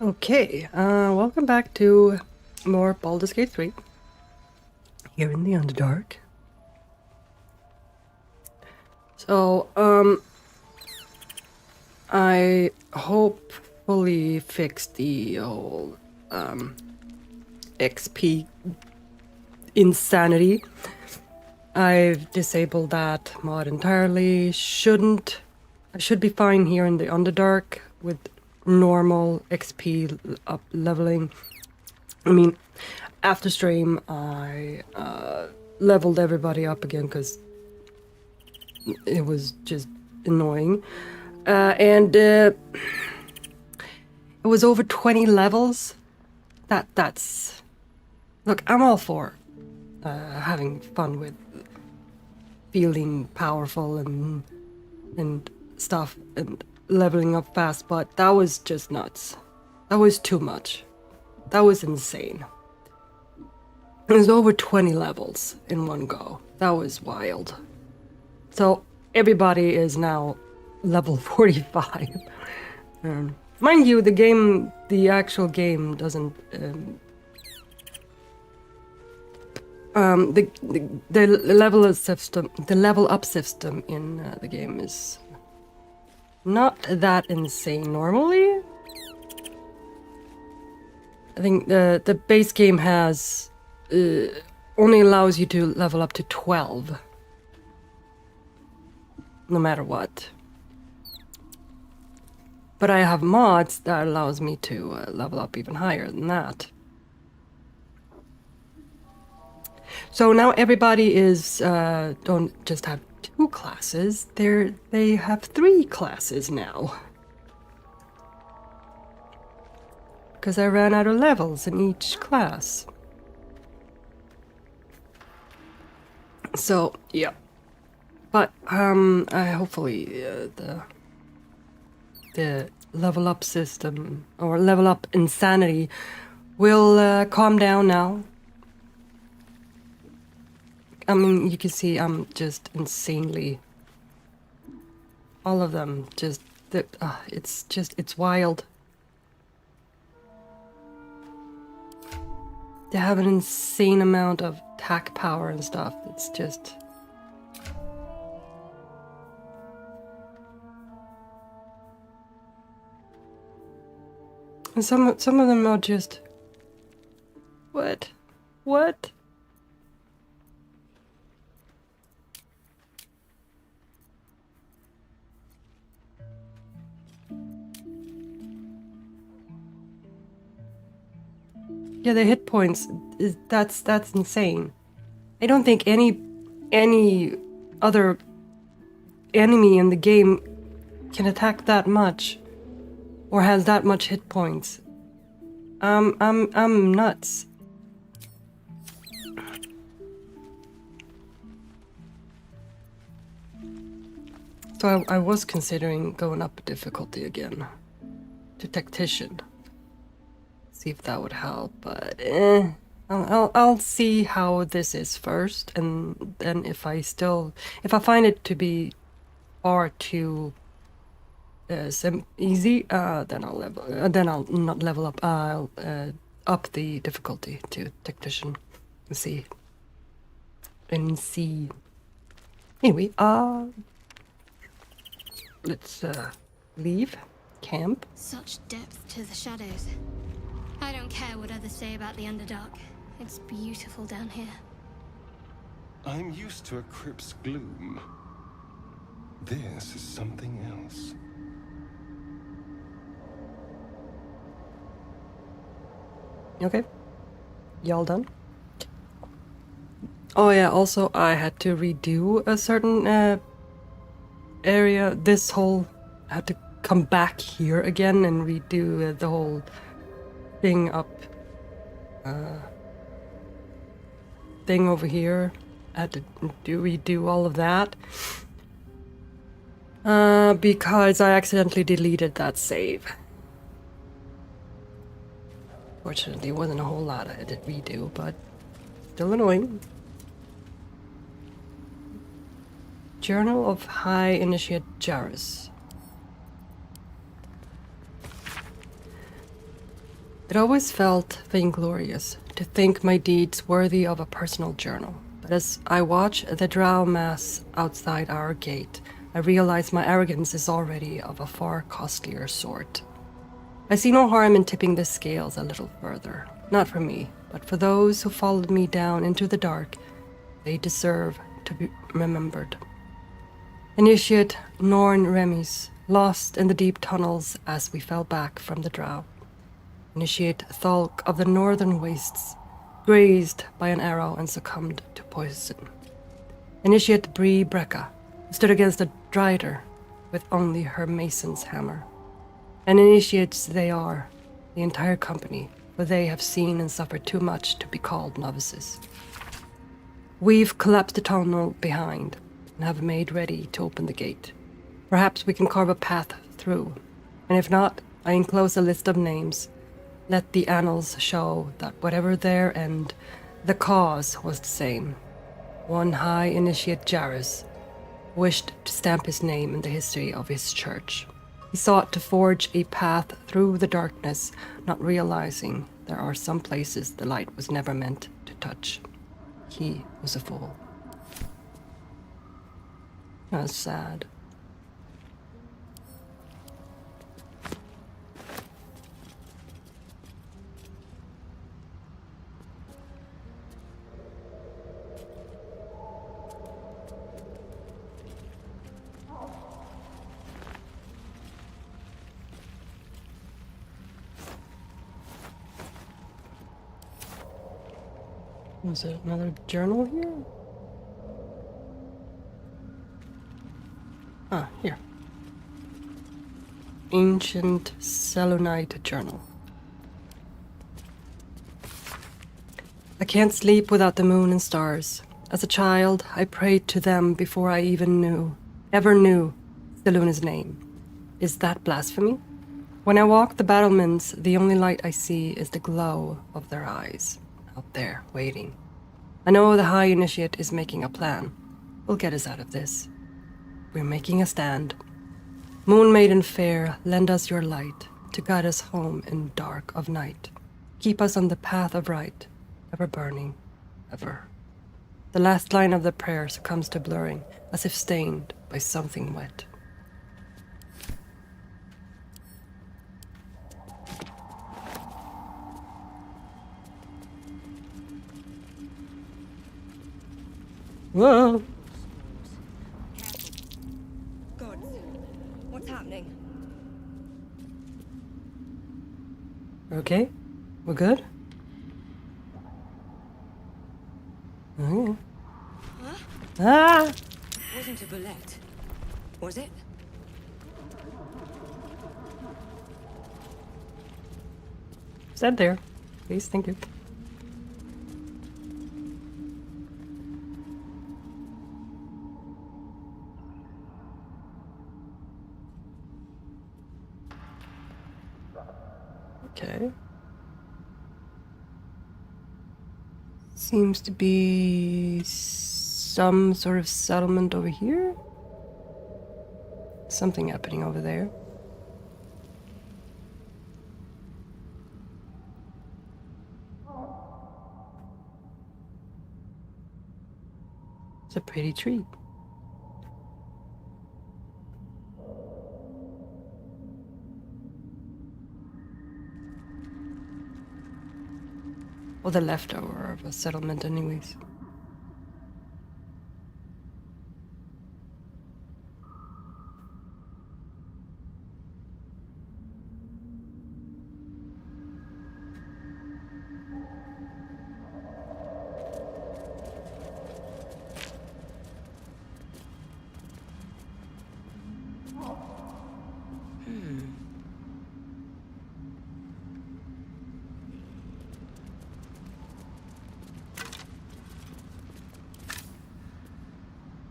Okay, welcome back to more Baldur's Gate 3 here in the Underdark. So, I hopefully fixed the old XP insanity. I've disabled that mod entirely. I should be fine here in the Underdark with normal XP up leveling. I mean, after stream, I leveled everybody up again because it was just annoying. And it was over 20 levels. That's... Look, I'm all for having fun with feeling powerful and stuff and leveling up fast, but that was just nuts. That was too much. That was insane. It was over 20 levels in one go. That was wild. So everybody is now level 45. Mind you, the actual game doesn't... the level up system in the game is not that insane normally. I think the base game has only allows you to level up to 12. no matter what. But I have mods that allows me to level up even higher than that. So now everybody is don't just have 2 classes. They have 3 classes now. Because I ran out of levels in each class. So yeah, but hopefully the level up system or level up insanity will calm down now. I mean, you can see I'm just insanely. All of them just. It's wild. They have an insane amount of attack power and stuff. It's just. And some of them are just. What? What? Yeah, the hit points that's insane. I don't think any other enemy in the game can attack that much or has that much hit points. I'm nuts. So I was considering going up difficulty again to tactician. See if that would help, but I'll see how this is first, and then if I find it to be far too easy, then I'll not level up. I'll up the difficulty to tactician and see. Anyway, let's leave camp. Such depth to the shadows. I don't care what others say about the Underdark. It's beautiful down here. I'm used to a crypt's gloom. This is something else. Okay. Y'all done? Oh yeah, also I had to redo a certain area. This whole... I had to come back here again and redo the whole thing up. Thing over here. I had to redo all of that. Because I accidentally deleted that save. Fortunately, it wasn't a whole lot I had to redo, but still annoying. Journal of High Initiate Jarrus. It always felt vainglorious to think my deeds worthy of a personal journal. But as I watch the drow mass outside our gate, I realize my arrogance is already of a far costlier sort. I see no harm in tipping the scales a little further. Not for me, but for those who followed me down into the dark. They deserve to be remembered. Initiate Norn Remis, lost in the deep tunnels as we fell back from the drow. Initiate Thalk of the Northern Wastes, grazed by an arrow and succumbed to poison. Initiate Bree Brecca, who stood against a Drider with only her mason's hammer. And initiates they are, the entire company, for they have seen and suffered too much to be called novices. We've collapsed the tunnel behind and have made ready to open the gate. Perhaps we can carve a path through, and if not, I enclose a list of names. Let the annals show that whatever their end, the cause was the same. One High Initiate Jarrus wished to stamp his name in the history of his church. He sought to forge a path through the darkness, not realizing there are some places the light was never meant to touch. He was a fool. That's sad. Was it another journal here? Ah, here. Ancient Selûnite Journal. I can't sleep without the moon and stars. As a child, I prayed to them before I even ever knew Selûne's name. Is that blasphemy? When I walk the battlements, the only light I see is the glow of their eyes, out there, waiting. I know the High Initiate is making a plan. Will get us out of this. We're making a stand. Moon Maiden fair, lend us your light, to guide us home in dark of night. Keep us on the path of right, ever burning, ever. The last line of the prayer succumbs to blurring, as if stained by something wet. Whoa! God, what's happening? Okay, we're good? Oh, yeah. Ah! Wasn't a bullet, was it? Said there. Please, thank you. Okay. Seems to be some sort of settlement over here. Something happening over there. It's a pretty tree. Or the leftover of a settlement anyways.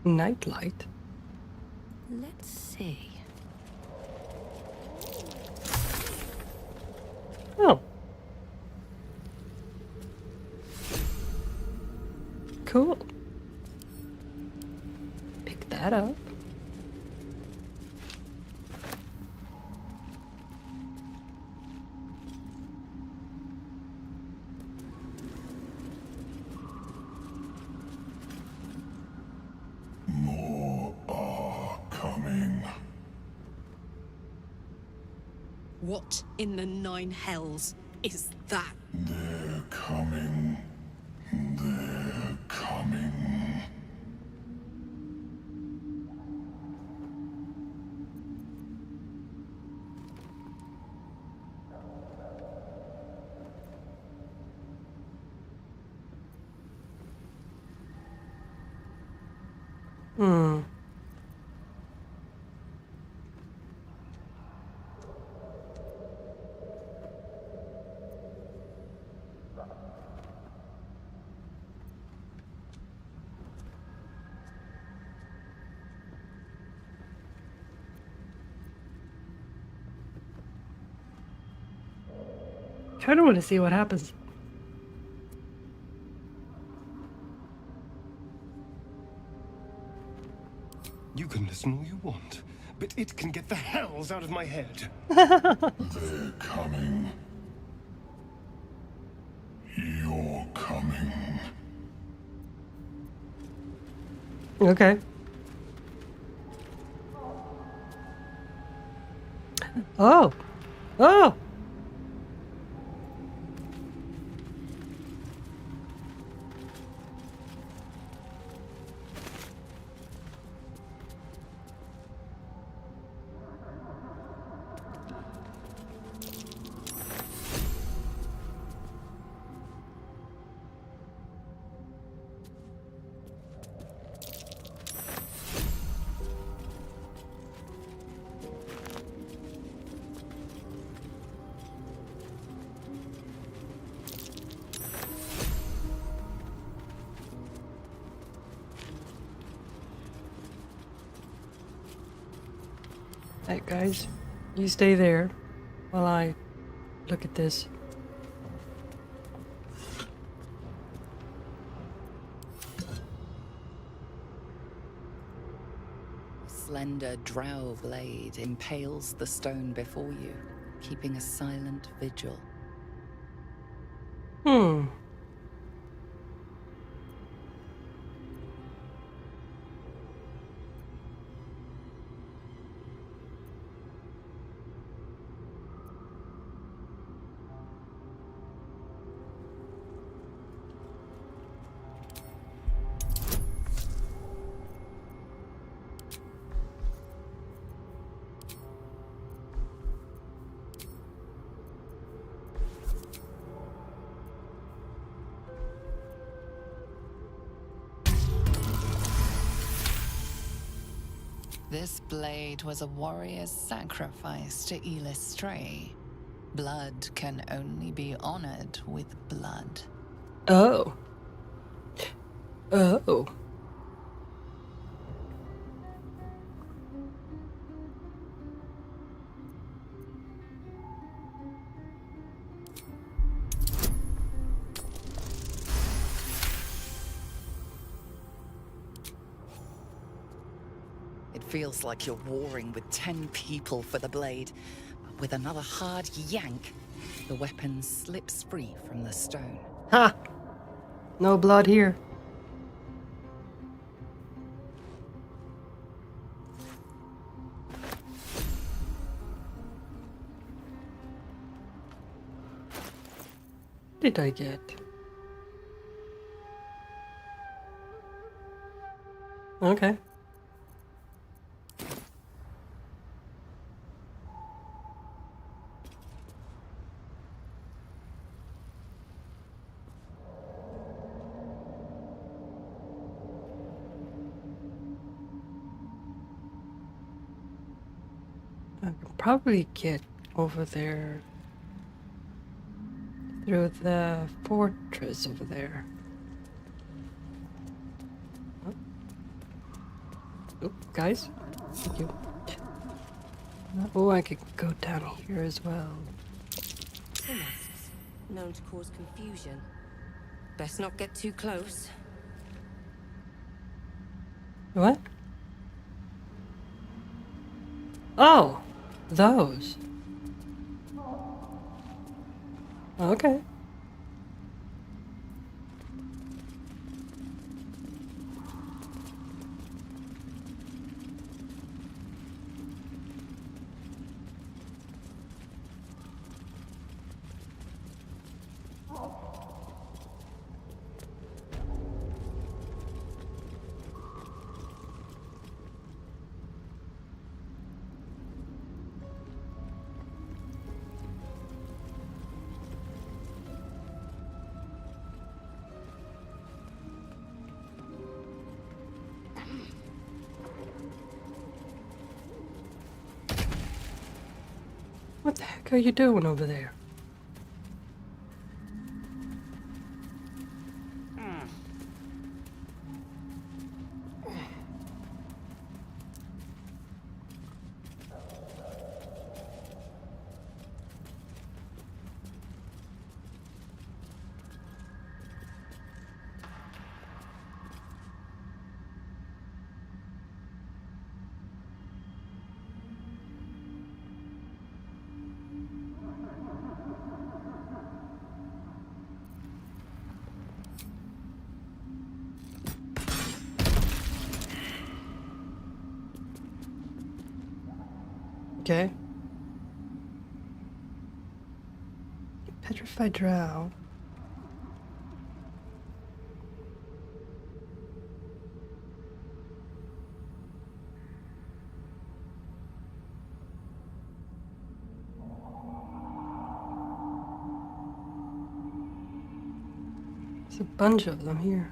Nightlight? Let's see. Oh. Cool. Pick that up. More are coming. What in the nine hells is that? They're coming. They're coming. Kinda want to see what happens. You can listen all you want, but it can get the hells out of my head. They're coming. You're coming. Okay. Oh. Oh. Hey guys, you stay there while I look at this. Slender drow blade impales the stone before you, keeping a silent vigil. Hmm. This blade was a warrior's sacrifice to Stray. Blood can only be honored with blood. Oh. Oh. It feels like you're warring with 10 people for the blade. But with another hard yank, the weapon slips free from the stone. Ha! No blood here. Did I get? Okay. I can probably get over there through the fortress over there. Oh, oh guys, thank you. Oh, I could go down here as well. Masks, known to cause confusion. Best not get too close. What? Oh, those. Okay. What the heck are you doing over there? Okay. Petrified drow. There's a bunch of them here.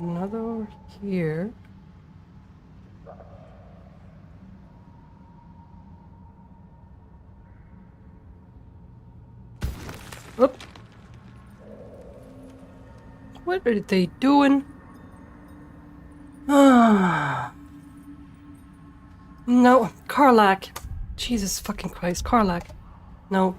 Another over here. What are they doing? Ah. No, Karlak. Jesus fucking Christ, Karlak. No.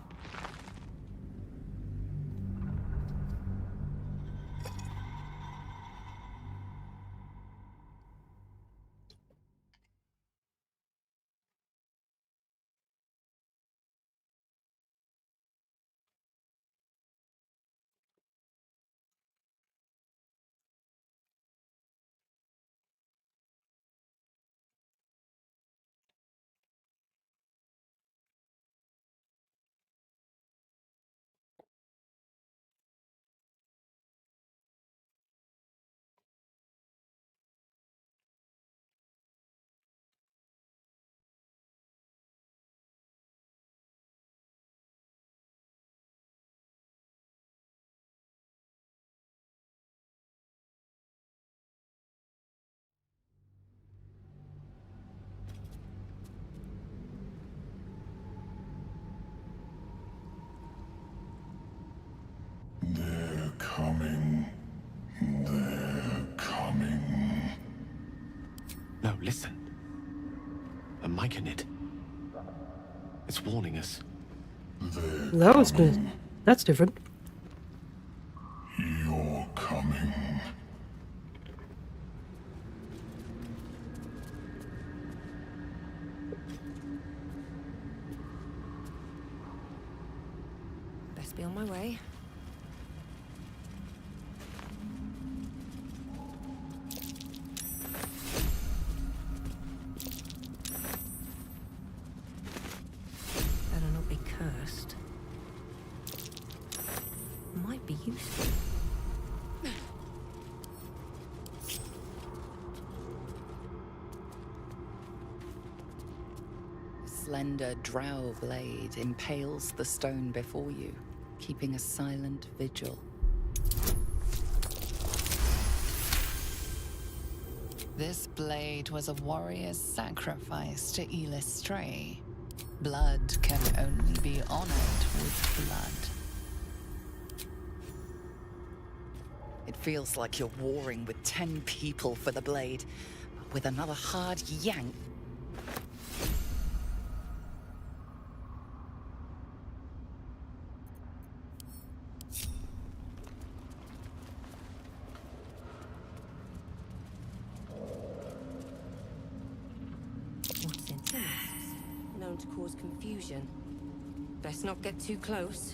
They're coming. They're coming. No, listen. A mic in it. It's warning us. That was good. That's different. You're coming. Best be on my way. Better not be cursed. Might be useful. Slender drow blade impales the stone before you, keeping a silent vigil. This blade was a warrior's sacrifice to Illustray. Blood can only be honored with blood. It feels like you're warring with 10 people for the blade, but with another hard yank. What's in this? Known to cause confusion. Best not get too close.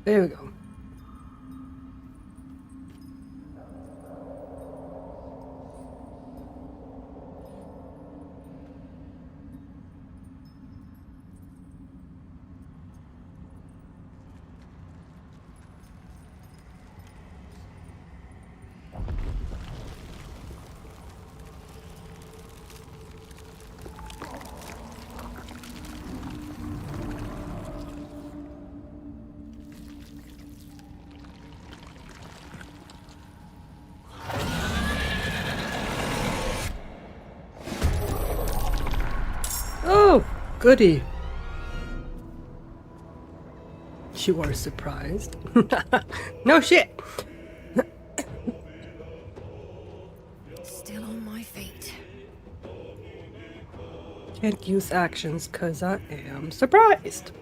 There we go. Oh, goody. You are surprised. No shit. Still on my feet. Can't use actions because I am surprised.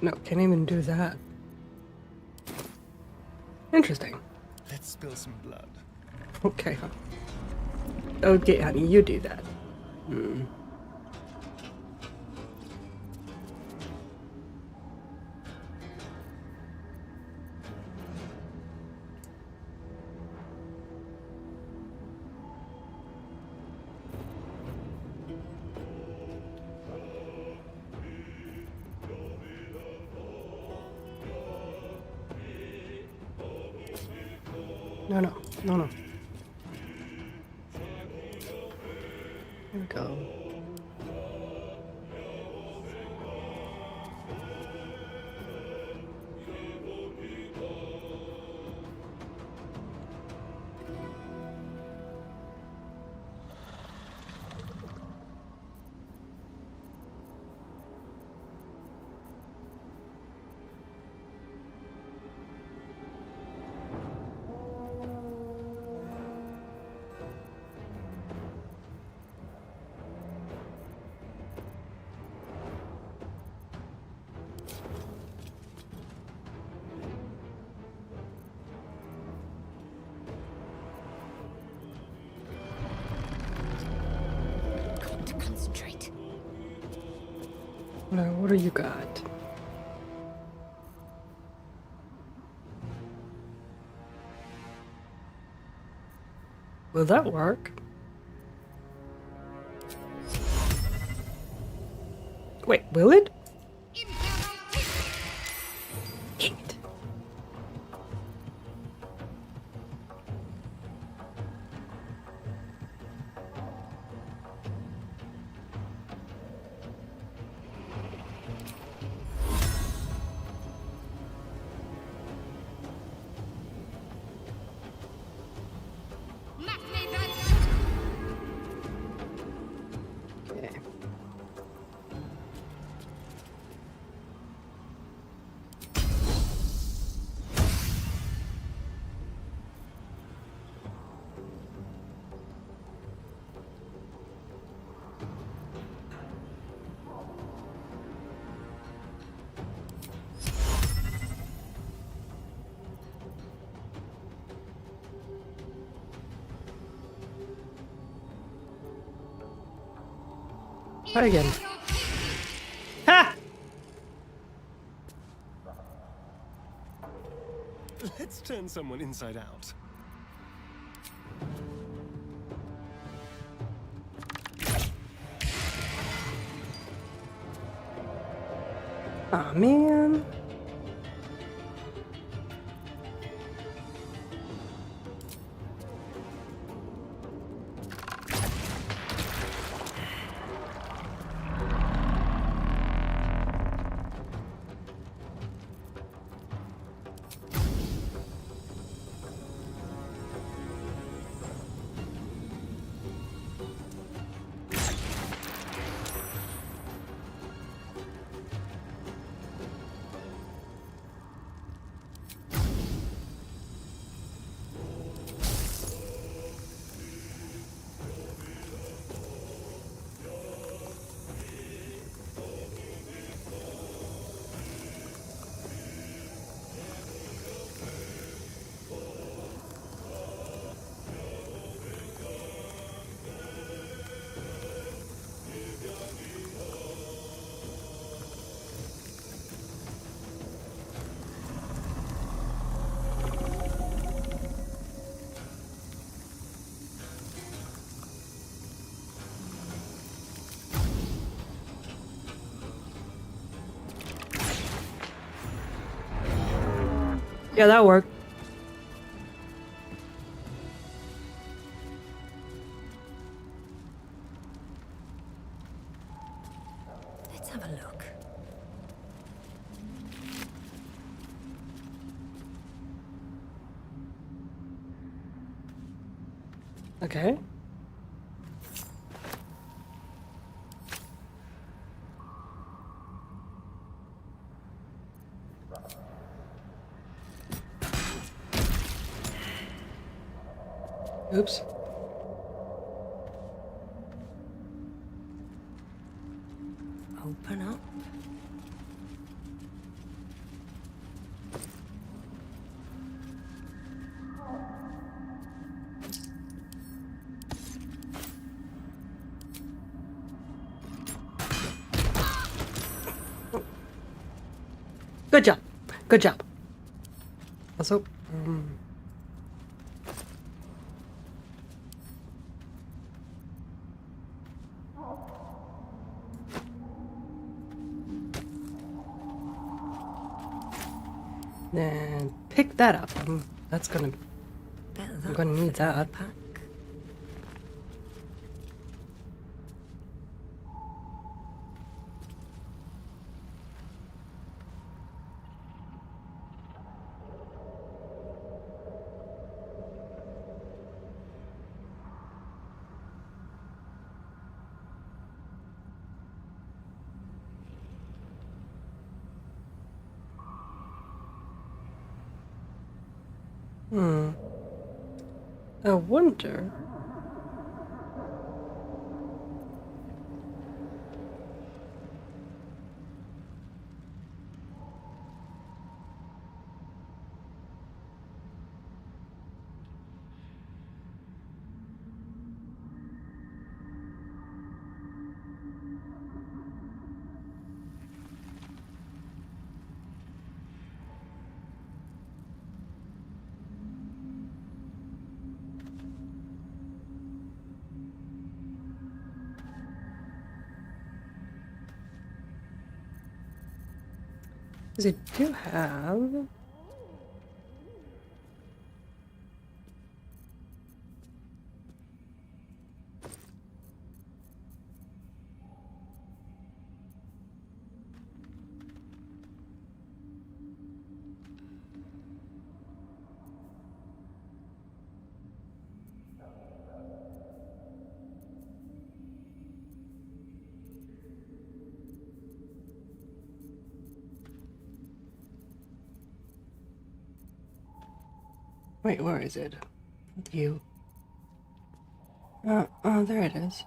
No, can't even do that. Interesting. Let's spill some blood. Okay, okay, honey, you do that. No, no, no, no. Here we go. Got to concentrate. What do you got? Will that work? Wait, will it? Dang it. Okay. Try again. Ha! Let's turn someone inside out. Aw, man. Yeah, that worked. Let's have a look. Okay. Oops. Open up. Good job. Good job. Also, then pick that up. That's gonna. I'm gonna need that. Pack. I wonder. Because I do have. Wait, where is it? You. Oh, there it is.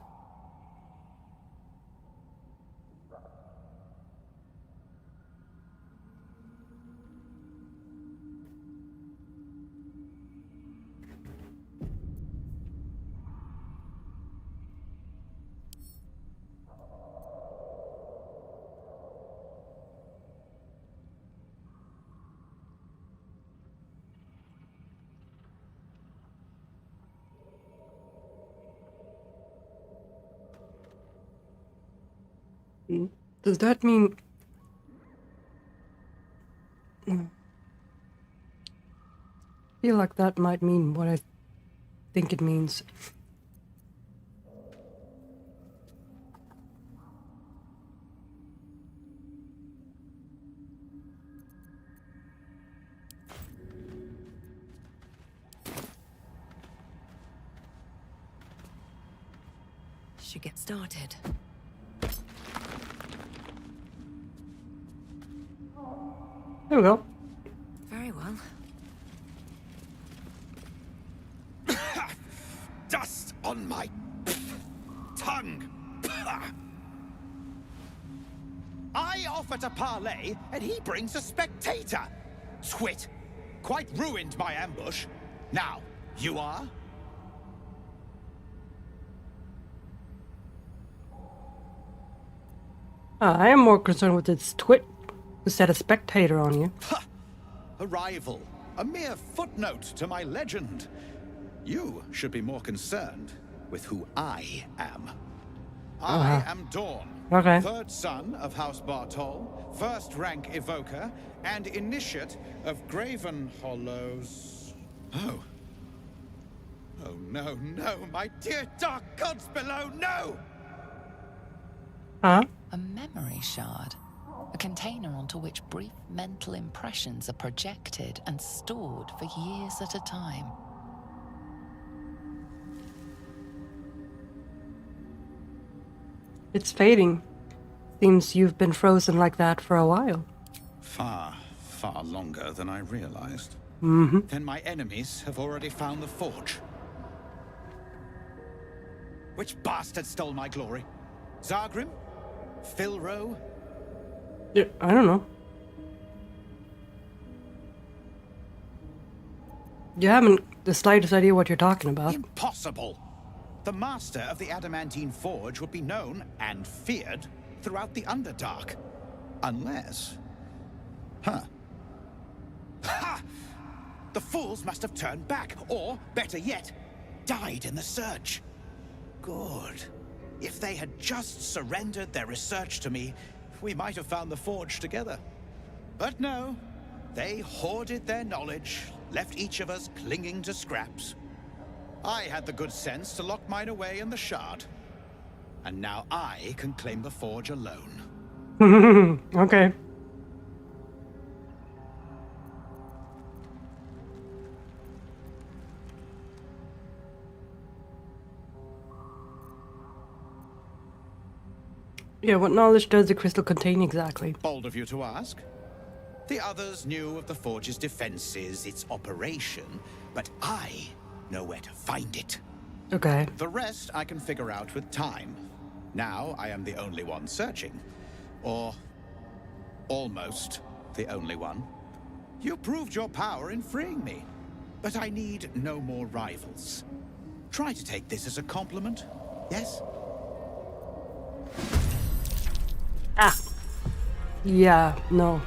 Does that mean... I feel like that might mean what I think it means. Should get started. There we go. Very well. Dust on my tongue. I offer to parley, and he brings a spectator. Twit. Quite ruined my ambush. Now, you are? I am more concerned with this twit who set a spectator on you. Ha! A rival. A mere footnote to my legend. You should be more concerned with who I am. I am Dawn, Okay. third son of House Bartol, first rank evoker, and initiate of Graven Hollows. Oh. Oh no, no, my dear dark gods below, no! Huh? A memory shard. A container onto which brief mental impressions are projected and stored for years at a time. It's fading. Seems you've been frozen like that for a while. Far, far longer than I realized. Mm-hmm. Then my enemies have already found the forge. Which bastard stole my glory? Zargrim? Philro? Yeah, I don't know. You haven't the slightest idea what you're talking about. Impossible! The master of the adamantine forge would be known and feared throughout the Underdark. Unless... Huh. Ha! The fools must have turned back, or, better yet, died in the search. Good. If they had just surrendered their research to me, we might have found the forge together. But no, they hoarded their knowledge, left each of us clinging to scraps. I had the good sense to lock mine away in the shard. And now I can claim the forge alone. Okay. Yeah, what knowledge does the crystal contain exactly? Bold of you to ask. The others knew of the forge's defenses, its operation, but I know where to find it. Okay. The rest I can figure out with time. Now I am the only one searching. Or almost the only one. You proved your power in freeing me, but I need no more rivals. Try to take this as a compliment, yes? Ah. Yeah, no.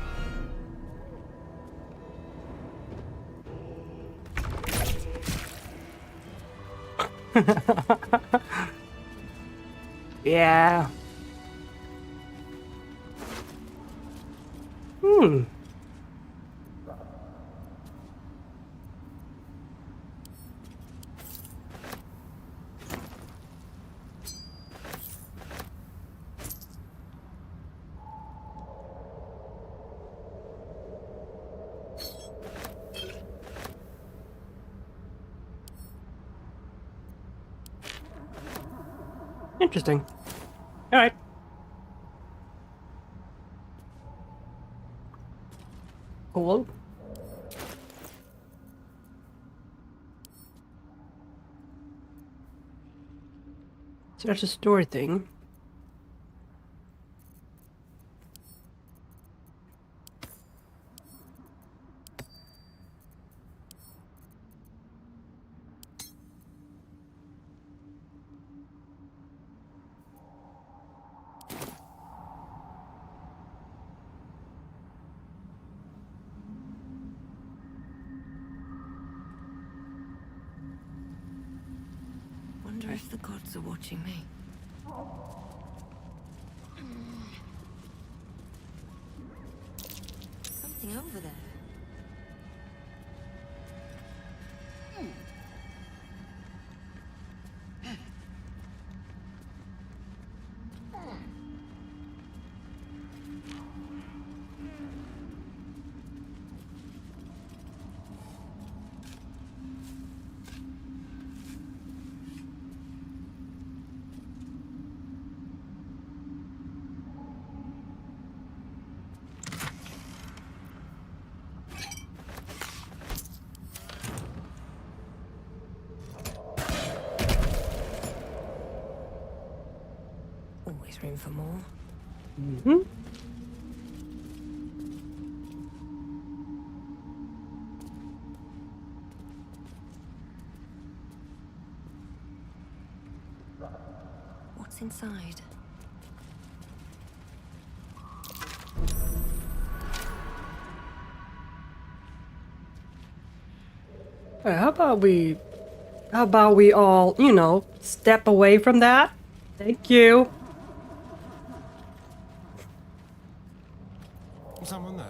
Yeah. Interesting. All right. Cool. So that's a story thing. Wonder if the gods are watching me. Something over there. Always room for more. Mm-hmm. What's inside? How about we all, you know, step away from that? Thank you. Someone there?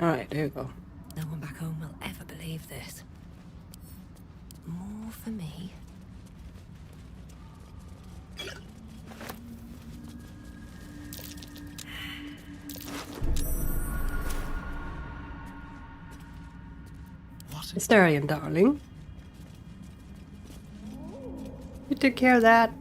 All right, there you go. No one back home will ever believe this. More for me. It's Larian, darling. You took care of that.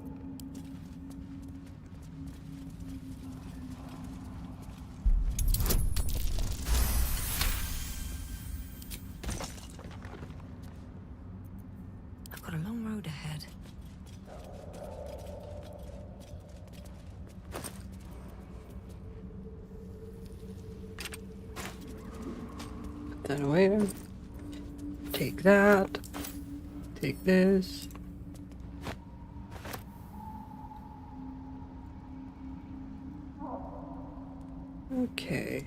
I've got a long road ahead. that away. Take that. Take this. Okay.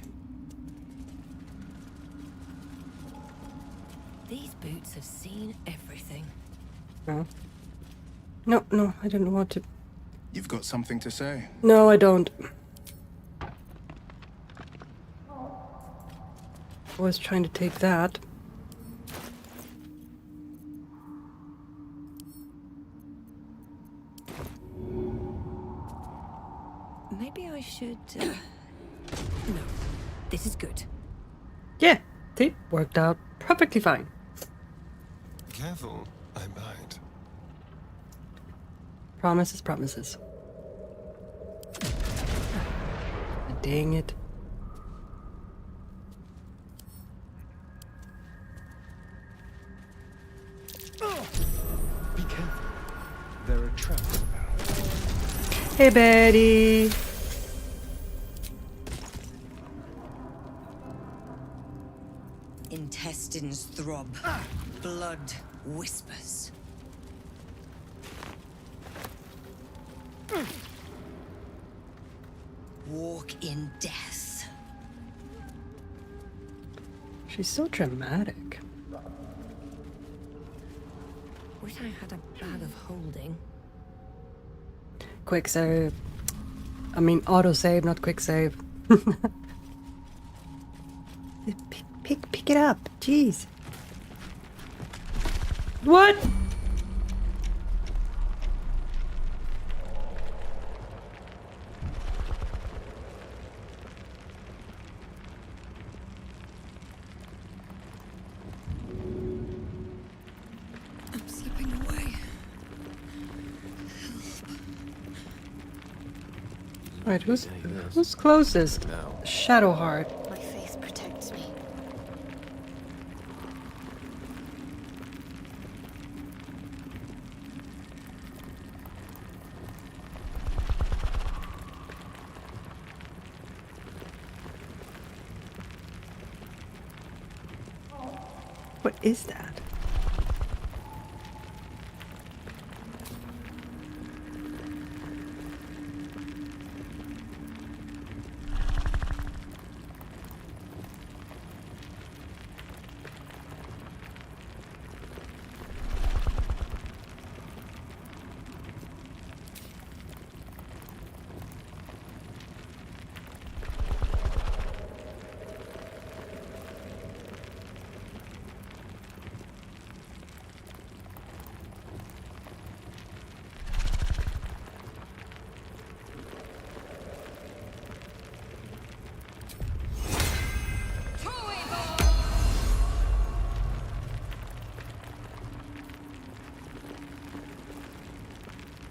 These boots have seen everything. No. No, I didn't want to. You've got something to say? No, I don't. I was trying to take that. Maybe I should... No, this is good. Yeah, see, worked out perfectly fine. Careful, I bite. Promises, promises. Dang it. Be careful. There are traps about. Hey, Betty. Intestines throb. Blood whispers. Walk in death. She's so dramatic. Wish I had a bag of holding. Quick save. I mean, auto save, not quick save. Pick it up. Jeez. What? I'm slipping away. Right, who's closest? Shadowheart. My faith protects me. What is that?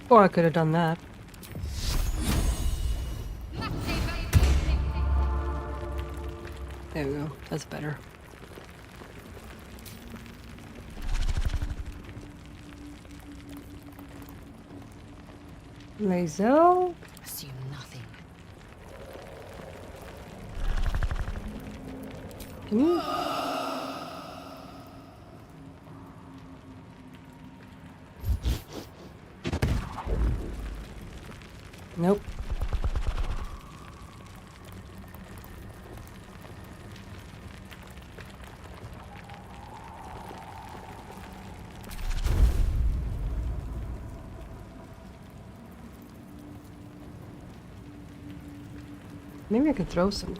Or I could have done that. There we go. That's better. Lazo? Assume nothing. Can you? Nope. Maybe I could throw some.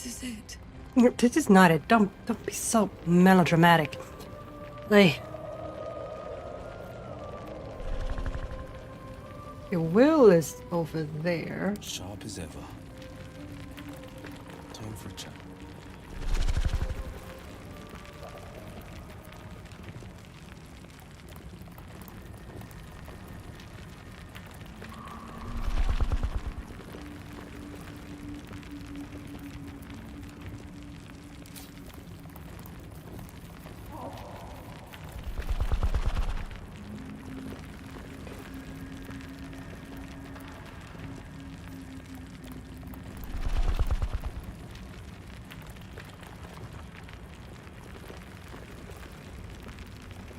This is it. This is not it. Don't be so melodramatic. Like, your will is over there. Sharp as ever. Time for a chat.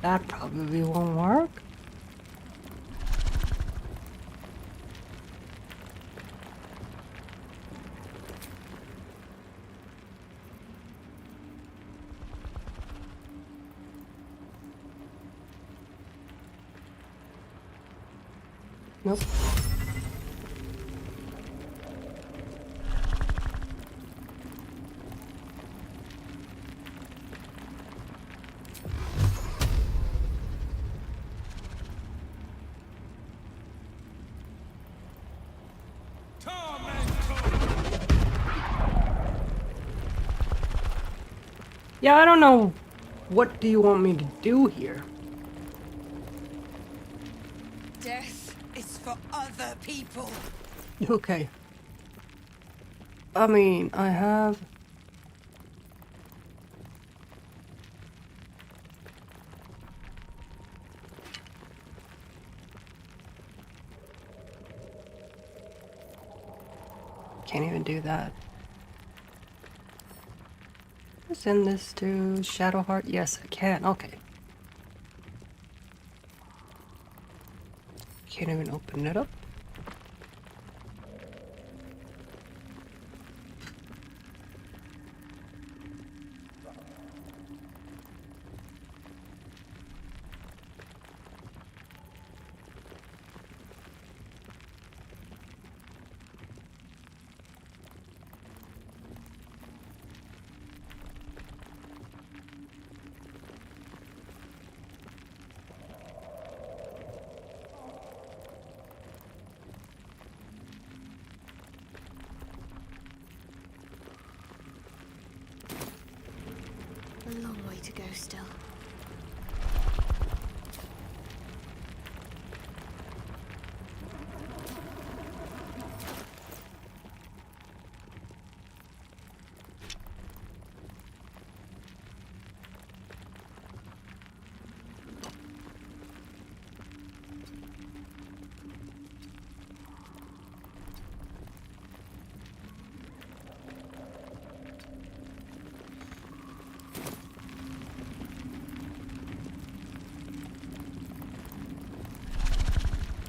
That probably won't work. Nope. Yeah, I don't know. What do you want me to do here? Death is for other people. Okay. I mean, I have... Can't even do that. Send this to Shadowheart? Yes, I can. Okay. Can't even open it up. A long way to go still.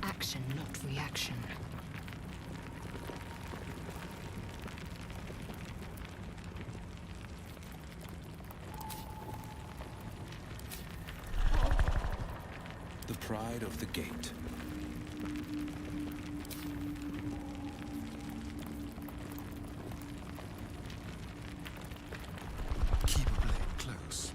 Action, not reaction. The pride of the gate. Keep a blade close.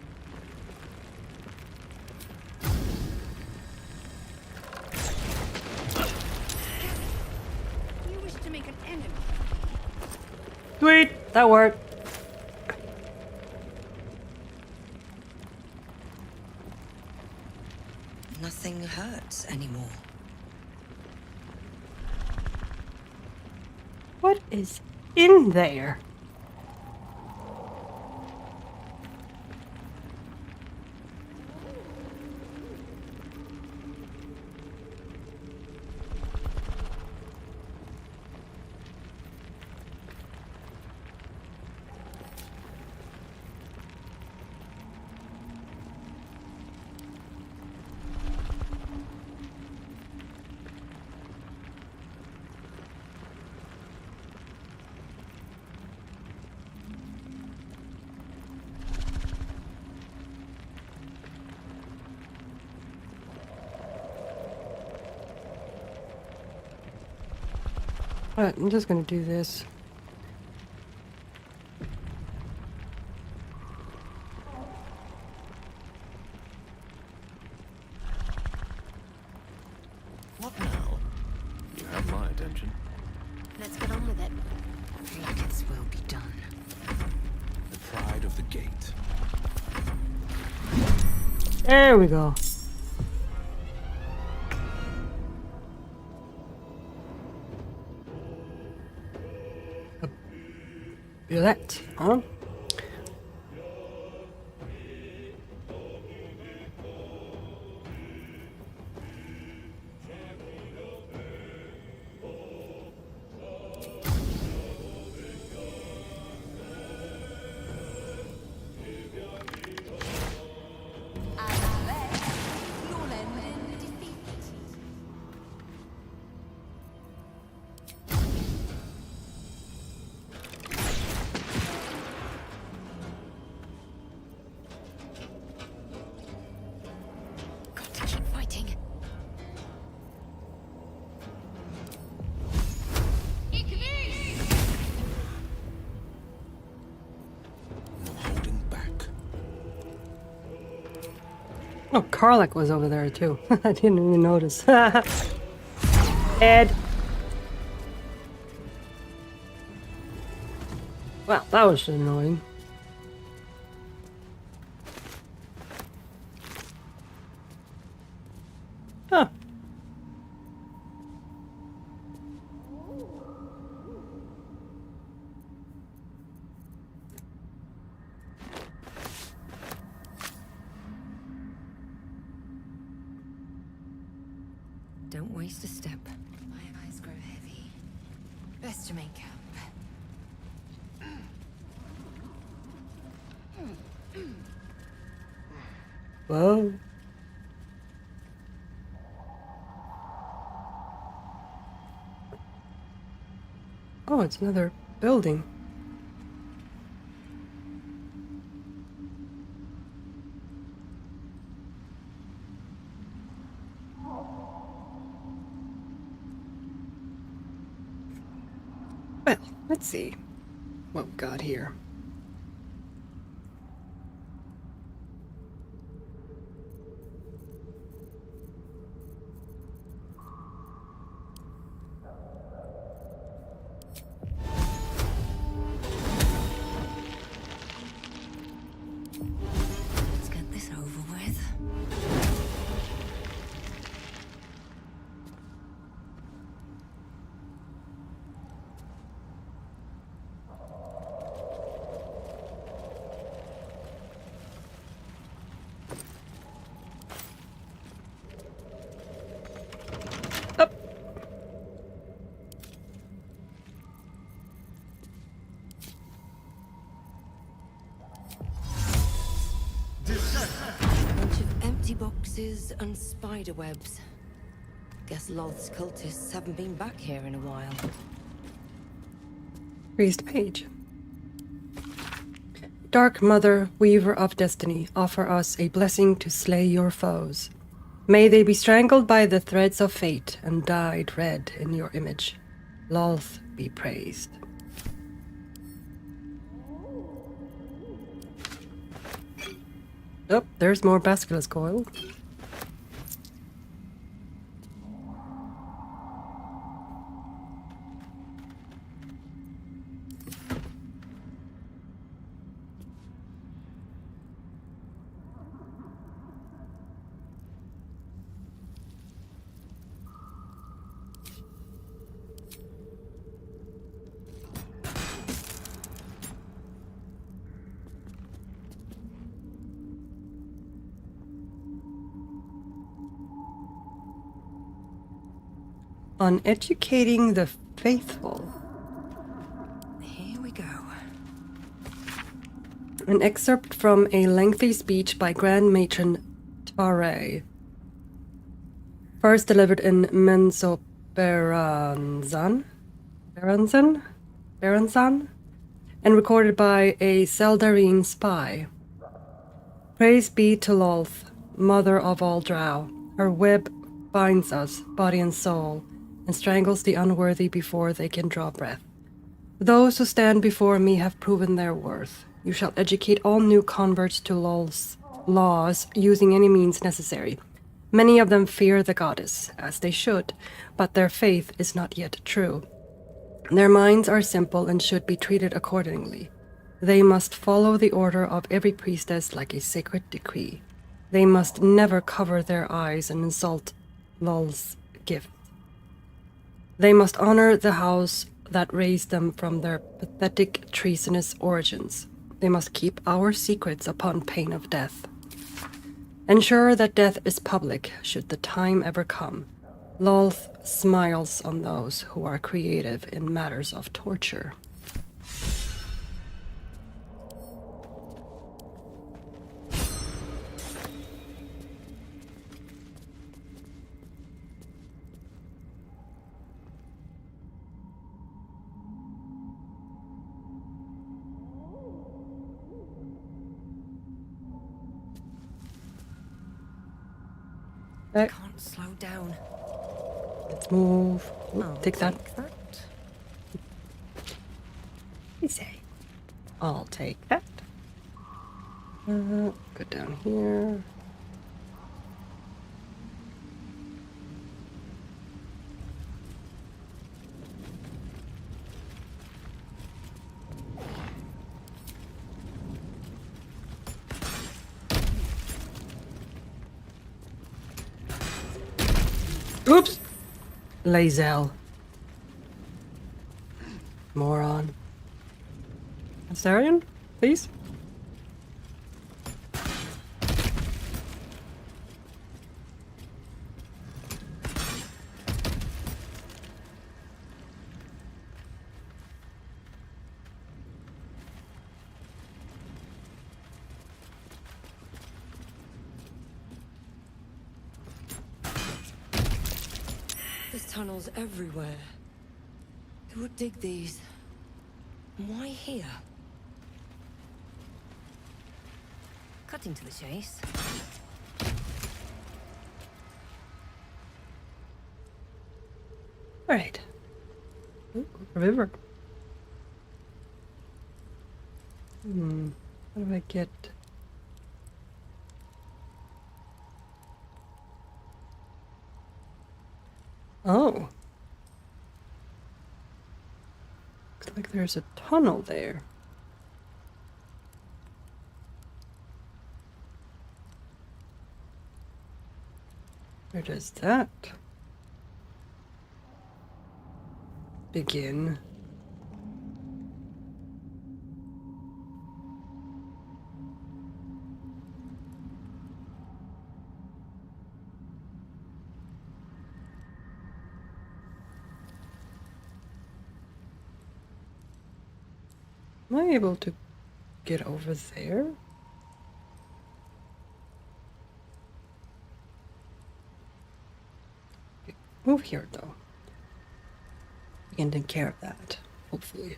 You wish to make an enemy. Sweet, that worked. Nothing hurts anymore. What is in there? Alright, I'm just gonna do this. attention. Let's get on with it. Its will be done. The pride of the gate. There we go. A bullet, huh? Got to keep fighting. No holding back. Oh, Karlach was over there too. I didn't even notice. Ed. Well, that was annoying. Huh. Don't waste a step. My eyes grow heavy. Best to make camp. Whoa. Oh, it's another building. Well, let's see what we got here. Let's get this over with. Up. Bunch of empty boxes and spider webs. Guess Loth's cultists haven't been back here in a while. Priest page. Dark Mother, Weaver of Destiny, offer us a blessing to slay your foes. May they be strangled by the threads of fate and dyed red in your image. Lolth be praised. Oh, there's more basilisk coil. On educating the faithful. Here we go. An excerpt from a lengthy speech by Grand Matron Tare, first delivered in Menso Beranzan, and recorded by a Seldarine spy. Praise be to Lolth, mother of all drow. Her web binds us, body and soul, and strangles the unworthy before they can draw breath. Those who stand before me have proven their worth. You shall educate all new converts to Lolth's laws using any means necessary. Many of them fear the goddess, as they should, but their faith is not yet true. Their minds are simple and should be treated accordingly. They must follow the order of every priestess like a sacred decree. They must never cover their eyes and insult Lul's gift. They must honor the house that raised them from their pathetic, treasonous origins. They must keep our secrets upon pain of death. Ensure that death is public, should the time ever come. Lolth smiles on those who are creative in matters of torture. I can't slow down. Let's move. Ooh, take that. Easy. I'll take that. Go down here. Oops! Lazel. Moron. Astarion, please? There's tunnels everywhere. Who would dig these? And why here? Cutting to the chase. Alright. Ooh, river. How do I get... Oh. Looks like there's a tunnel there. Where does that begin? Am I able to get over there? Move here, though. We can take care of that, hopefully.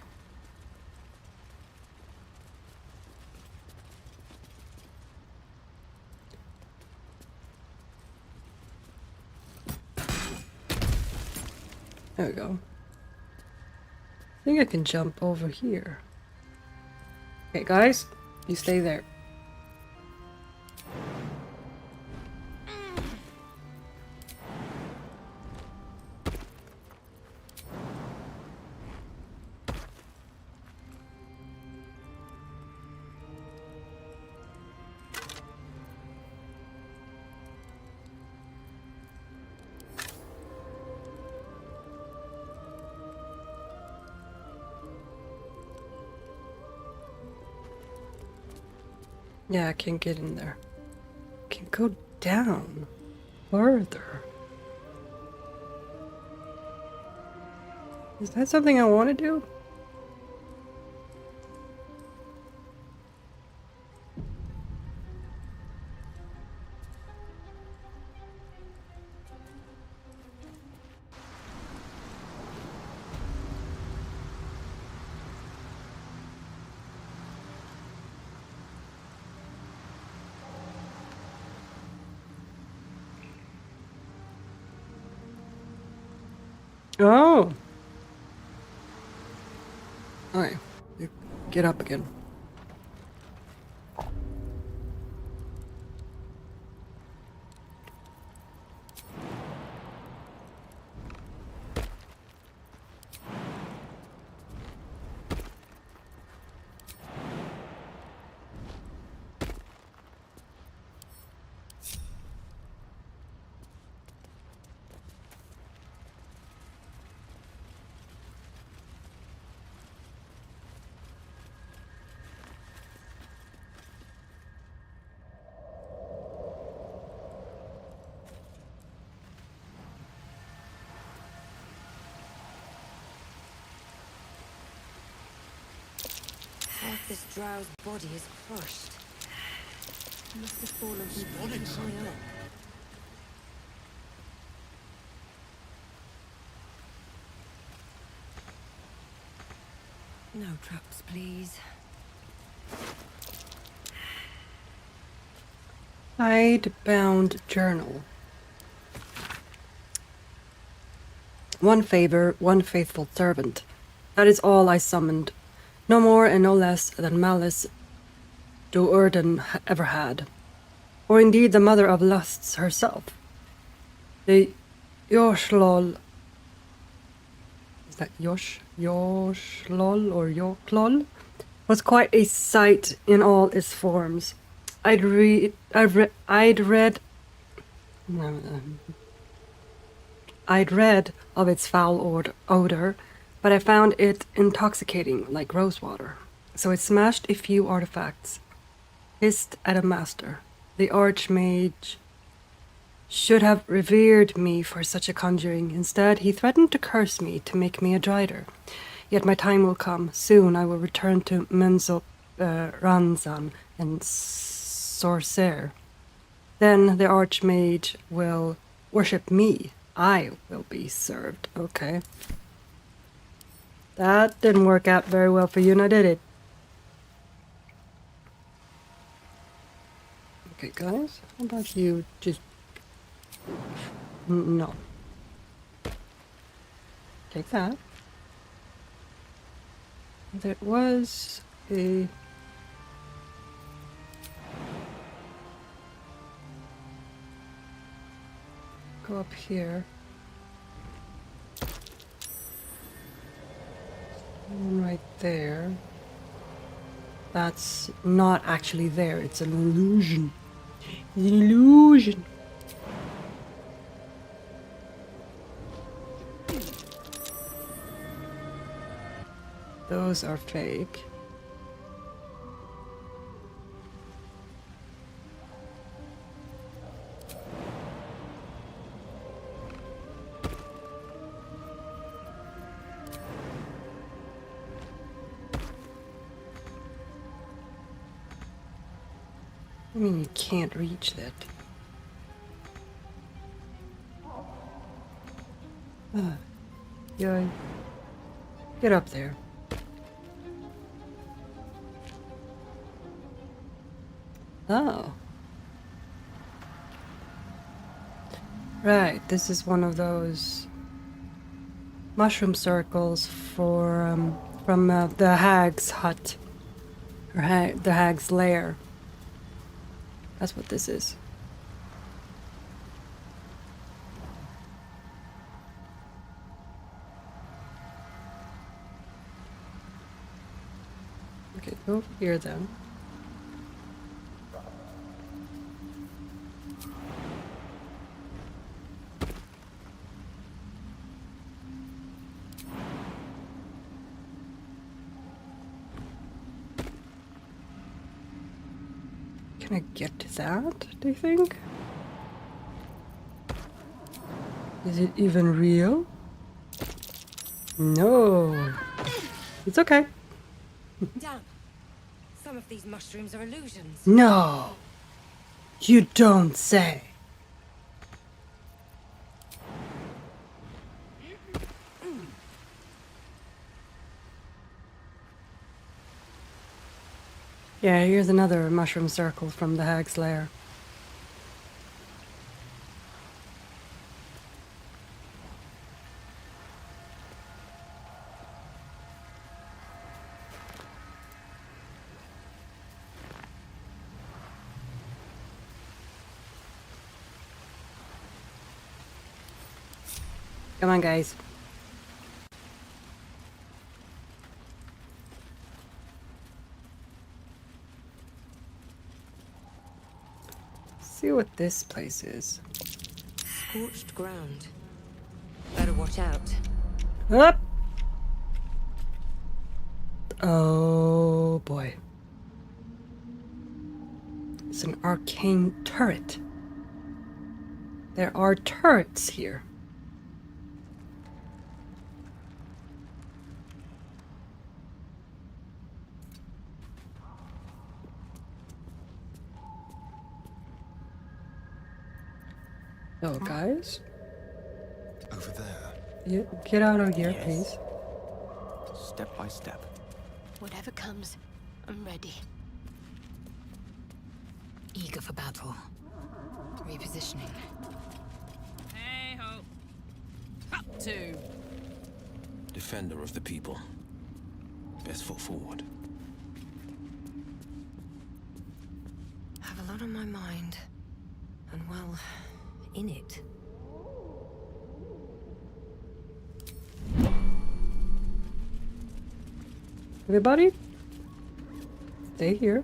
There we go. I think I can jump over here. Okay, guys, you stay there. Yeah, I can't get in there. I can go down further. Is that something I want to do? Oh. Alright. Get up again. This drow's body is crushed. Must have fallen from high up. No traps, please. Hidebound journal. One favor, one faithful servant. That is all I summoned. No more and no less than malice Do'Urden ever had. Or indeed the mother of lusts herself. The Yoshlol... Is that Yoshlol or Yoklol? Was quite a sight in all its forms. I'd read of its foul odor, but I found it intoxicating like rosewater. So I smashed a few artifacts, hissed at a master. The archmage should have revered me for such a conjuring. Instead, he threatened to curse me to make me a drider. Yet my time will come. Soon I will return to Menzo Ranzan and Sorcerer. Then the archmage will worship me. I will be served. Okay. That didn't work out very well for you, now did it? Okay, guys. How about you just... No. Take that. There was a... Go up here. One right there. That's not actually there. It's an illusion. It's an illusion. Those are fake. I mean, you can't reach that. Yeah. Get up there. Oh. Right, this is one of those mushroom circles for from the hag's hut, or the hag's lair. That's what this is. Okay, go over here then. Can I get to that, do you think? Is it even real? No. It's okay. Damn. Some of these mushrooms are illusions. No. You don't say. Yeah, here's another mushroom circle from the hag's lair. Come on, guys. See what this place is. Scorched ground. Better watch out. Up. Oh boy. It's an arcane turret. There are turrets here. So, guys, Over there. get out of here, Yes. please. Step by step. Whatever comes, I'm ready. Eager for battle. Repositioning. Hey ho. Up to. Defender of the people. Best foot forward. Have a lot on my mind. And well, in it. Everybody, stay here.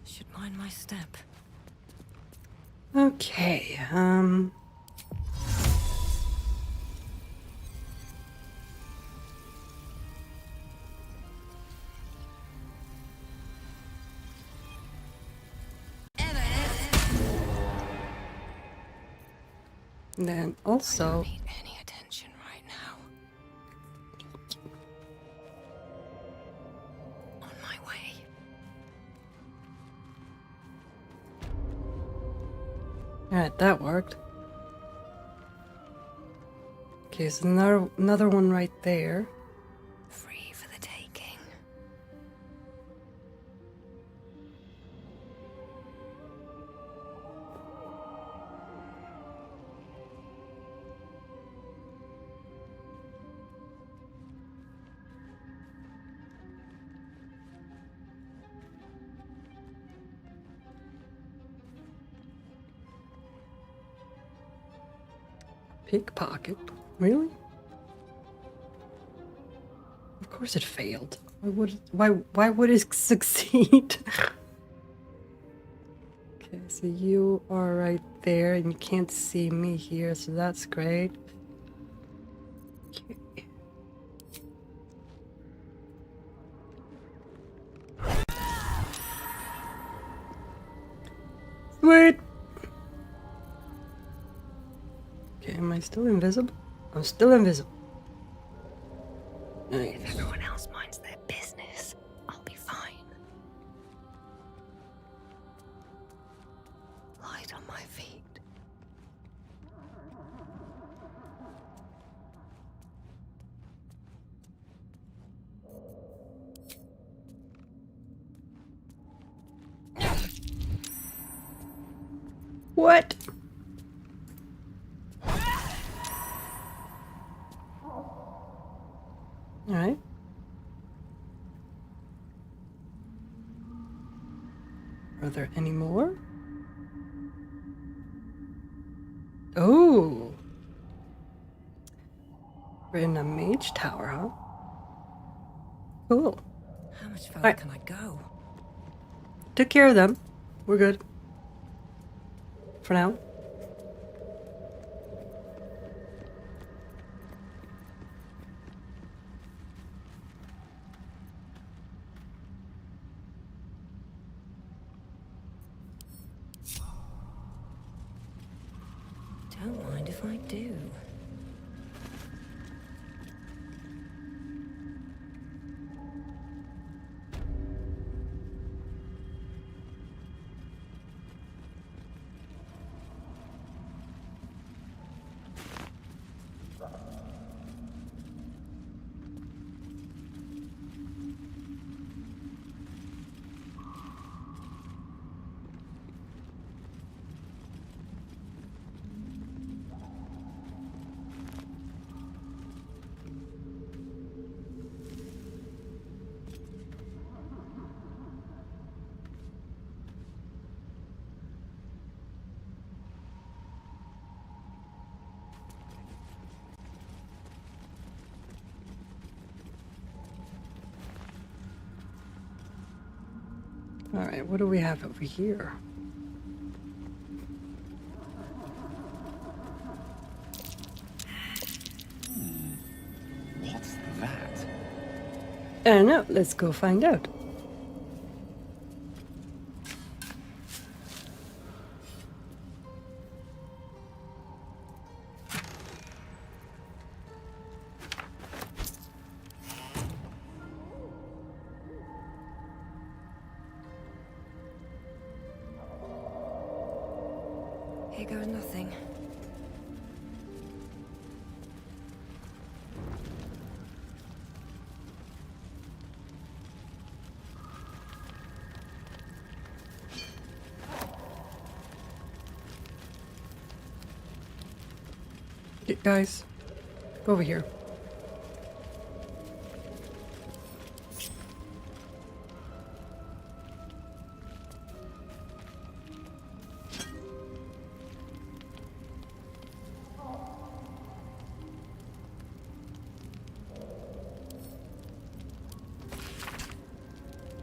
Should mind my step. Okay, then also, Need any attention right now. On my way. alright, that worked. Okay, so another one right there. Free for the taking. Pickpocket? Really? Of course it failed. Why would it succeed? Okay, so you are right there and you can't see me here, so that's great. Okay. Sweet! Okay, am I still invisible? I'm still invisible. Nice. If everyone else minds their business, I'll be fine. Light on my feet. What? Alright. Are there any more? Oh! We're in a mage tower, huh? Cool. How much further Alright. can I go? Took care of them. We're good. For now. Don't mind if I do. Alright, what do we have over here? What's that? I don't know. Let's go find out. like I was nothing. Guys, go over here.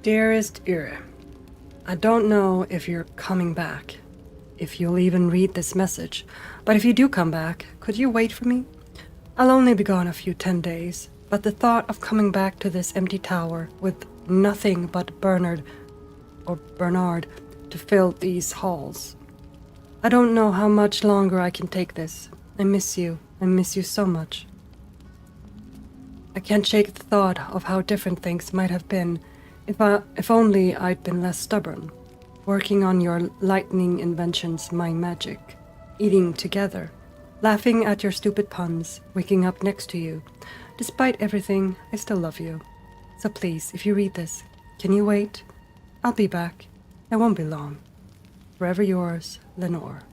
Dearest Ira, I don't know if you're coming back, if you'll even read this message, but if you do come back, could you wait for me? I'll only be gone a few 10 days, but the thought of coming back to this empty tower with nothing but Bernard to fill these halls. I don't know how much longer I can take this. I miss you so much. I can't shake the thought of how different things might have been if only I'd been less stubborn, working on your lightning inventions, my magic, eating together, laughing at your stupid puns, waking up next to you. Despite everything, I still love you. So please, if you read this, can you wait? I'll be back. It won't be long. Forever yours, Lenore.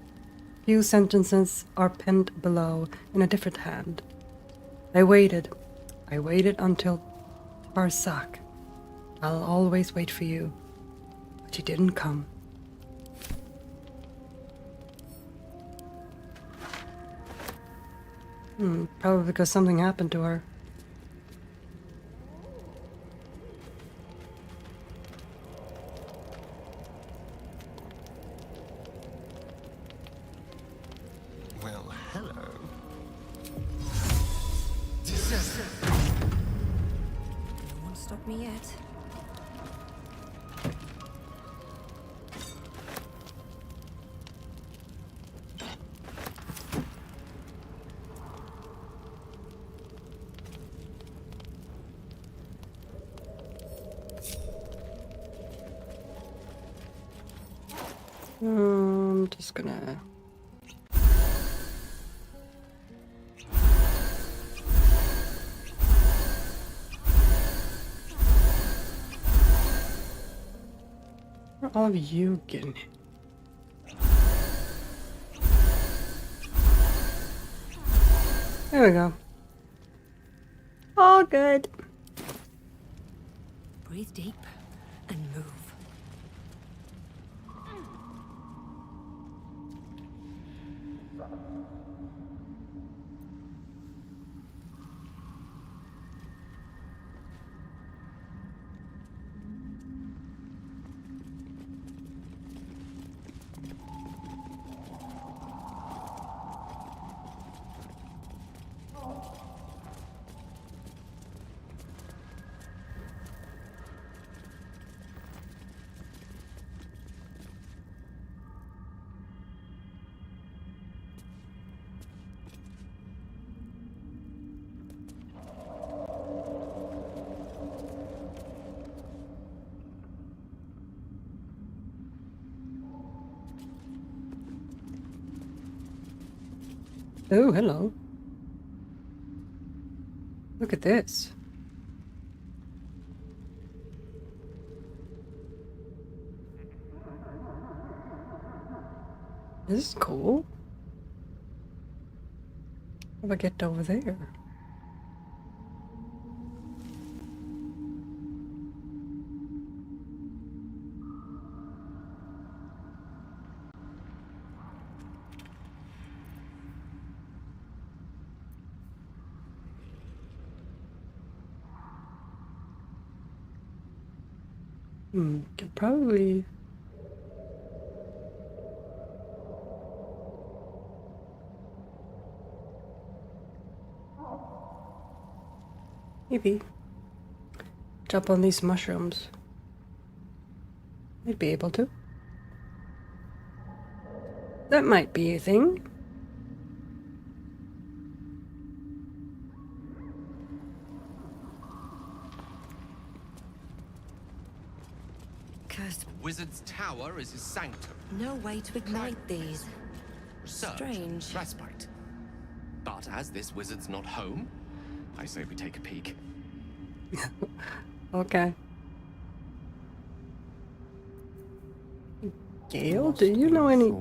Few sentences are penned below in a different hand. I waited until Tarsak. I'll always wait for you, but you didn't come. Probably because something happened to her. Well, hello. No one stopped me yet. I'm just gonna... Where are all of you getting? There we go. All good. Breathe deep and move. Oh, hello. Look at this. This is cool. How do I get over there? Could probably... Maybe. Jump on these mushrooms. Might be able to. That might be a thing. Cursed. Wizard's Tower is his sanctum. No way to ignite these. Search. Strange. Respite. But as this wizard's not home, I say we take a peek. Okay. Gale, do you know any...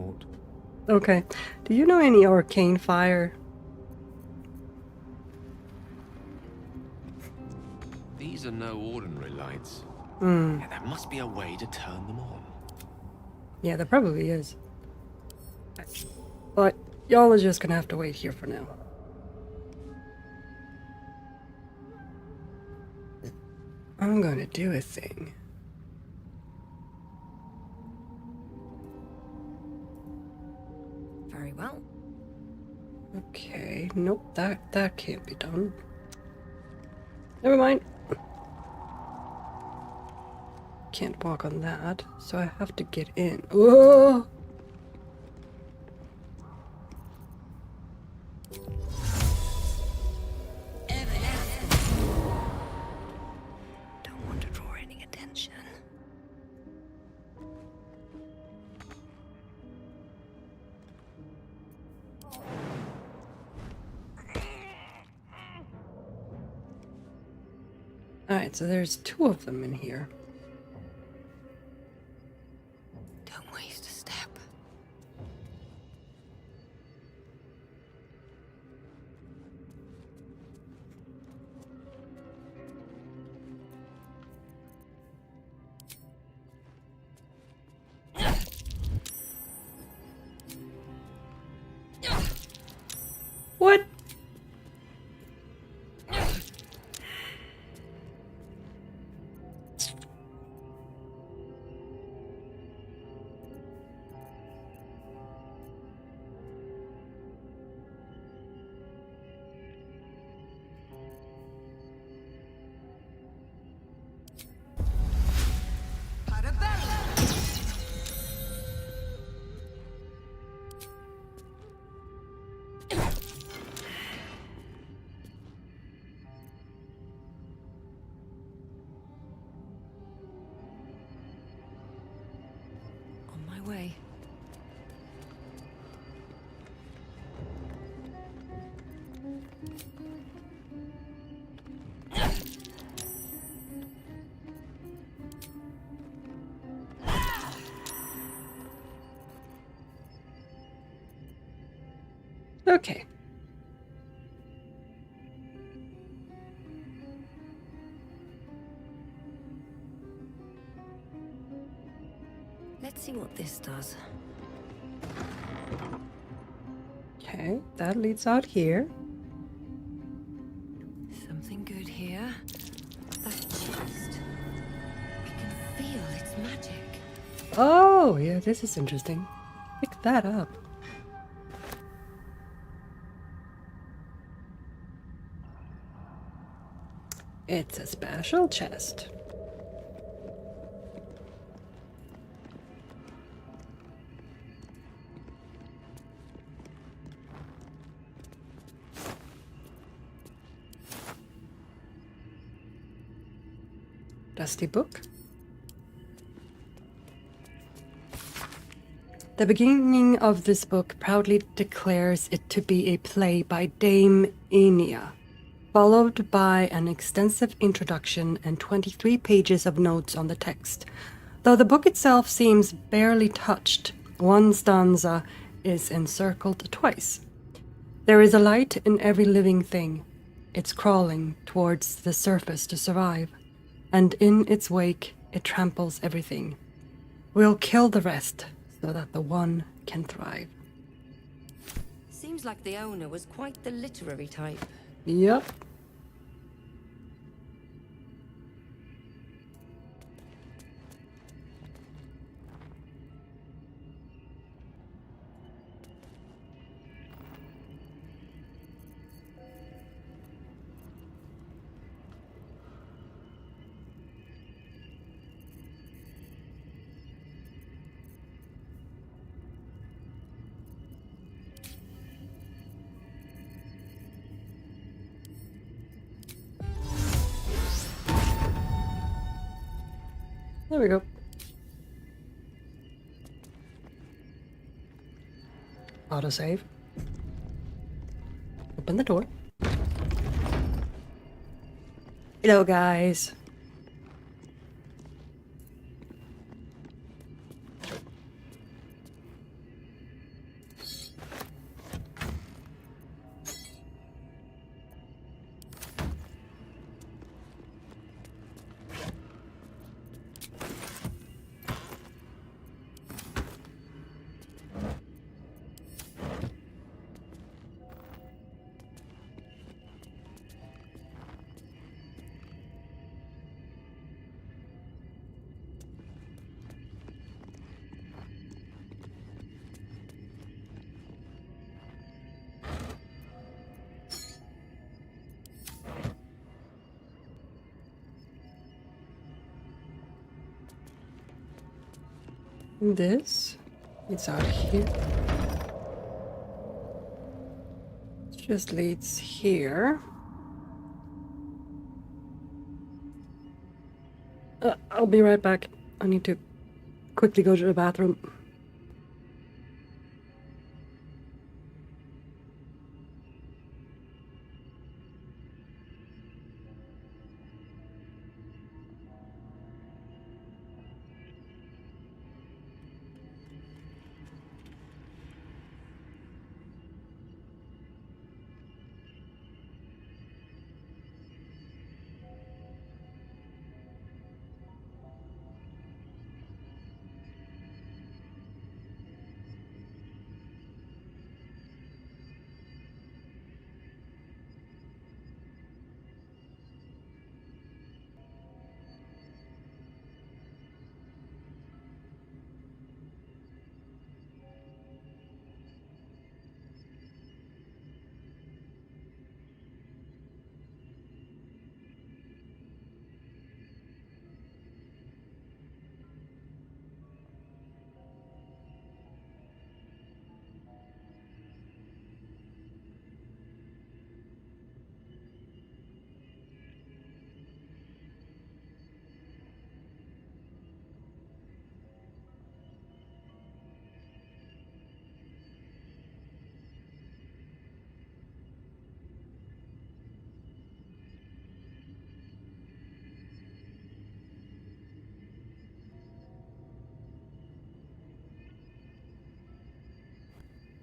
Okay. Do you know any arcane fire? These are no ordinary lights. Hmm. Yeah, there must be a way to turn them on. Yeah, there probably is. But y'all are just gonna have to wait here for now. I'm gonna do a thing. Very well. Okay, nope, that can't be done. Never mind. Can't walk on that, so I have to get in. Whoa! Don't want to draw any attention. Alright, so there's 2 of them in here. Don't waste a step. What? On my way. Okay. Let's see what this does. Okay, that leads out here. Something good here. That chest. I can feel its magic. Oh, yeah, this is interesting. Pick that up. It's a special chest. Dusty book. The beginning of this book proudly declares it to be a play by Dame Enya, followed by an extensive introduction and 23 pages of notes on the text. Though the book itself seems barely touched, one stanza is encircled twice. There is a light in every living thing. It's crawling towards the surface to survive, and in its wake it tramples everything. We'll kill the rest so that the one can thrive. Seems like the owner was quite the literary type. Yep. There we go. A autosave. Open the door. Hello, guys. This it's out here. It just leads here. I'll be right back. I need to quickly go to the bathroom.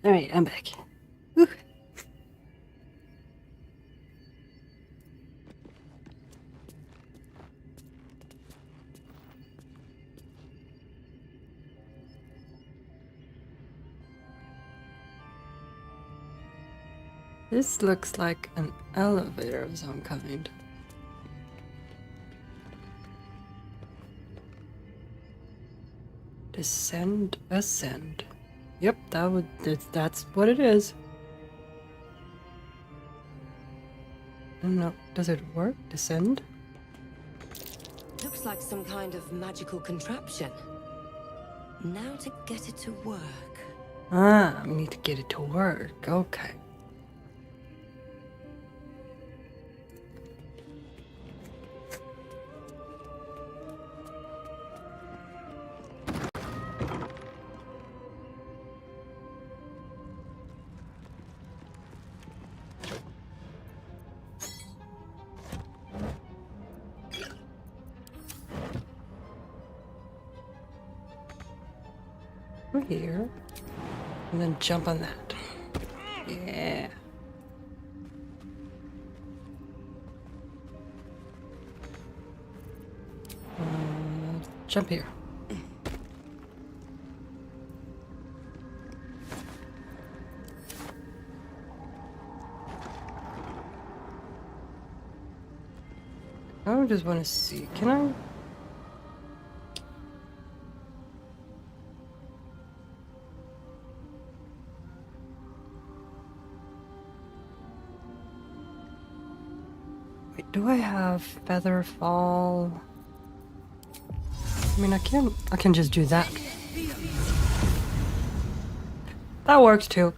All right, I'm back. Whew. This looks like an elevator of some kind. Descend, ascend. Yep, that's what it is. I don't know. Does it work? Descend? Looks like some kind of magical contraption. Now to get it to work. Ah, we need to get it to work. Okay. Over here. And then jump on that. Yeah. Jump here. I just want to see. Can I? Wait, do I have feather fall? I mean, I can just do that. That works too.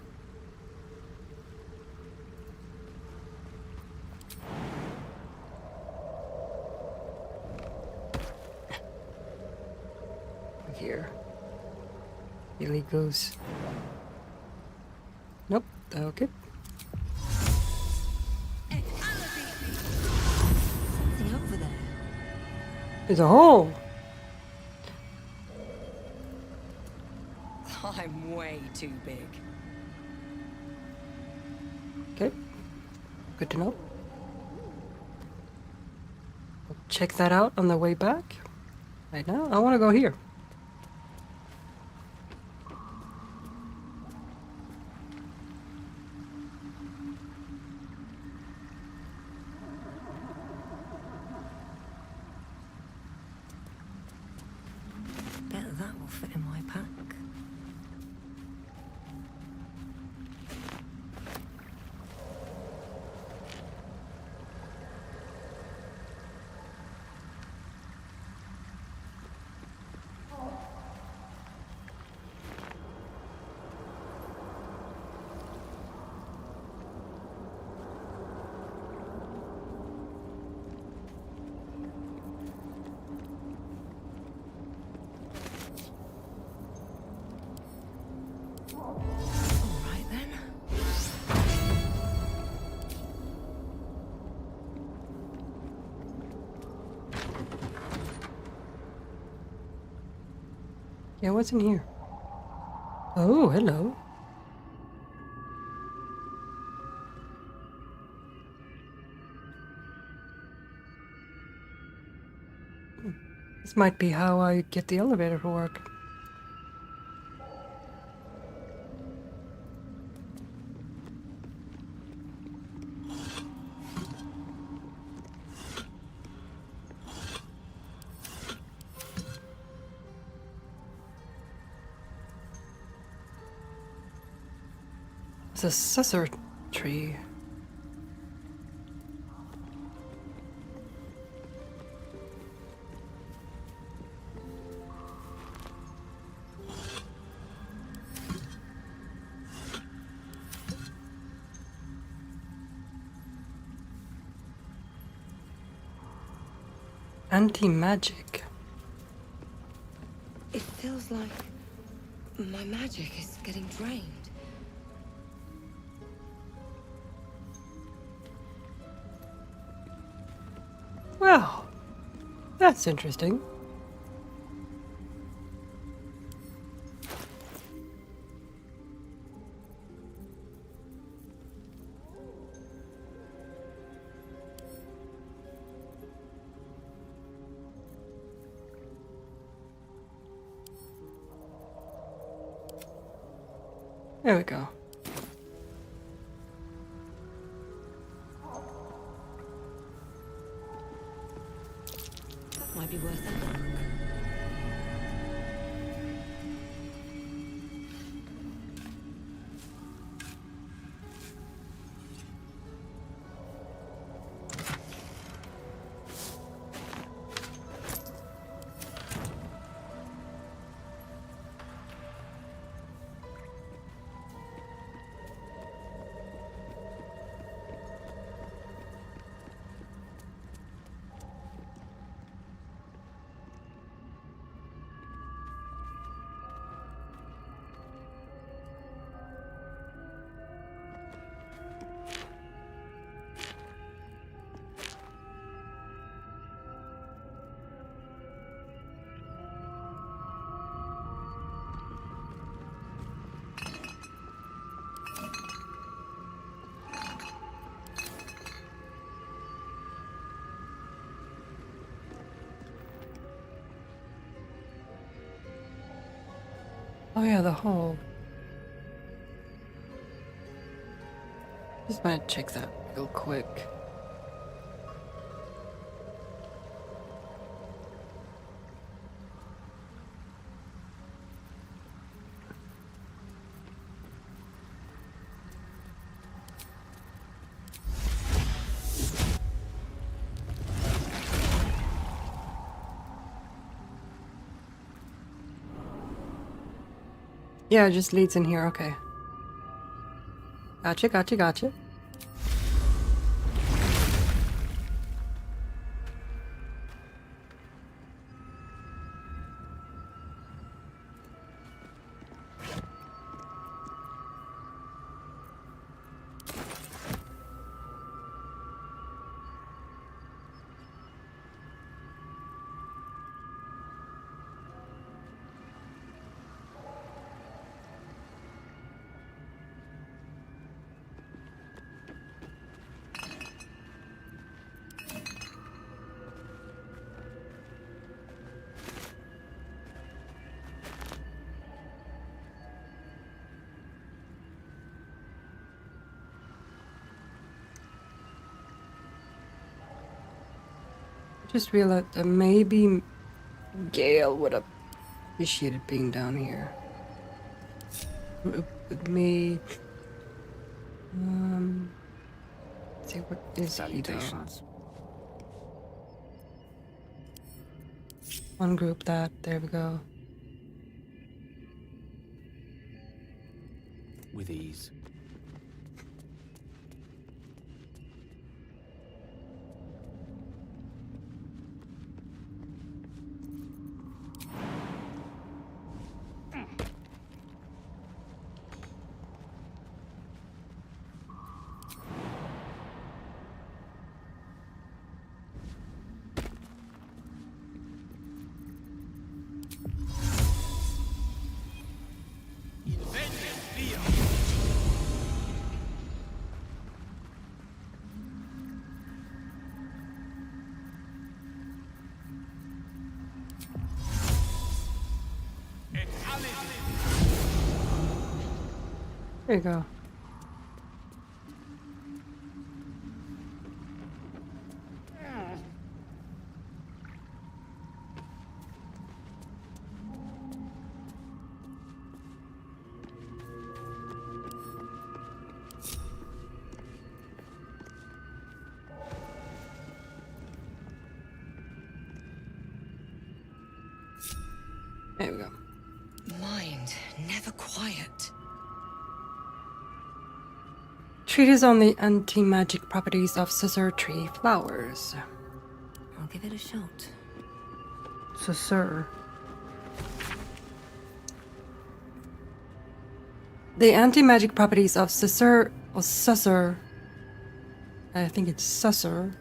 Here. Billy goes. Nope. Okay. Something over there. There's a hole. I'm way too big. Okay. Good to know. We'll check that out on the way back. Right now, I want to go here. Bet that will fit in my pack. Alright then. Yeah, what's in here? Oh, hello. This might be how I get the elevator to work. It's a scissor tree. Anti-magic. It feels like my magic is getting drained. Well, that's interesting. There we go. That might be worth a look. Oh yeah, the hole. Just want to check that real quick. Yeah, it just leads in here, okay. Gotcha, gotcha, gotcha. Just realized that maybe Gale would have appreciated being down here. With me. Let's see, what is Salutations. Ungroup that. There we go. With ease. There you go. There we go. Mind, never quiet. Treatise on the anti-magic properties of scissor tree flowers. I'll give it a shot. Scissor. The anti-magic properties of scissor, or sussur, I think it's sussur,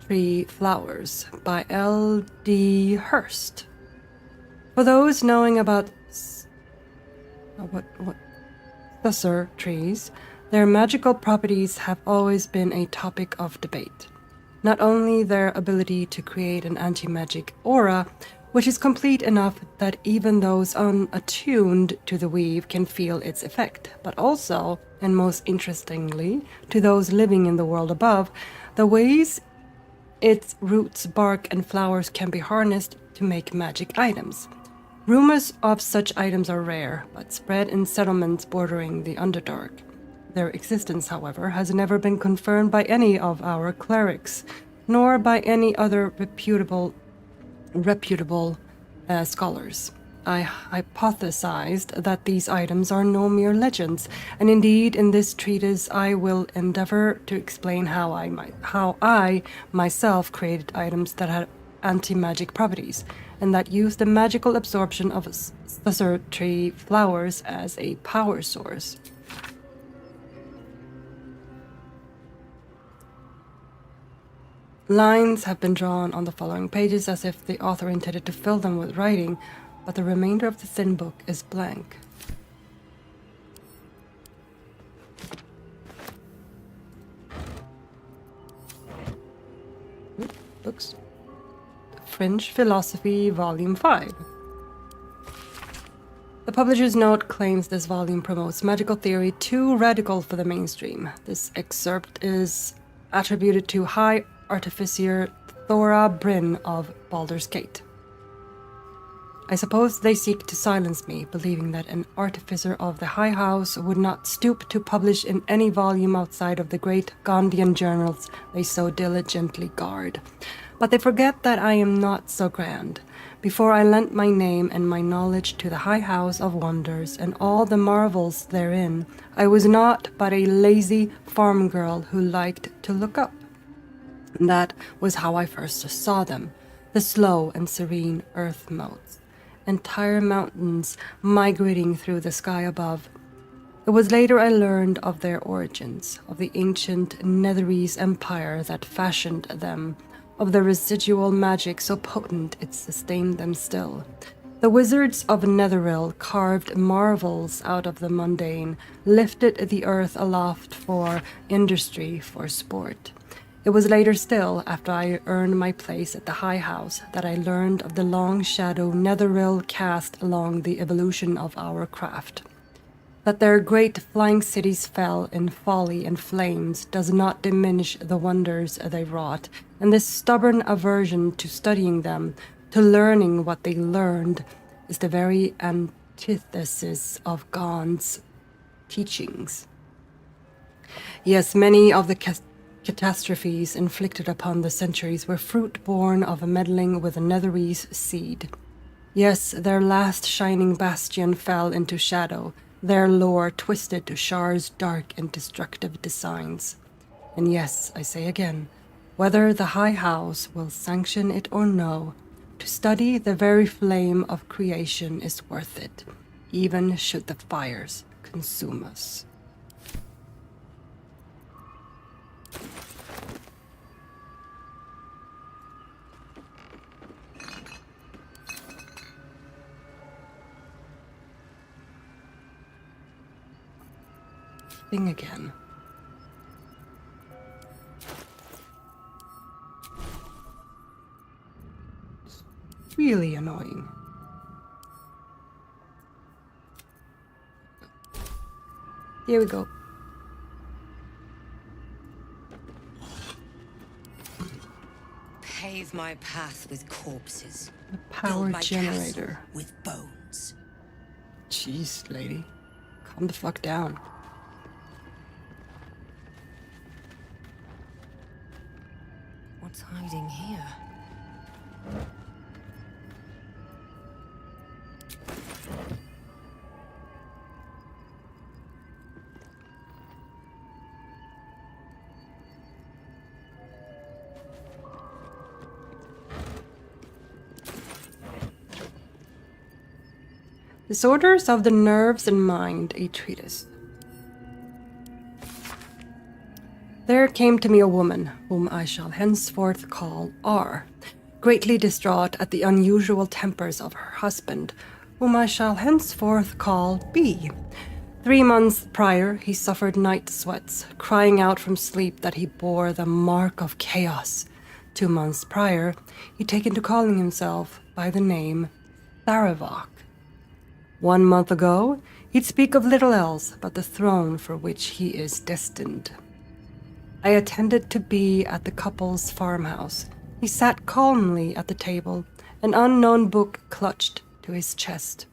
tree flowers by L.D. Hurst. For those knowing about what sussur trees, their magical properties have always been a topic of debate. Not only their ability to create an anti-magic aura, which is complete enough that even those unattuned to the weave can feel its effect, but also, and most interestingly, to those living in the world above, the ways its roots, bark, and flowers can be harnessed to make magic items. Rumors of such items are rare, but spread in settlements bordering the Underdark. Their existence, however, has never been confirmed by any of our clerics, nor by any other reputable scholars. I hypothesized that these items are no mere legends, and indeed in this treatise I will endeavor to explain how I myself created items that had anti-magic properties, and that used the magical absorption of scissor tree flowers as a power source. Lines have been drawn on the following pages as if the author intended to fill them with writing, but the remainder of the thin book is blank. Books. Fringe Philosophy, Volume 5. The publisher's note claims this volume promotes magical theory too radical for the mainstream. This excerpt is attributed to High Artificer Thora Bryn of Baldur's Gate. I suppose they seek to silence me, believing that an artificer of the High House would not stoop to publish in any volume outside of the great Gondian journals they so diligently guard. But they forget that I am not so grand. Before I lent my name and my knowledge to the High House of Wonders and all the marvels therein, I was not but a lazy farm girl who liked to look up. That was how I first saw them, the slow and serene earth motes, entire mountains migrating through the sky above. It was later I learned of their origins, of the ancient Netherese empire that fashioned them, of the residual magic so potent it sustained them still. The wizards of Netheril carved marvels out of the mundane, lifted the earth aloft for industry, for sport. It was later still, after I earned my place at the High House, that I learned of the long shadow Netheril cast along the evolution of our craft. That their great flying cities fell in folly and flames does not diminish the wonders they wrought, and this stubborn aversion to studying them, to learning what they learned, is the very antithesis of God's teachings. Yes, many of the catastrophes inflicted upon the centuries were fruit born of a meddling with a Netherese seed. Yes, their last shining bastion fell into shadow, their lore twisted to Shar's dark and destructive designs. And yes, I say again, whether the High House will sanction it or no, to study the very flame of creation is worth it, even should the fires consume us. Thing again. It's really annoying. Here we go. Pave my path with corpses. The power Build my generator. castle with bones. Jeez, lady. Calm the fuck down. What's hiding here? Disorders of the Nerves and Mind, a treatise. There came to me a woman, whom I shall henceforth call R, greatly distraught at the unusual tempers of her husband, whom I shall henceforth call B. 3 months prior, he suffered night sweats, crying out from sleep that he bore the mark of chaos. 2 months prior, he'd taken to calling himself by the name Tharavok. 1 month ago, he'd speak of little else but the throne for which he is destined. I attended to be at the couple's farmhouse. He sat calmly at the table, an unknown book clutched to his chest.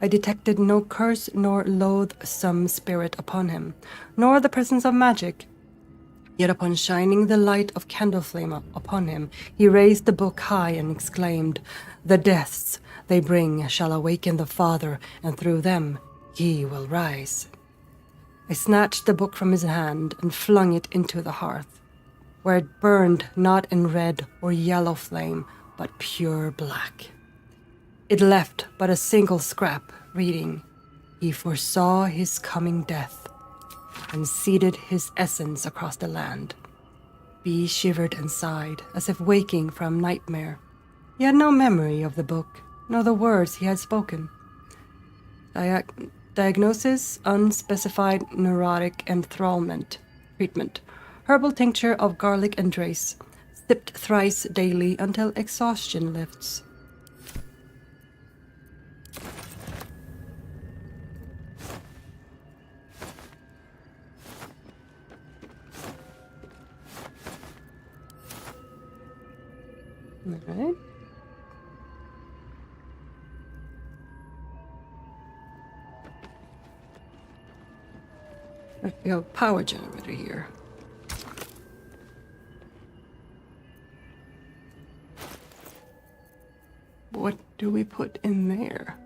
I detected no curse nor loathsome spirit upon him, nor the presence of magic. Yet upon shining the light of candle flame upon him, he raised the book high and exclaimed, "The deaths they bring shall awaken the Father, and through them he will rise." I snatched the book from his hand and flung it into the hearth, where it burned not in red or yellow flame, but pure black. It left but a single scrap, reading, "He foresaw his coming death, and seeded his essence across the land." B shivered and sighed, as if waking from nightmare. He had no memory of the book, nor the words he had spoken. Diagnosis: unspecified neurotic enthrallment. Treatment: herbal tincture of garlic and drace, sipped thrice daily until exhaustion lifts. All right. We have a power generator here. What do we put in there?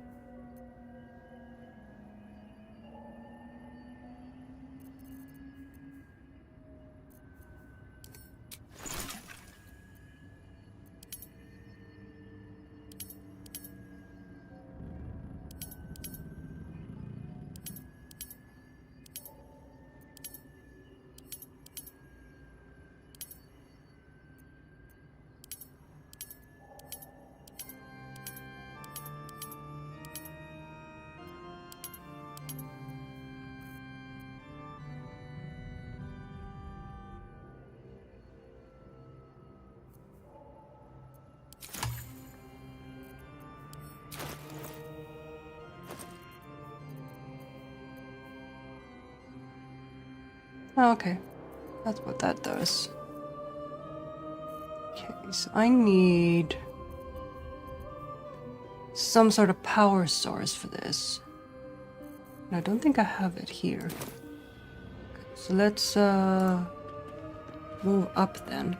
Oh, okay. That's what that does. Okay, so I need some sort of power source for this. And I don't think I have it here. Okay, so let's move up then.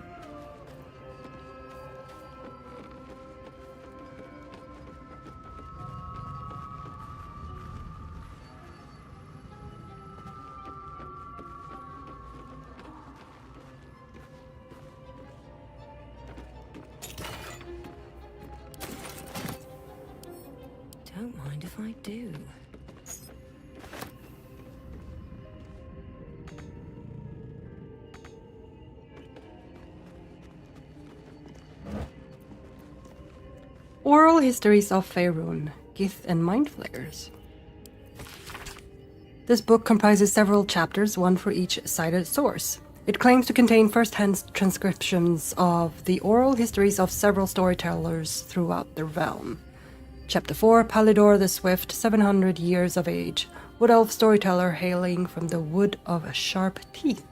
Don't mind if I do. Oral Histories of Faerun, Gith and Mind Flayers. This book comprises several chapters, one for each cited source. It claims to contain first-hand transcriptions of the oral histories of several storytellers throughout the realm. Chapter 4, Baldur the Swift, 700 years of age, wood elf storyteller hailing from the Wood of Sharp Teeth.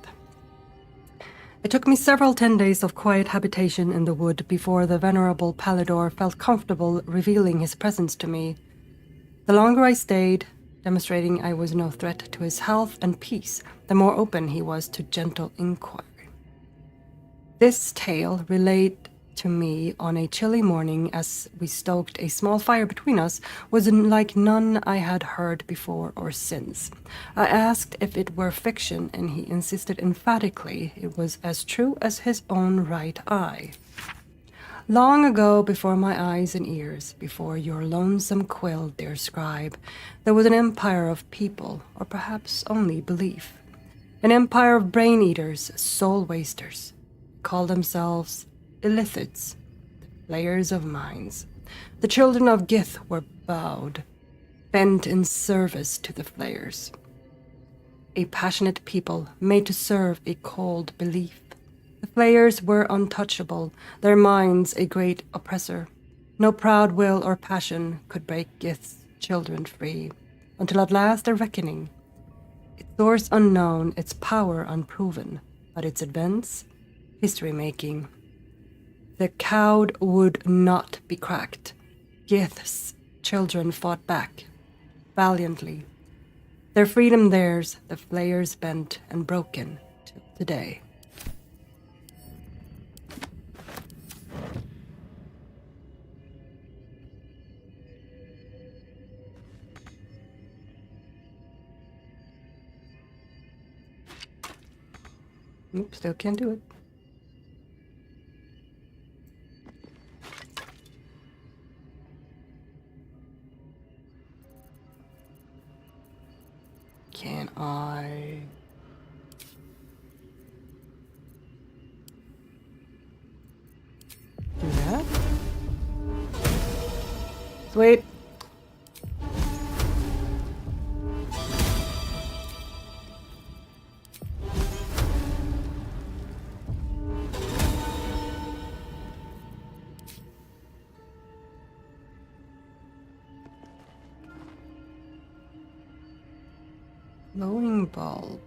It took me several 10 days of quiet habitation in the wood before the venerable Baldur felt comfortable revealing his presence to me. The longer I stayed, demonstrating I was no threat to his health and peace, the more open he was to gentle inquiry. This tale relayed to me on a chilly morning as we stoked a small fire between us was like none I had heard before or since. I asked if it were fiction, and he insisted emphatically it was as true as his own right eye. Long ago, before my eyes and ears, before your lonesome quill, dear scribe, there was an empire of people, or perhaps only belief. An empire of brain-eaters, soul-wasters. Called themselves Illithids, the flayers of minds. The children of Gith were bowed, bent in service to the flayers. A passionate people made to serve a cold belief. The flayers were untouchable, their minds a great oppressor. No proud will or passion could break Gith's children free, until at last a reckoning. Its source unknown, its power unproven, but its advance, history-making. The cowed would not be cracked. Gith's children fought back, valiantly. Their freedom theirs, the flayers bent and broken till today. Nope, still can't do it. Can I... do that? Sweet. Glowing bulb.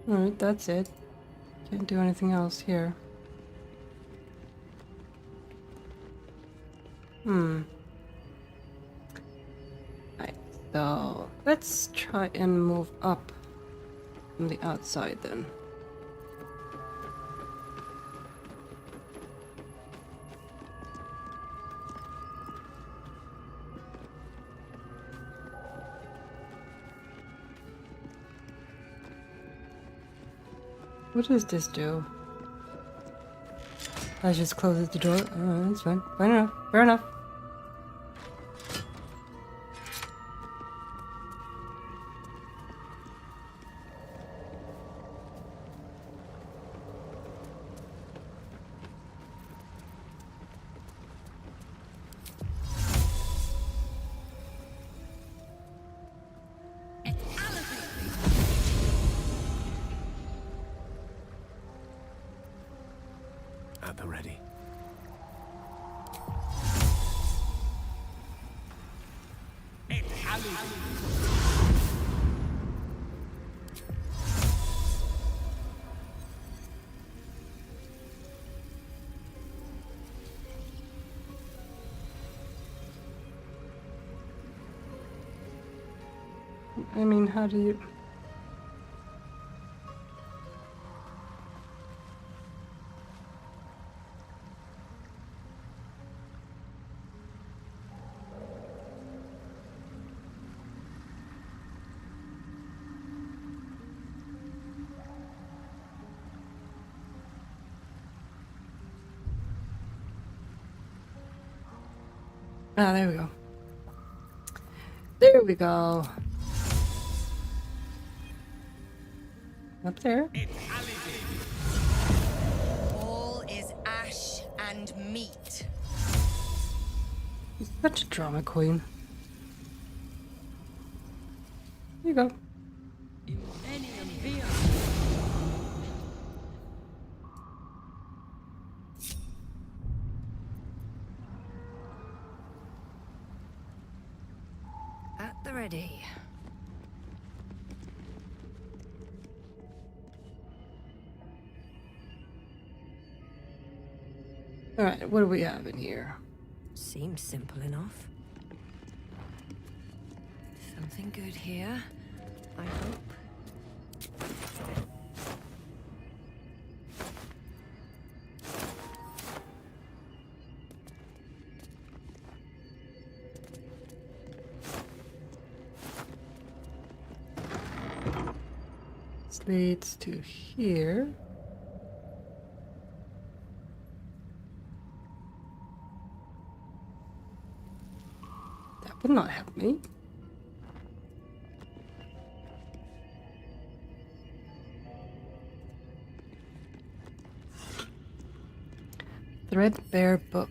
Alright, that's it. Can't do anything else here. Right, so let's try and move up from the outside then. What does this do? I just closes the door. Oh, that's fine. Fair enough. Fair enough. At the ready. I mean, how do you... Ah, there we go. There we go. Up there. All is ash and meat. She's such a drama queen. Here you go. At the ready. Alright, what do we have in here? Seems simple enough. Something good here, I hope. This leads to here. That would not help me. Threadbare book.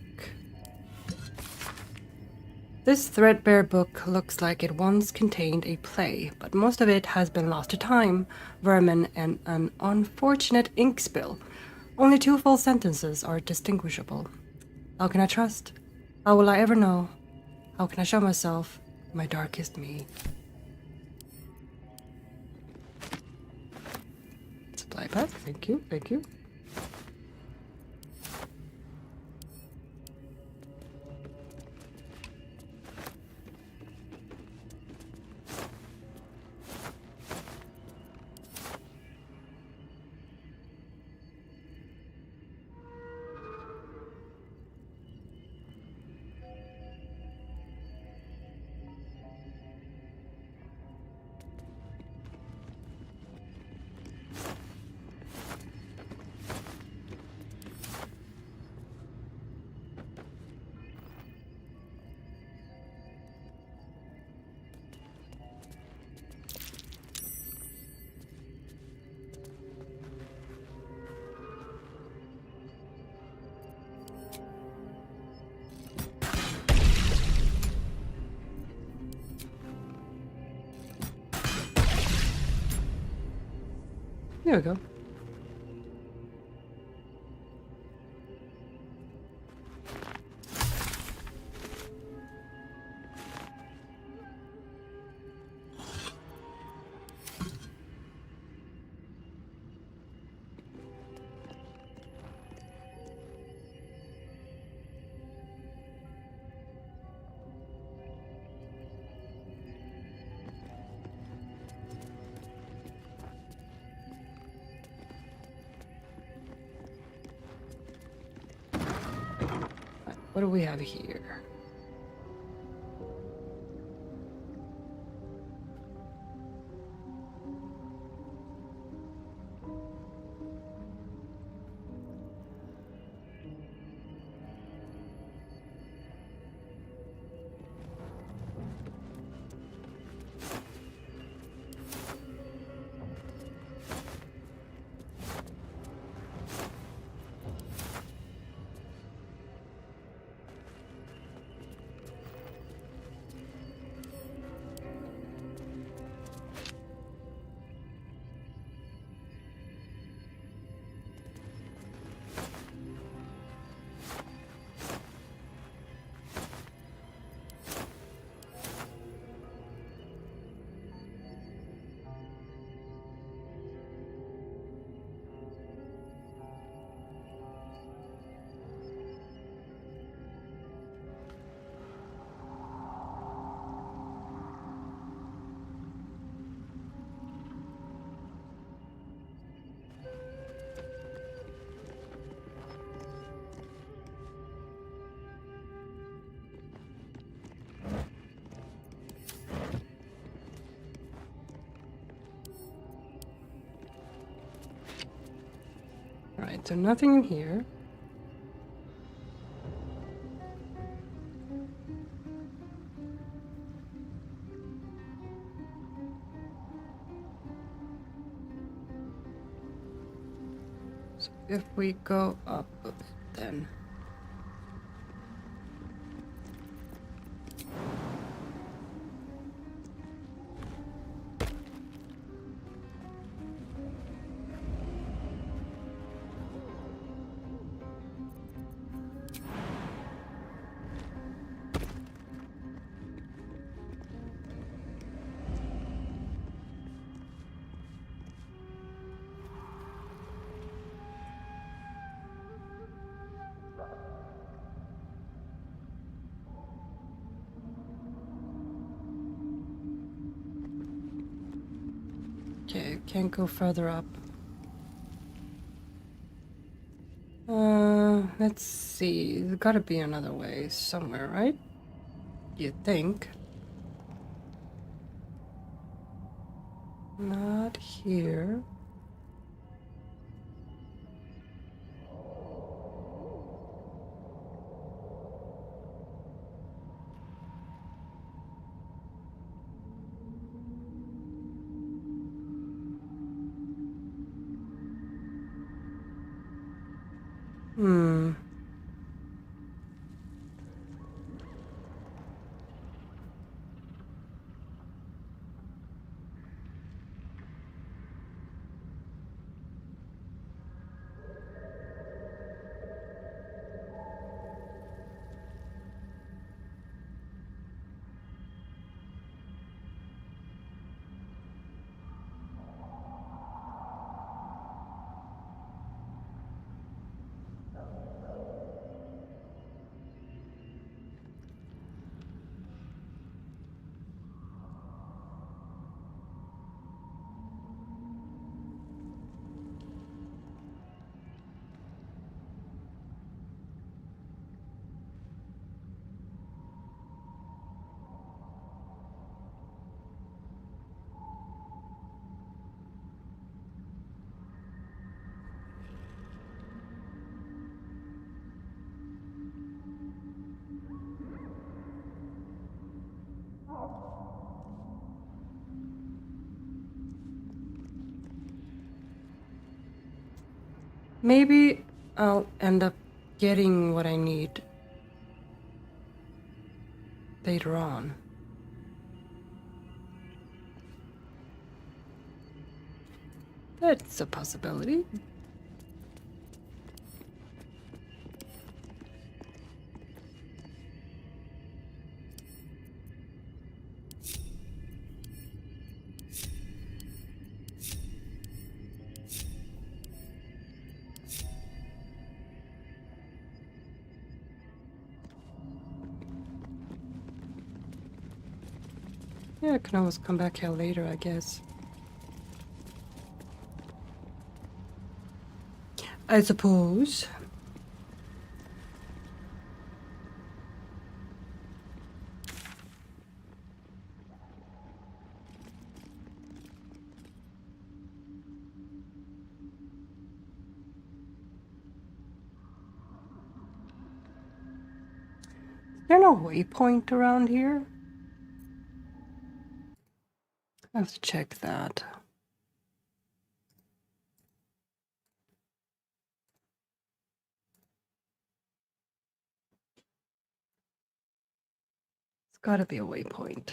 This threadbare book looks like it once contained a play, but most of it has been lost to time, vermin, and an unfortunate ink spill. Only 2 full sentences are distinguishable. How can I trust? How will I ever know? How can I show myself my darkest me? Supply pack, thank you, thank you. There we go. What do we have here? Alright, so nothing in here. So if we go up a bit, then. Okay, can't go further up. Let's see. There's gotta be another way somewhere, right? You think? Not here. Hmm. Maybe I'll end up getting what I need later on. That's a possibility. Yeah, I can always come back here later, I guess. I suppose. Is there no waypoint around here? I have to check that. It's gotta be a waypoint.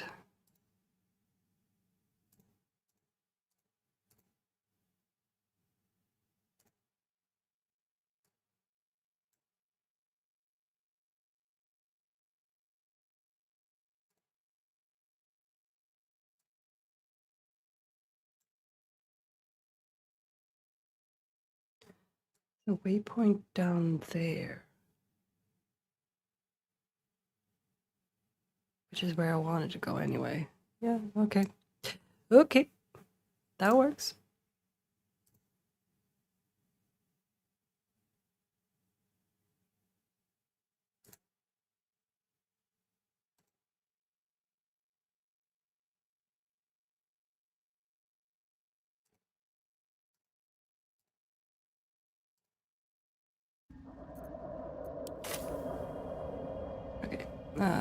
The waypoint down there. Which is where I wanted to go anyway. Yeah, okay. Okay, that works.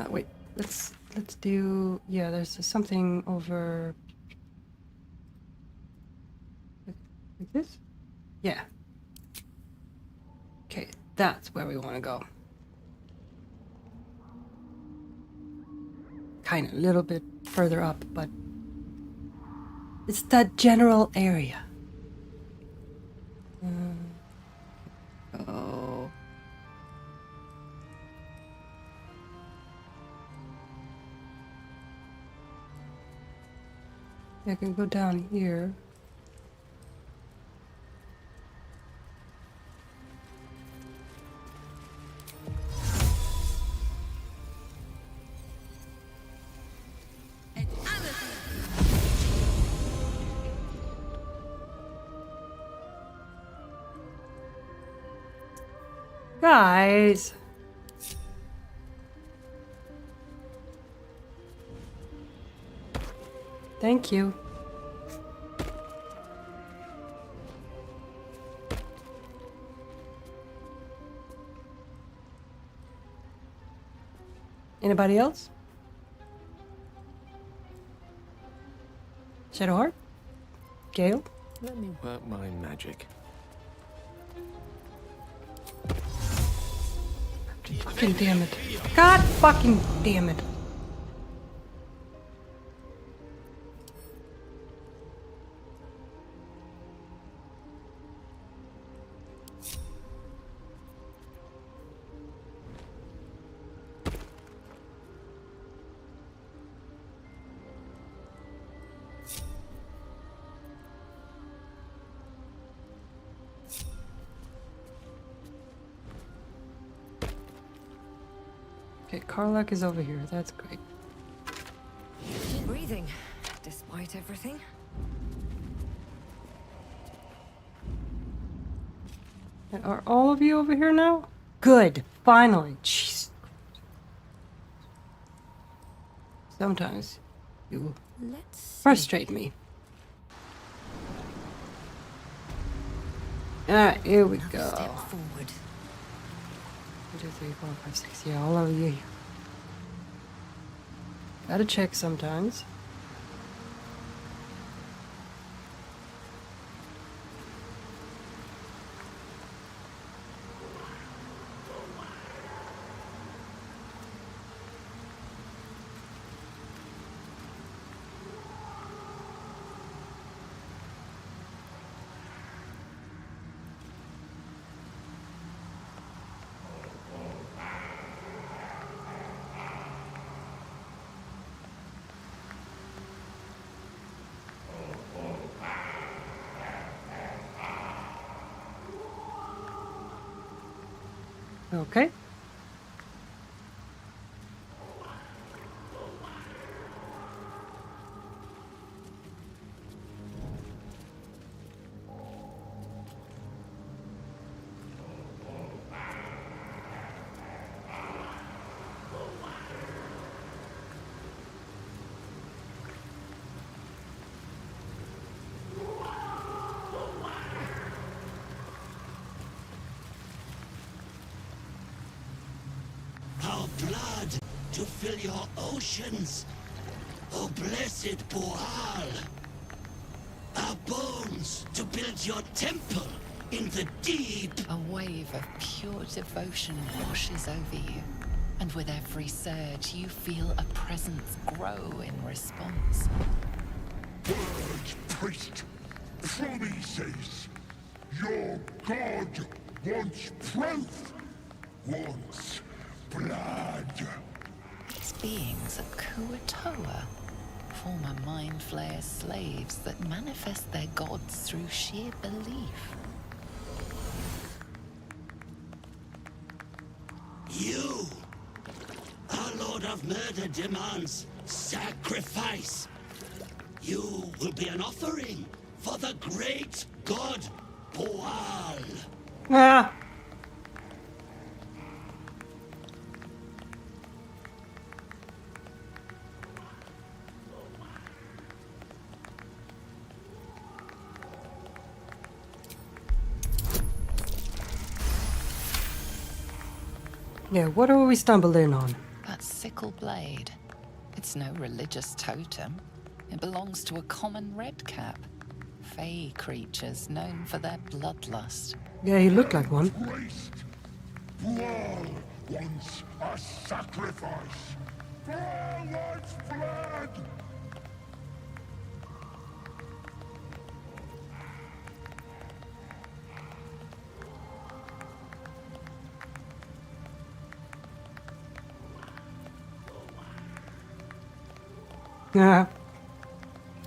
Wait. Let's do. Yeah, there's something over. Like this? Yeah. Okay, that's where we want to go. Kind of a little bit further up, but it's that general area. Oh. I can go down here. Guys. Thank you. Anybody else? Shadowheart? Gale? Let me work my magic. Fucking damn it. God fucking damn it. Okay, Karlak is over here. That's great. Keep breathing, despite everything. And are all of you over here now? Good. Finally. Jeez. Sometimes you frustrate me. Alright, here we go. Step forward. 1, 2, 3, 4, 5, 6. Yeah, all of you. Gotta check sometimes. Okay. Our blood to fill your oceans, O blessed Boal. Our bones to build your temple in the deep. A wave of pure devotion washes over you, and with every surge, you feel a presence grow in response. Word, priest. Promises. Your god wants proof. Wants blood. These beings are Kuatoa, former Mind Flayer slaves that manifest their gods through sheer belief. You, our Lord of Murder, demands sacrifice. You will be an offering for the great god Boal. Ah. Yeah, what are we stumbled in on? That that sickle blade. It's no religious totem. It belongs to a common redcap. Fey creatures known for their bloodlust. Yeah, he looked like one. Priest, Thrall wants a sacrifice. Thrall wants blood. Yeah.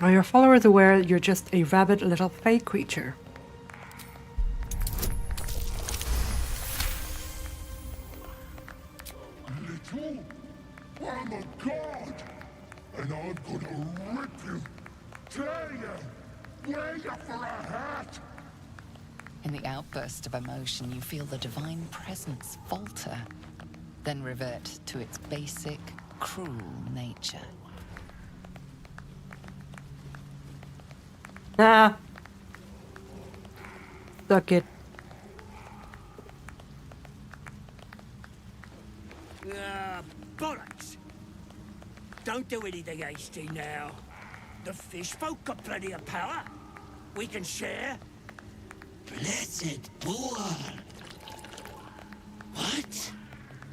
Are your followers aware you're just a rabid little fey creature? Little? I'm a god, and I'm gonna rip you, tear you, wear you for a hat. In the outburst of emotion, you feel the divine presence falter, then revert to its basic, cruel nature. Ah. Suck it. Bollocks! Don't do anything hasty now. The fish folk got plenty of power. We can share. Blessed boar! What?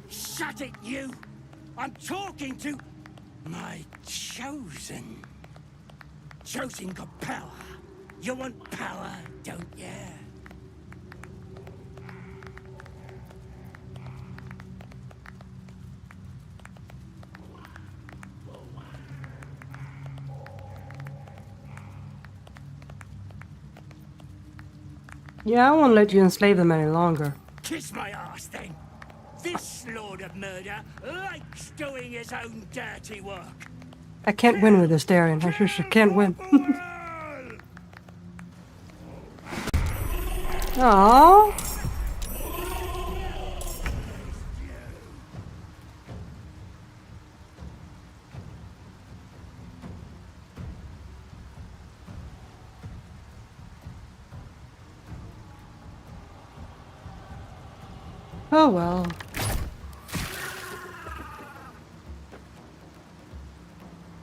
Shut it, you! I'm talking to my chosen. Chosen got power. You want power, don't ya? Yeah, I won't let you enslave them any longer. Kiss my ass, then. This Lord of Murder likes doing his own dirty work. I can't win with this, Larian. I just can't win. Aww. Oh well.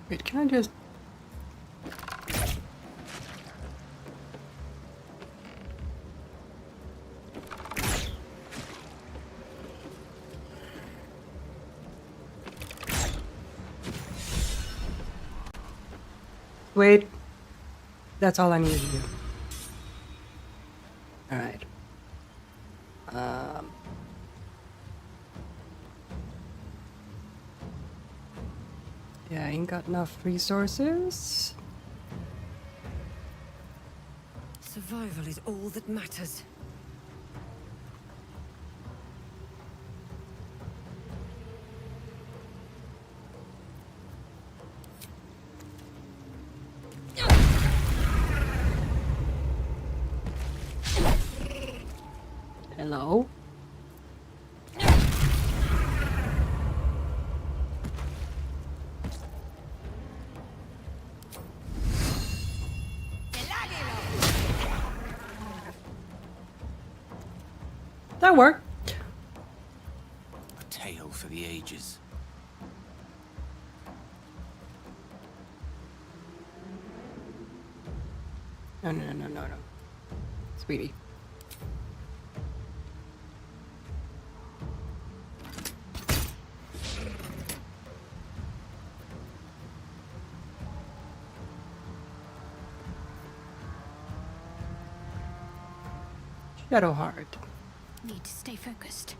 Wait, can I just... Wait. That's all I need to do. Alright. Yeah, I ain't got enough resources. Survival is all that matters. Hello? That worked. A tale for the ages. No. Sweetie. Shadowheart. Need to stay focused.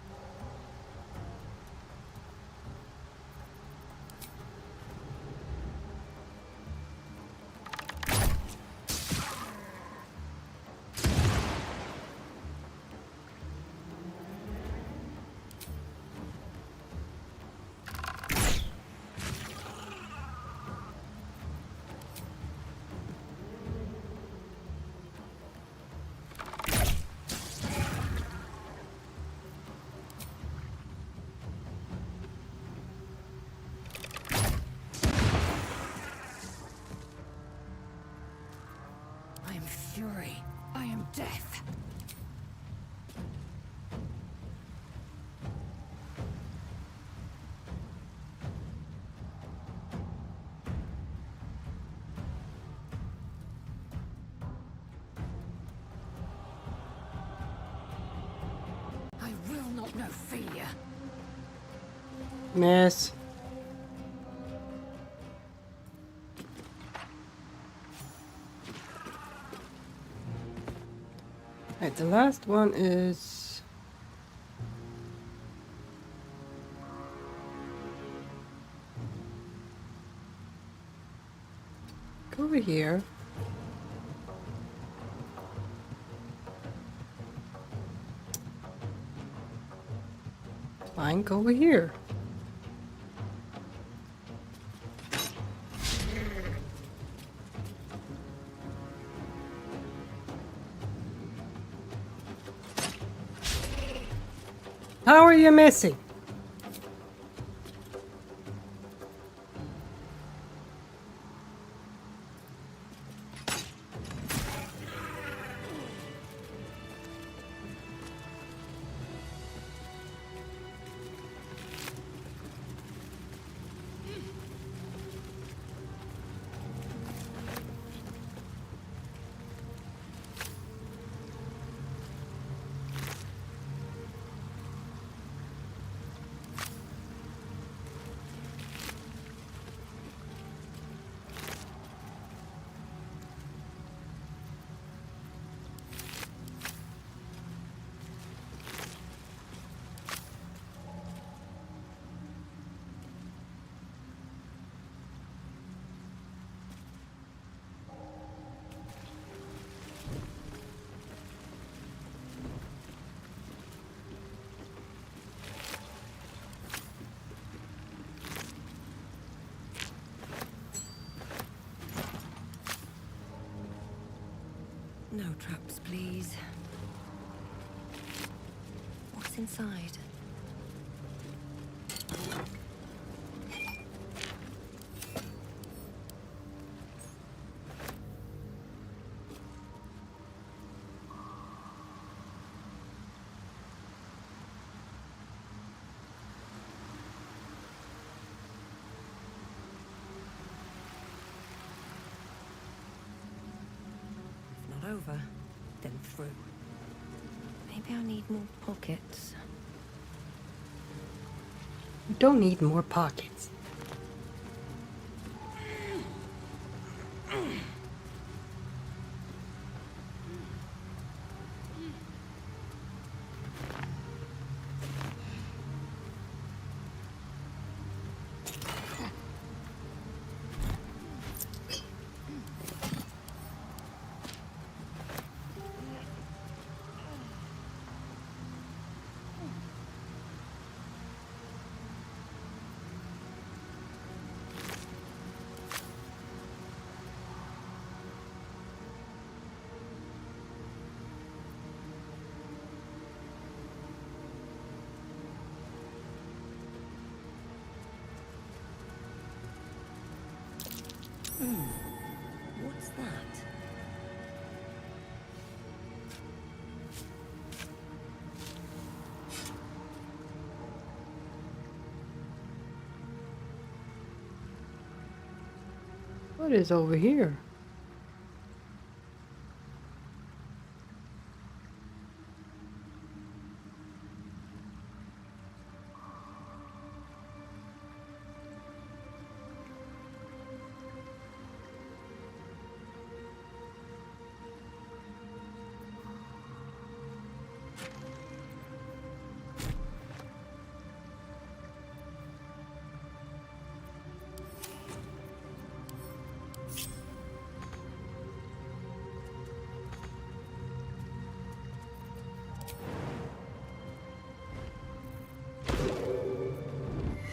I am fury. I am death. No failure. Miss. Right, the last one is... Go over here. Fine, go over here. How are you missing? No traps, please. What's inside? If not over, then through. Maybe I need more pockets. You don't need more pockets. What's that? What is over here?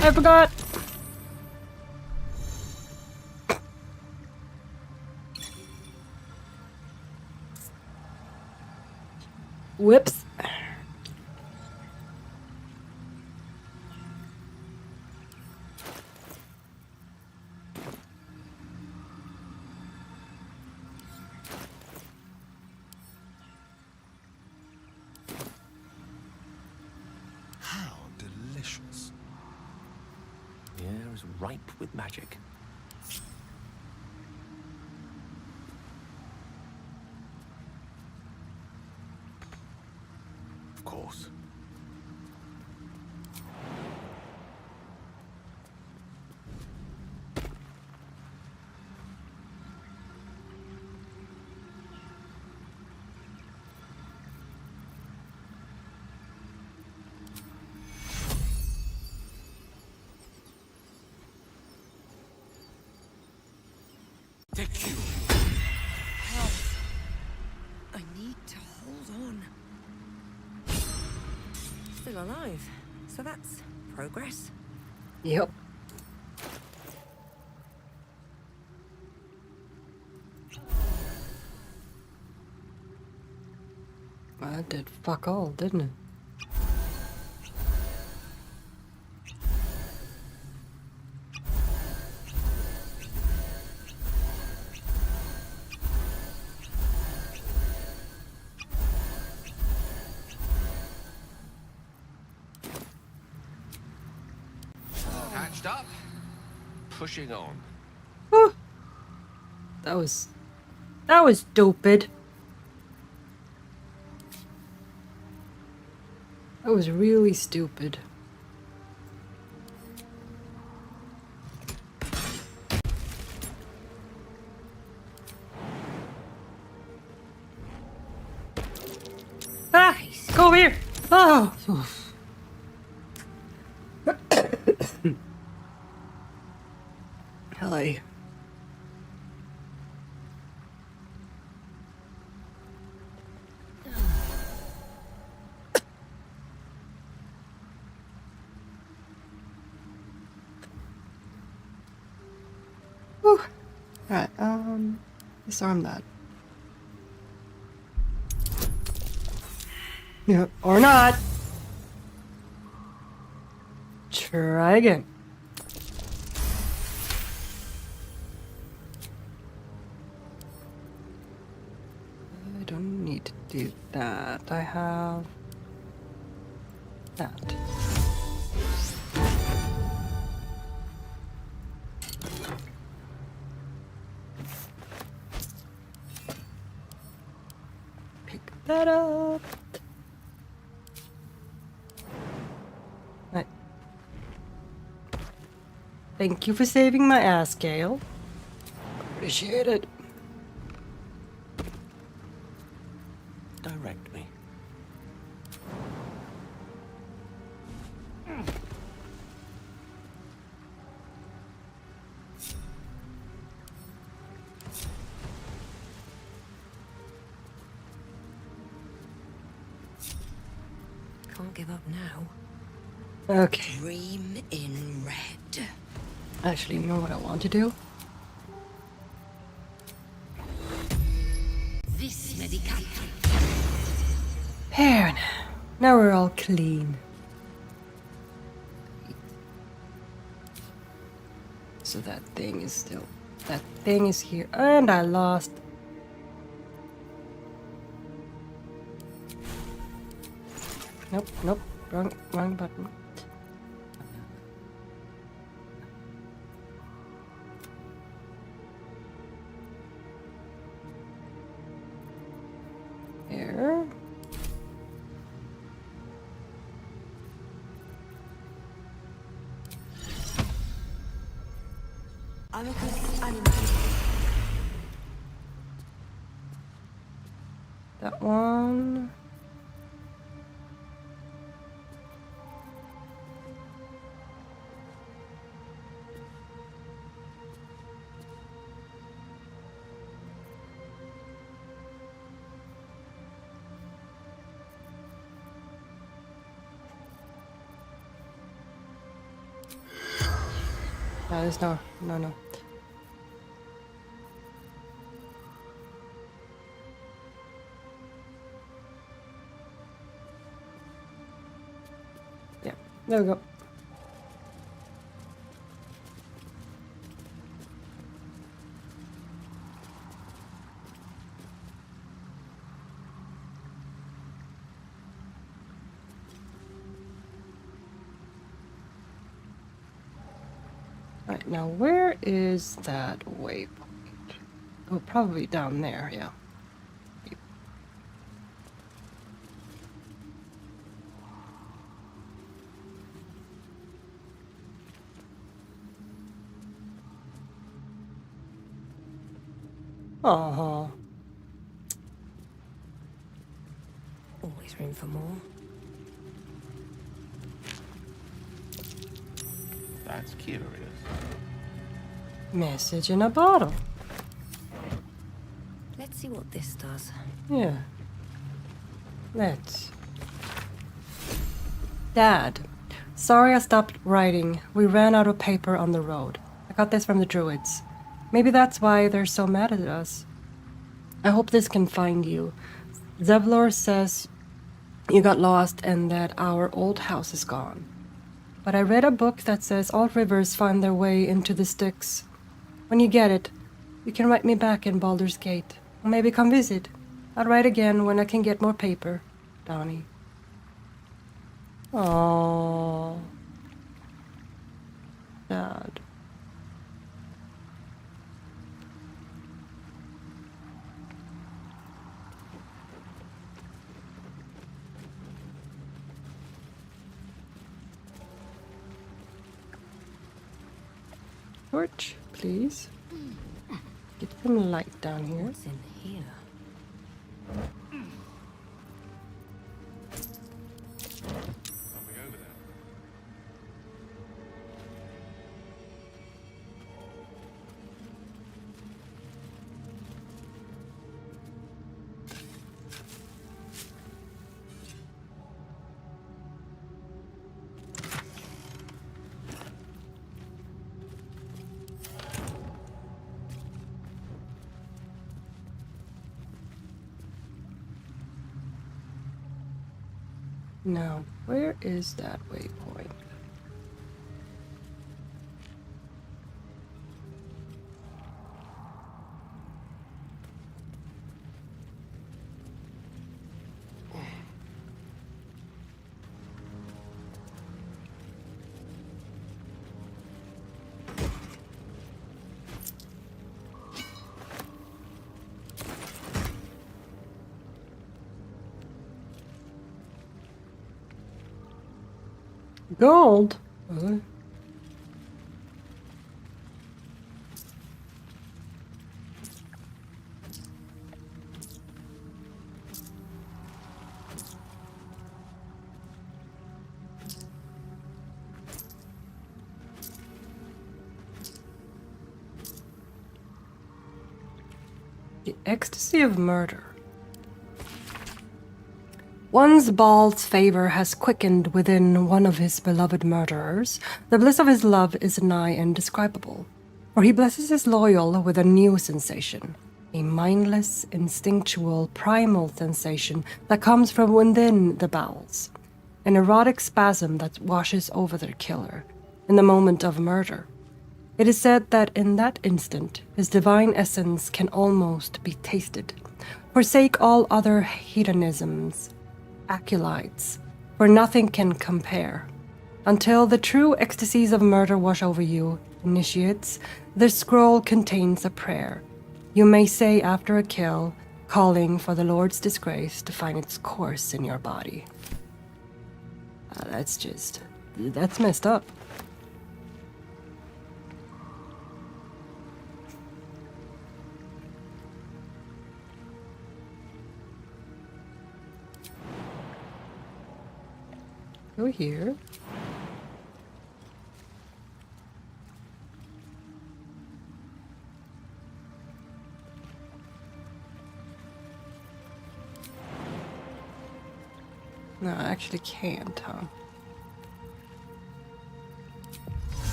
I forgot. Whoops. How delicious. The air is ripe with magic. Of course. The cure. Health. I need to hold on. Still alive. So that's progress. Yep. Well, that did fuck all, didn't it? Patched up. Pushing on. Whew. That was stupid. That was really stupid. Ah! Go over here! Oh! Hi. Whew. Alright, disarm that. Yeah, or not. Try again. I don't need to do that. I have that. Pick that up. Right. Thank you for saving my ass, Gale. Appreciate it. Direct me. Can't give up now. Okay. Dream in red. Actually, you know what I want to do? This medication. There now. Now we're all clean. So that thing is still... That thing is here. And I lost... Nope, nope. Wrong button. There. That one. No, there's no. Yeah, there we go. Right, now where is that waypoint? Oh, probably down there, yeah. Uh-huh. Always room for more. That's curious. Message in a bottle. see what this does. Yeah. Let's. Dad. Sorry I stopped writing. We ran out of paper on the road. I got this from the druids. Maybe that's why they're so mad at us. I hope this can find you. Zevlor says you got lost and that our old house is gone. But I read a book that says all rivers find their way into the Styx. When you get it, you can write me back in Baldur's Gate. Or maybe come visit. I'll write again when I can get more paper. Donnie. Aww. Dad. Torch, please. Get some light down here. What's in here? Something over there. Now, where is that waypoint? Gold? Really? The ecstasy of murder. One's Bald's favor has quickened within one of his beloved murderers. The bliss of his love is nigh indescribable, for he blesses his loyal with a new sensation, a mindless, instinctual, primal sensation that comes from within the bowels, an erotic spasm that washes over their killer in the moment of murder. It is said that in that instant, his divine essence can almost be tasted. Forsake all other hedonisms, acolytes, for nothing can compare. Until the true ecstasies of murder wash over you, initiates, the scroll contains a prayer. You may say after a kill, calling for the Lord's disgrace to find its course in your body. That's messed up. Go here. No, I actually can't, huh?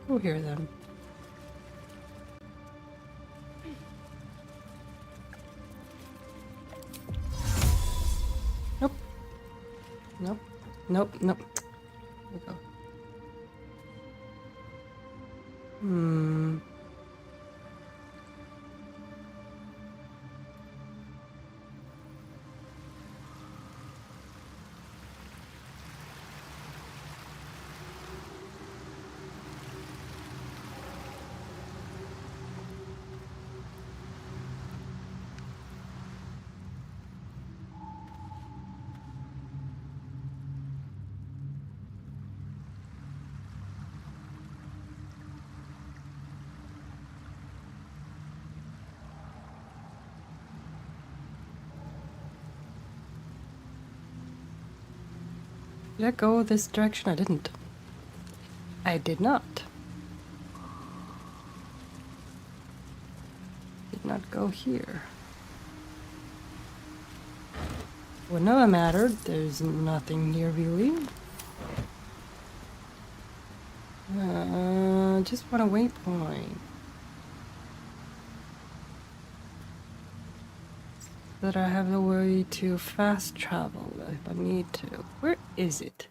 Go here then. Nope. Nope. Nope. There we go. Did I go this direction? I didn't. I did not. go here. Would never matter. There's nothing here really. Just want a waypoint. That I have a way to fast travel if I need to. Where is it?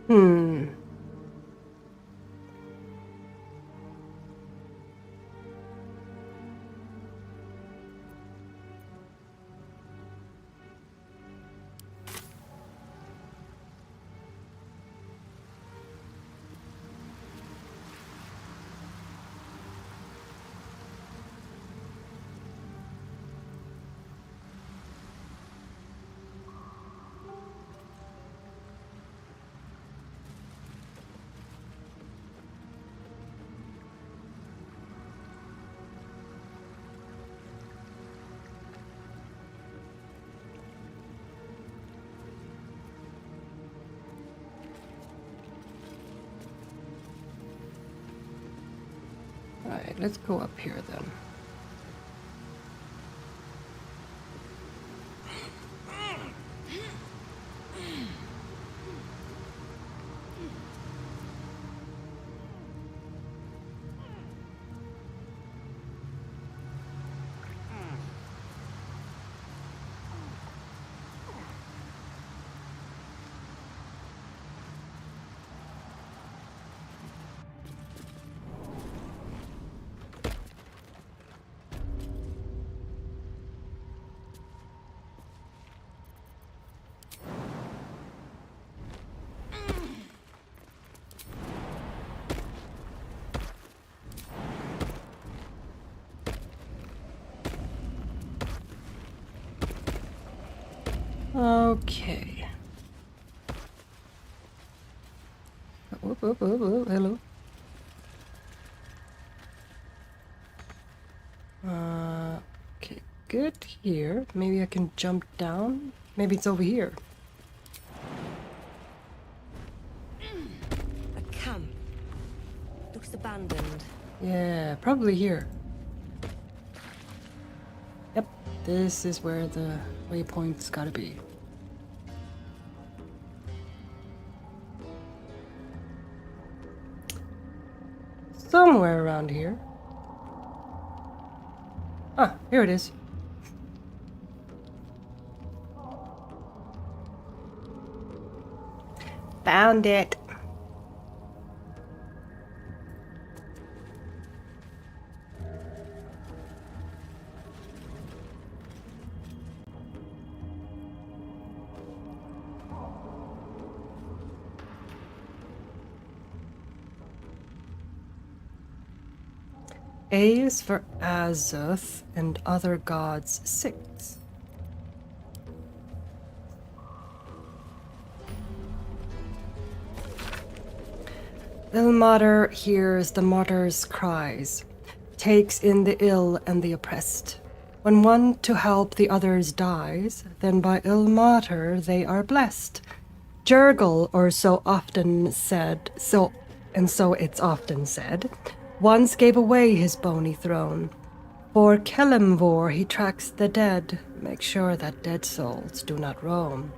Hmm. Right, let's go up here then. Okay. Whoop, whoop, whoop, whoop, hello. Okay, good here. Maybe I can jump down. Maybe it's over here. A camp. Looks abandoned. Yeah, probably here. Yep, this is where the waypoint's gotta be. Somewhere around here. Ah, here it is. Found it. A is for Azoth and other gods 6. Ilmater hears the martyr's cries, takes in the ill and the oppressed. When one to help the others dies, then by Ilmater they are blessed. Jurgle, or so often said, so it's often said, once gave away his bony throne. For Kelemvor he tracks the dead, make sure that dead souls do not roam.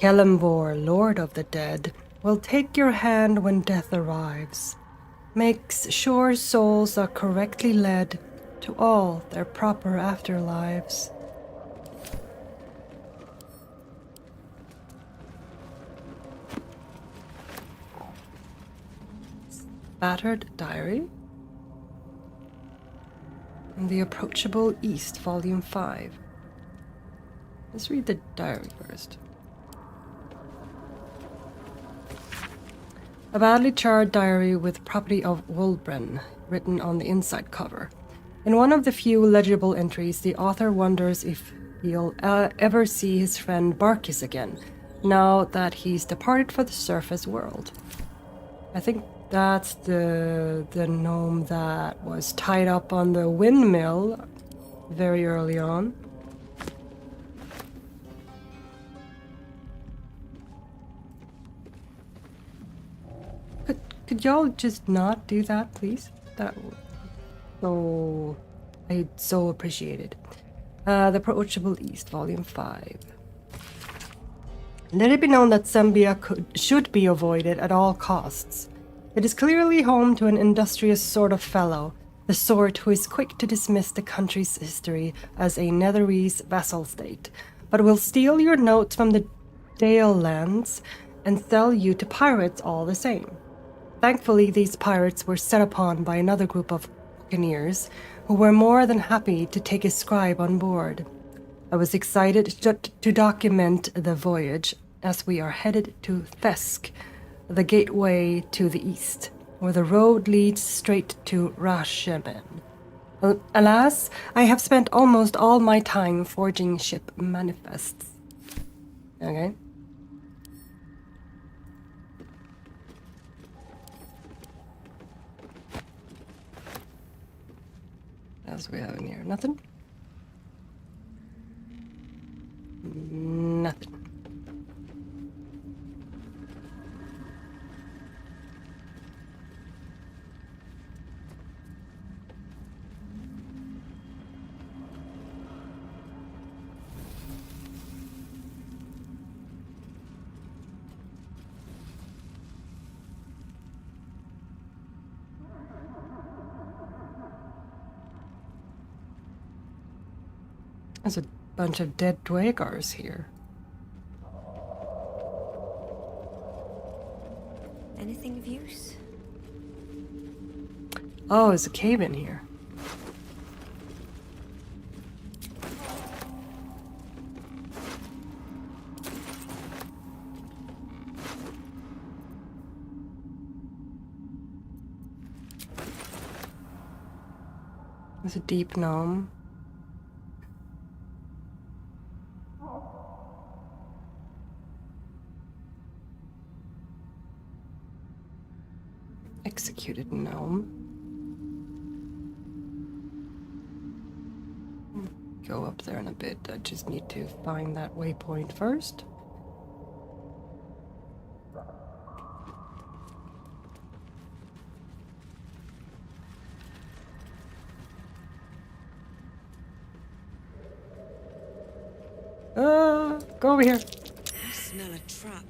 Kelemvor, lord of the dead, will take your hand when death arrives, makes sure souls are correctly led to all their proper afterlives. Battered Diary. And The Approachable East, Volume 5. Let's read the diary first. A badly charred diary with property of Wulbren written on the inside cover. In one of the few legible entries, the author wonders if he'll ever see his friend Barkis again, now that he's departed for the surface world. I think that's the gnome that was tied up on the windmill very early on. Could y'all just not do that, please? I'd so appreciate it. The Approachable East, Volume 5. Let it be known that Zambia should be avoided at all costs. It is clearly home to an industrious sort of fellow, the sort who is quick to dismiss the country's history as a Netherese vassal state, but will steal your notes from the Dale lands and sell you to pirates all the same. Thankfully, these pirates were set upon by another group of buccaneers who were more than happy to take a scribe on board. I was excited to document the voyage as we are headed to Thesk, the gateway to the east, where the road leads straight to Rashemen. Alas, I have spent almost all my time forging ship manifests. Okay. What else we have in here? Nothing? Nothing. There's a bunch of dead Dwagars here. Anything of use? Oh, there's a cave in here. There's a deep gnome. Executed gnome. Go up there in a bit. I just need to find that waypoint first. Go over here. I smell a trap.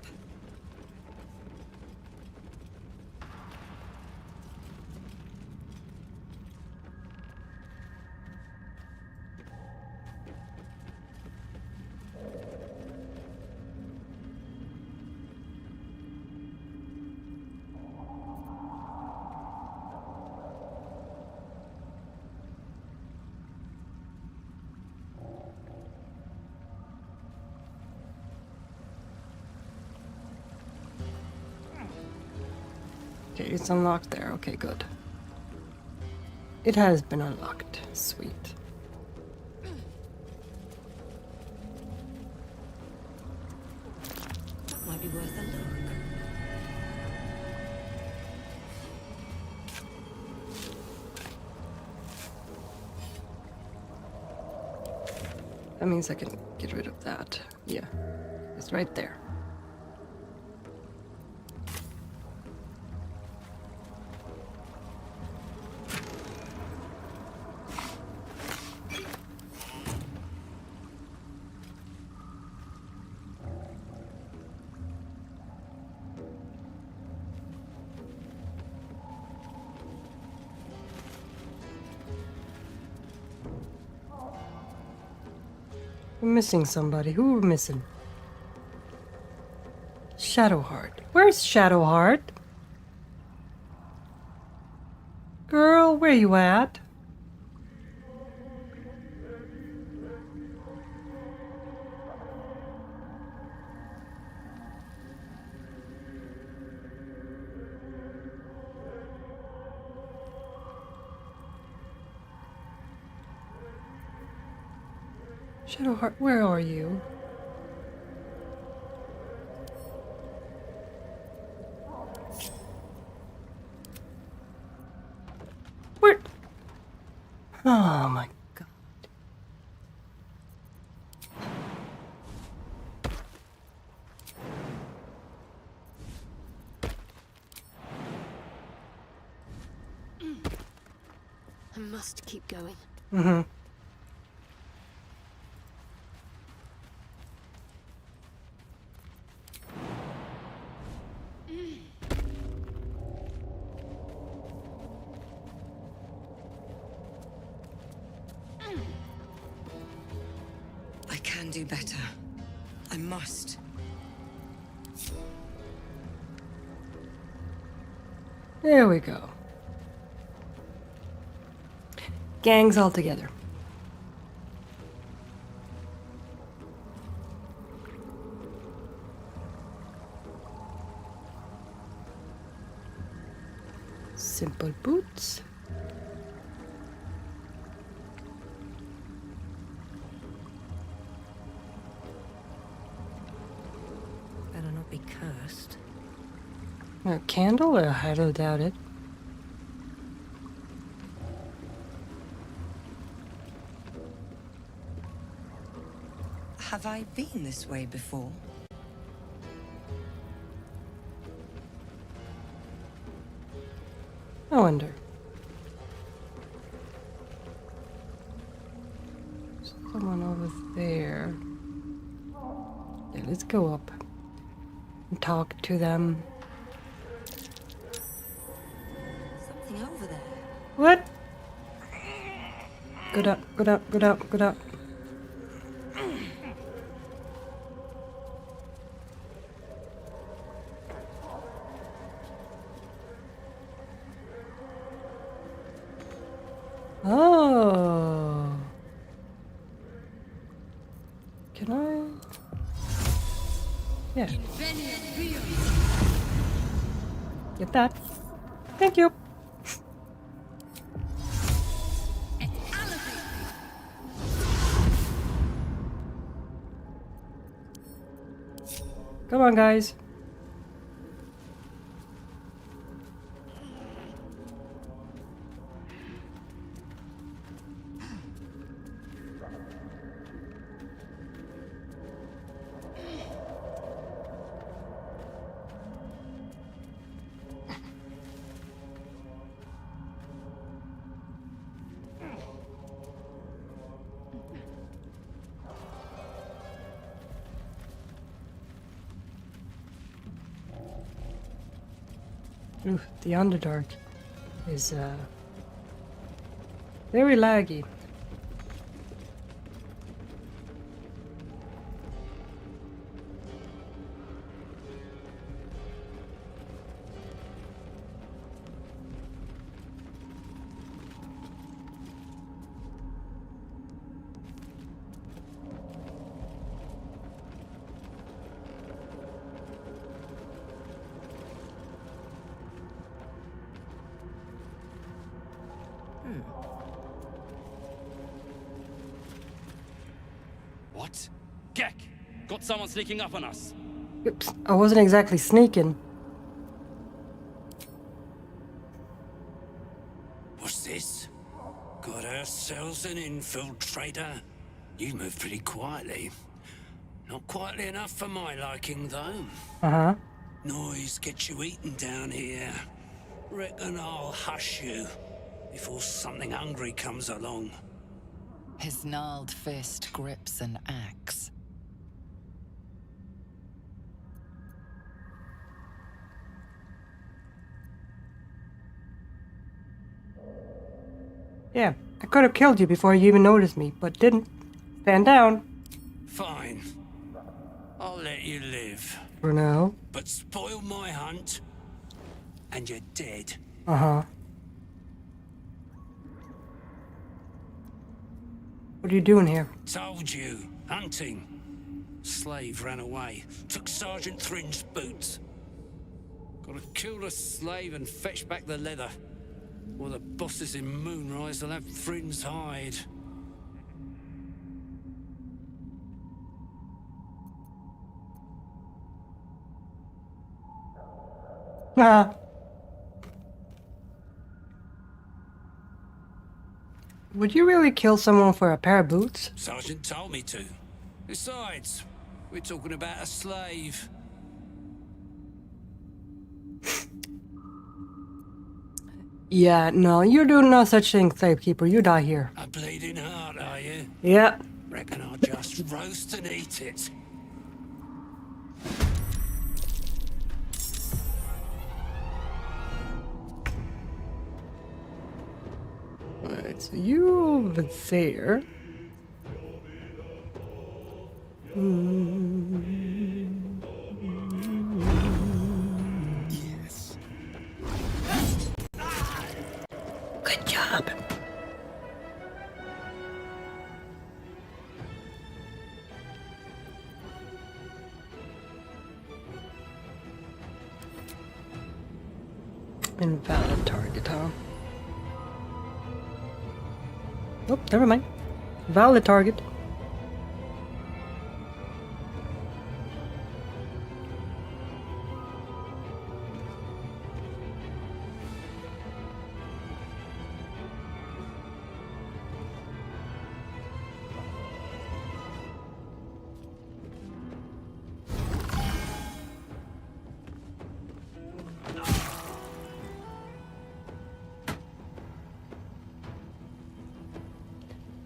Okay, it's unlocked there. Okay, good. It has been unlocked. Sweet. That might be worth a look. That means I can get rid of that. Yeah, it's right there. We're missing somebody. Who are we missing? Shadowheart. Where's Shadowheart? Girl, where you at? Shadowheart, where are you? Where? Oh my god. I must keep going. Mm-hmm. I can do better. I must. There we go. Gangs all together. Simple boots. Better not be cursed. A candle? I highly doubt it. Have I been this way before? I wonder. Someone over there. Yeah, let's go up and talk to them. Something over there. What? Good up, good up, good up, good up. Oh. Can I? Yeah. Get that. Thank you. Come on, guys. Ooh, the Underdark is very laggy. Gek, got someone sneaking up on us. Oops, I wasn't exactly sneaking. What's this? Got ourselves an infiltrator. You move pretty quietly. Not quietly enough for my liking, though. Uh-huh. Noise gets you eaten down here. Reckon I'll hush you before something hungry comes along. His gnarled fist grips an axe. Yeah, I could have killed you before you even noticed me, but didn't. Stand down. Fine. I'll let you live. For now. But spoil my hunt, and you're dead. Uh-huh. What are you doing here? Told you. Hunting. Slave ran away. Took Sergeant Thrin's boots. Gotta kill the slave and fetch back the leather. Or the bosses in Moonrise will have Thrin's hide. Ah. Would you really kill someone for a pair of boots? Sergeant told me to. Besides, we're talking about a slave. Yeah, no, you do no such thing, Slavekeeper. You die here. A bleeding heart, are you? Yeah. Reckon I'll just roast and eat it. Alright, so you over there. Yes. Good job. Invalid target, huh? Oh, never mind. Valid target.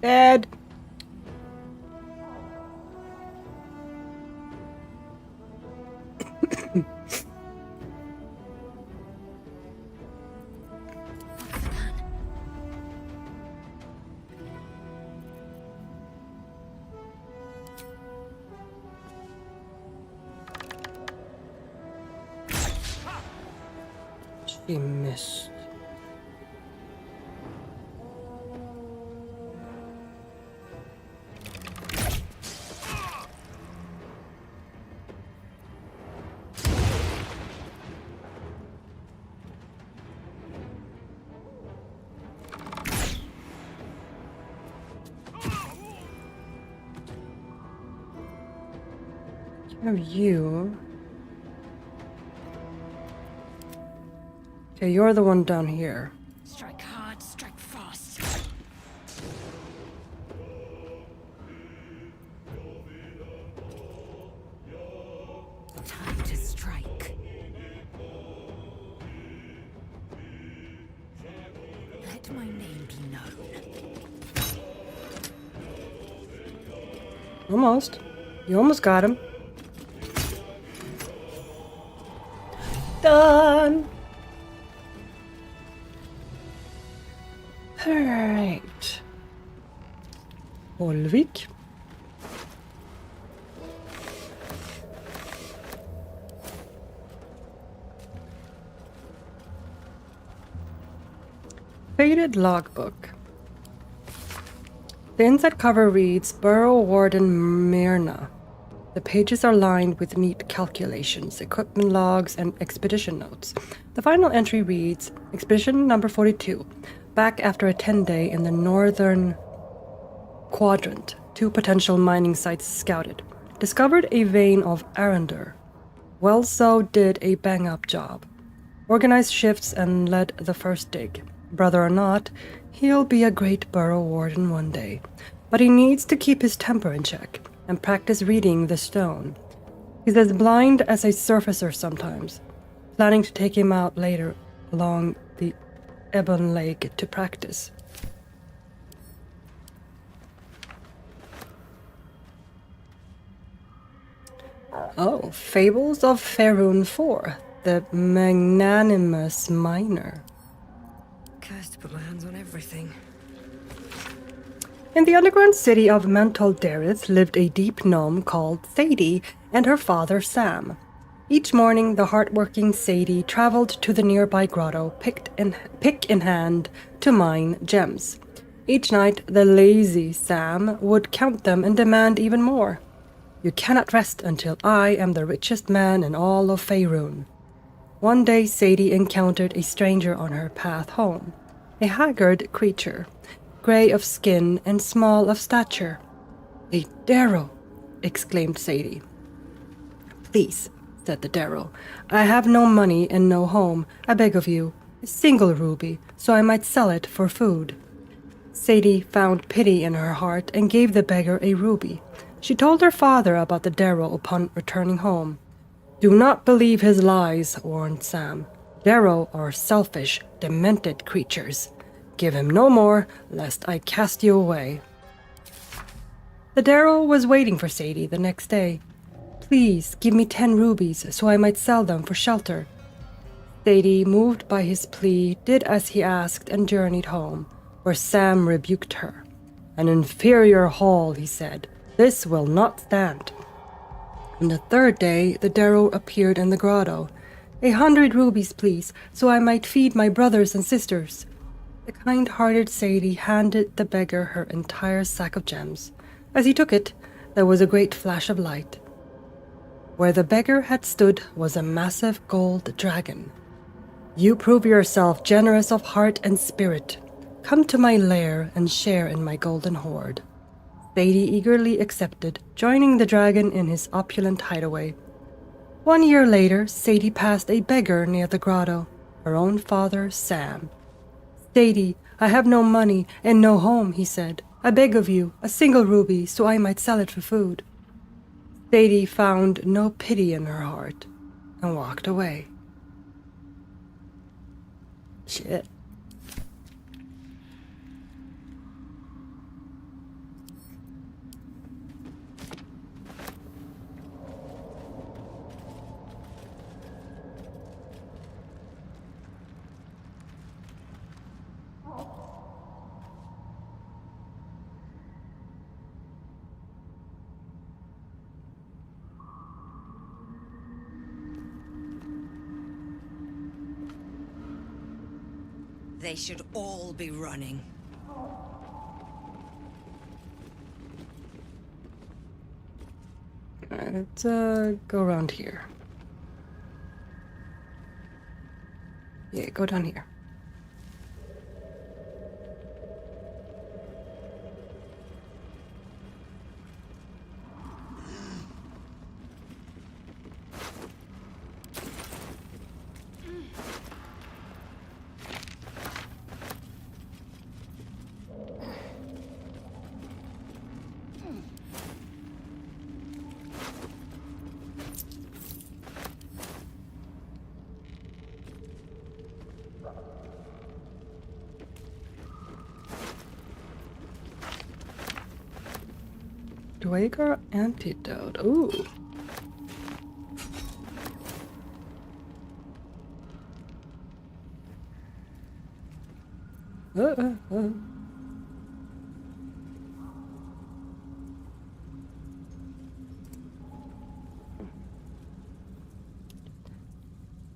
Dead. She missed. Have you? Okay, you're the one down here. Strike hard, strike fast. Time to strike. Let my name be known. Almost. You almost got him. Done. Alright. Holvik. Faded logbook. The inside cover reads Borough Warden Myrna. The pages are lined with neat calculations, equipment logs, and expedition notes. The final entry reads, Expedition number 42. Back after a 10-day in the northern quadrant. 2 potential mining sites scouted. discovered a vein of Arender. Well, so did a bang-up job. Organized shifts and led the first dig. Brother or not, he'll be a great burrow warden one day. But he needs to keep his temper in check and practice reading the stone. He's as blind as a surfacer sometimes. Planning to take him out later along the Ebon Lake to practice. Oh, Fables of Faerun IV, the Magnanimous Miner. Cursed to put my hands on everything. In the underground city of Mantle Dareth lived a deep gnome called Sadie and her father Sam. Each morning, the hard-working Sadie traveled to the nearby grotto, pick in hand, to mine gems. Each night, the lazy Sam would count them and demand even more. You cannot rest until I am the richest man in all of Faerun. One day, Sadie encountered a stranger on her path home, a haggard creature, gray of skin and small of stature. "A Darrow!" exclaimed Sadie. "Please," said the Darrow, "I have no money and no home. I beg of you, a single ruby, so I might sell it for food." Sadie found pity in her heart and gave the beggar a ruby. She told her father about the Darrow upon returning home. "Do not believe his lies," warned Sam. "Darrow are selfish, demented creatures. Give him no more, lest I cast you away." The Darrow was waiting for Sadie the next day. "Please give me 10 rubies so I might sell them for shelter." Sadie, moved by his plea, did as he asked and journeyed home, where Sam rebuked her. "An inferior haul," he said. "This will not stand." On the third day, the Darrow appeared in the grotto. "100 rubies, please, so I might feed my brothers and sisters." The kind-hearted Sadie handed the beggar her entire sack of gems. As he took it, there was a great flash of light. Where the beggar had stood was a massive gold dragon. "You prove yourself generous of heart and spirit. Come to my lair and share in my golden hoard." Sadie eagerly accepted, joining the dragon in his opulent hideaway. 1 year later, Sadie passed a beggar near the grotto, her own father, Sam. "Sadie, I have no money and no home," he said. "I beg of you, a single ruby, so I might sell it for food." Sadie found no pity in her heart and walked away. Shit. They should all be running. Let's go around here. Yeah, go down here. Dwager antidote. Ooh.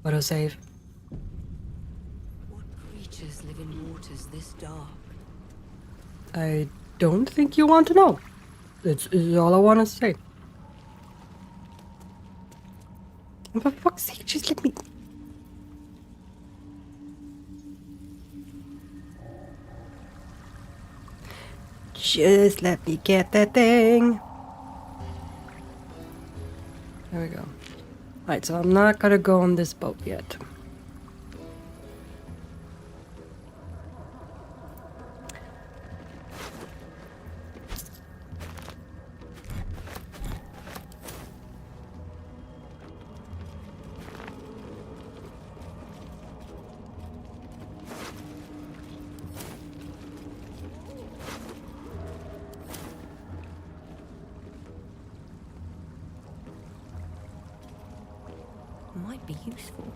Autosave. What creatures live in waters this dark? I don't think you want to know. That's all I want to say. And for fuck's sake, just let me... Just let me get that thing. There we go. Alright, so I'm not gonna go on this boat yet. Might be useful.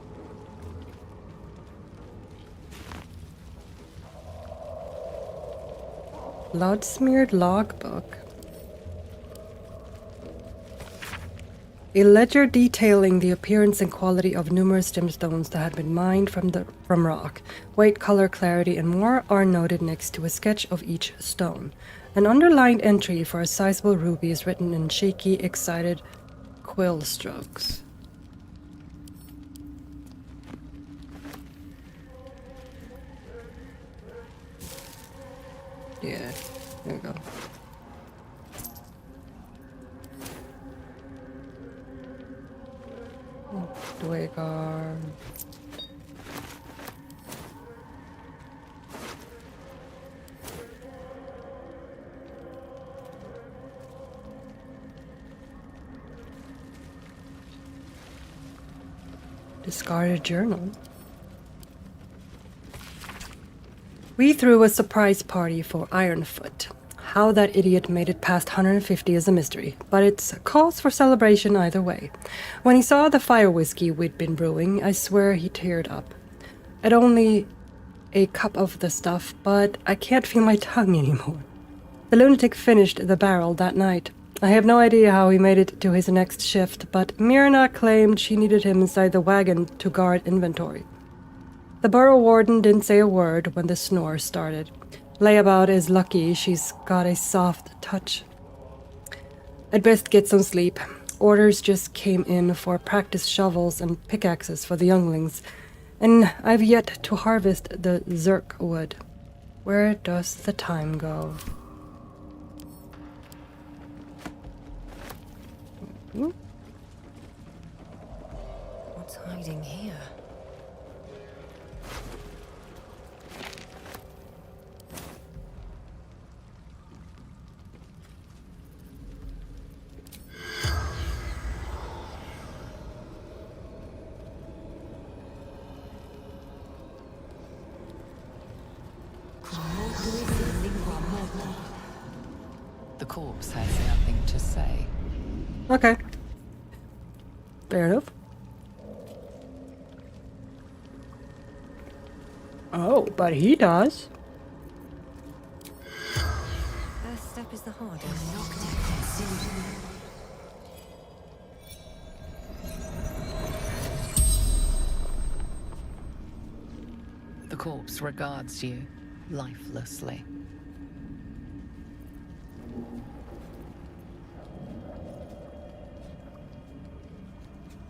Blood-smeared logbook. A ledger detailing the appearance and quality of numerous gemstones that had been mined from rock. Weight, color, clarity, and more are noted next to a sketch of each stone. An underlined entry for a sizable ruby is written in shaky, excited quill strokes. Yeah, there we go. Dwagar. Discarded journal. We threw a surprise party for Ironfoot. How that idiot made it past 150 is a mystery, but it's a cause for celebration either way. When he saw the fire whiskey we'd been brewing, I swear he teared up. I'd only a cup of the stuff, but I can't feel my tongue anymore. The lunatic finished the barrel that night. I have no idea how he made it to his next shift, but Myrna claimed she needed him inside the wagon to guard inventory. The burrow warden didn't say a word when the snore started. Layabout is lucky she's got a soft touch. I'd best get some sleep. Orders just came in for practice shovels and pickaxes for the younglings, and I've yet to harvest the zerk wood. Where does the time go? What's hiding here? The corpse has nothing to say. Okay. Fair enough. Oh, but he does. First step is the hardest. Knocked it consumed. The corpse regards you lifelessly.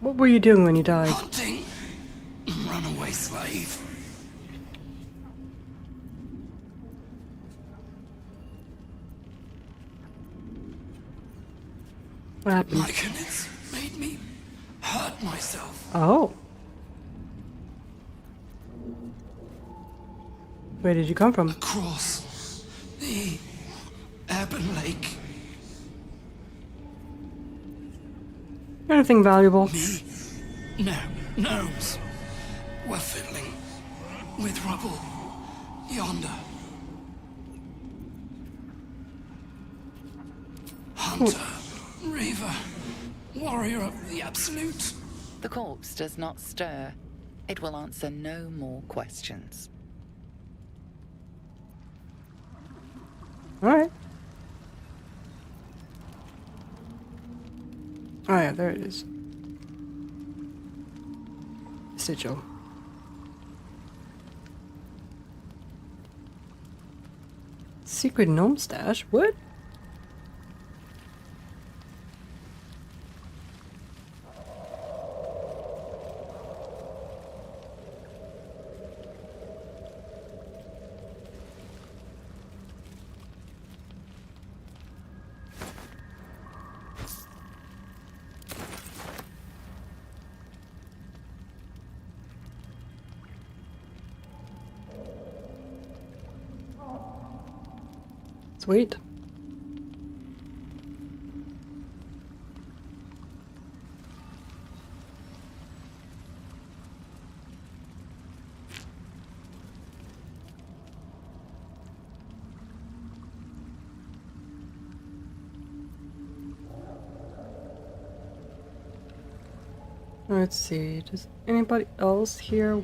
What were you doing when you died? Hunting. Runaway slave. What happened? My goodness made me hurt myself. Oh. Where did you come from? Across the Ebon Lake. Anything valuable? Me? No, gnomes. We're fiddling with rubble yonder. Hunter, Reaver, warrior of the Absolute. The corpse does not stir. It will answer no more questions. Alright. Oh yeah, there it is. Sigil. Secret gnome stash? What? Sweet. Let's see, does anybody else here?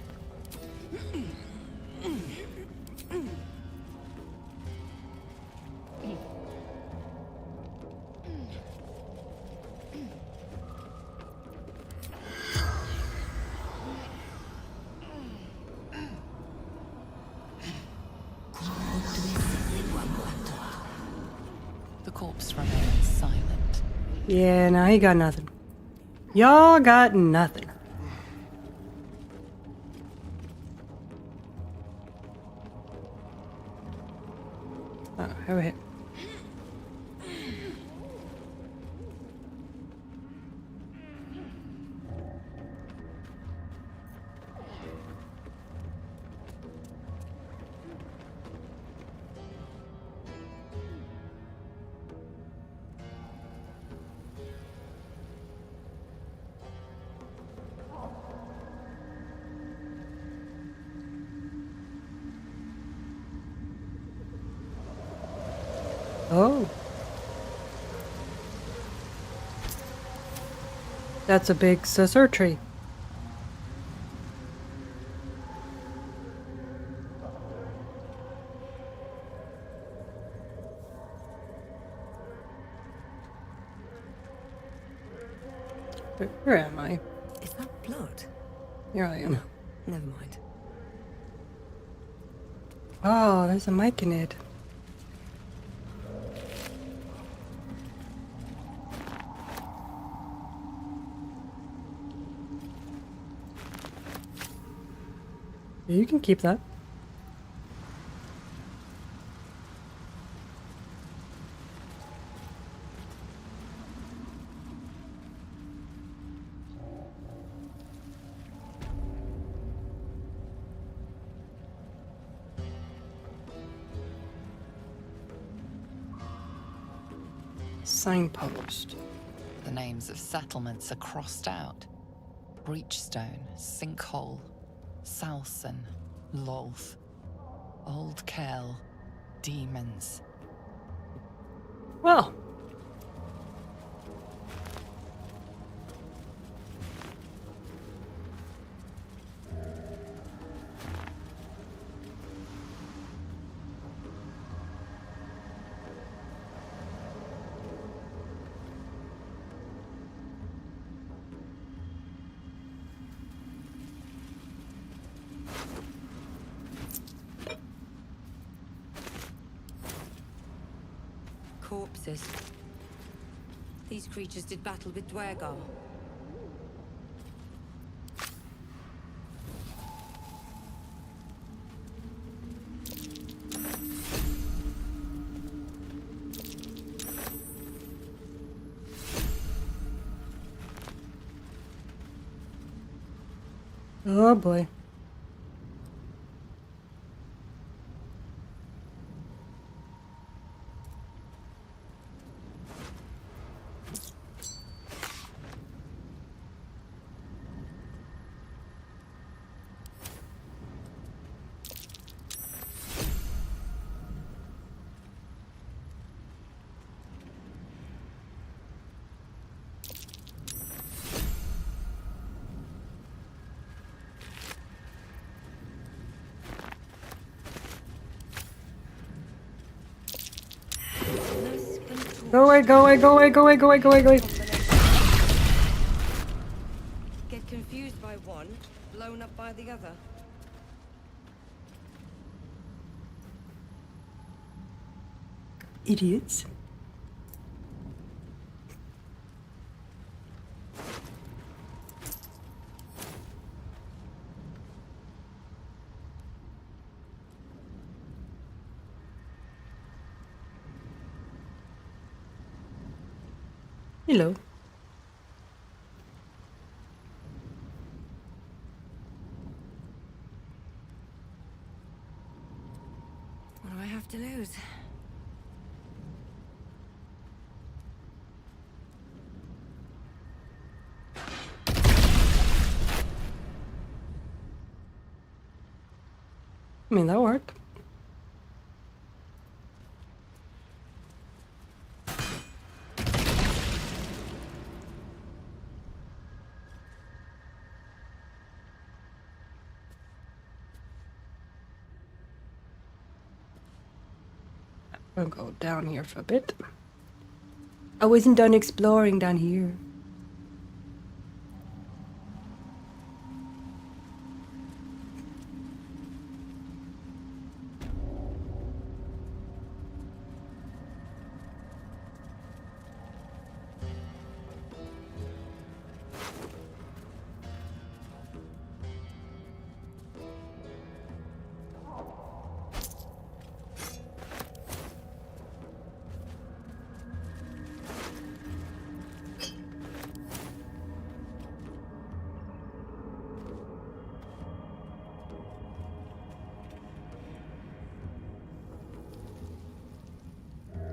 The corpse remains silent. Yeah, no, he got nothing. Y'all got nothing. Oh, over here. Oh. That's a big scissor tree. Where am I? Is that blood? Here I am. Never mind. Oh, there's a mic in it. You can keep that. Signpost. The names of settlements are crossed out. Breachstone, Sinkhole, Salson, Lolth, Old Kell, Demons. Well. Corpses. These creatures did battle with Dwergar. Oh boy. Go away, go away, go away, go away, go away, go away, go away. Get confused by one, blown up by the other. Idiots. Hello. What do I have to lose? I mean, that worked. I'll go down here for a bit. I wasn't done exploring down here.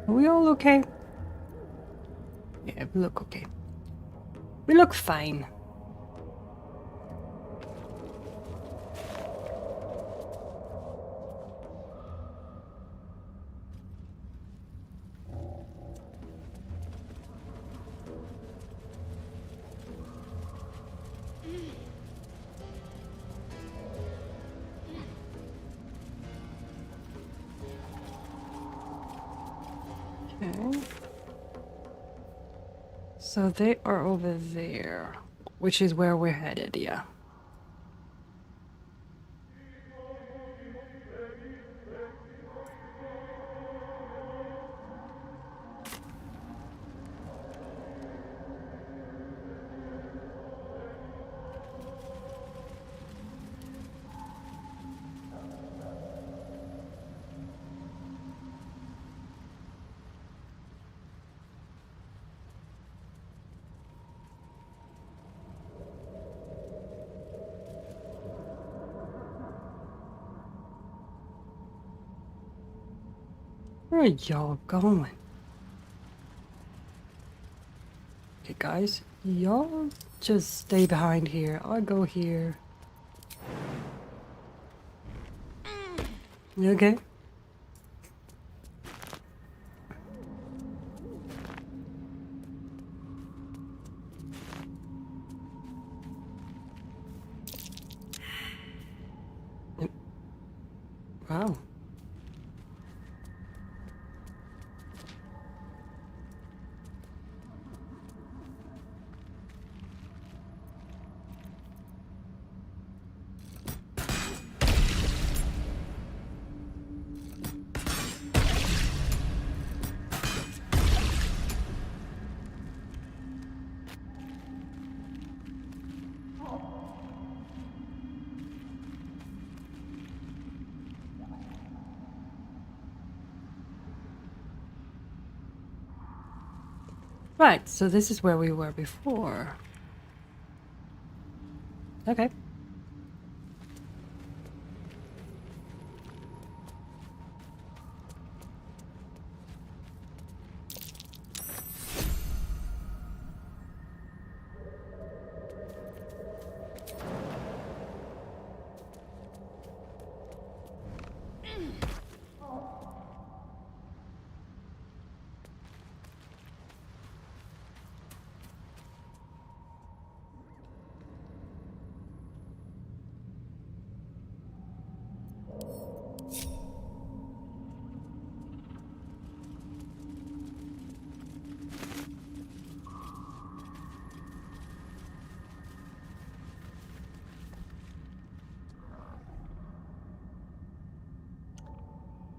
Are we all okay? Yeah, we look okay. We look fine. Okay. So they are over there, which is where we're headed, yeah. Where are y'all going? Okay, guys, y'all just stay behind here. I'll go here. You okay? Yep. Wow. Right, so this is where we were before. Okay.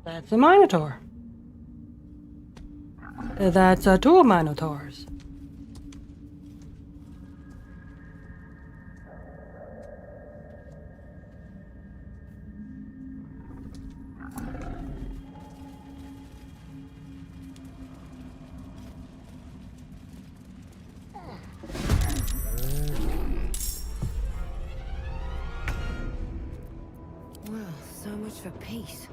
That's a Minotaur. That's two Minotaurs. Well, so much for peace.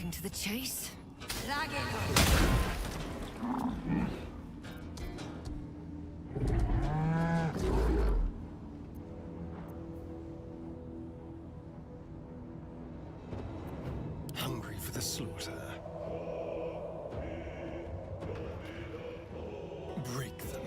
cutting to the chase. Hungry for the slaughter. Break them.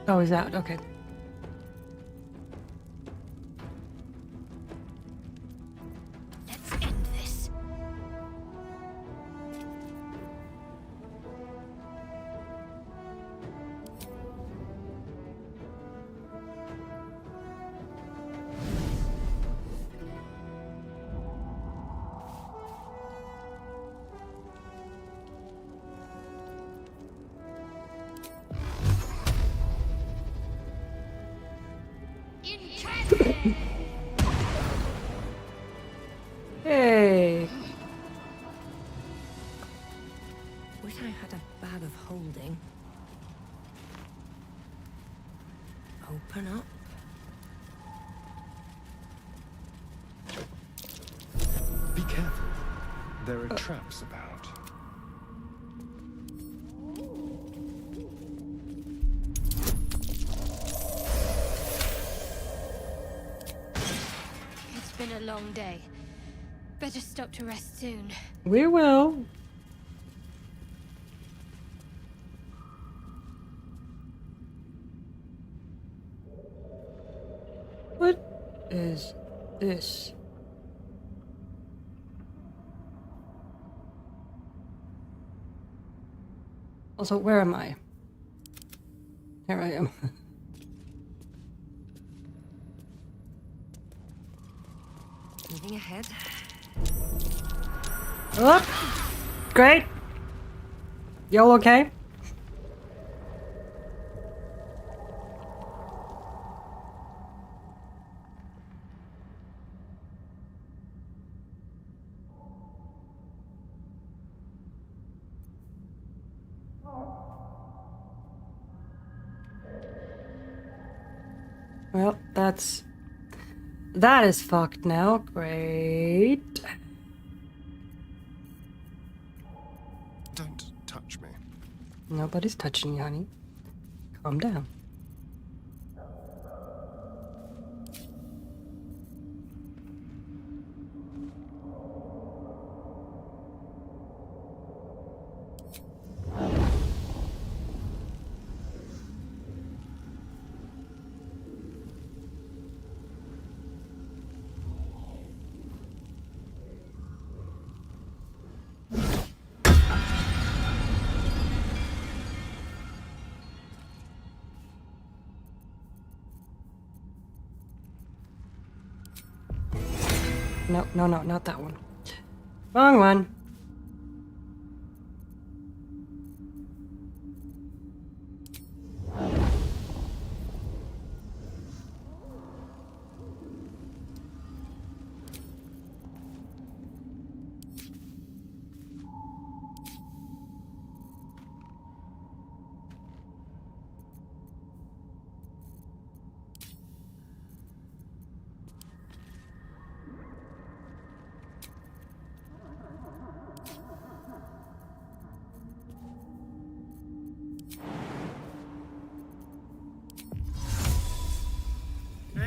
Oh, he's out. Okay. Let's end this. Hey. Wish I had a bag of holding. Open up. Be careful. There are traps about. It's been a long day. Better stop to rest soon. We will. What is this? Also, where am I? Here I am. Moving ahead. Oh, great. Y'all okay? Well, that is fucked now. Great. Don't touch me. Nobody's touching you, honey. Calm down. No, no, no, not that one. Wrong one.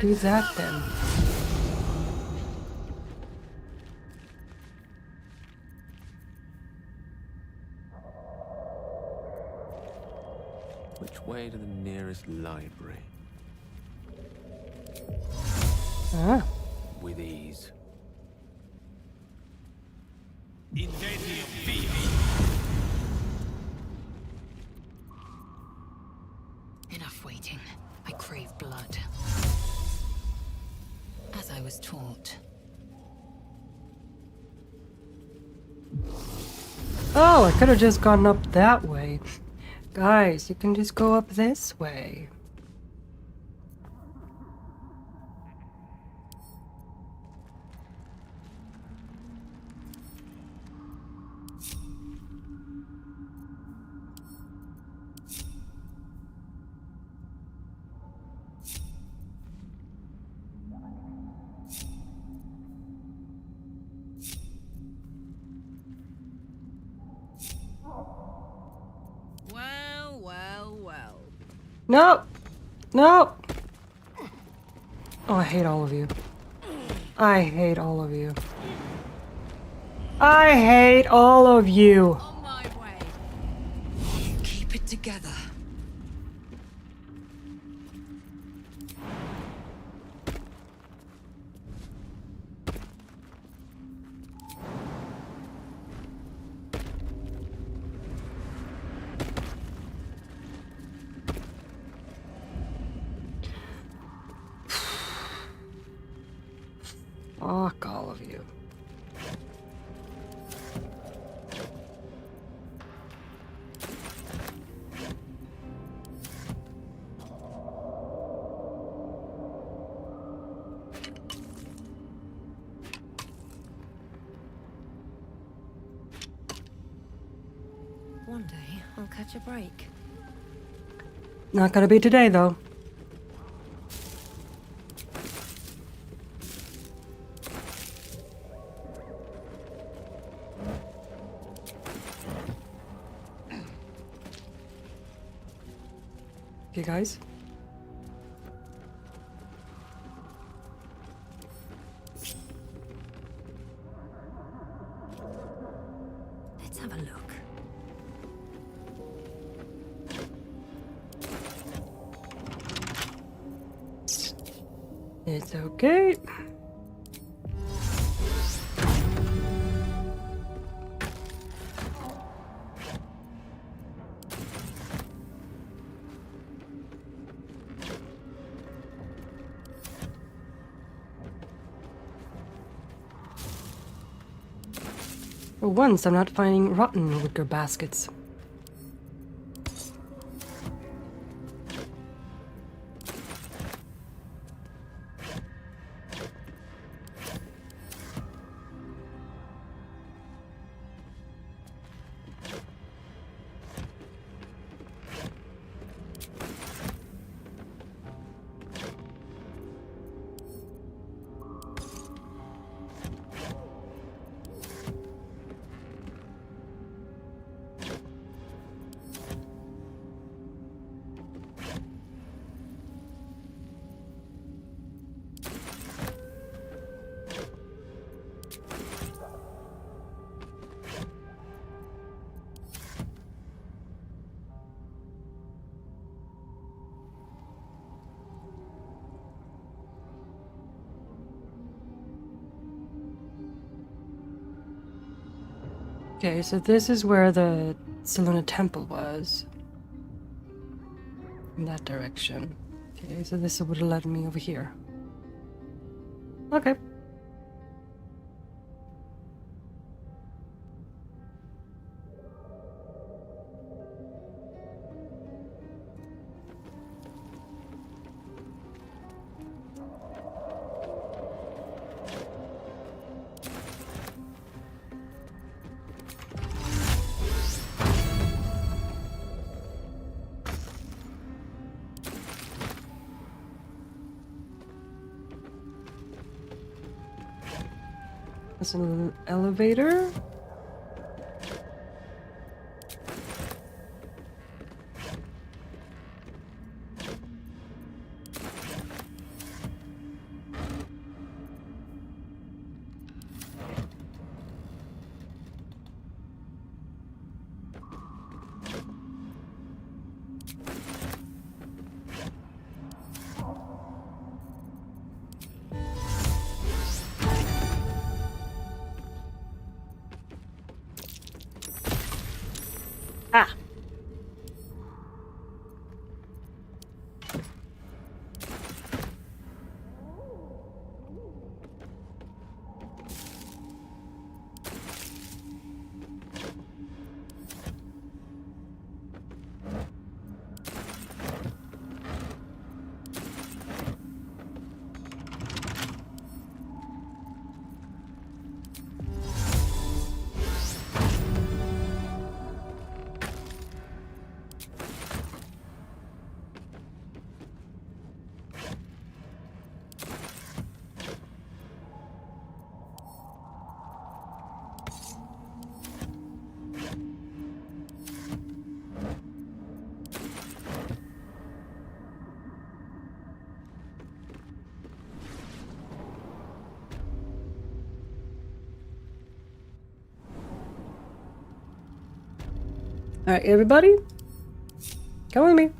Do that then. Which way to the nearest library? Ah. With ease. Enough waiting. I crave blood. As I was taught. Oh, I could have just gone up that way. Guys, you can just go up this way. Well, well, well. No! No! Oh, I hate all of you. I hate all of you. I hate all of you! On my way. Keep it together. Fuck all of you. One day, I'll catch a break. Not gonna be today, though. Okay, guys. Let's have a look. It's okay. For once, I'm not finding rotten wicker baskets. Okay, so this is where the Selena Temple was. In that direction. Okay, so this would have led me over here. Okay. There's an elevator. Ah! Alright, everybody? Come with me.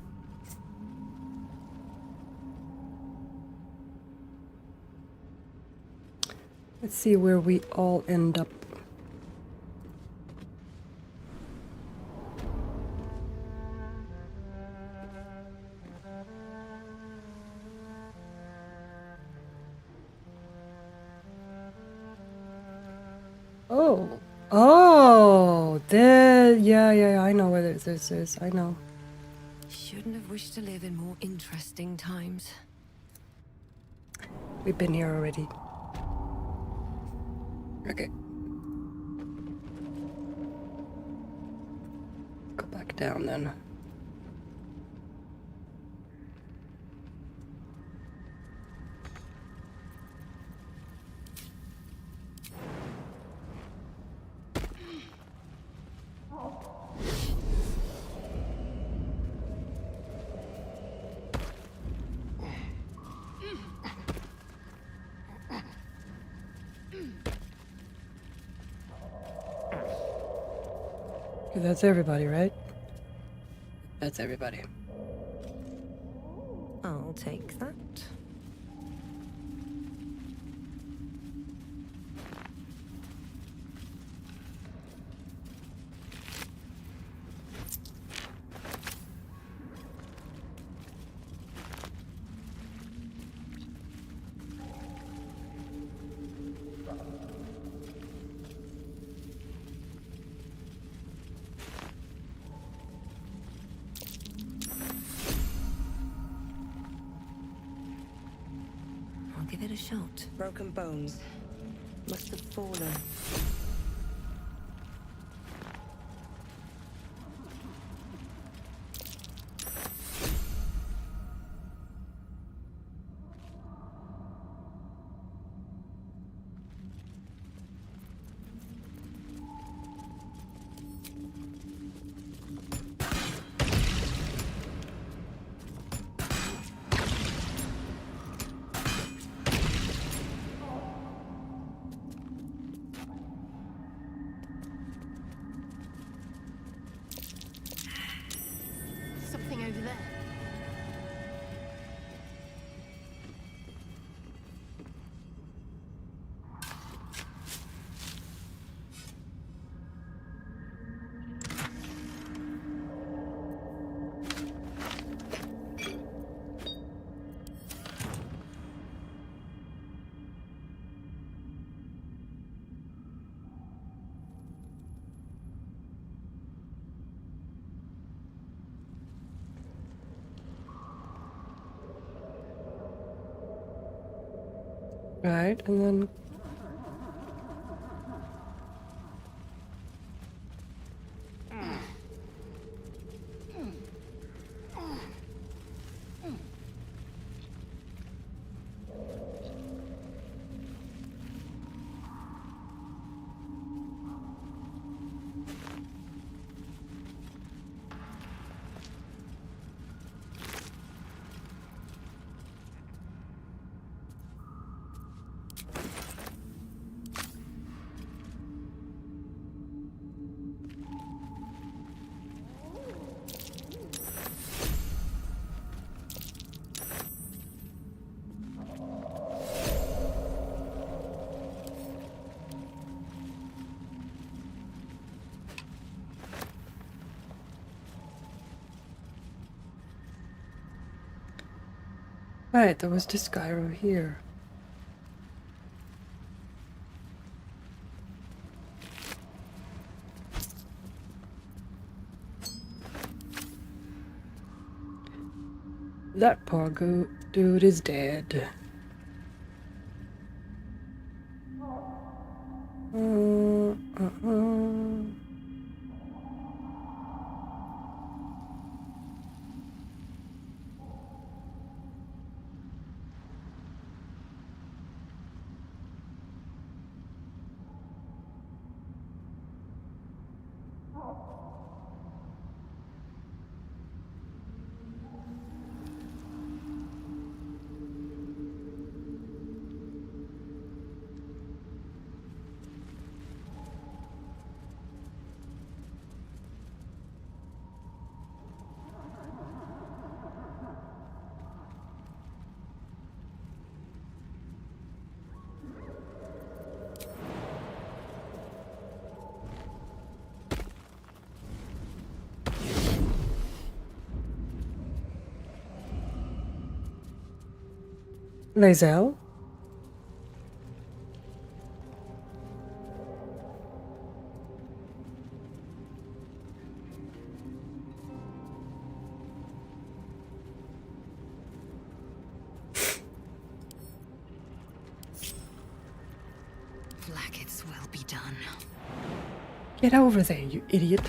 Let's see where we all end up. Oh. Oh, there. Yeah, I know where this is. I know. Shouldn't have wished to live in more interesting times. We've been here already. Okay. Go back down then. Okay, that's everybody, right? That's everybody. I'll take that. Give it a shot. Broken bones. Must have fallen. Something over there. Right, and then... Right, there was this guy over here. That poor dude is dead. Lae'zel? Blackets will be done. Get over there, you idiot.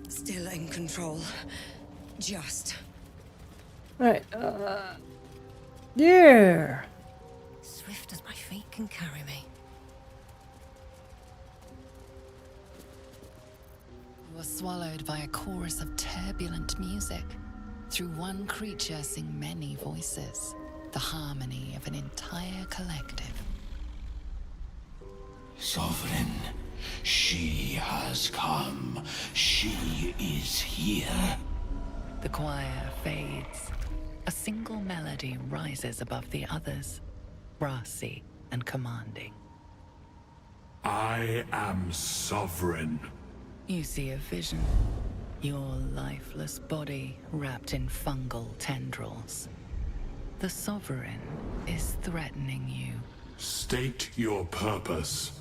Still in control. Just. Right, there. Swift as my feet can carry me. You were swallowed by a chorus of turbulent music. Through one creature sing many voices. The harmony of an entire collective. Sovereign, she has come. She is here. The choir fades. A single melody rises above the others, brassy and commanding. I am sovereign. You see a vision. Your lifeless body wrapped in fungal tendrils. The Sovereign is threatening you. State your purpose.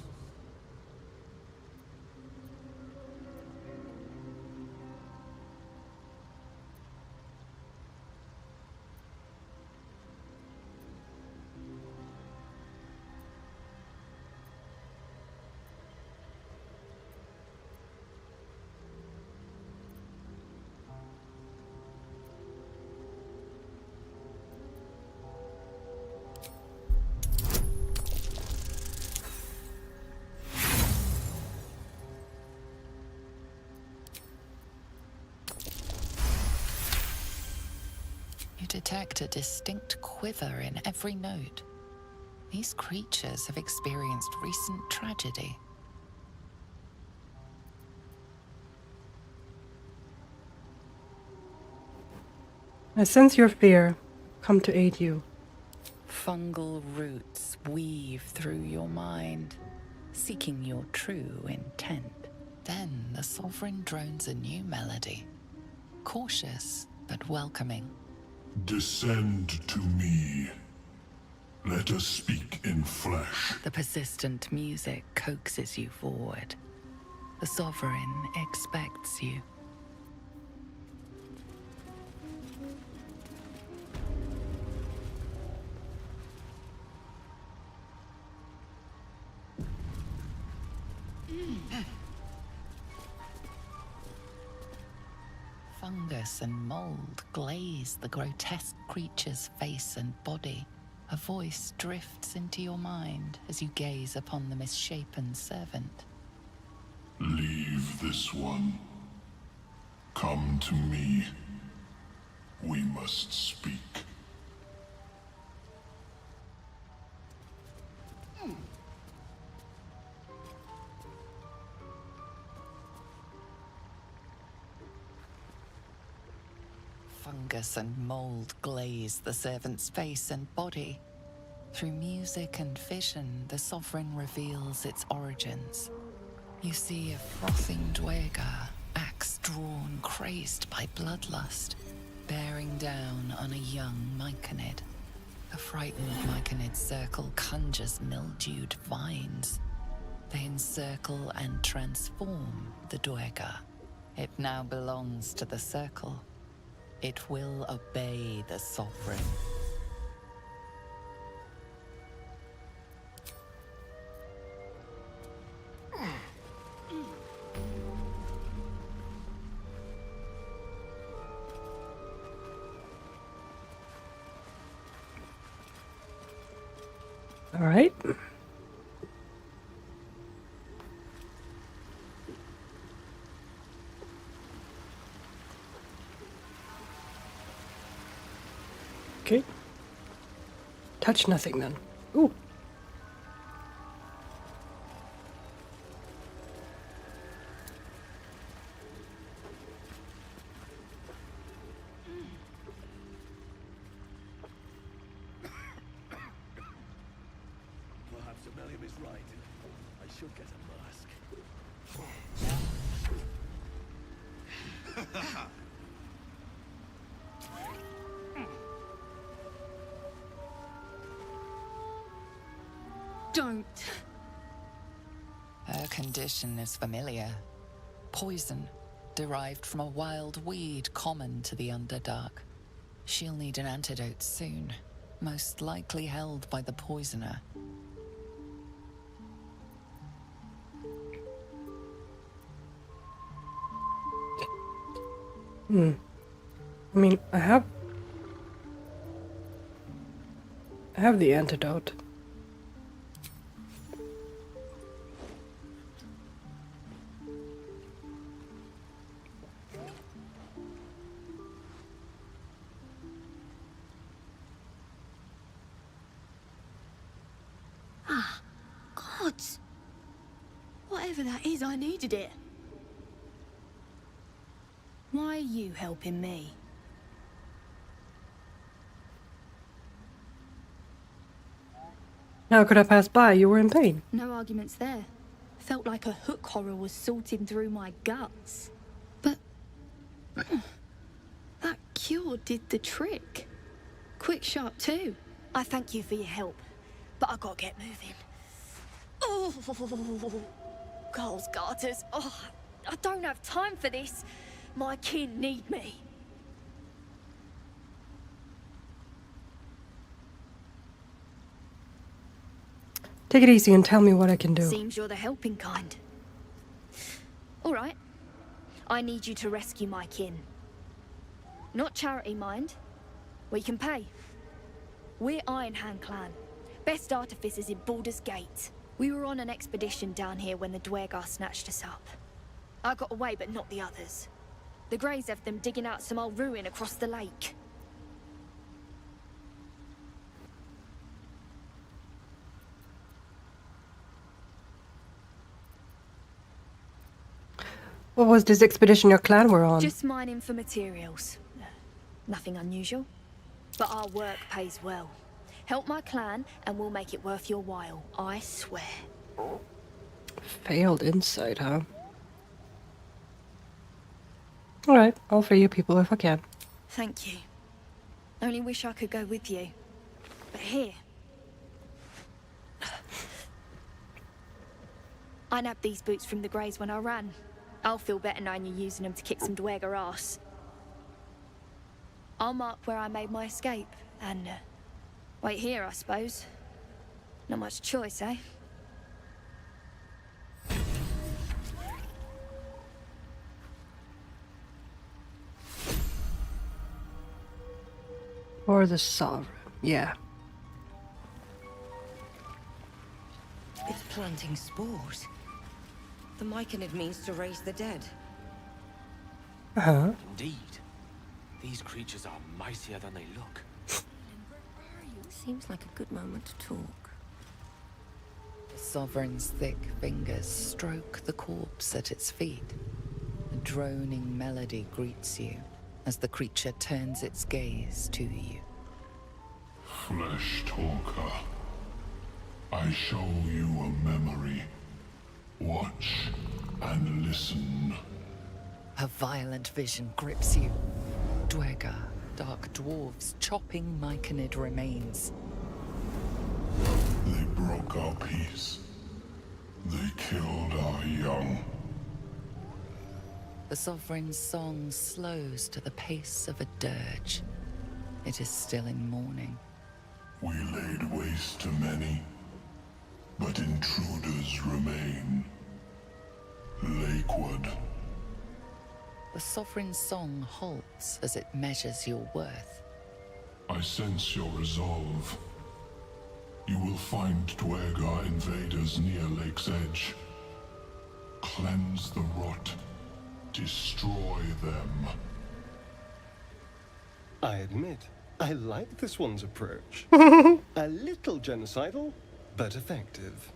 You detect a distinct quiver in every note. These creatures have experienced recent tragedy. I sense your fear. Come to aid you. Fungal roots weave through your mind, seeking your true intent. Then the Sovereign drones a new melody, cautious but welcoming. Descend to me. Let us speak in flesh. The persistent music coaxes you forward. The Sovereign expects you. Fungus and mold glaze the grotesque creature's face and body. A voice drifts into your mind as you gaze upon the misshapen servant. Leave this one. Come to me. We must speak. Fungus and mold glaze the servant's face and body. Through music and vision, the Sovereign reveals its origins. You see a frothing Dwegar, axe drawn, crazed by bloodlust. bearing down on a young myconid. The frightened myconid circle conjures mildewed vines. They encircle and transform the Duergar. It now belongs to the circle. It will obey the sovereign. All right. Okay. Touch nothing then. Ooh. Perhaps Amelia is right. I should get a mask. Don't. Her condition is familiar. Poison, derived from a wild weed common to the Underdark. She'll need an antidote soon, most likely held by the poisoner. I mean, I have the antidote. Gods! Whatever that is, I needed it. Why are you helping me? How could I pass by? You were in pain. No arguments there. Felt like a hook horror was sorting through my guts. But that cure did the trick. Quick, sharp too. I thank you for your help, but I gotta get moving. Oh, Carl's garters. Oh, I don't have time for this. My kin need me. Take it easy and tell me what I can do. Seems you're the helping kind. All right. I need you to rescue my kin. Not charity, mind. We can pay. We're Iron Hand Clan. Best artificers in Baldur's Gate. We were on an expedition down here when the Duergar snatched us up. I got away, but not the others. The Greys have them digging out some old ruin across the lake. What was this expedition your clan were on? Just mining for materials. Nothing unusual. But our work pays well. Help my clan and we'll make it worth your while, I swear. Failed insight, huh? Alright, I'll free you people if I can. Thank you. Only wish I could go with you. But here. I nabbed these boots from the Greys when I ran. I'll feel better knowing you're using them to kick some Duergar ass. I'll mark where I made my escape, and wait here, I suppose. Not much choice, eh? Or the Sovereign, yeah. It's planting spores. The myconid means to raise the dead. Uh-huh. Indeed. These creatures are mightier than they look. Seems like a good moment to talk. The Sovereign's thick fingers stroke the corpse at its feet. A droning melody greets you as the creature turns its gaze to you. Flesh talker, I show you a memory. Watch and listen. A violent vision grips you. Duergar, dark dwarves chopping myconid remains. They broke our peace. They killed our young. The Sovereign's song slows to the pace of a dirge. It is still in mourning. We laid waste to many, but intruders remain. Lakewood. The Sovereign's song halts as it measures your worth. I sense your resolve. You will find Dwergar invaders near Lake's edge. Cleanse the rot. Destroy them. I admit, I like this one's approach. A little genocidal, but effective.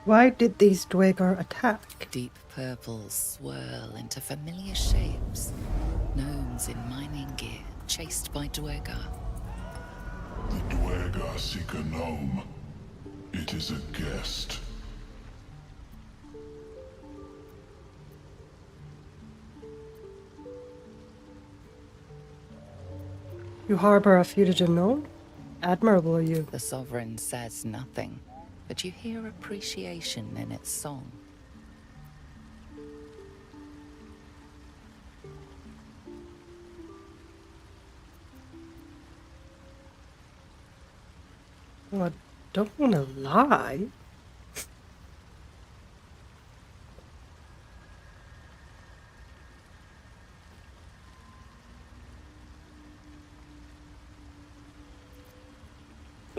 Why did these Dwergar attack? Deep purples swirl into familiar shapes. Gnomes in mining gear, chased by Dwergar. The Dwergar seek a gnome. It is a guest. You harbor a fugitive gnome? Admirable of you. The Sovereign says nothing, but you hear appreciation in its song. Oh, I don't want to lie.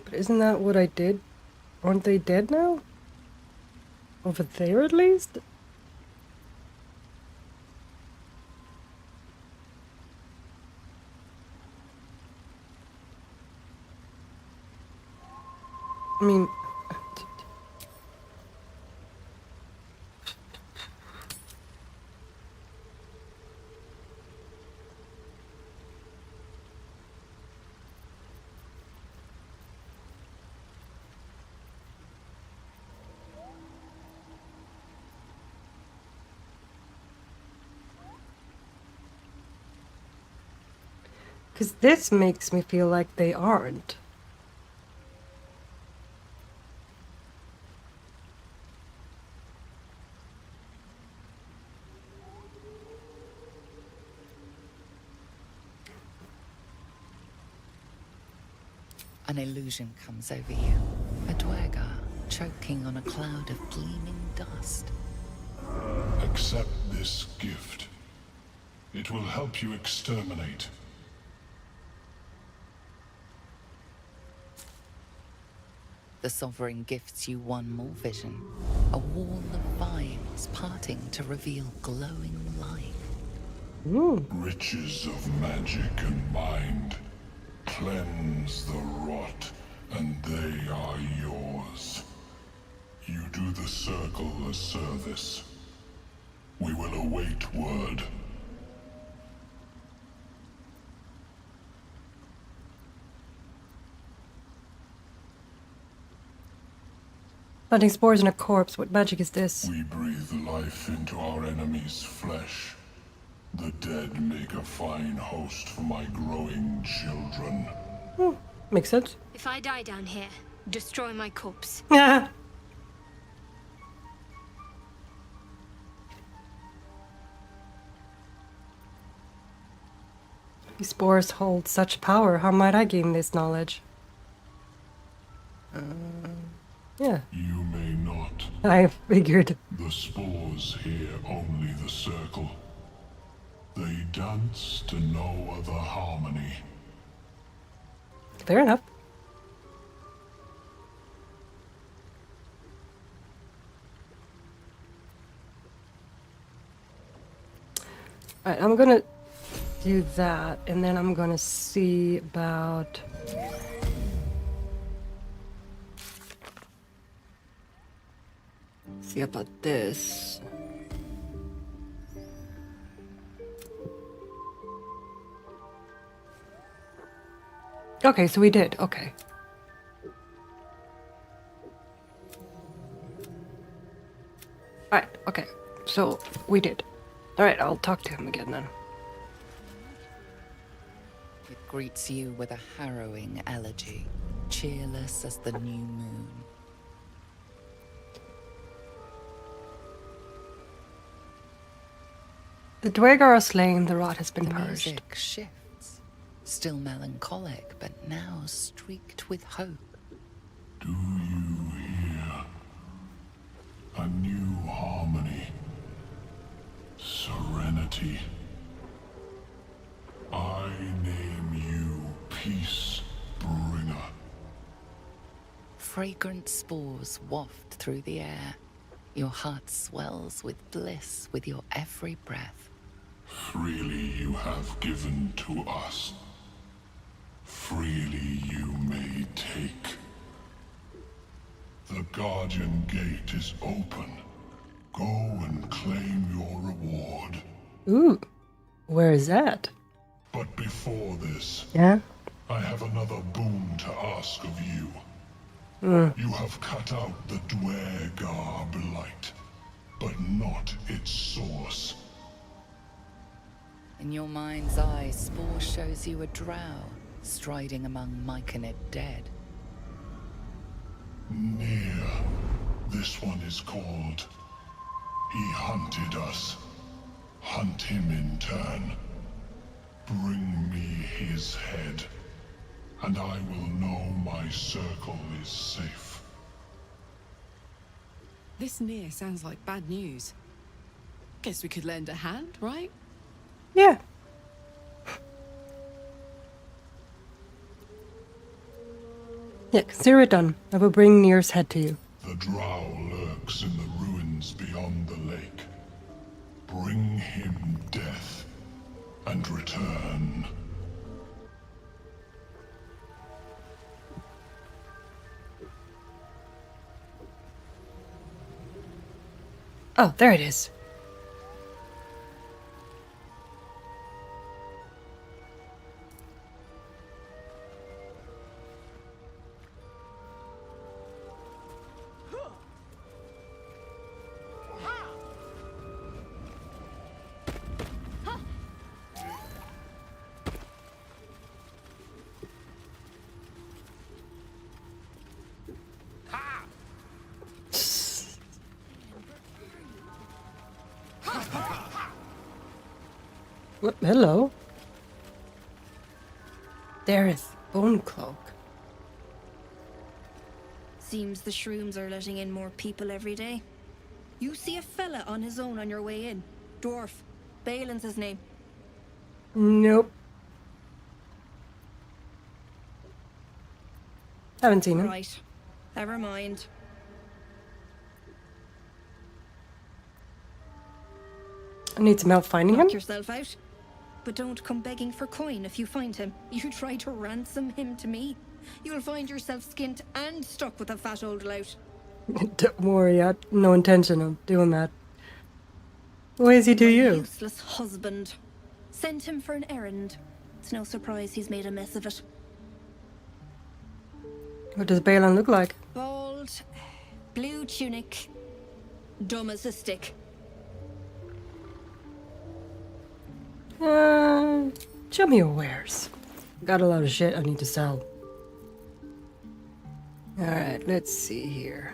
But isn't that what I did? Aren't they dead now? Over there, at least? I mean... Because this makes me feel like they aren't. An illusion comes over you. A Dwergar choking on a cloud of gleaming dust. Accept this gift. It will help you exterminate. The Sovereign gifts you one more vision. A wall of vines parting to reveal glowing light. Ooh. Riches of magic and mind. Cleanse the rot, and they are yours. You do the Circle a service. We will await word. Planting spores in a corpse, what magic is this? We breathe life into our enemy's flesh. The dead make a fine host for my growing children. Makes sense. If I die down here, destroy my corpse. Yeah. These spores hold such power. How might I gain this knowledge? Yeah. You may not. I figured. The spores hear only the Circle. They dance to no other harmony. Fair enough. Alright, I'm gonna do that, and then I'm gonna see about... See about this. Okay, so we did. Okay. Alright, okay. So, we did. Alright, I'll talk to him again then. It greets you with a harrowing elegy, cheerless as the new moon. The Dwegar are slain, the rot has been The purged. music shifts, still melancholic, but now streaked with hope. Do you hear? A new harmony. Serenity. I name you Peace Bringer. Fragrant spores waft through the air. Your heart swells with bliss with your every breath. Freely you have given to us. Freely you may take. The Guardian Gate is open. Go and claim your reward. Ooh, where is that? But before this, Yeah? I have another boon to ask of you. You have cut out the Dwegar blight, but not its source. In your mind's eye, Spore shows you a drow, striding among Myconid dead. Near. This one is called. He hunted us. Hunt him in turn. Bring me his head, and I will know my circle is safe. This near sounds like bad news. Guess we could lend a hand, right? Yeah. Yeah, consider it done. I will bring Nir's head to you. The drow lurks in the ruins beyond the lake. Bring him death, and return. Oh, there it is. What? Hello. There is Bone Cloak. Seems the shrooms are letting in more people every day. You see a fella on his own on your way in. Dwarf. Balin's his name. Nope. Haven't seen him. Right. Never mind. I need some help finding him. Knock yourself out. But don't come begging for coin if you find him. You try to ransom him to me, you'll find yourself skint and stuck with a fat old lout. Don't worry, I had no intention of doing that. What does he do you? Useless husband. Send him for an errand. It's no surprise he's made a mess of it. What does Balin look like? Bald, blue tunic, dumb as a stick. Show me your wares. Got a lot of shit I need to sell. Alright, let's see here.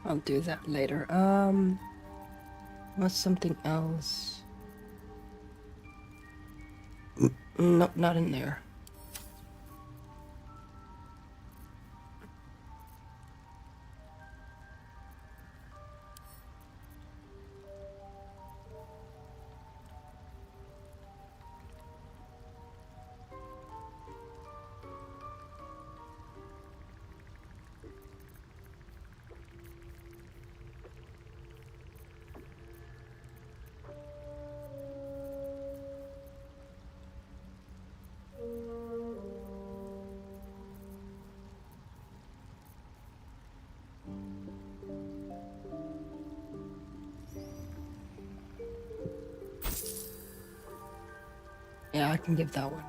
I'll do that later. What's something else? Nope, not in there. Yeah, I can give that one.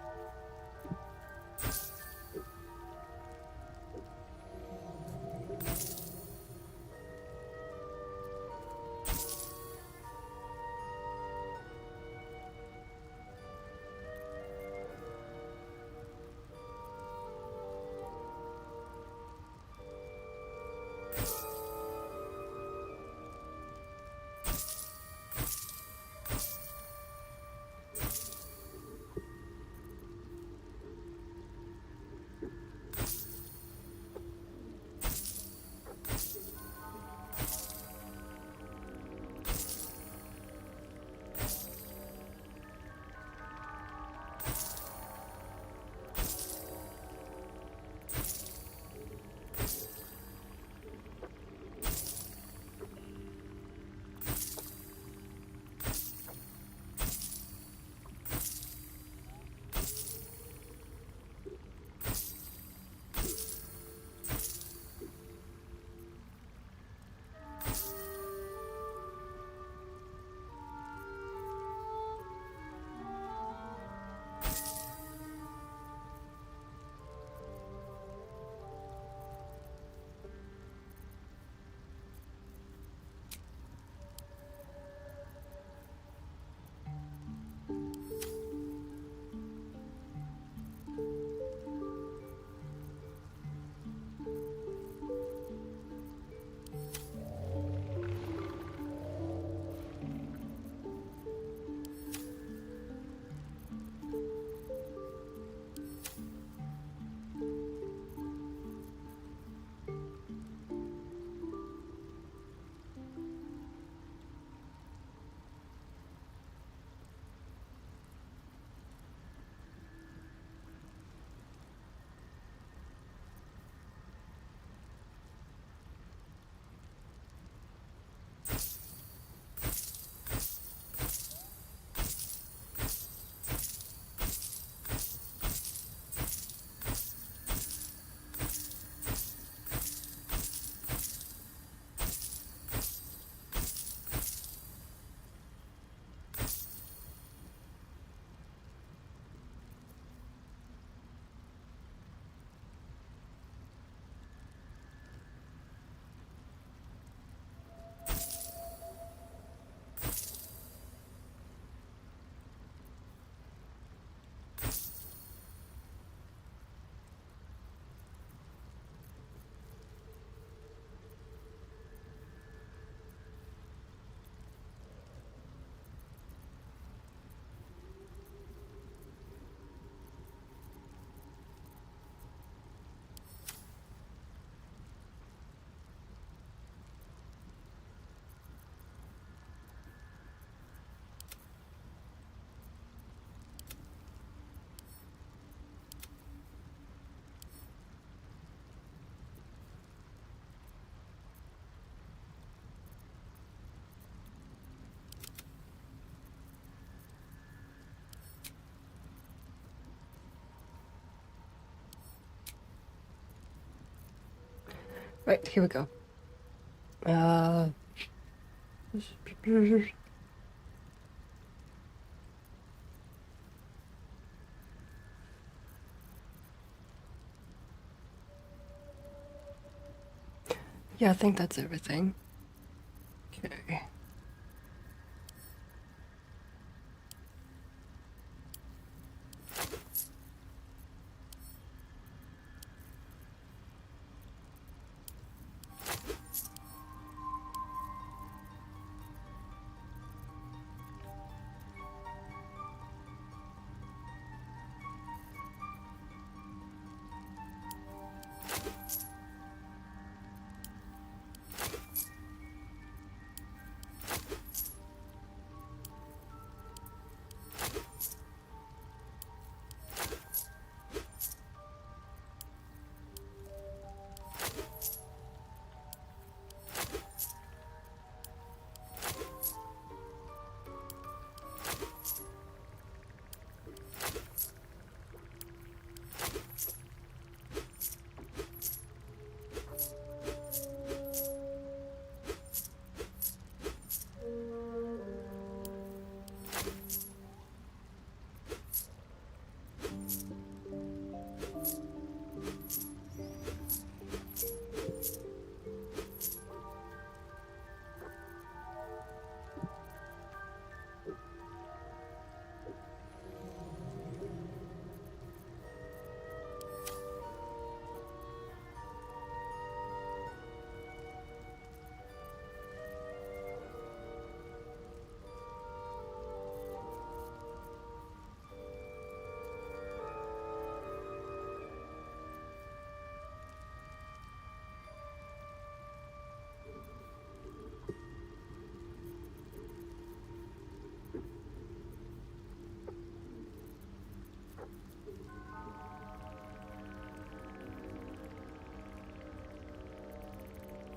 Right, here we go. Yeah, I think that's everything. Okay.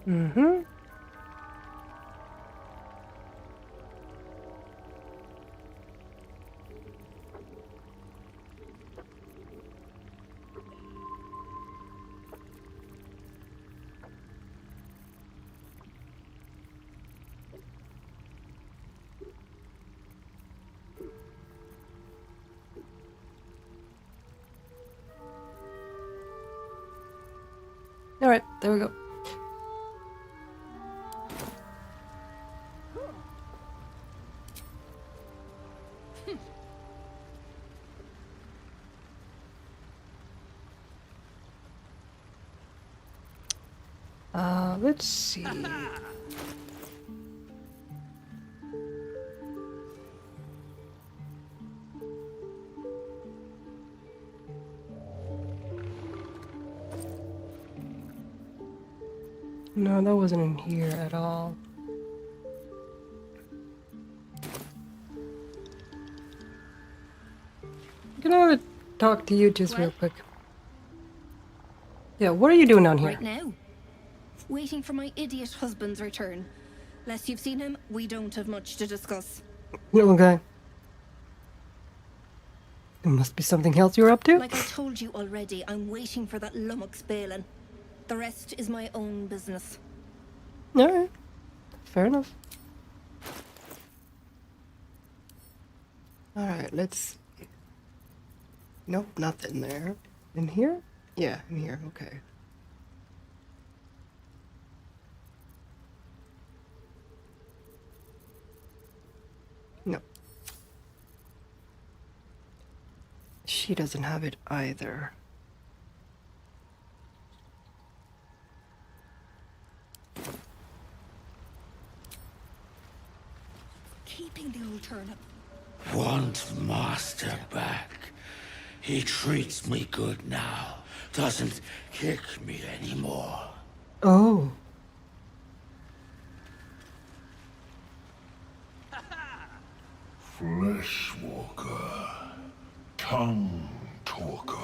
Mm-hmm. All right, there we go. Let's see. No, that wasn't in here at all. Can I talk to you just real quick? Yeah, what are you doing down here? Right now. Waiting for my idiot husband's return. Lest you've seen him, we don't have much to discuss. Okay. There must be something else you're up to? Like I told you already, I'm waiting for that lummox Balin. The rest is my own business. Alright. Fair enough. Alright, let's see. Nope, nothing there. In here? Yeah, in here, okay. No. She doesn't have it either. Keeping the old turnip. Want master back. He treats me good now. Doesn't kick me anymore. Oh. Fleshwalker, tongue talker.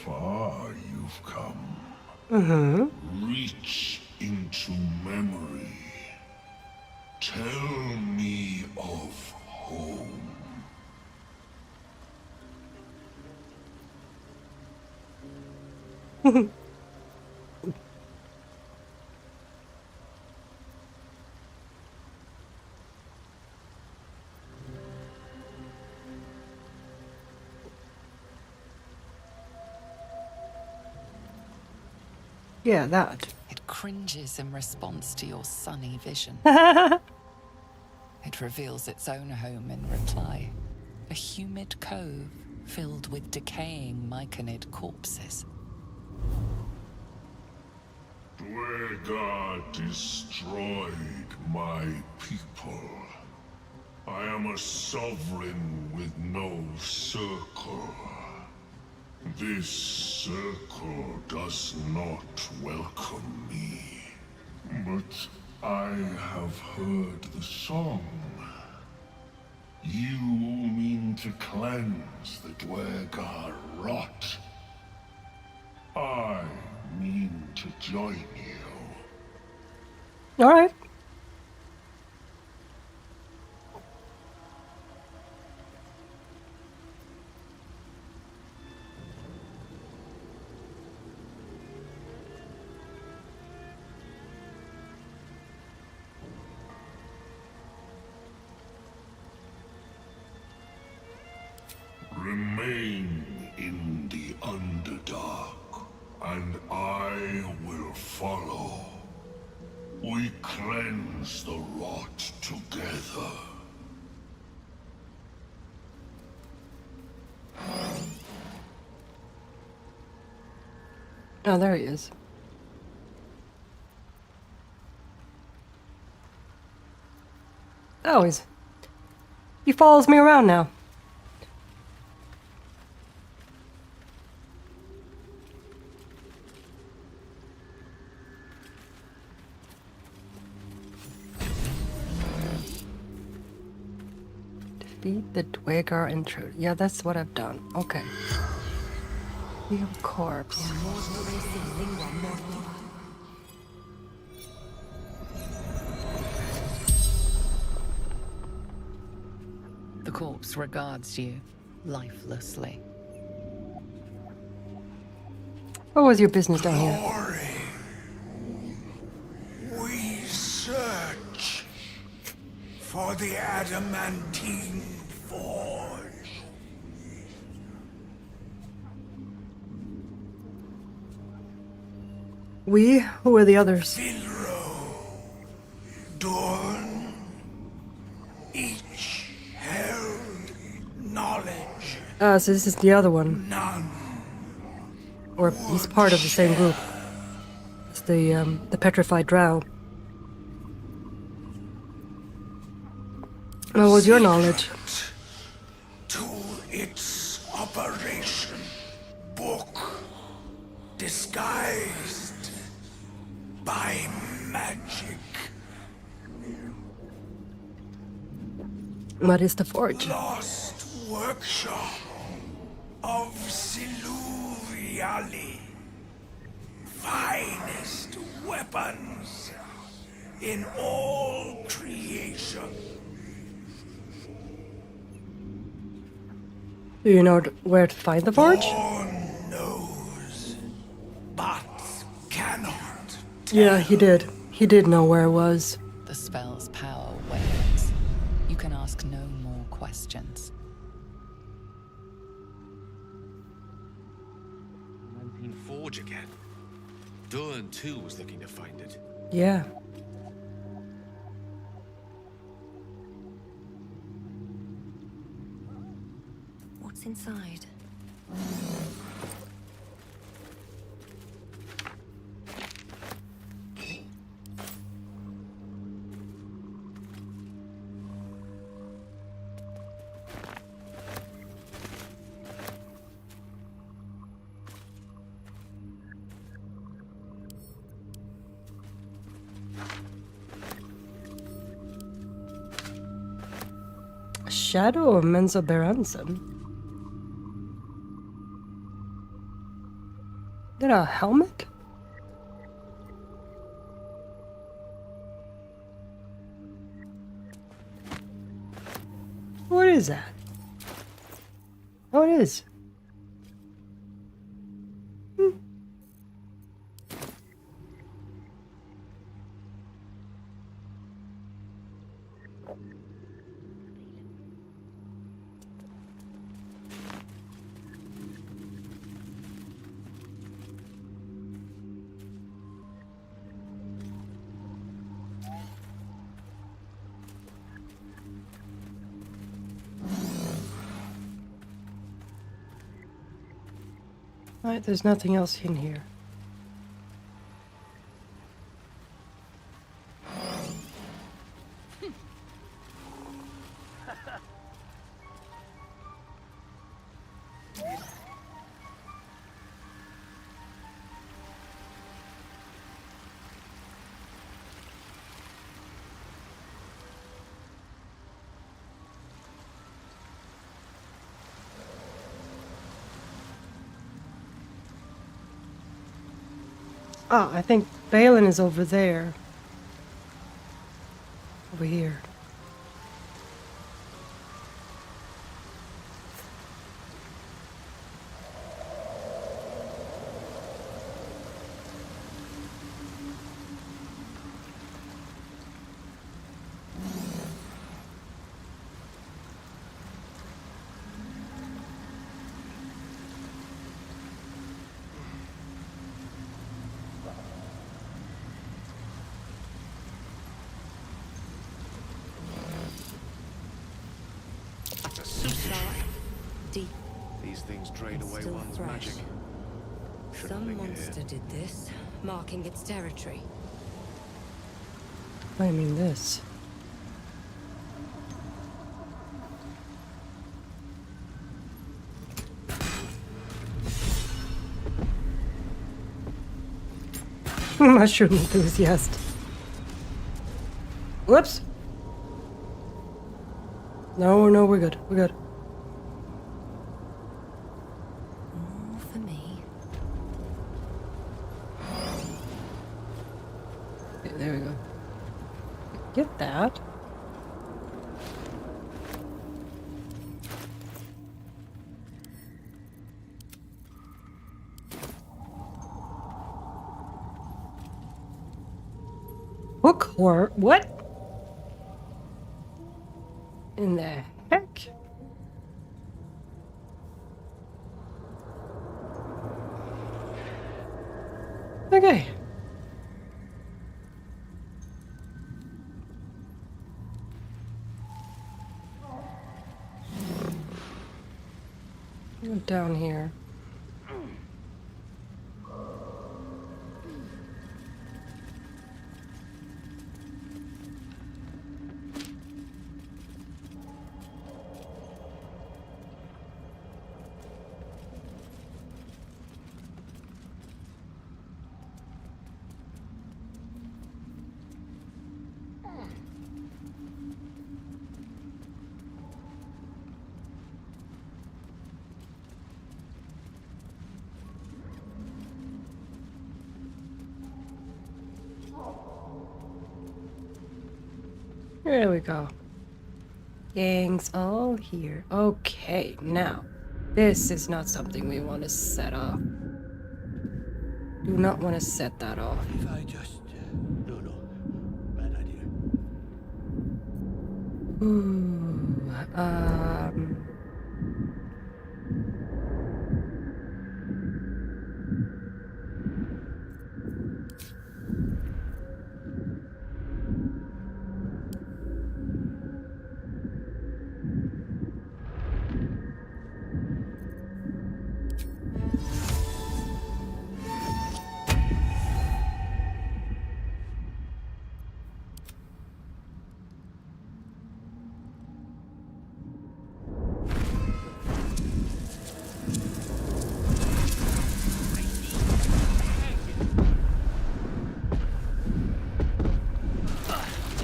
Far you've come. Mm-hmm. Reach into memory. Tell me of home. Yeah, that. It cringes in response to your sunny vision. It reveals its own home in reply. A humid cove filled with decaying myconid corpses. Dwegar destroyed my people. I am a sovereign with no circle. This circle does not welcome me. But I have heard the song. You mean to cleanse the Dwegar rot. I mean to join you. All right. Remain in the Underdark, and I will follow. We cleanse the rot together. Oh, there he is. Oh, he follows me around now. Defeat the Dwegar intruder. Yeah, that's what I've done. Okay. Heal corpse. corpse regards you lifelessly. What was your business down here? Glory. We search for the adamantine forge. We? Who are the others? Dorn, each held knowledge. Ah, so this is the other one. None. Or he's part of the same group. It's the petrified drow. What was your knowledge? To its operation. Book. Disguised by magic. What is the forge? Lost workshop of Siluviali. Finest weapons in all creation. Do you know where to find the forge? Born knows, but cannot. Yeah, he did. He did know where it was. The spell's power wanes. You can ask no more questions. 19 Forge again. Durn too was looking to find it. Yeah. What's inside? A shadow of Menzo Beranson. Is that a helmet? What is that? Oh, it is. Right, there's nothing else in here. Ah, I think Balin is over there. Over here. Deep. These things drain away Still one's fresh. magic. Shouldn't Some linger monster here. did this, marking its territory. I mean this. Mushroom enthusiast. Whoops. No, no, we're good. We're good. More for me. Okay, there we go. Get that. Hook horror? What? In the heck? Okay. Down here. There we go. Gang's all here. Okay, now, this is not something we want to set off. Do not want to set that off. If I just... no, bad idea. Ooh,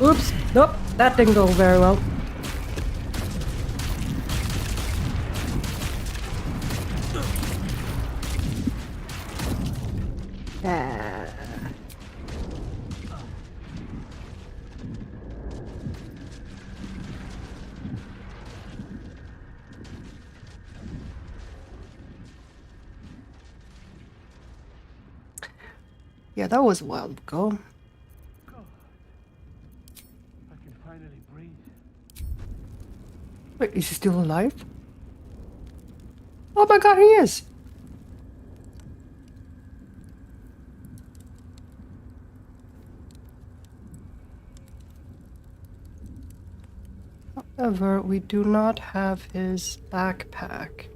oops, nope, that didn't go very well. Yeah, that was a while ago. I can finally breathe. Wait, is he still alive? Oh my god, he is! However, we do not have his backpack.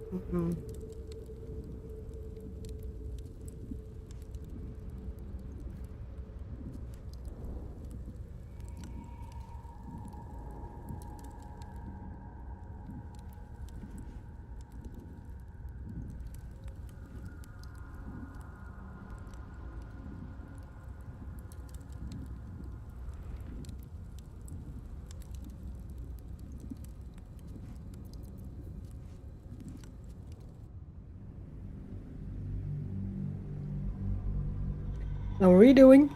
How are we doing?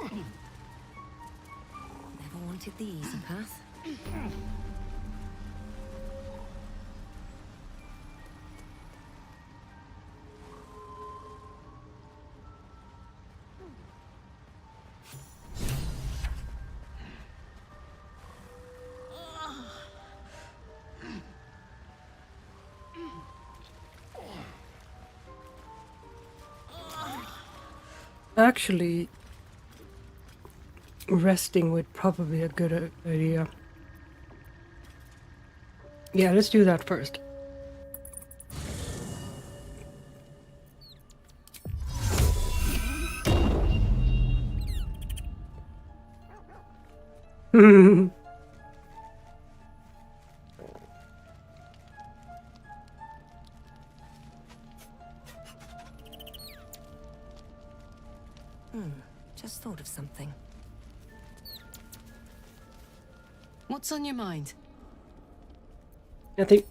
Never wanted the easy path. Actually, resting would probably be a good idea. Yeah, let's do that first. Just thought of something. What's on your mind? Nothing.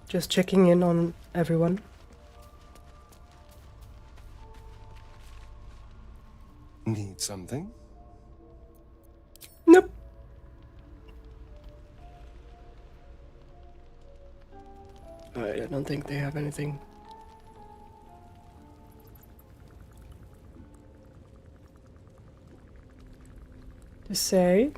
Just checking in on everyone. Need something? Nope. I don't think they have anything. To say.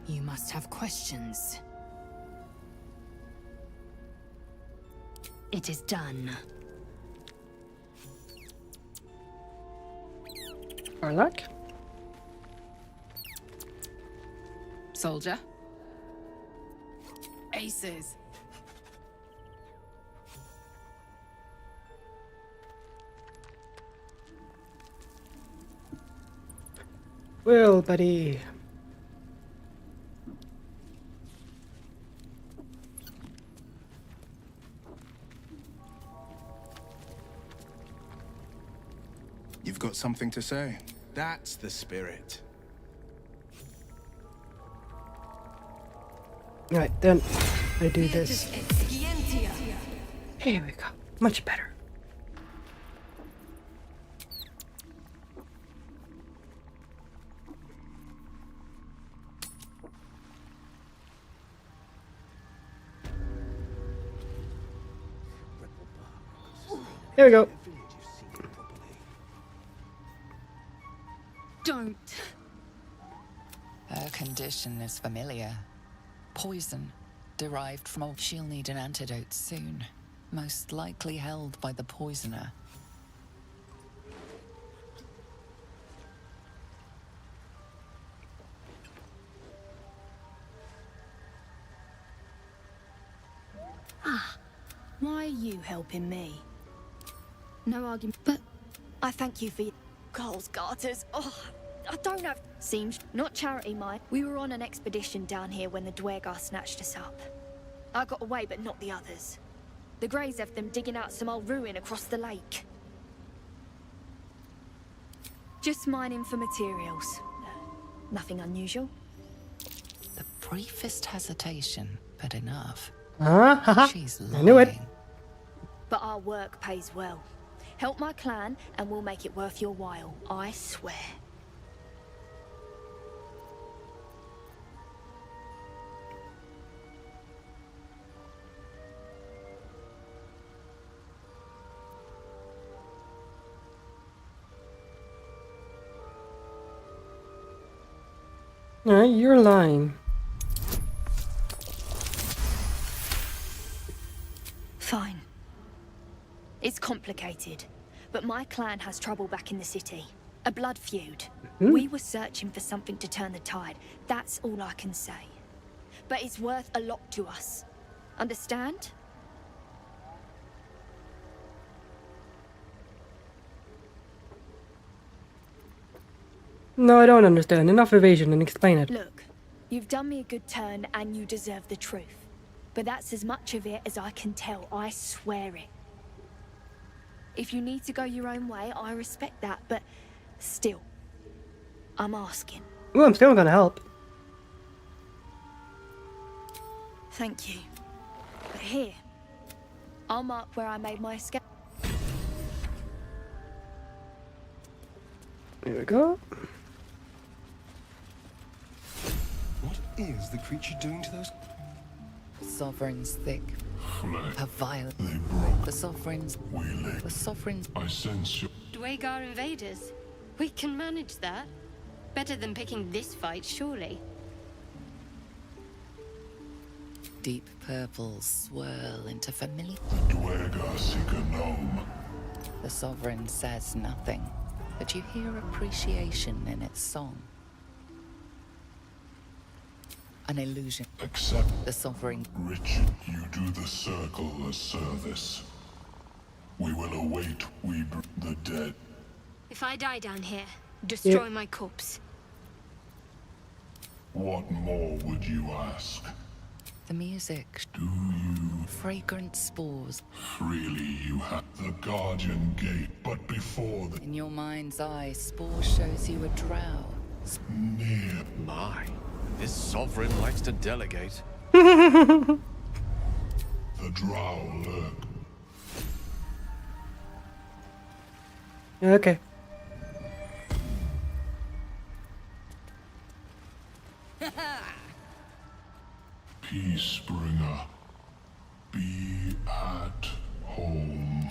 You must have questions. It is done. Our luck. Soldier. Aces. Well, buddy. You've got something to say. That's the spirit. Right, then I do this. Here we go. Much better. Here we go. Don't. Her condition is familiar. Poison, derived from a... She'll need an antidote soon. Most likely held by the poisoner. Why are you helping me? No argument, but I thank you for your Coles garters. Oh, I don't have... Seems not charity, mine. We were on an expedition down here when the Dwergar snatched us up. I got away, but not the others. The Greys have them digging out some old ruin across the lake. Just mining for materials. Nothing unusual. The briefest hesitation, but enough. She's lying. I knew it. But our work pays well. Help my clan, and we'll make it worth your while. I swear. No, you're lying. Fine. It's complicated, but my clan has trouble back in the city. A blood feud. We were searching for something to turn the tide. That's all I can say. But it's worth a lot to us. Understand? No, I don't understand. Enough evasion and explain it. Look, you've done me a good turn and you deserve the truth. But that's as much of it as I can tell, I swear it. If you need to go your own way, I respect that, but still, I'm asking. Well, I'm still gonna help. Thank you. But here, I'll mark where I made my escape. There we go. What is the creature doing to those? Sovereign's thick. Her violent. They broke. The Sovereign's. The Sovereign's. I sense your... Dwagar invaders. We can manage that. Better than picking this fight, surely. Deep purples swirl into familiar. The Dwagar seek a gnome. The Sovereign says nothing, but you hear appreciation in its song. An illusion. Accept. The Sovereign. Richard, you do the circle a service. We will await the dead. If I die down here, destroy my corpse. What more would you ask? The music. Do you? Fragrant spores. Freely you have the Guardian Gate, but before the... In your mind's eye, spore shows you a drow. Near. My, this sovereign likes to delegate. The drow lurk. Okay. Peace bringer. Be at home.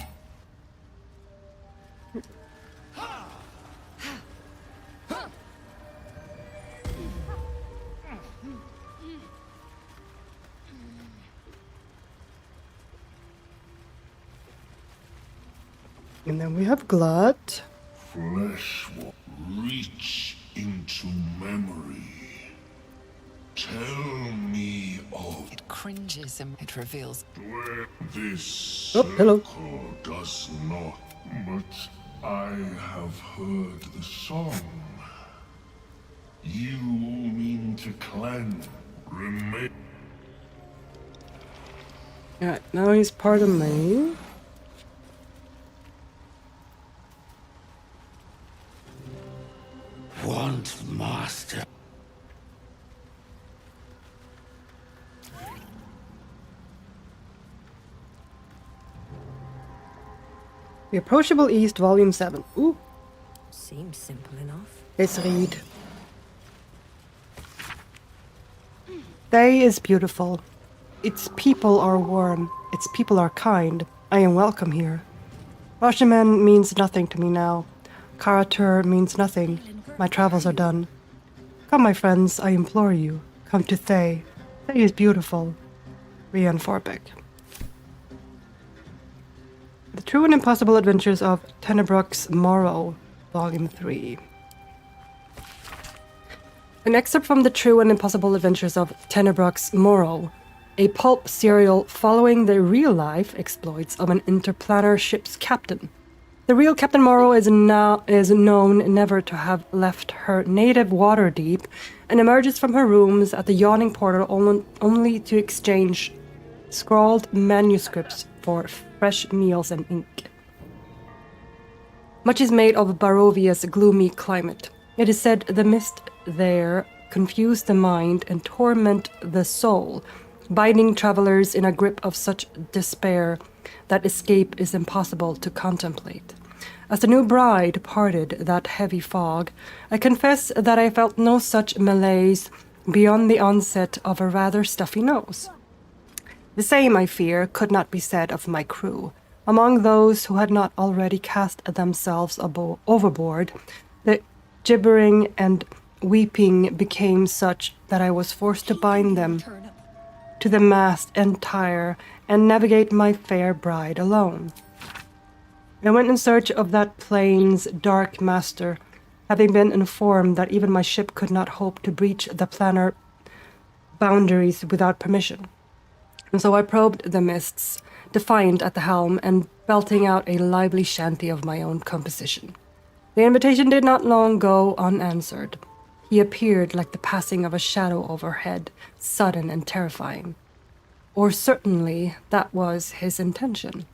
And then we have Glut. Flesh will reach into memory. Tell me of... It cringes and it reveals. Where this hello. circle does not, but I have heard the song. You mean to cleanse, remain. Alright, now he's part of me. Want master. The Approachable East, Volume 7. Ooh. Seems simple enough. Let's read. Day is beautiful. Its people are warm. Its people are kind. I am welcome here. Rashomon means nothing to me now. Karatur means nothing. My travels are done. Come, my friends, I implore you. Come to Thay. Thay is beautiful. Rian Forbeck. The True and Impossible Adventures of Tenebrock's Morrow, Volume 3. An excerpt from The True and Impossible Adventures of Tenebrock's Morrow, a pulp serial following the real-life exploits of an interplanar ship's captain. The real Captain Morrow is known never to have left her native Waterdeep and emerges from her rooms at the yawning portal only to exchange scrawled manuscripts for fresh meals and ink. Much is made of Barovia's gloomy climate. It is said the mist there confuse the mind and torment the soul, binding travelers in a grip of such despair that escape is impossible to contemplate. As the new bride parted that heavy fog, I confess that I felt no such malaise beyond the onset of a rather stuffy nose. The same, I fear, could not be said of my crew. Among those who had not already cast themselves overboard, the gibbering and weeping became such that I was forced to bind them to the mast entire and navigate my fair bride alone. I went in search of that plane's dark master, having been informed that even my ship could not hope to breach the planar boundaries without permission. And so I probed the mists, defiant at the helm, and belting out a lively shanty of my own composition. The invitation did not long go unanswered. He appeared like the passing of a shadow overhead, sudden and terrifying. Or certainly that was his intention.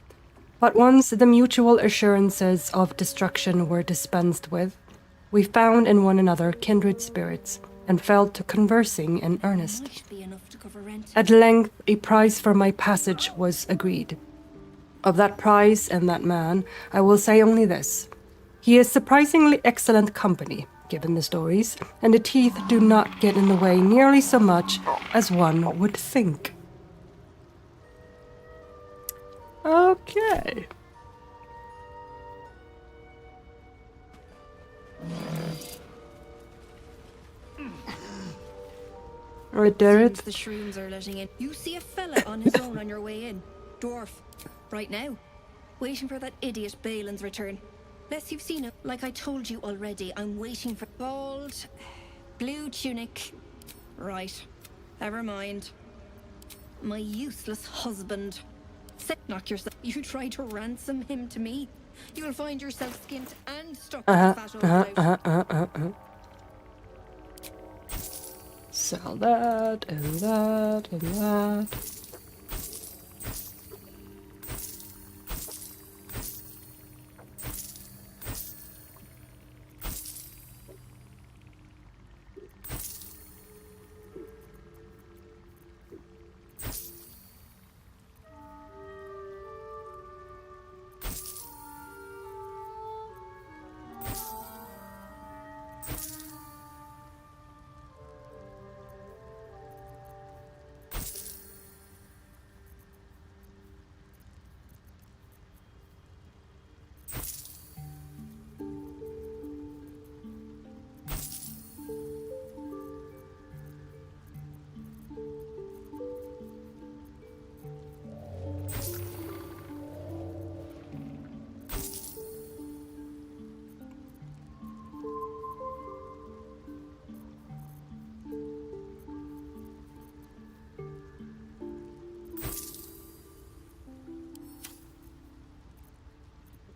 But once the mutual assurances of destruction were dispensed with, we found in one another kindred spirits, and fell to conversing in earnest. At length a price for my passage was agreed. of that prize and that man, I will say only this. He is surprisingly excellent company, given the stories, and the teeth do not get in the way nearly so much as one would think. Okay. Right, Derek. Seems the shrooms are letting in. You see a fella on his own on your way in. Dwarf. Right now. Waiting for that idiot Balin's return. Less you've seen him. Like I told you already, I'm waiting for bald, blue tunic. Right. Never mind. My useless husband. Knock yourself. You try to ransom him to me. You'll find yourself skinned and stuck with a fat old bloke. Sell that and that and that.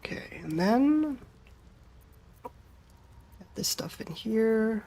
Okay, and then get this stuff in here.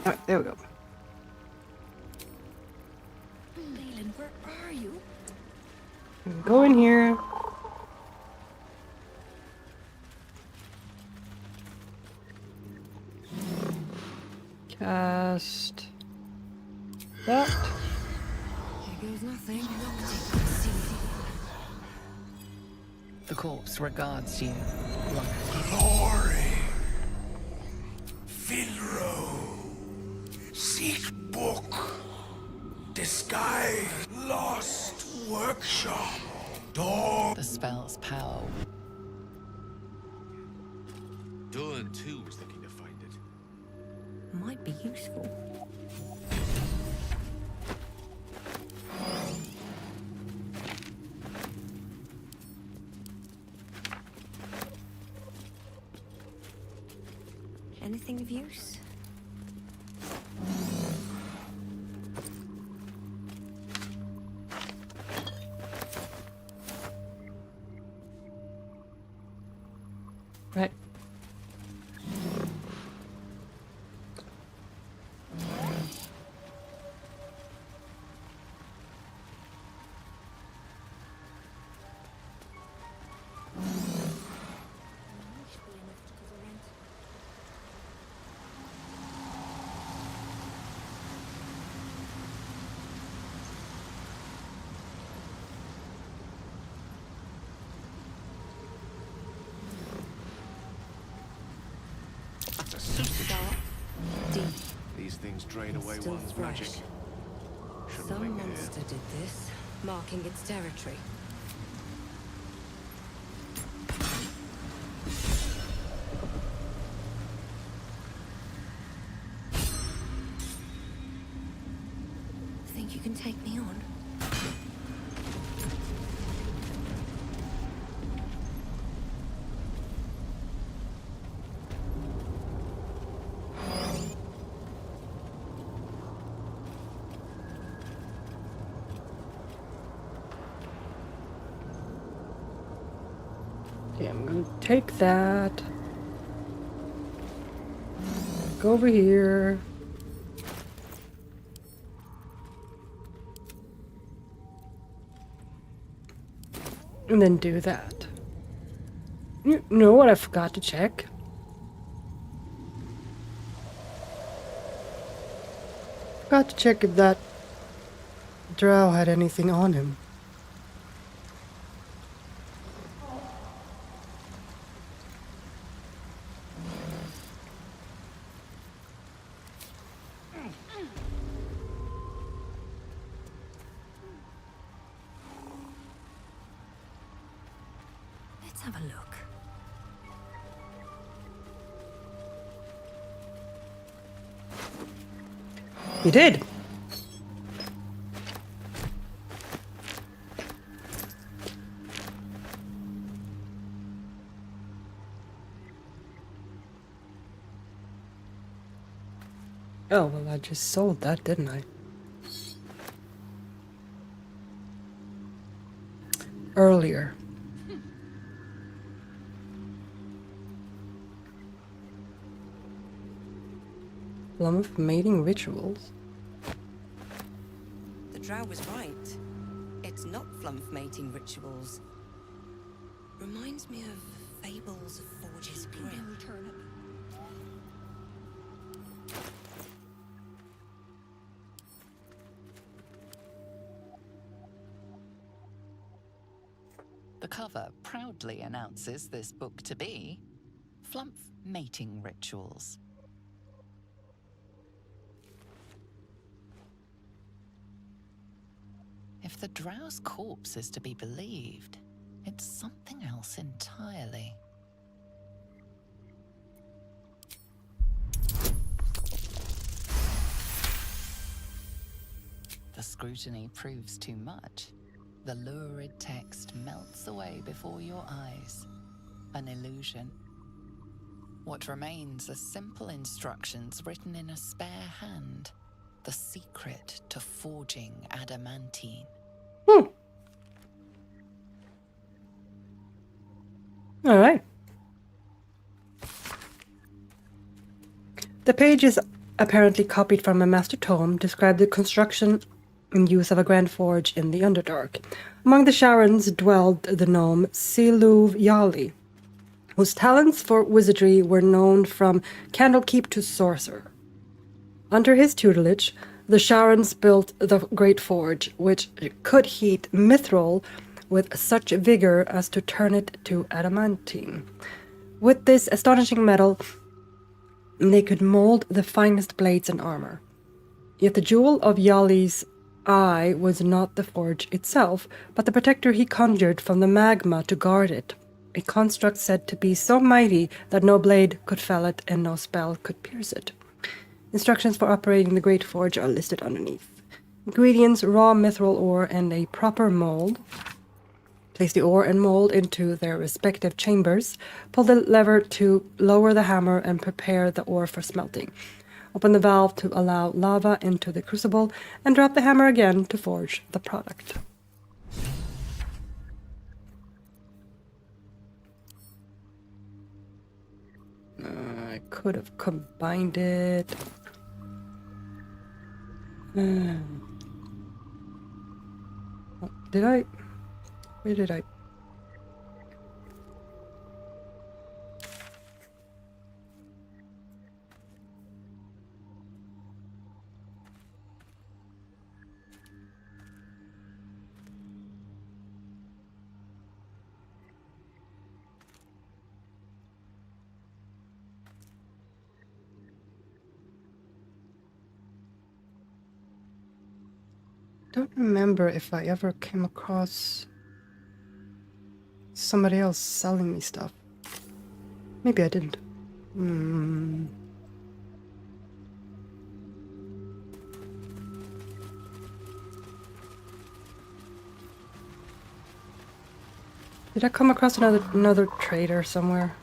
Alright, there we go. Leland, where are you? Go in here. Cast that. Here goes nothing. The corpse regards you like Glory. Finro. Seek book. Disguise. Lost workshop. Door. the spell's power. Doran too was looking to find it. Might be useful. Anything of use? Right. That's a super Dark, deep, These things drain away still one's fresh. magic. Shouldn't Some linger here. monster did this, marking its territory. Think you can take me on? Okay, I'm gonna take that. Go over here. And then do that. You know what I forgot to check? Forgot to check if that drow had anything on him. Let's have a look. He did. Oh, well, I just sold that, didn't I? Earlier. Lump mating rituals. The drow was right. It's not flump mating rituals. Reminds me of fables of Forge's Grim. The cover proudly announces this book to be Flump Mating Rituals. If the drow's corpse is to be believed, it's something else entirely. The scrutiny proves too much. The lurid text melts away before your eyes. An illusion. What remains are simple instructions written in a spare hand. The secret to forging adamantine. All right. The page is apparently copied from a master tome, describe the construction and use of a grand forge in the Underdark. Among the Sharons dwelled the gnome Siluv Yali, whose talents for wizardry were known from Candlekeep to sorcerer. Under his tutelage, the Sharons built the Great Forge, which could heat mithril with such vigor as to turn it to adamantine. With this astonishing metal, they could mold the finest blades and armor. Yet the jewel of Yali's eye was not the forge itself, but the protector he conjured from the magma to guard it, a construct said to be so mighty that no blade could fell it and no spell could pierce it. Instructions for operating the Great Forge are listed underneath. Ingredients: raw mithril ore and a proper mold. Place the ore and mold into their respective chambers. Pull the lever to lower the hammer and prepare the ore for smelting. Open the valve to allow lava into the crucible and drop the hammer again to forge the product. I could have combined it. Oh, did I? Where did I? Don't remember if I ever came across somebody else selling me stuff. Maybe I didn't. Did I come across another trader somewhere?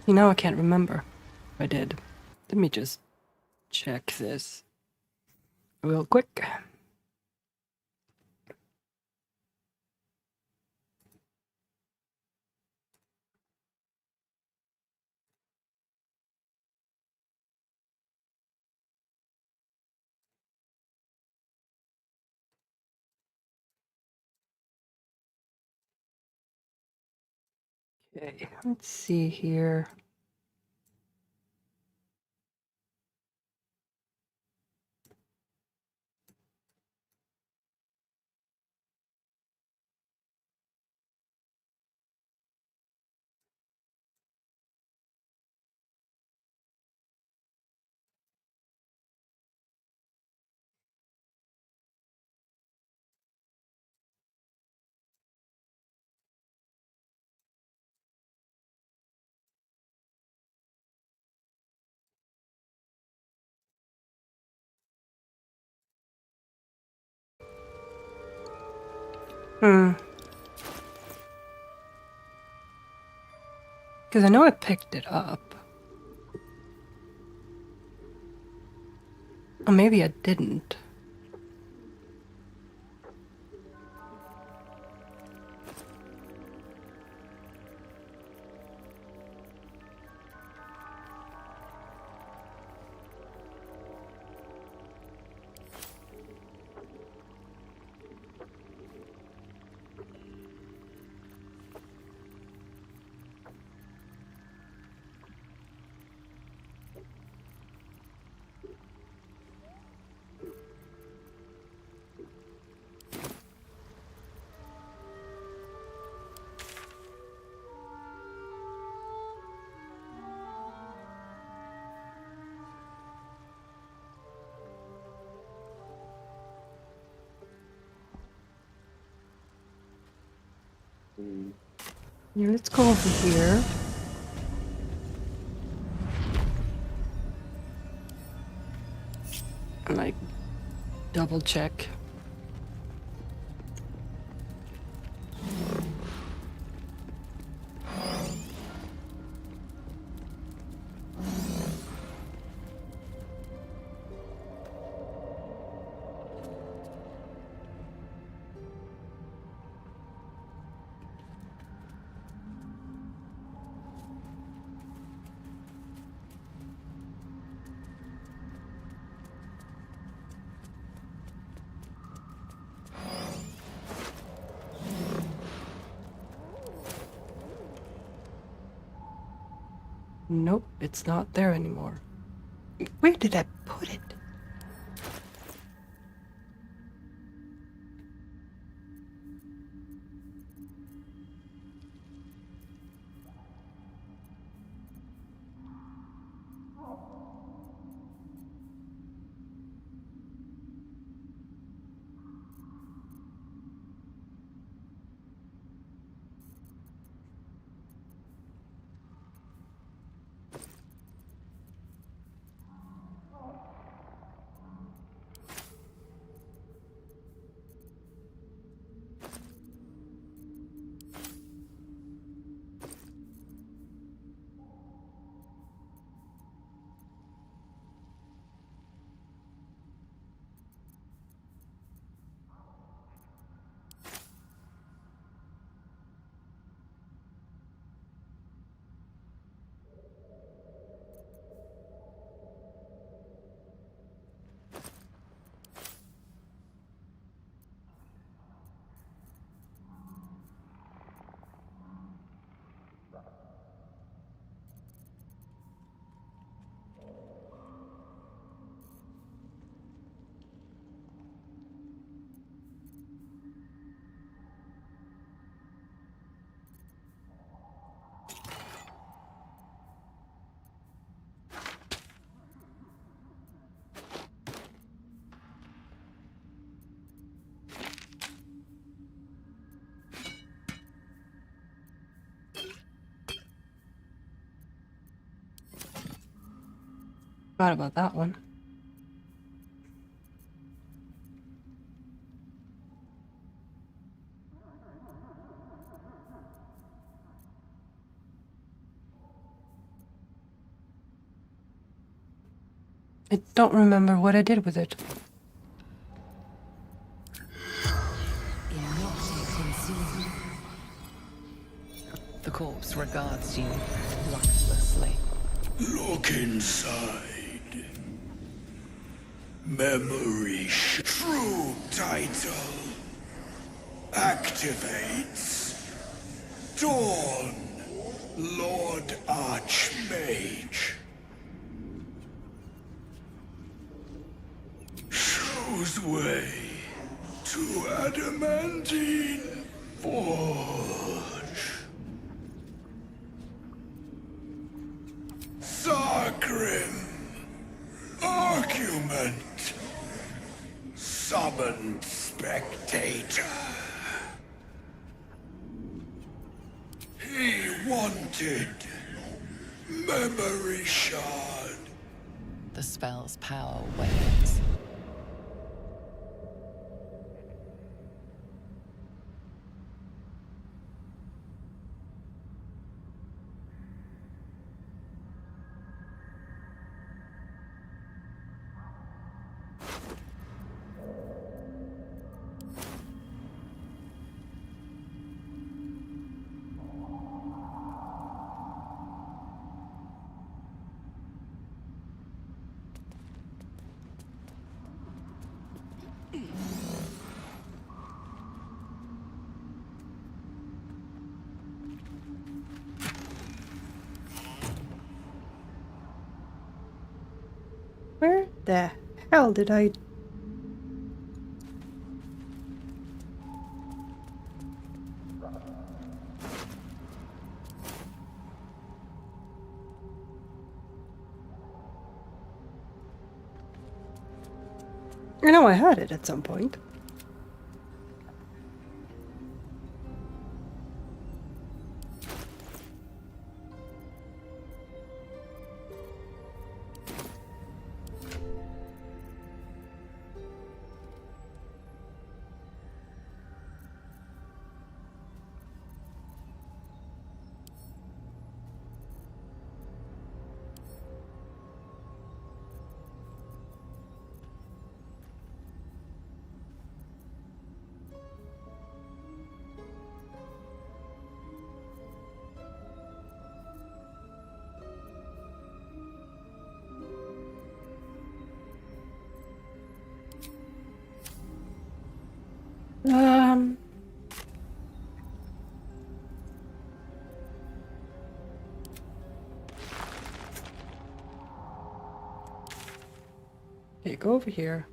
You know, I can't remember if I did. Let me just check this real quick. Okay, let's see here. Because I know I picked it up. Or maybe I didn't. Yeah, let's go over here. And like double check. Nope, it's not there anymore. Where did I put it? Forgot about that one. I don't remember what I did with it. The corpse regards you lifelessly. Look inside. Memory true title activates. Dawn, Lord Archmage. Shows way to Adamantine Forge. Sargrim. Argument. Summoned spectator. He wanted memory shard. The spell's power wanes. Where the hell did I... I know I had it at some point. Okay, go over here.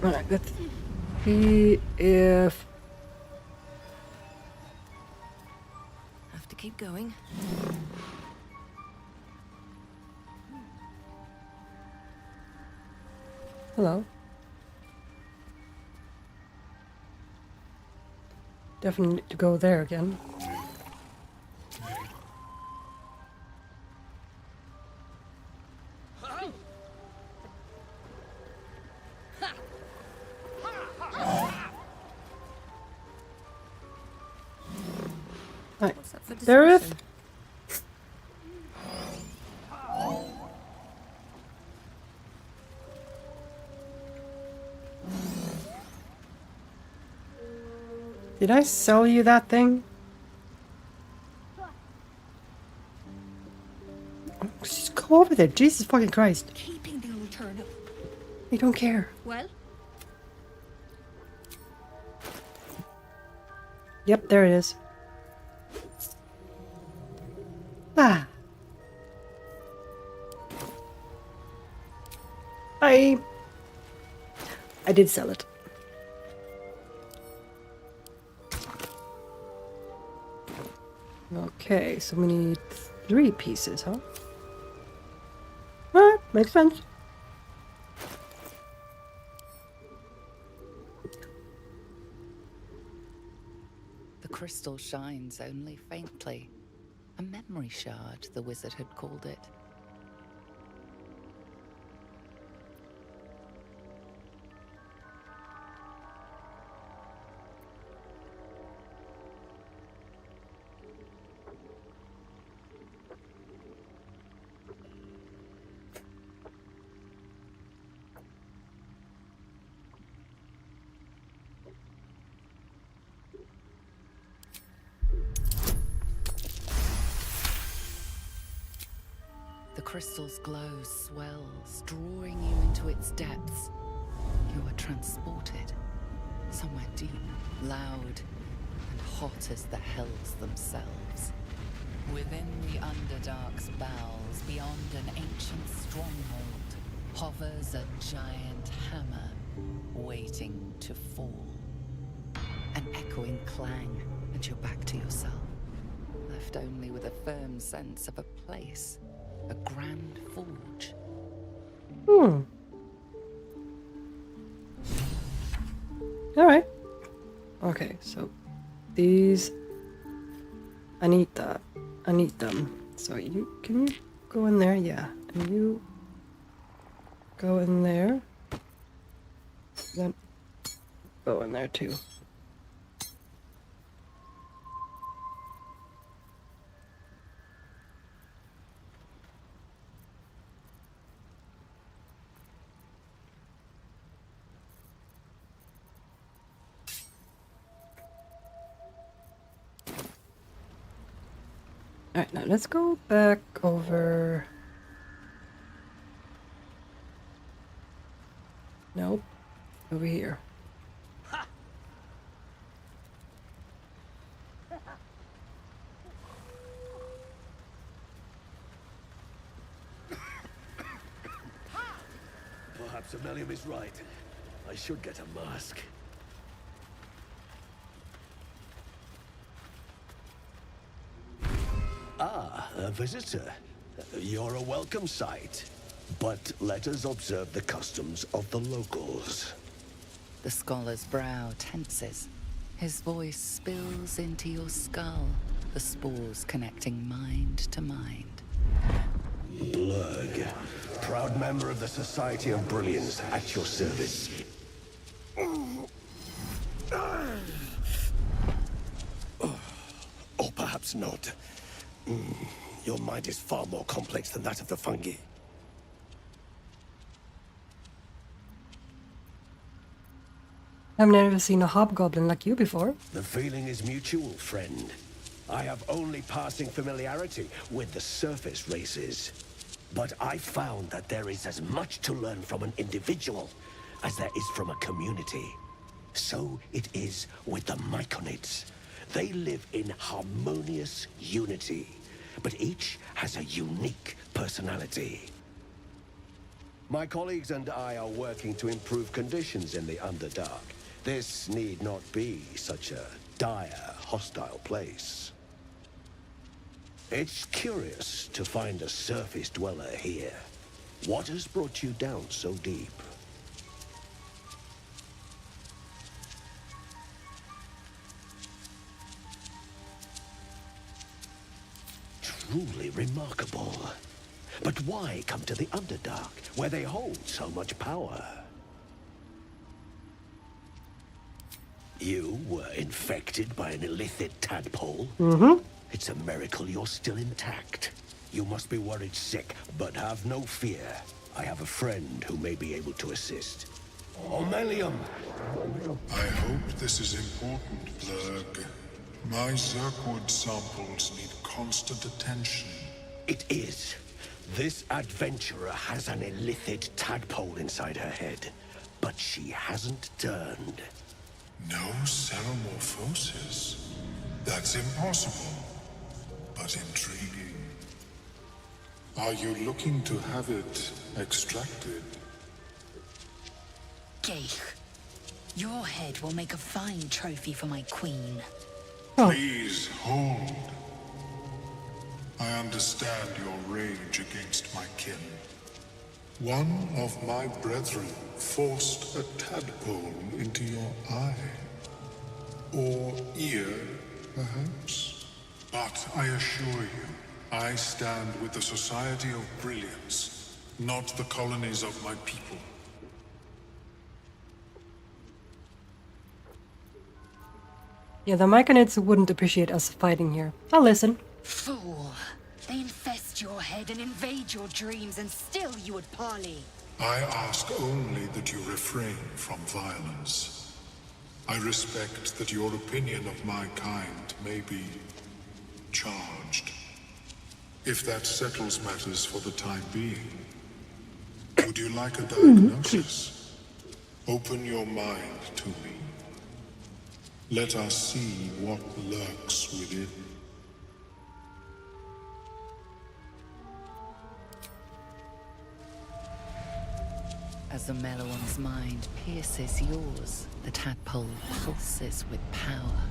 Alright, let's see if... Have to keep going. Hello. Definitely need to go there again. Right. There is. Did I sell you that thing? Just go over there. Jesus fucking Christ. Keeping the old turnip. I don't care. Well? Yep, there it is. Ah. I did sell it. Okay, so we need 3 pieces, huh? Alright, makes sense. The crystal shines only faintly. A memory shard, the wizard had called it. The crystal's glow swells, drawing you into its depths. You are transported somewhere deep, loud, and hot as the hells themselves. Within the Underdark's bowels, beyond an ancient stronghold, hovers a giant hammer, waiting to fall. An echoing clang, and you're back to yourself, left only with a firm sense of a place. A grand forge. Alright. Okay, so these I need that. I need them. So can you go in there? Yeah. And you go in there. Then go in there too. Alright, now let's go back over. Nope. Over here. Perhaps Ammonium is right. I should get a mask. Ah, a visitor. You're a welcome sight. But let us observe the customs of the locals. The scholar's brow tenses. His voice spills into your skull, the spores connecting mind to mind. Blurg, proud member of the Society of Brilliance, at your service. Or perhaps not. Your mind is far more complex than that of the fungi. I've never seen a hobgoblin like you before. The feeling is mutual, friend. I have only passing familiarity with the surface races. But I found that there is as much to learn from an individual as there is from a community. So it is with the Myconids. They live in harmonious unity, but each has a unique personality. My colleagues and I are working to improve conditions in the Underdark. This need not be such a dire, hostile place. It's curious to find a surface dweller here. What has brought you down so deep? Truly remarkable. But why come to the Underdark, where they hold so much power? You were infected by an illithid tadpole? Mm-hmm. It's a miracle you're still intact. You must be worried sick, but have no fear. I have a friend who may be able to assist. Omelium! I hope this is important, Blurg. My Zerkwood samples need constant attention. It is. This adventurer has an illithid tadpole inside her head, but she hasn't turned. No ceremorphosis? That's impossible, but intriguing. Are you looking to have it extracted? Geich, your head will make a fine trophy for my queen. Please hold. I understand your rage against my kin. One of my brethren forced a tadpole into your eye. Or ear, perhaps? But I assure you, I stand with the Society of Brilliance, not the colonies of my people. Yeah, the Myconids wouldn't appreciate us fighting here. I'll listen. Fool. They infest your head and invade your dreams, and still you would parley. I ask only that you refrain from violence. I respect that your opinion of my kind may be charged. If that settles matters for the time being, would you like a diagnosis? Open your mind to me. Let us see what lurks within. As the Meloan's mind pierces yours, the tadpole pulses with power.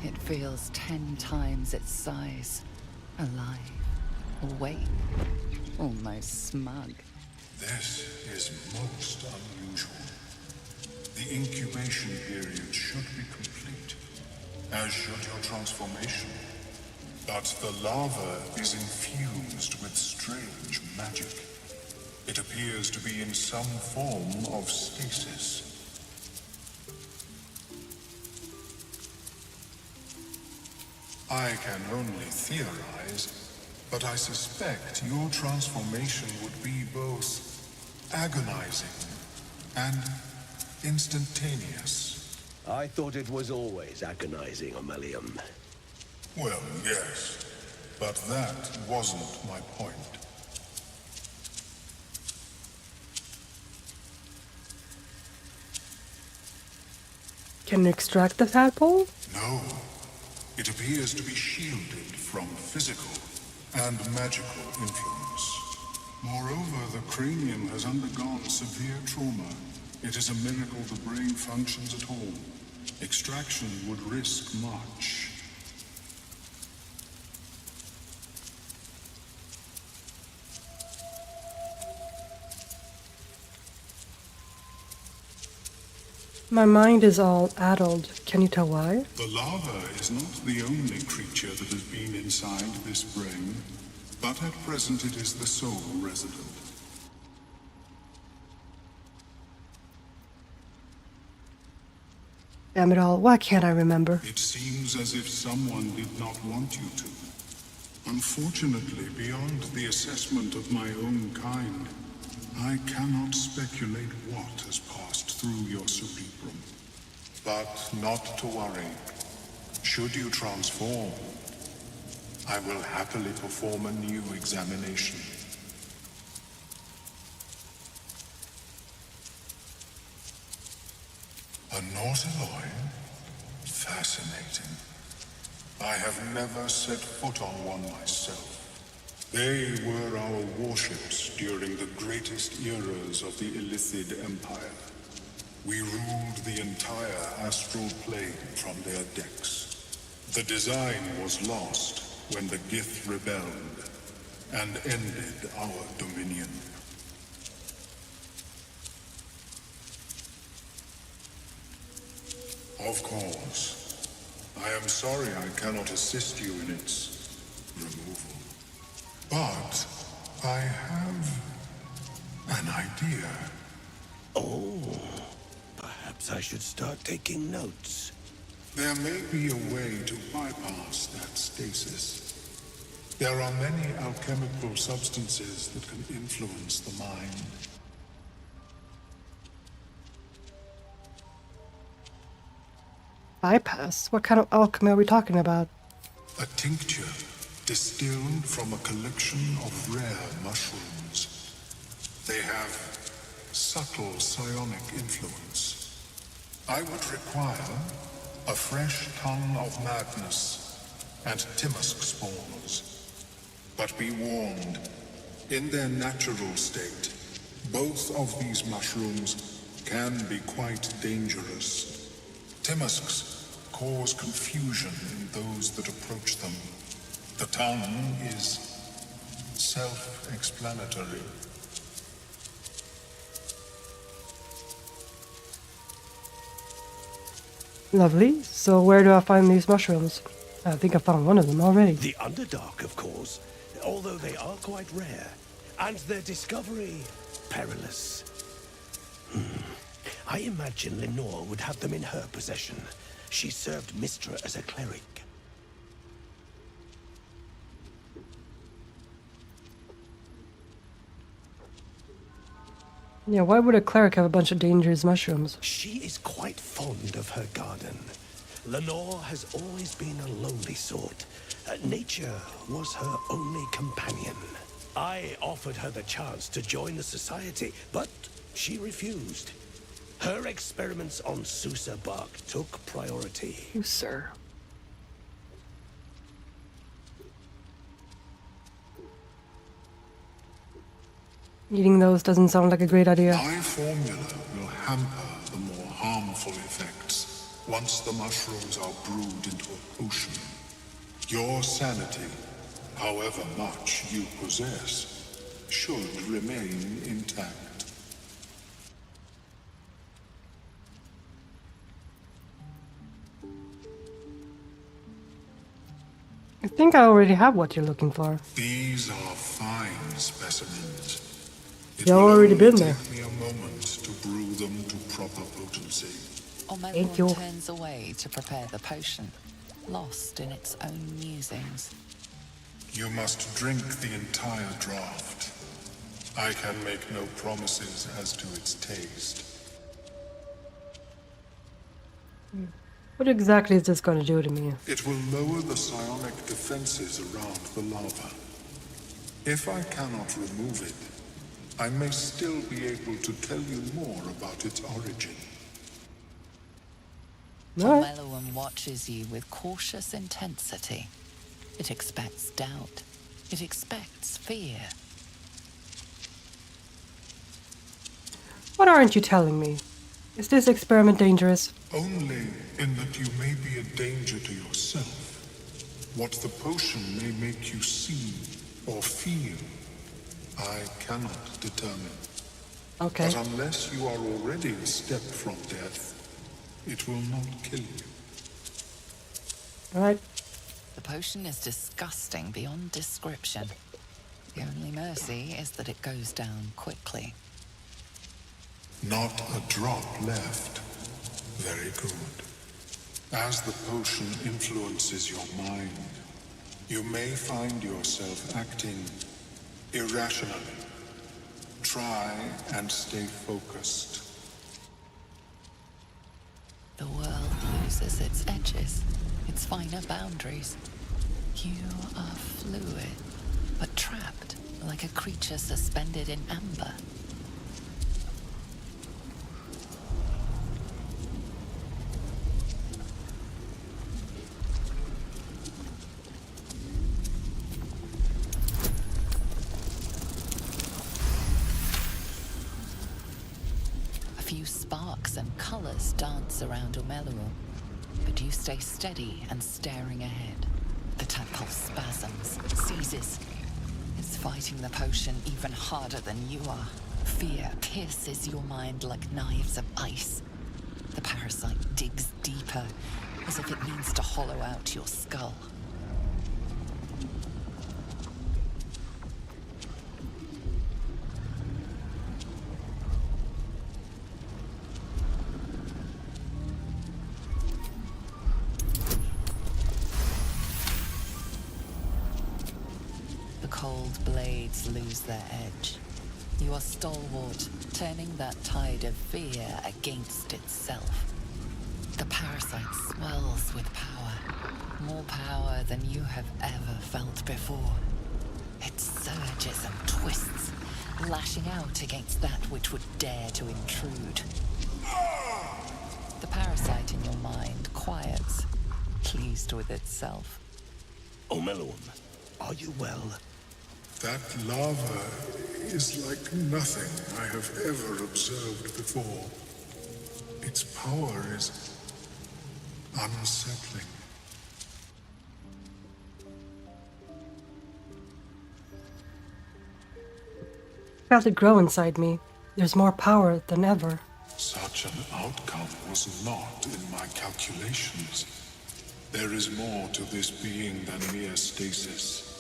It feels 10 times its size. Alive, awake, almost smug. This is most unusual. The incubation period should be complete, as should your transformation. But the larva is infused with strange magic. It appears to be in some form of stasis. I can only theorize, but I suspect your transformation would be both agonizing and instantaneous. I thought it was always agonizing, Omelium. Well, yes, but that wasn't my point. Can you extract the tadpole? No. It appears to be shielded from physical and magical influence. Moreover, the cranium has undergone severe trauma. It is a miracle the brain functions at all. Extraction would risk much. My mind is all addled. Can you tell why? The larva is not the only creature that has been inside this brain, but at present it is the sole resident. Damn it all, why can't I remember? It seems as if someone did not want you to. Unfortunately, beyond the assessment of my own kind, I cannot speculate what has passed through your cerebrum. But not to worry. Should you transform, I will happily perform a new examination. A Nautiloid? Fascinating. I have never set foot on one myself. They were our warships during the greatest eras of the Illithid Empire. We ruled the entire astral plane from their decks. The design was lost when the Gith rebelled and ended our dominion. Of course. I am sorry I cannot assist you in its removal. But I have an idea. Oh, perhaps I should start taking notes. There may be a way to bypass that stasis. There are many alchemical substances that can influence the mind. Bypass? What kind of alchemy are we talking about? A tincture distilled from a collection of rare mushrooms. They have subtle psionic influence. I would require a fresh ton of madness and Timosk spores. But be warned, in their natural state, both of these mushrooms can be quite dangerous. Timosks cause confusion in those that approach them. The tongue is self-explanatory. Lovely. So where do I find these mushrooms? I think I found one of them already. The Underdark, of course, although they are quite rare, and their discovery perilous. I imagine Lenore would have them in her possession. She served Mistra as a cleric. Yeah, why would a cleric have a bunch of dangerous mushrooms? She is quite fond of her garden. Lenore has always been a lonely sort. Nature was her only companion. I offered her the chance to join the society, but she refused. Her experiments on Susa bark took priority. You, sir. Eating those doesn't sound like a great idea. My formula will hamper the more harmful effects once the mushrooms are brewed into a potion. Your sanity, however much you possess, should remain intact. I think I already have what you're looking for. These are fine specimens. It You've will already only been there. take me a moment to brew them to proper potency. Thank you. Omelon turns away to prepare the potion, lost in its own musings. You must drink the entire draught. I can make no promises as to its taste. What exactly is this going to do to me? It will lower the psionic defenses around the lava. If I cannot remove it, I may still be able to tell you more about its origin. Omelon watches you with cautious intensity. It expects doubt. It expects fear. What aren't you telling me? Is this experiment dangerous? Only in that you may be a danger to yourself. What the potion may make you see or feel, I cannot determine. Okay. But unless you are already a step from death, it will not kill you. Alright. The potion is disgusting beyond description. The only mercy is that it goes down quickly. Not a drop left. Very good. As the potion influences your mind, you may find yourself acting irrationally. Try and stay focused. The world loses its edges, its finer boundaries. You are fluid, but trapped like a creature suspended in amber. A few sparks and colors dance around Omeluo, but you stay steady and staring ahead. The tadpole spasms, seizes. It's fighting the potion even harder than you are. Fear pierces your mind like knives of ice. The parasite digs deeper, as if it means to hollow out your skull. The cold blades lose their edge. You are stalwart, turning that tide of fear against itself. The parasite swells with power, more power than you have ever felt before. It surges and twists, lashing out against that which would dare to intrude. The parasite in your mind quiets, pleased with itself. Omeluum, are you well? That lava is like nothing I have ever observed before. Its power is unsettling. Felt it grow inside me. There's more power than ever. Such an outcome was not in my calculations. There is more to this being than mere stasis.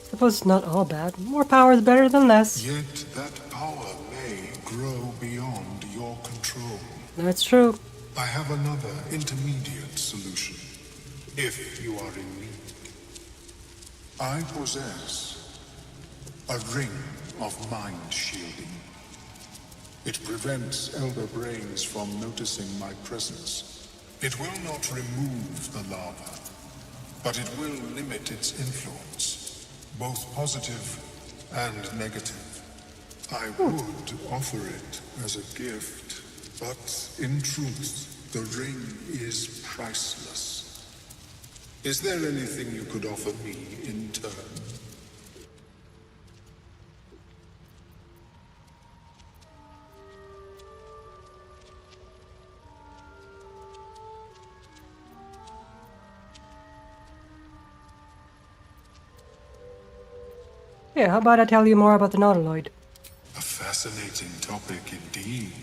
Suppose it's not all bad. More power is better than less. Yet that power may grow beyond your control. That's true. I have another intermediate solution, if you are in need. I possess a ring of mind shielding. It prevents elder brains from noticing my presence. It will not remove the lava, but it will limit its influence, both positive and negative. I would offer it as a gift, but in truth, the ring is priceless. Is there anything you could offer me in turn? Yeah, how about I tell you more about the Nautiloid? A fascinating topic indeed.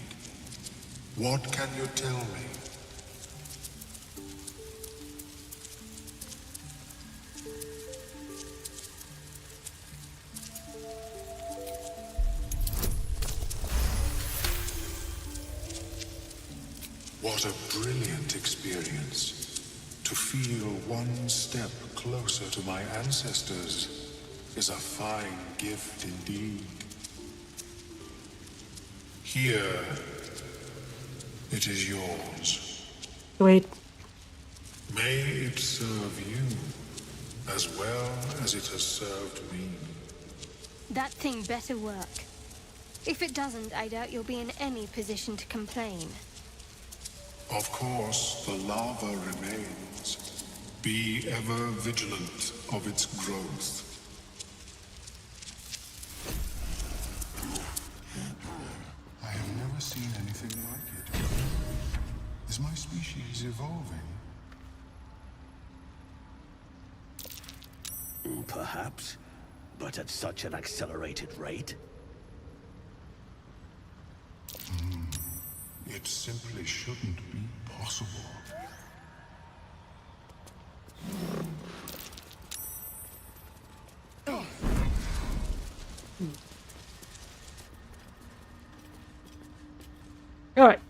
What can you tell me? What a brilliant experience. To feel one step closer to my ancestors is a fine gift indeed. Here, it is yours. Wait. May it serve you as well as it has served me. That thing better work. If it doesn't, I doubt you'll be in any position to complain. Of course, the lava remains. Be ever vigilant of its growth. I have never seen anything like it. Is my species evolving? Perhaps, but at such an accelerated rate. It simply shouldn't be possible. All right.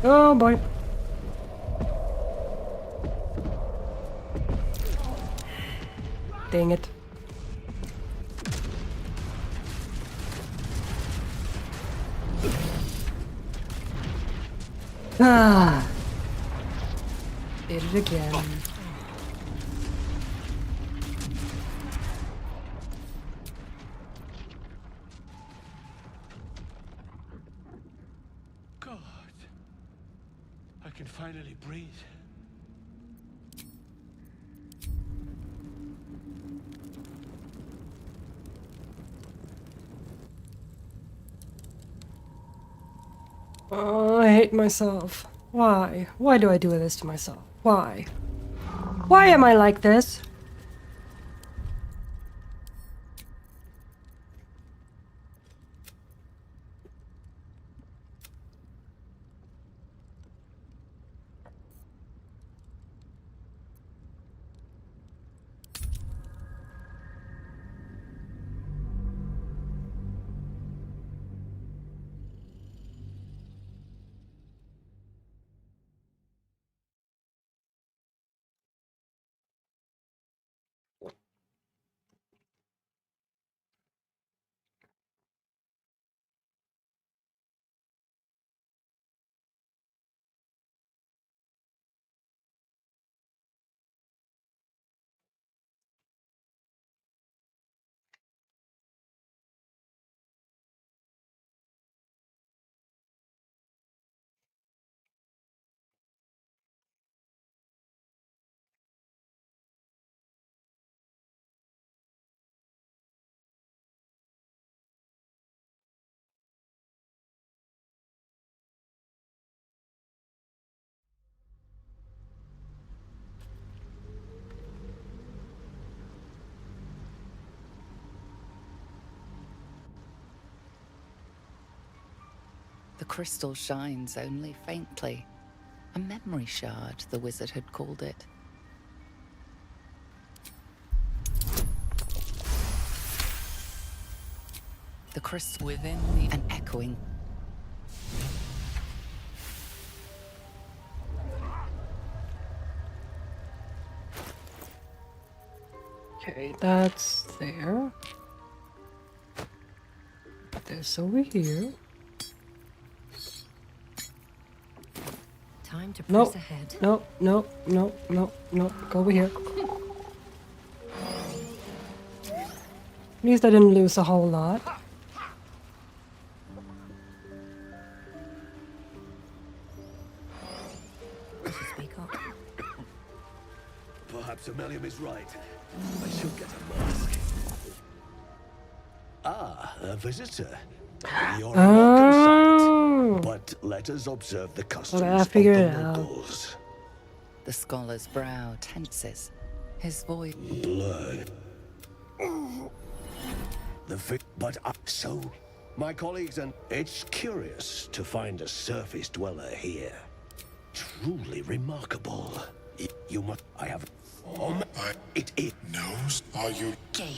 Oh boy. Dang it. Ah. Did it again. God, I can finally breathe. Oh, I hate myself. Why? Why do I do this to myself? Why? Why am I like this? The crystal shines only faintly. A memory shard, the wizard had called it. The crystal within an echoing. Okay, that's there. This over here. Time to press Nope. ahead. Nope. Nope. Nope. Nope. Nope. Go over here. At least I didn't lose a whole lot. Speak up. Perhaps Amelia is right. I should get a mask. Ah, a visitor. You're a welcome sight. But let us observe the customs I of figured the it out. locals. The scholar's brow tenses. His voice. Blood. So, my colleagues, and it's curious to find a surface dweller here. Truly remarkable. You must. I have. It is. Knows? Are you? Gay.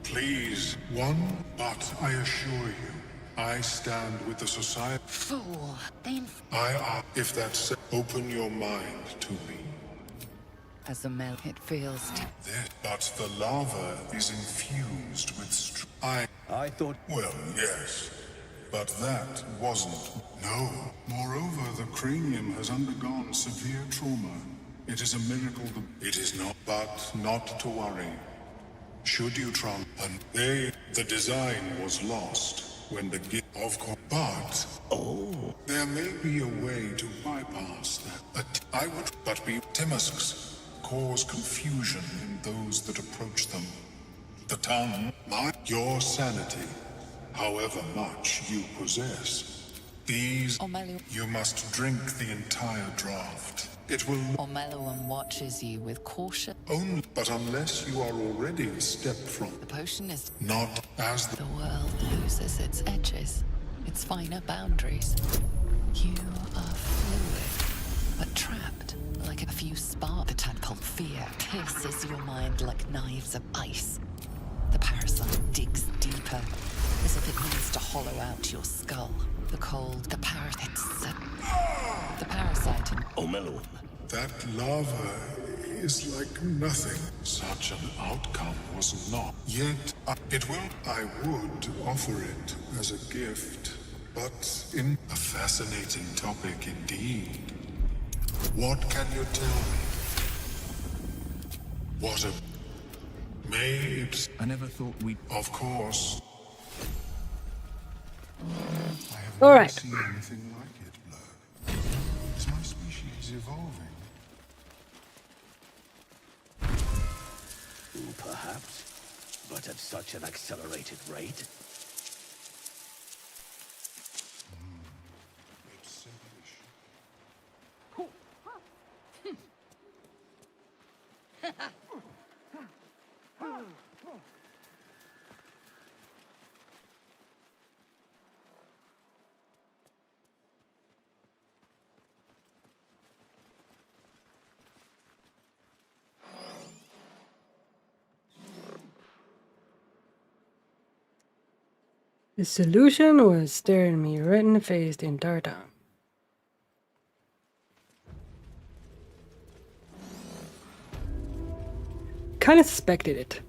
Please, one, but I assure you, I stand with the society. Fool. They If that's open your mind to me. As a male, it feels. But the lava is infused with I thought. Well, yes. But that wasn't. No. Moreover, the cranium has undergone severe trauma. It is a miracle that it is not. But not to worry. Should you try, and the design was lost when the gift of course. But there may be a way to bypass that. I would, but be Timasks cause confusion in those that approach them. The tongue, your sanity, however much you possess. These, you must drink the entire draft. It will. Ormeluan watches you with caution. Only, but unless you are already a step from. The potion is not as the world loses its edges, its finer boundaries. You are fluid, but trapped like a few sparks. The tadpole fear pierces your mind like knives of ice. The parasite digs deeper, as if it needs to hollow out your skull. The cold, the It's the parasite. Omelum. That lava is like nothing. Such an outcome was not. Yet, I would offer it as a gift. But in a fascinating topic indeed. What can you tell me? What a... I never thought we'd... Of course. I have All never right. seen anything like it, Blur. Is my species evolving? Perhaps, but at such an accelerated rate. It's simplish. The solution was staring me right in the face the entire time. Kind of suspected it.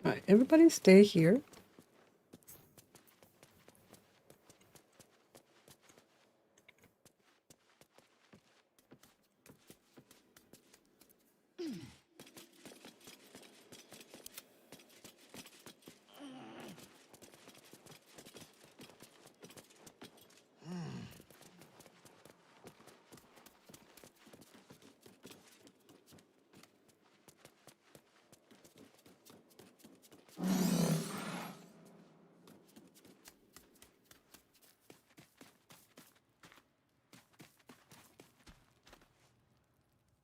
Alright, everybody stay here.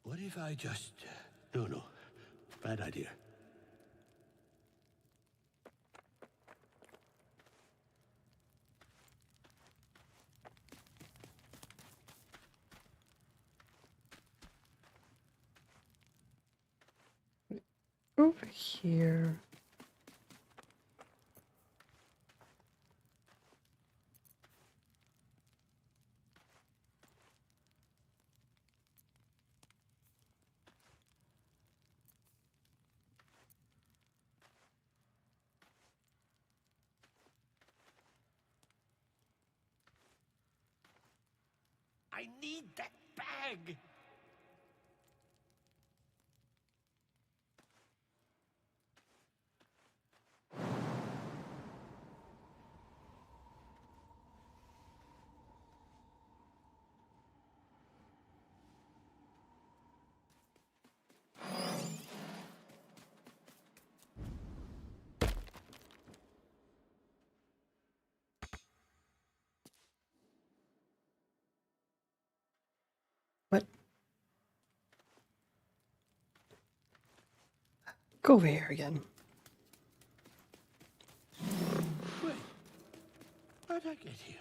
What if I just... No. Bad idea. Over here. I need that bag! What? Go over here again. Wait. How'd I get here?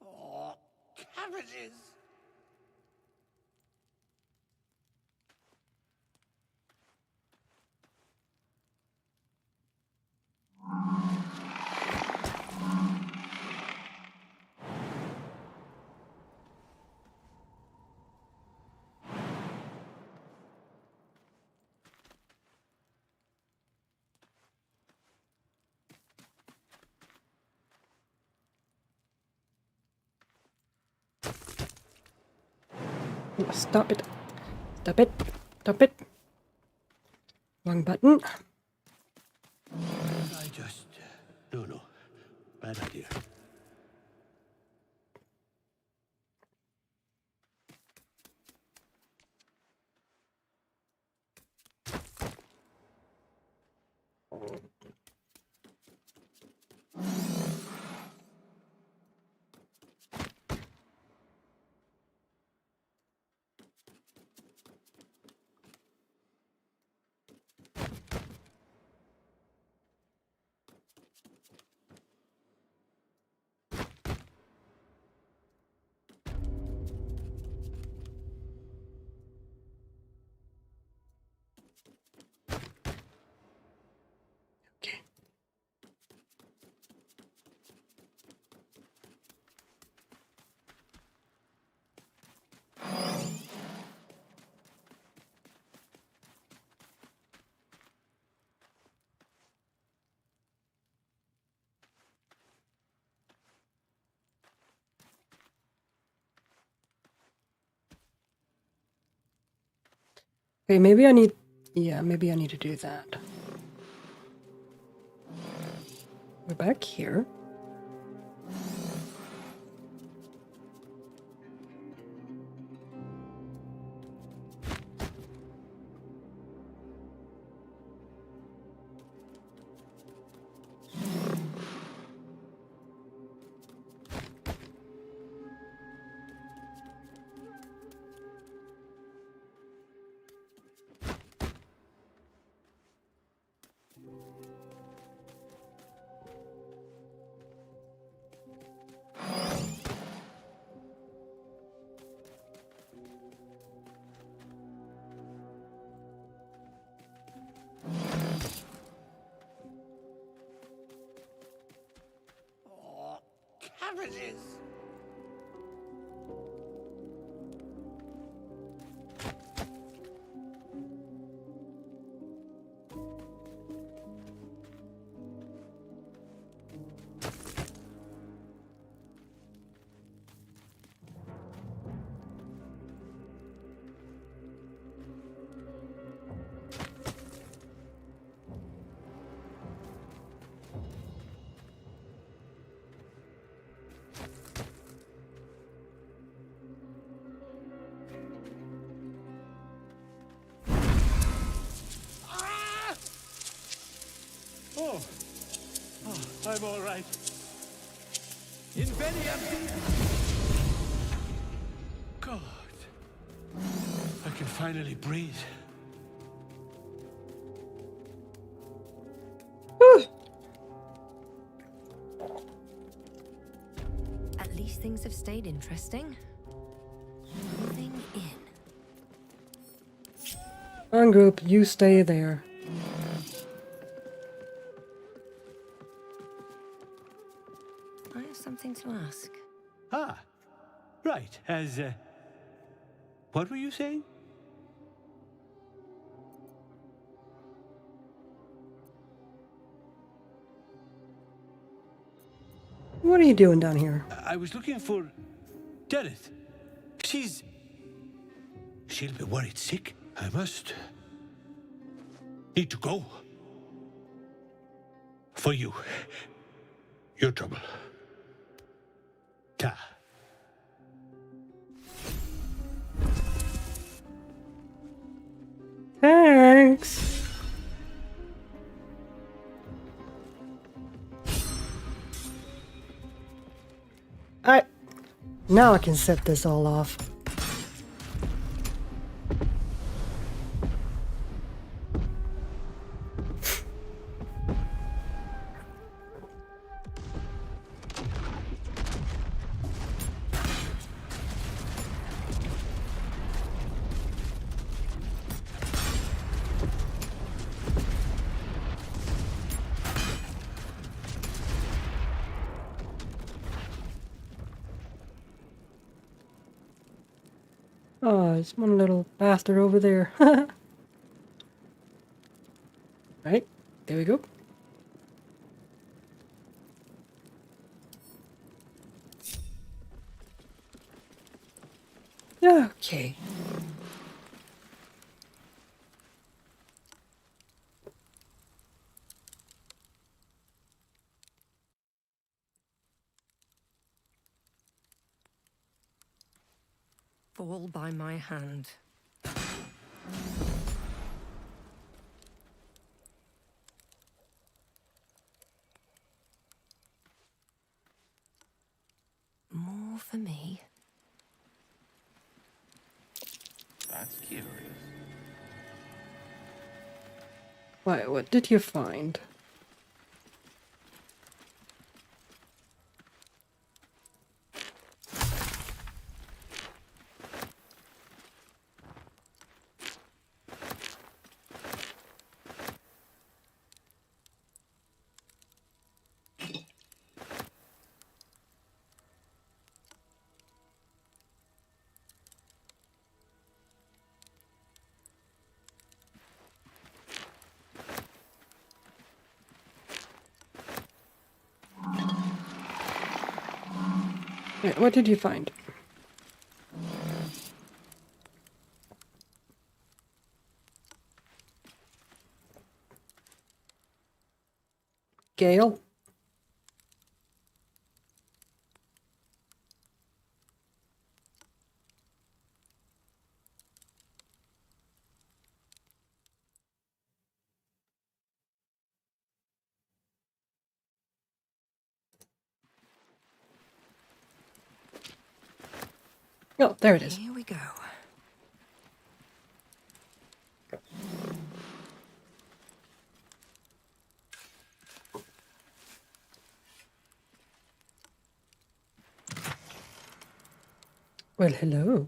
Oh, cabbages! Stop it. Stop it. Stop it. Wrong button. I just... No. Bad idea. Okay, maybe I need... Yeah, maybe I need to do that. We're back here. Cabbages! Oh, I'm all right. In very empty. God, I can finally breathe. At least things have stayed interesting. Moving in. On group, you stay there. I have something to ask. Ah, right. What were you saying? What are you doing down here? I was looking for Deneth. She'll be worried sick. I need to go. For you. Your trouble. Ta. Thanks. Now I can set this all off. Oh, there's one little bastard over there. Right, there we go. Okay. Fall by my hand. More for me. That's curious. What did you find? What did you find? Gale. Oh, there it is. Here we go. Well, hello.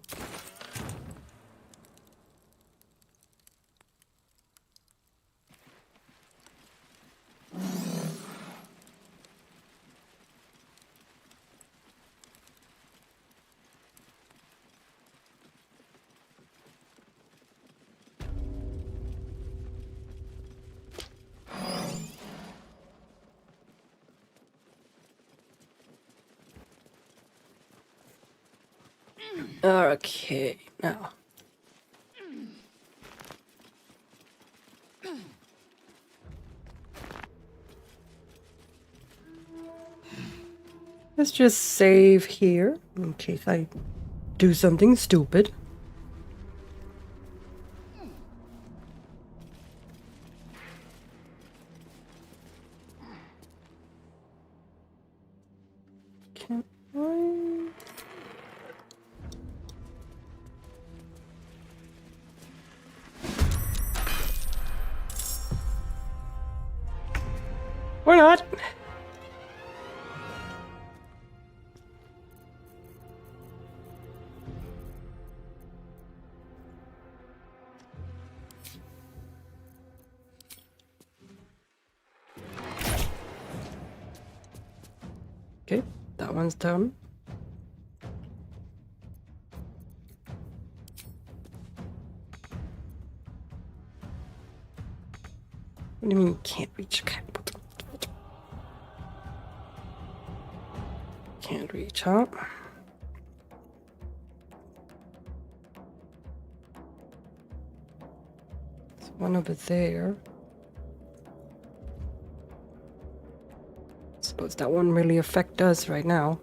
Okay, now. Let's just save here in case I do something stupid. Can I? Or not. Okay, that one's done. What do you mean you can't reach? Can't reach up. There's one over there. Suppose that won't really affect us right now.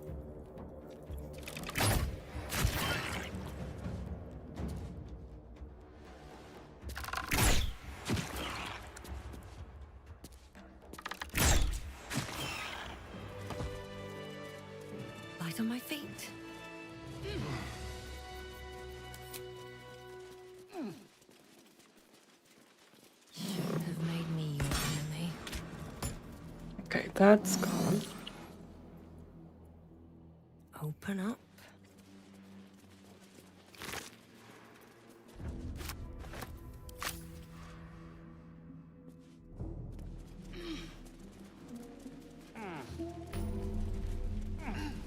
Light on my feet. Should have made me your enemy. Okay, that's gone. Open up.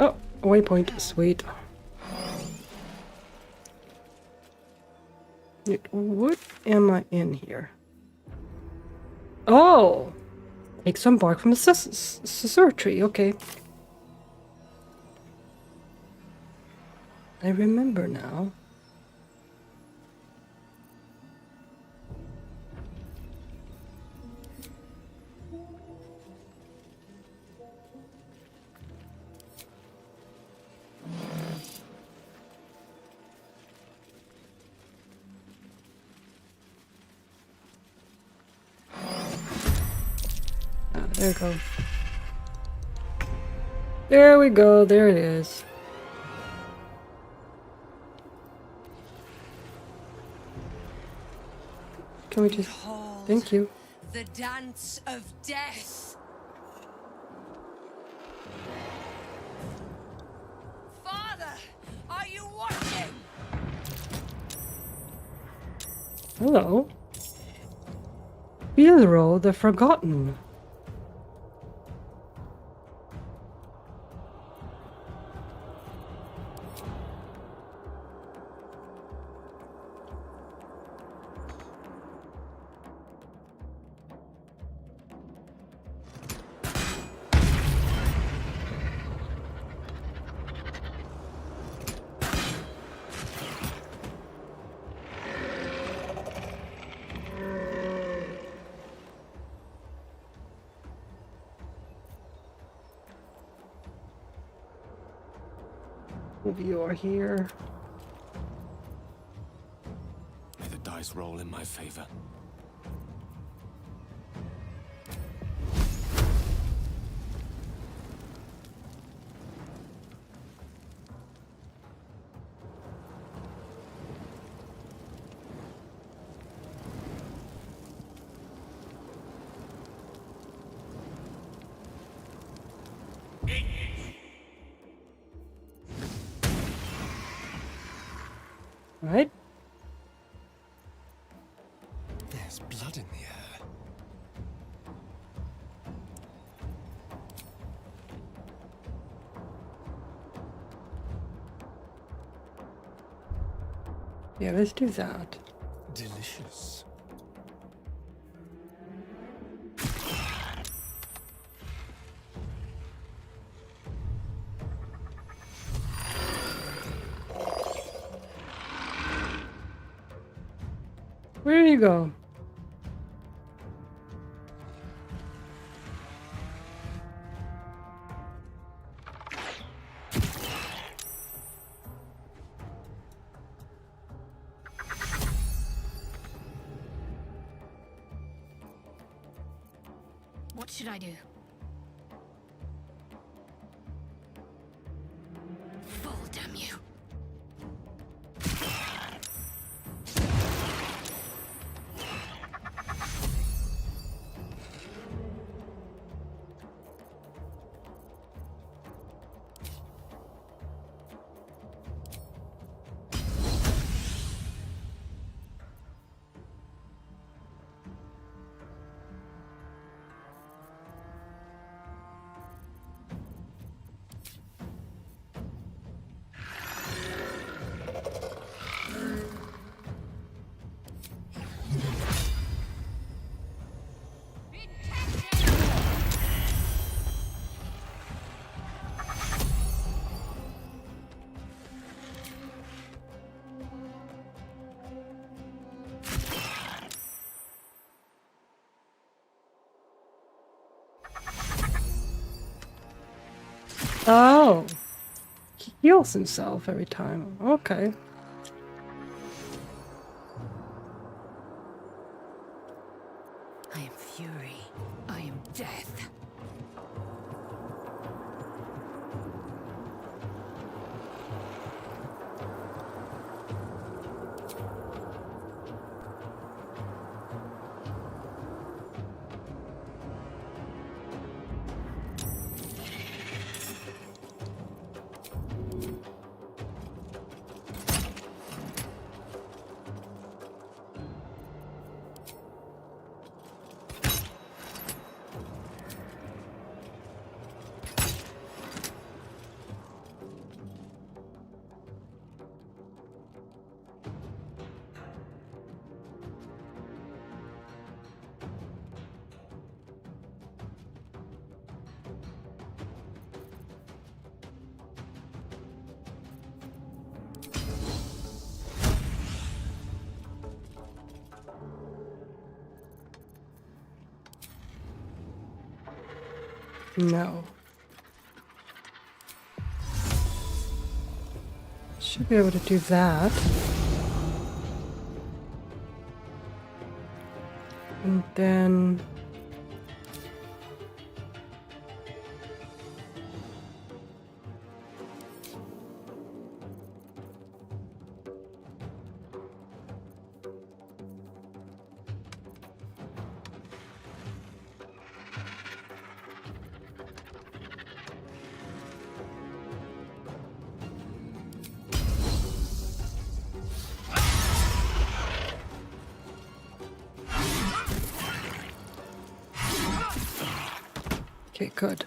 Oh, waypoint, sweet. What am I in here? Oh! Take some bark from the scissor tree, okay. I remember now. There we go. There we go, there it is. Can we just... Thank you. The dance of death. Father, are you watching? Hello. Bilro the Forgotten. If you are here. May the dice roll in my favor. Right? There's blood in the air. Yeah, let's do that. Delicious. Where do you go? What should I do? Fall, damn you. Oh. He heals himself every time. Okay. I am fury. I am death. No. Should be able to do that. And then... Okay, good.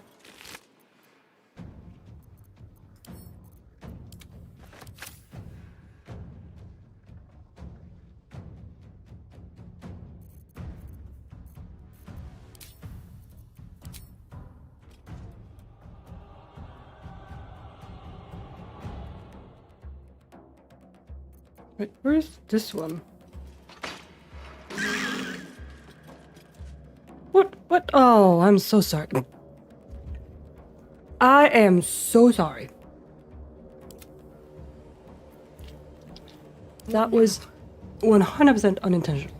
Wait, where's this one? What? Oh, I'm so sorry. I am so sorry. That was 100% unintentional.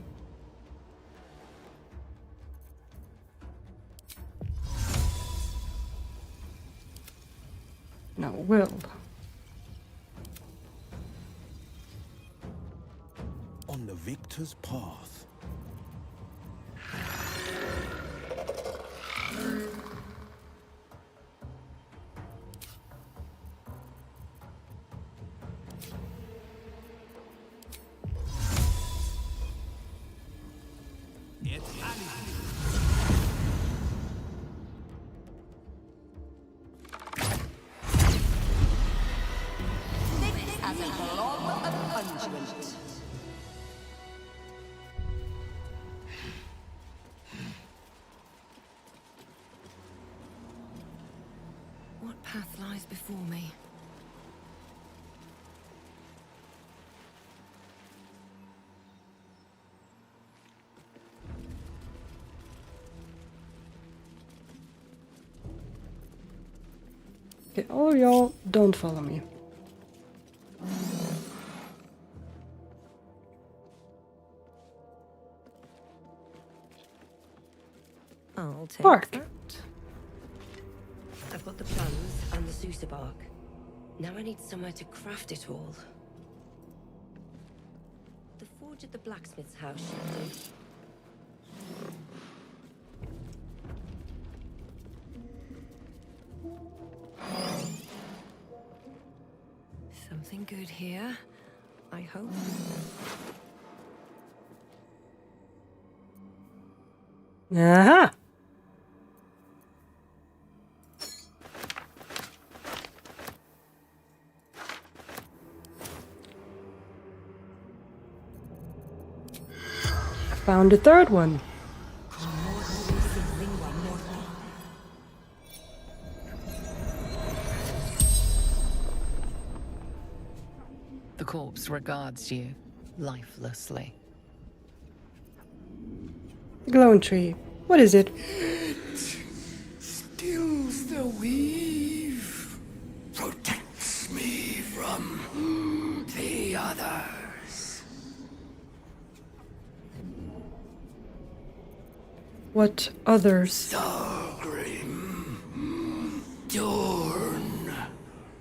Now, Will. On the victor's path. As a blob of unguent. What path lies before me? Okay, all of y'all, don't follow me. I'll take Bark. that. I've got the plums and the Sousa bark. Now I need somewhere to craft it all. The forge at the blacksmith's house should do. Something good here, I hope. Aha! Found a third one. The corpse regards you lifelessly. Glowing tree. What is it? Stills the weave, protects me from the others. What others? Thorgrim, Dorn,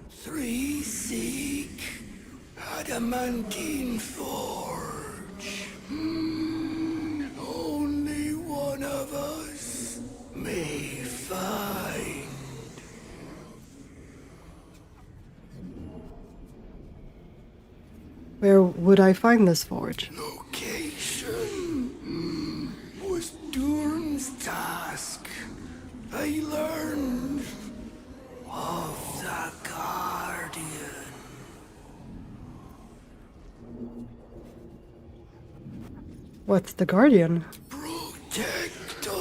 three seek, adamantine forge. Only one of us may find. Where would I find this forge? Location was Durhn's task. I learned of the Guardian. What's the Guardian? Protector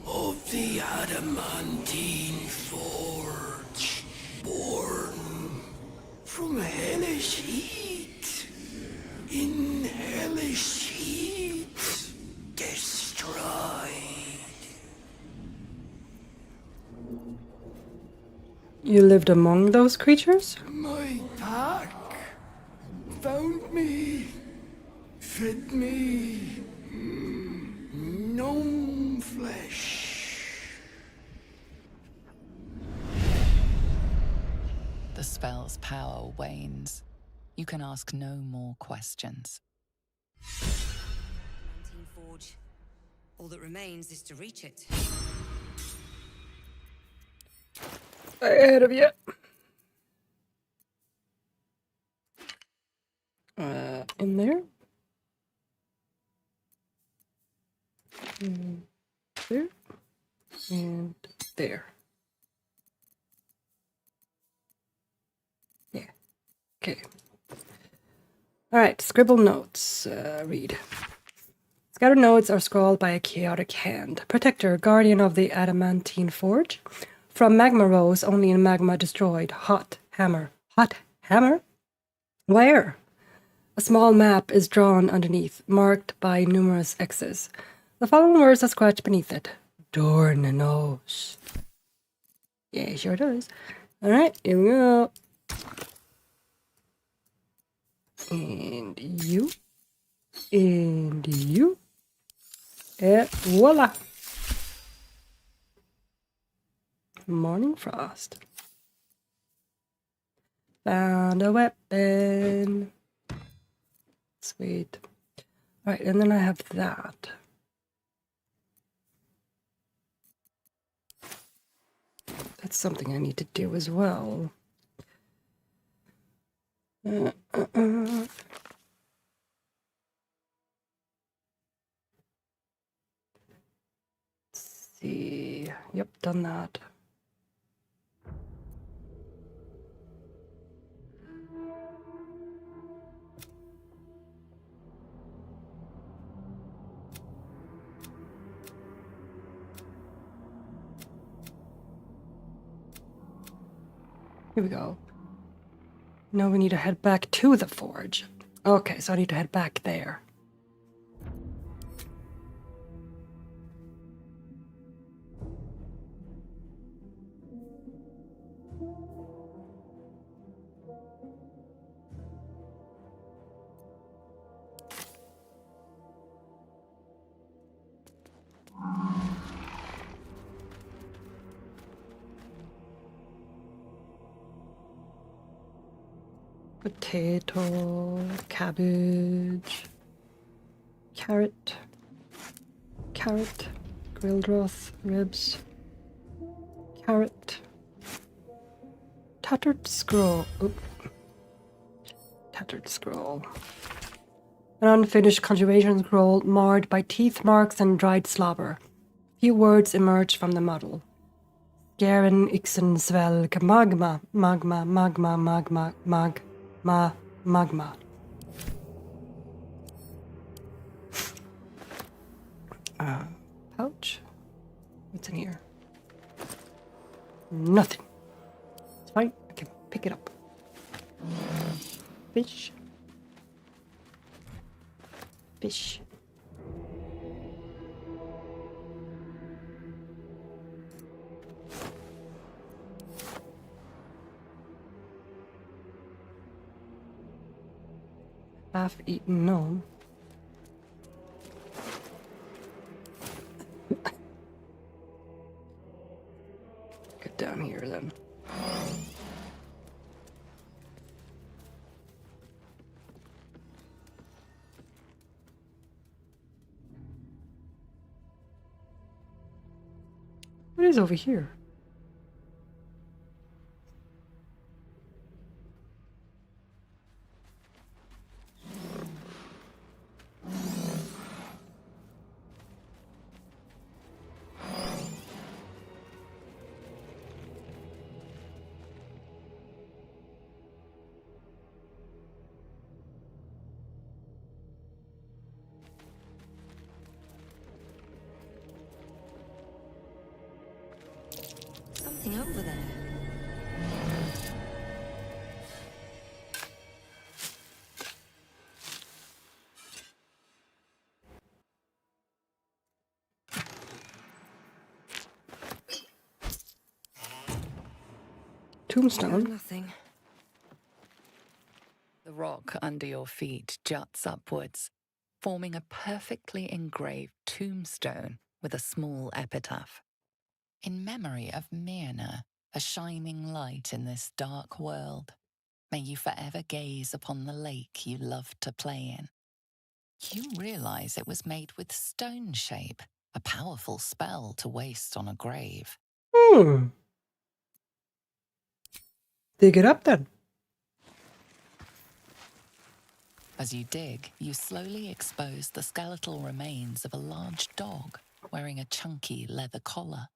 of the adamantine forge, born from hellish heat, in hellish heat, destroyed. You lived among those creatures? My pack found me, fed me, gnome flesh. The spell's power wanes. You can ask no more questions. Adamantine forge. All that remains is to reach it. Ahead of you. In there. There. And there. Yeah. Okay. All right. Scribble notes. Read. Scattered notes are scrawled by a chaotic hand. Protector, guardian of the adamantine forge. From magma rose, only in magma destroyed. Hot hammer. Hot hammer? Where? A small map is drawn underneath, marked by numerous X's. The following words are scratched beneath it. Dorn knows. Yeah, sure does. Alright, here we go. And you. And you. And voila! Morning Frost. Found a weapon. Sweet. Alright, and then I have that. That's something I need to do as well. Let's see. Yep, done that. Here we go. Now we need to head back to the forge. Okay, so I need to head back there. Potato, cabbage, carrot, grilled roast, ribs, carrot, tattered scroll. Oop. Tattered scroll. An unfinished conjuration scroll marred by teeth marks and dried slobber. Few words emerged from the muddle. Garen Ixen Svelg magma, magma, magma, magma, magma. Pouch? What's in here? Nothing. It's fine. I can pick it up. Fish. Fish. Half eaten, no. Get down here then. What is over here? Something over there. Tombstone. Nothing. The rock under your feet juts upwards, forming a perfectly engraved tombstone with a small epitaph. In memory of Myrna, a shining light in this dark world, may you forever gaze upon the lake you loved to play in. You realize it was made with stone shape, a powerful spell to waste on a grave. Dig it up then. As you dig, you slowly expose the skeletal remains of a large dog wearing a chunky leather collar.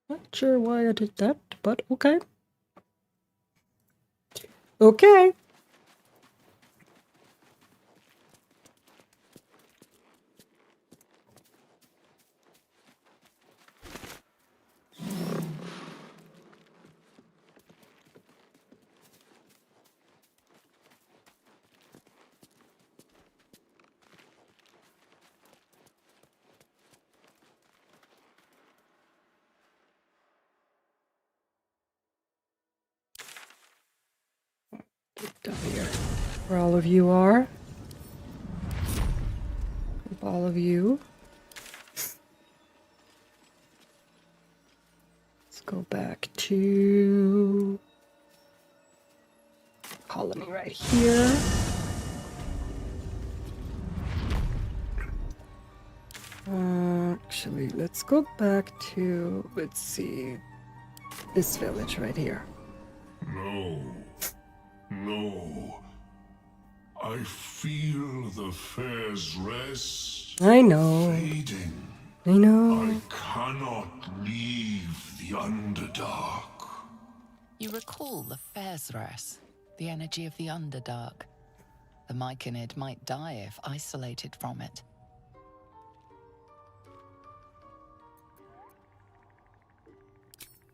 Not sure why I did that, but okay. Okay. Down here, where all of you are. All of you. Let's go back to colony right here. Actually, let's go back to, let's see, this village right here. No. No. I feel the fair's rest. I know. Fading. I know. I cannot leave the Underdark. You recall the Fairsress, the energy of the Underdark. The Myconid might die if isolated from it.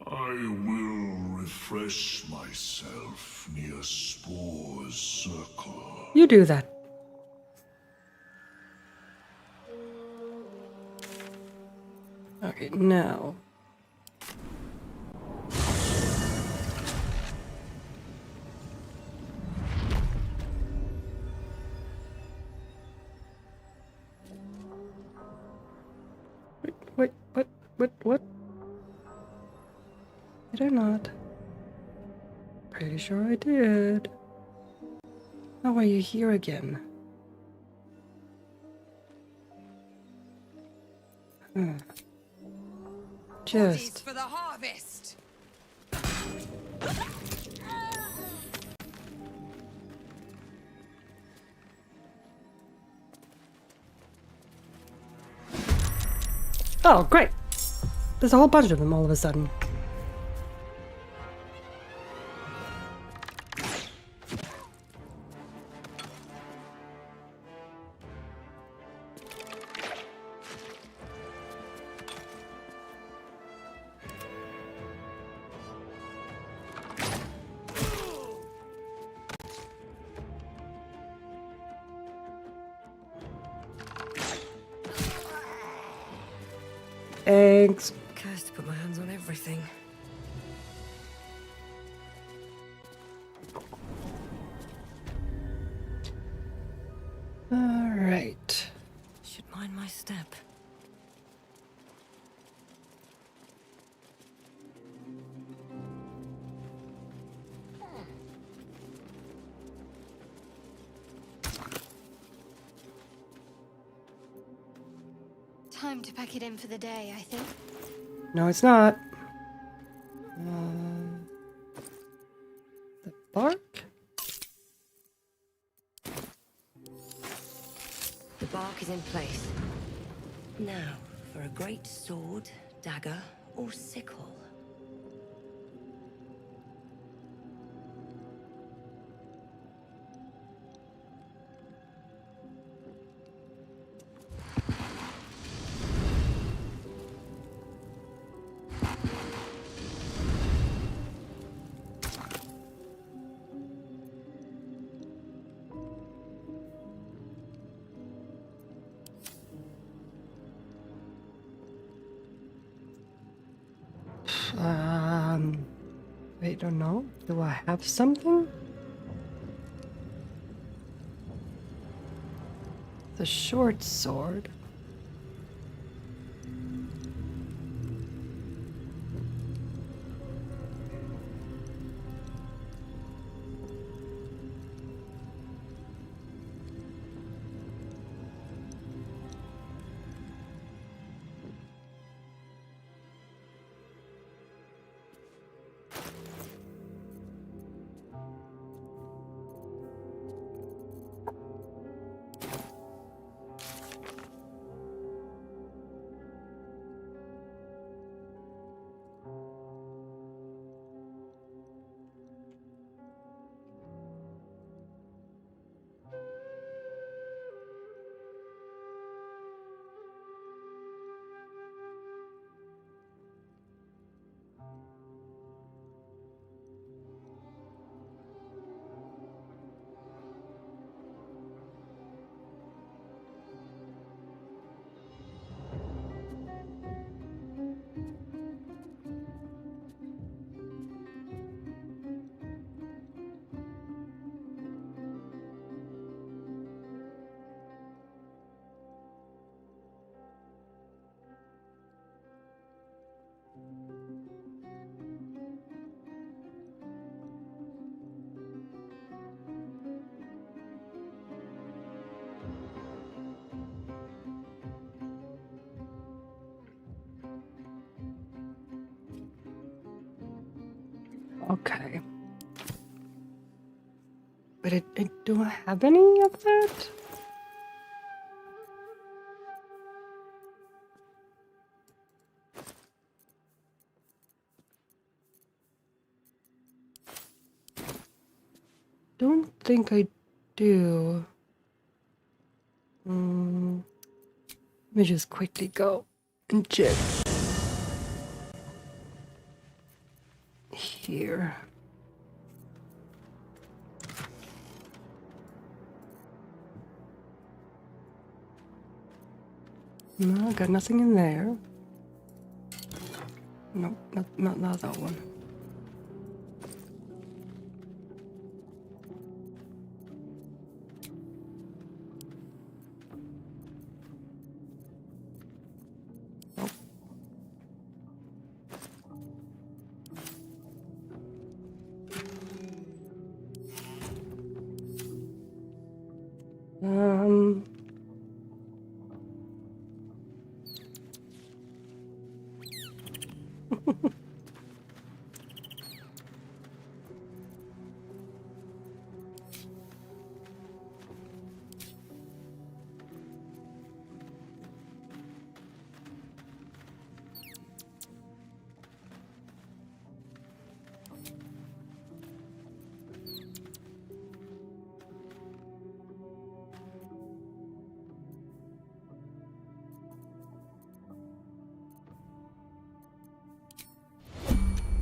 I will refresh myself near Spore's circle. You do that. Okay, now. What? Did I not? Pretty sure I did. How are you here again? Just for the harvest. oh, great! There's a whole bunch of them all of a sudden. Thanks. Cursed to put my hands on everything. All right. Should mind my step. Time to pack it in for the day, I think. No, it's not. The bark? The bark is in place. Now, for a great sword, dagger, or sickle. I don't know. Do I have something? The short sword. Okay. But do I have any of that? Don't think I do. Let me just quickly go and check here. No, I got nothing in there. No, not that one.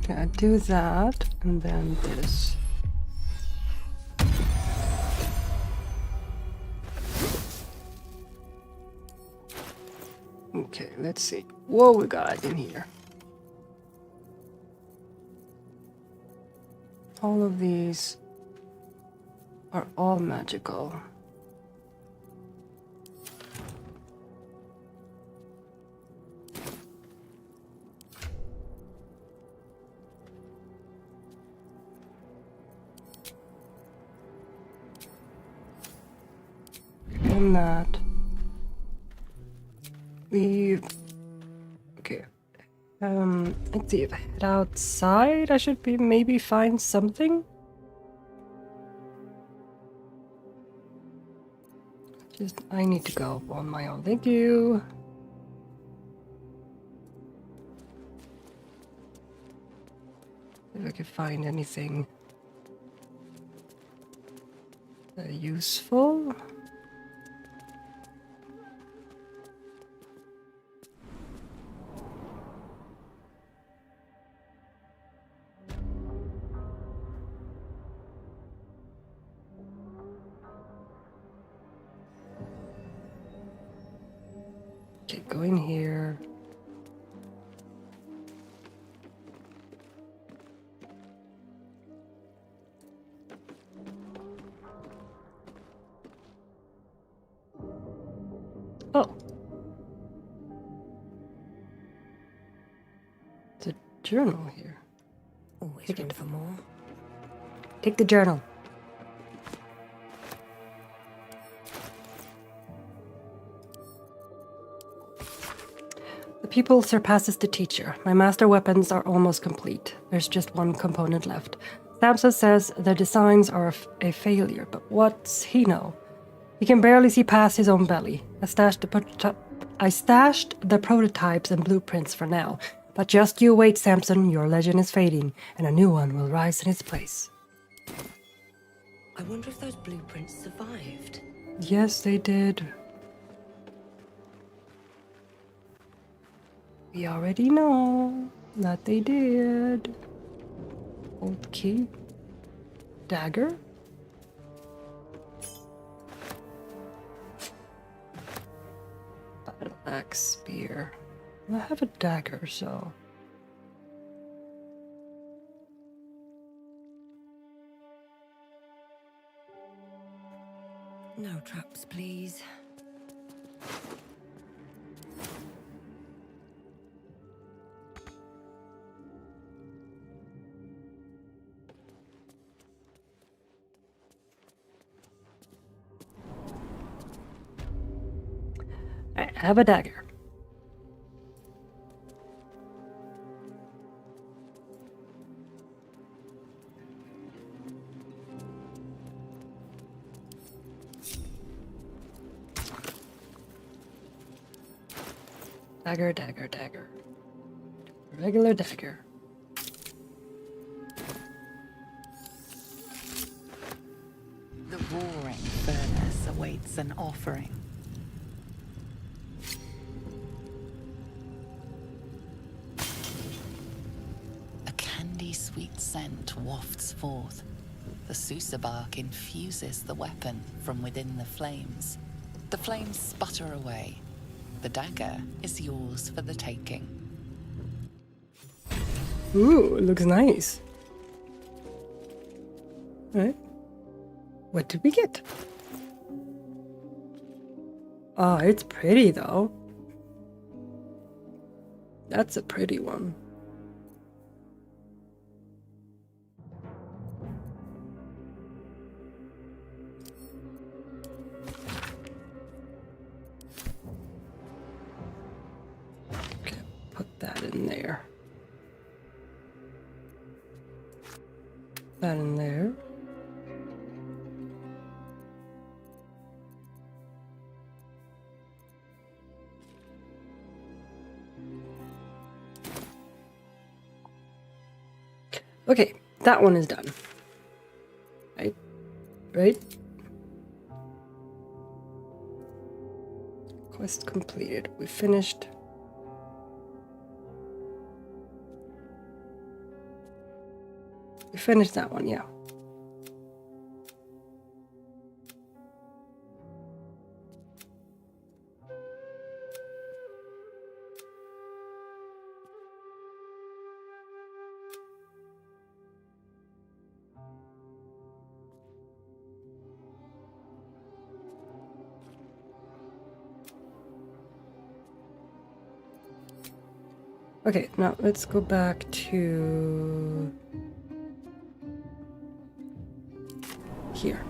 Okay, I do that, and then this. Okay, let's see what we got in here. All of these are all magical. And that. Okay. Let's see if I head outside. I should be maybe find something. I need to go on my own. Thank you. If I can find anything useful. Okay, go in here. Oh. It's a journal here. Always room for more. Take the journal. The pupil surpasses the teacher. My master weapons are almost complete. There's just one component left. Samson says the designs are a failure, but what's he know? He can barely see past his own belly. I stashed the prototypes and blueprints for now. But just you wait, Samson. Your legend is fading, and a new one will rise in its place. I wonder if those blueprints survived. Yes, they did. We already know that they did. Old key. Dagger. Battle axe, spear. I have a dagger, so. No traps, please. I have a dagger. Dagger, dagger, dagger. Regular dagger. The roaring furnace awaits an offering. A candy-sweet scent wafts forth. The Susa bark infuses the weapon from within the flames. The flames sputter away. The dagger is yours for the taking. Ooh, it looks nice. Alright. What did we get? Ah, it's pretty though. That's a pretty one. Okay, put that in there. That in there. Okay, that one is done. Right? Right? Quest completed. We finished. We finished that one, yeah. Okay, now let's go back to here.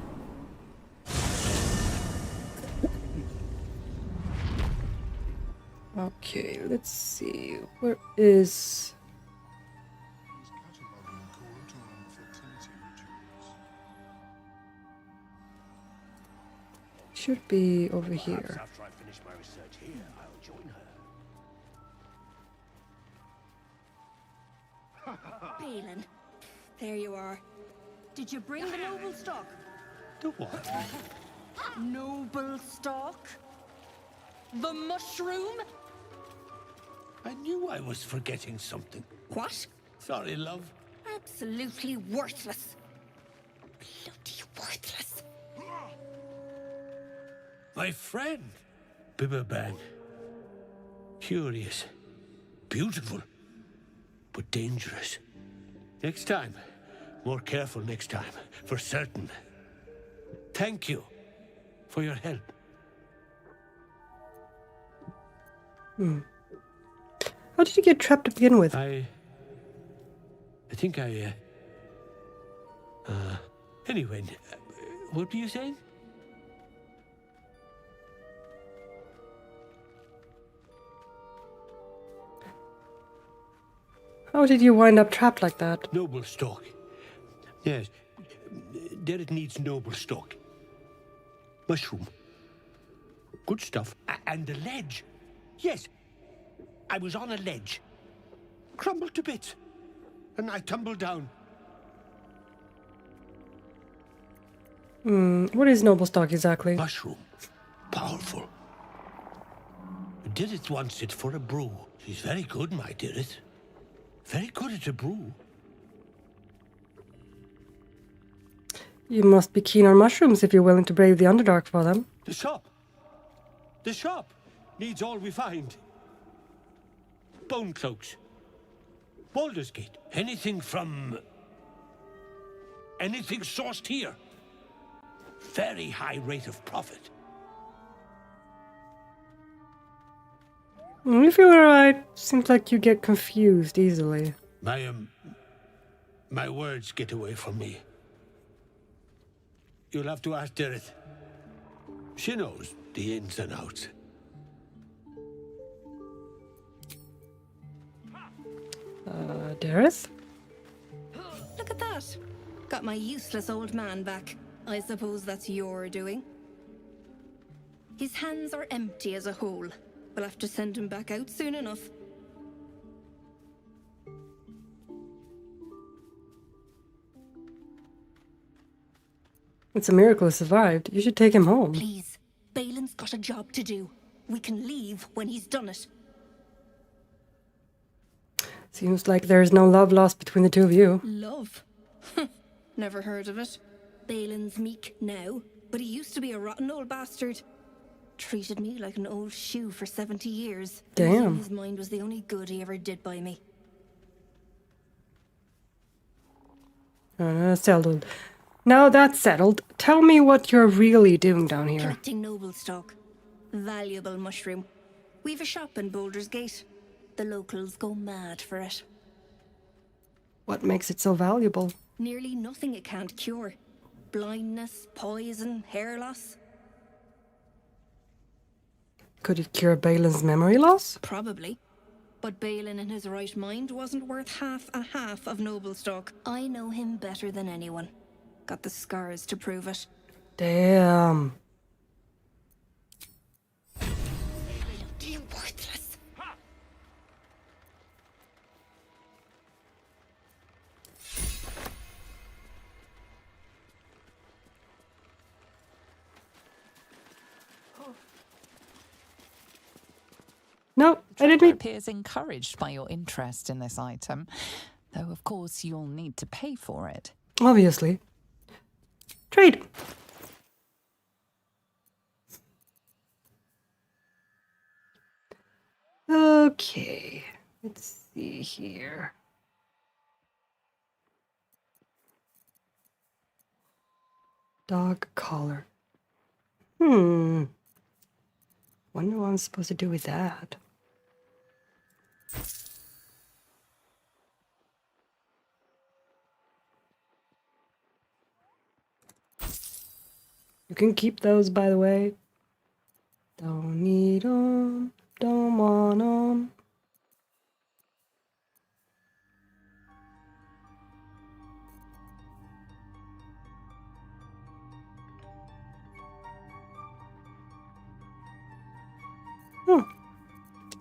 Okay, let's see. Where is... Should be over here. After I finish my research here, I'll join her. Balin, there you are. Did you bring the noble stock? The what? Noble stock? The mushroom? I knew I was forgetting something. What? Sorry, love. Absolutely worthless. Bloody worthless. My friend, Bibberbang. Curious, beautiful, but dangerous. Next time, more careful next time, for certain. Thank you for your help. How did you get trapped to begin with? I think anyway, what were you saying? How did you wind up trapped like that? Noble stock. Yes, Derek needs noble stock. Mushroom. Good stuff. And the ledge. Yes, I was on a ledge. Crumbled to bits. And I tumbled down. What is noble stock exactly? Mushroom. Powerful. Dirith wants it for a brew. She's very good, my Dirith. Very good at a brew. You must be keen on mushrooms if you're willing to brave the Underdark for them. The shop. The shop needs all we find. Bone cloaks. Baldur's Gate. Anything from... anything sourced here. Very high rate of profit. You feel alright. Seems like you get confused easily. My words get away from me. You'll have to ask Dirith. She knows the ins and outs. Dareth? Look at that. Got my useless old man back. I suppose that's your doing. His hands are empty as a hole. We'll have to send him back out soon enough. It's a miracle he survived. You should take him home. Please, Balin's got a job to do. We can leave when he's done it. Seems like there's no love lost between the two of you. Love? Never heard of it. Balin's meek now, but he used to be a rotten old bastard. Treated me like an old shoe for 70 years. Damn. Losing his mind was the only good he ever did by me. Settled. Now that's settled, tell me what you're really doing down here. Collecting noble stock. Valuable mushroom. We've a shop in Baldur's Gate. The locals go mad for it. What makes it so valuable? Nearly nothing it can't cure. Blindness, poison, hair loss. Could it cure Balin's memory loss? Probably. But Balin in his right mind wasn't worth half of noble stock. I know him better than anyone. Got the scars to prove it. Damn. You're worthless. No, I didn't mean... appears encouraged by your interest in this item, though of course you'll need to pay for it. Obviously. Trade. Okay, let's see here. Dog collar. Wonder what I'm supposed to do with that. You can keep those, by the way. Don't need them, don't want them.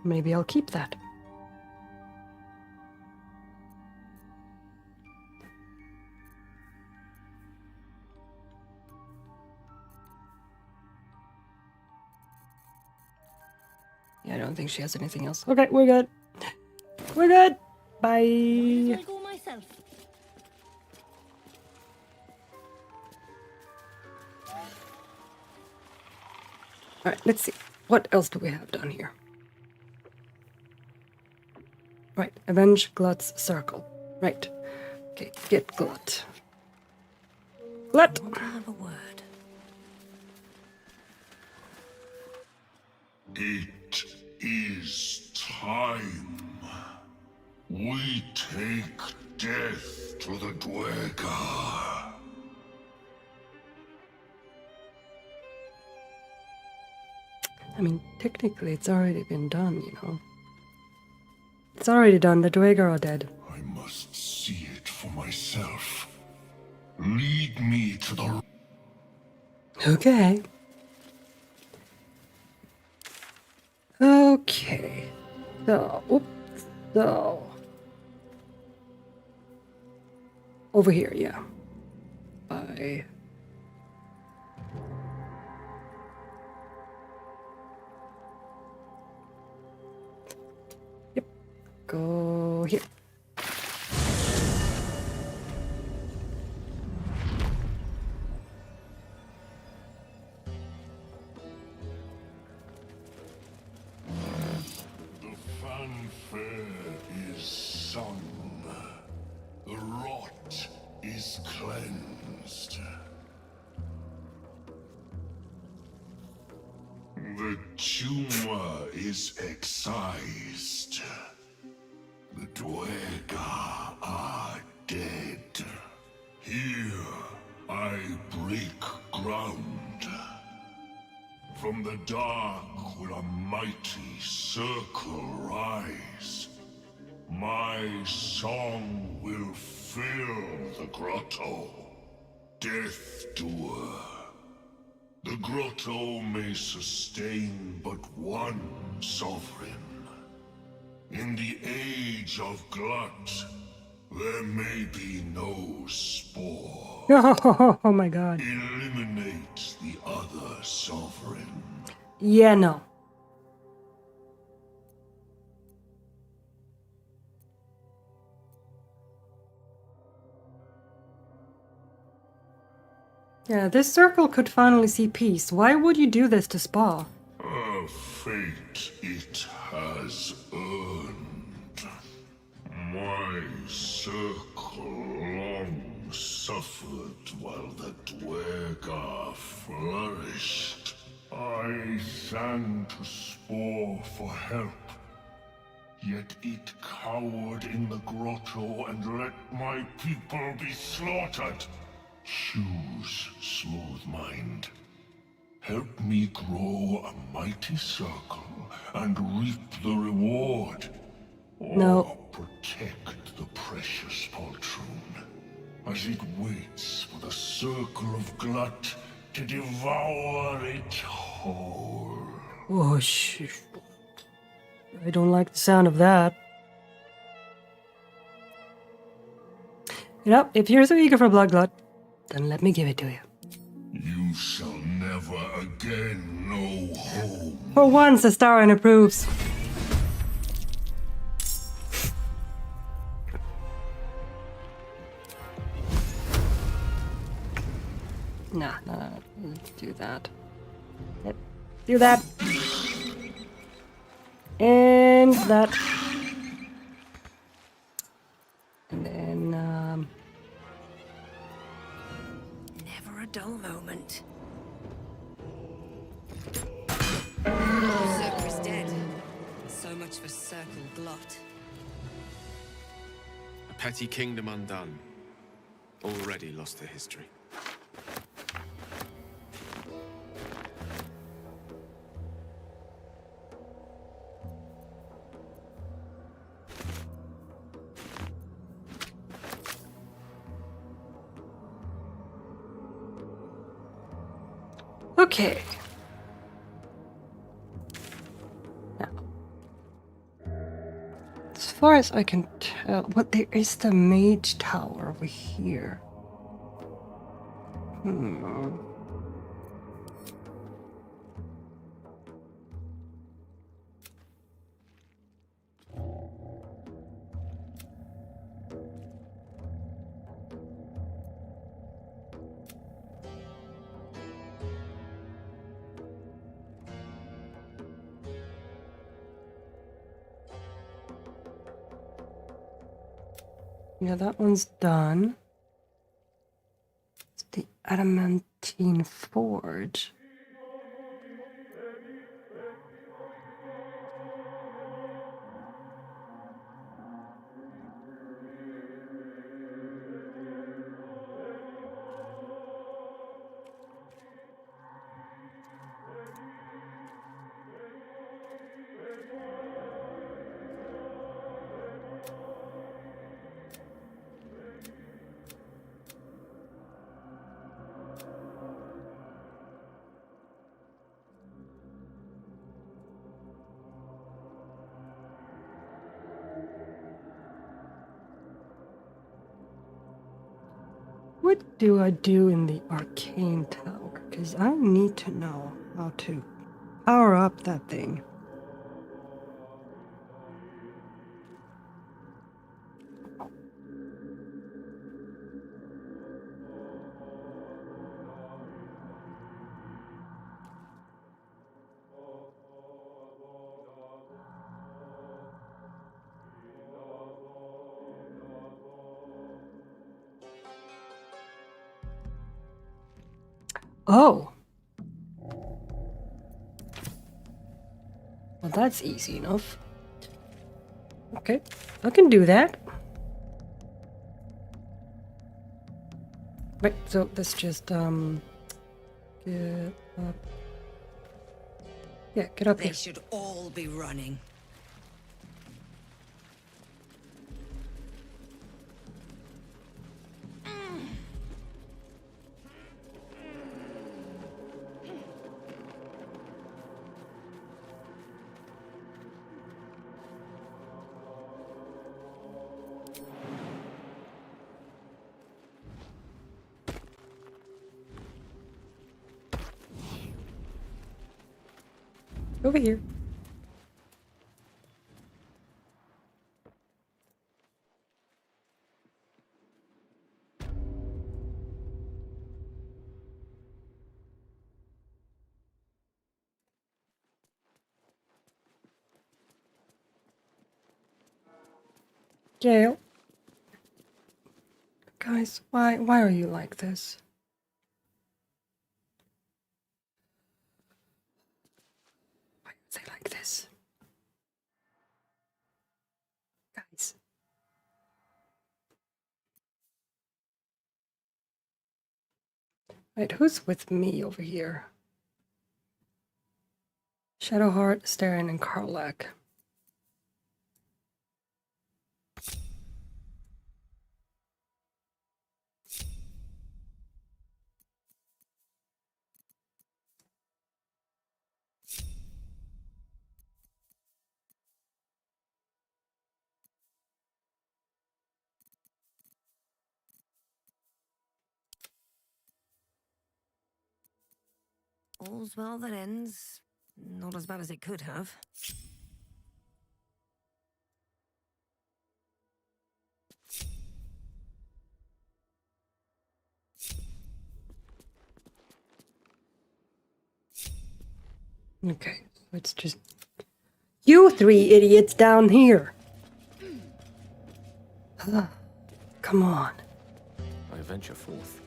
Maybe I'll keep that. Yeah, I don't think she has anything else. Okay, we're good. We're good. Bye. I go myself. Alright, let's see. What else do we have down here? Right, avenge Glut's circle. Right. Okay, get Glut. Glut! I want to have a word. It is time. We take death to the Dwergar. I mean, technically it's already been done, you know. It's already done, the Dwergar are dead. I must see it for myself. Lead me to the... Okay. Okay. So, oops. So. Over here, yeah. Bye. Yep. Go here. Fanfare is sung. The rot is cleansed. The tumor is excised. The Dwergar are dead. Here I break ground. From the dark will a mighty circle rise. My song will fill the grotto. Death Doer, The grotto may sustain but one sovereign. In the age of Glut, there may be no spore. Oh my god. Eliminate the other sovereign. Yeah, no. Yeah, this circle could finally see peace. Why would you do this to Spa? A fate it has earned. My circle long suffered while the Dwergar flourished. I sang to Spore for help. Yet it cowered in the grotto and let my people be slaughtered. Choose, Smooth Mind. Help me grow a mighty circle and reap the reward. No. Or protect the precious poltroon as it waits for the circle of Glut to devour it whole. Oh, shit. I don't like the sound of that. Yep, if you're so eager for Blood Glut, then let me give it to you. You shall never again know home. For once, the Starian approves. Nah, let's do that. Yep, do that. And that. And then, Never a dull moment. Circle is dead. So much for Circle Glut. A petty kingdom undone. Already lost to history. okay. Now, as far as I can tell, what there is the Mage Tower over here. Yeah, that one's done. It's the Adamantine Forge. What do I do in the Arcane Tower? Because I need to know how to power up that thing. Oh. Well, that's easy enough. Okay, I can do that. Right, so let's just get up. Yeah, get up They here. should all be running. Over here. Gail. Guys, why are you like this? Why are they like this? Guys. Wait, who's with me over here? Shadowheart, Starion, and Karlak. All's well that ends. Not as bad as it could have. Okay, so it's just you three idiots down here. Come on. I venture forth.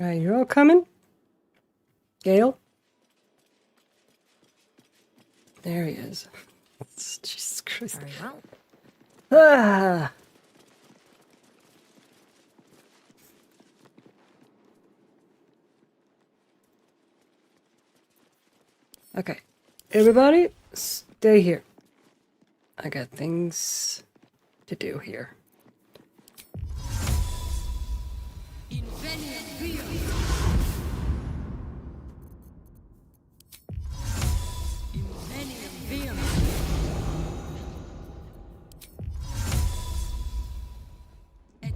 Right, you're all coming? Gale? There he is. Jesus Christ. Very well. Ah! Okay. Everybody, stay here. I got things to do here. And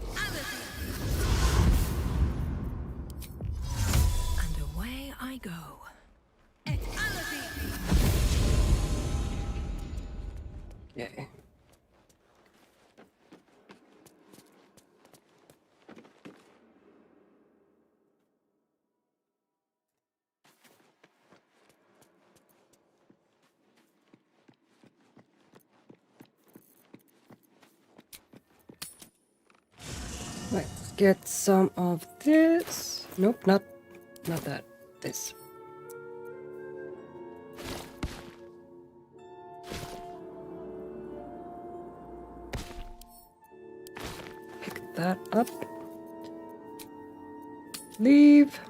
away I go. Yay. Let's get some of this. Nope, not that. This. Pick that up. Leave.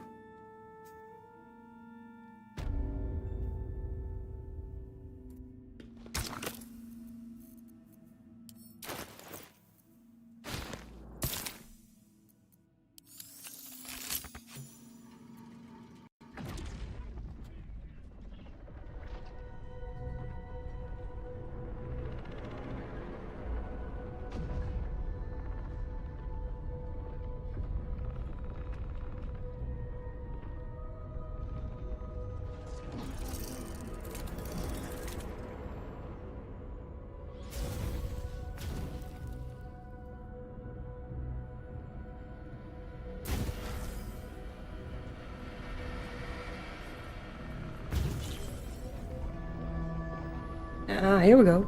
Here we go.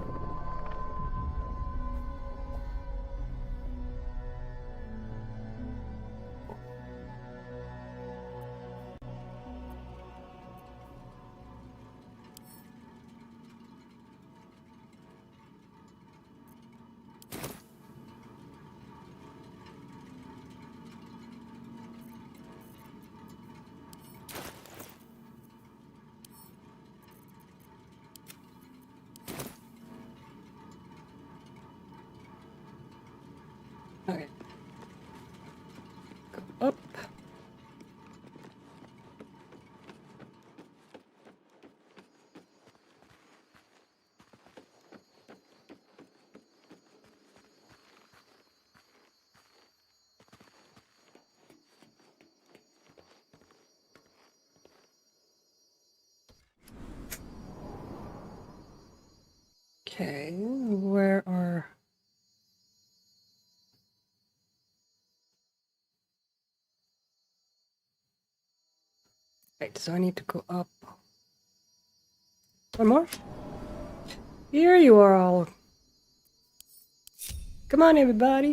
up. Okay, where are... Right, so I need to go up. One more? Here you are all. Come on, everybody.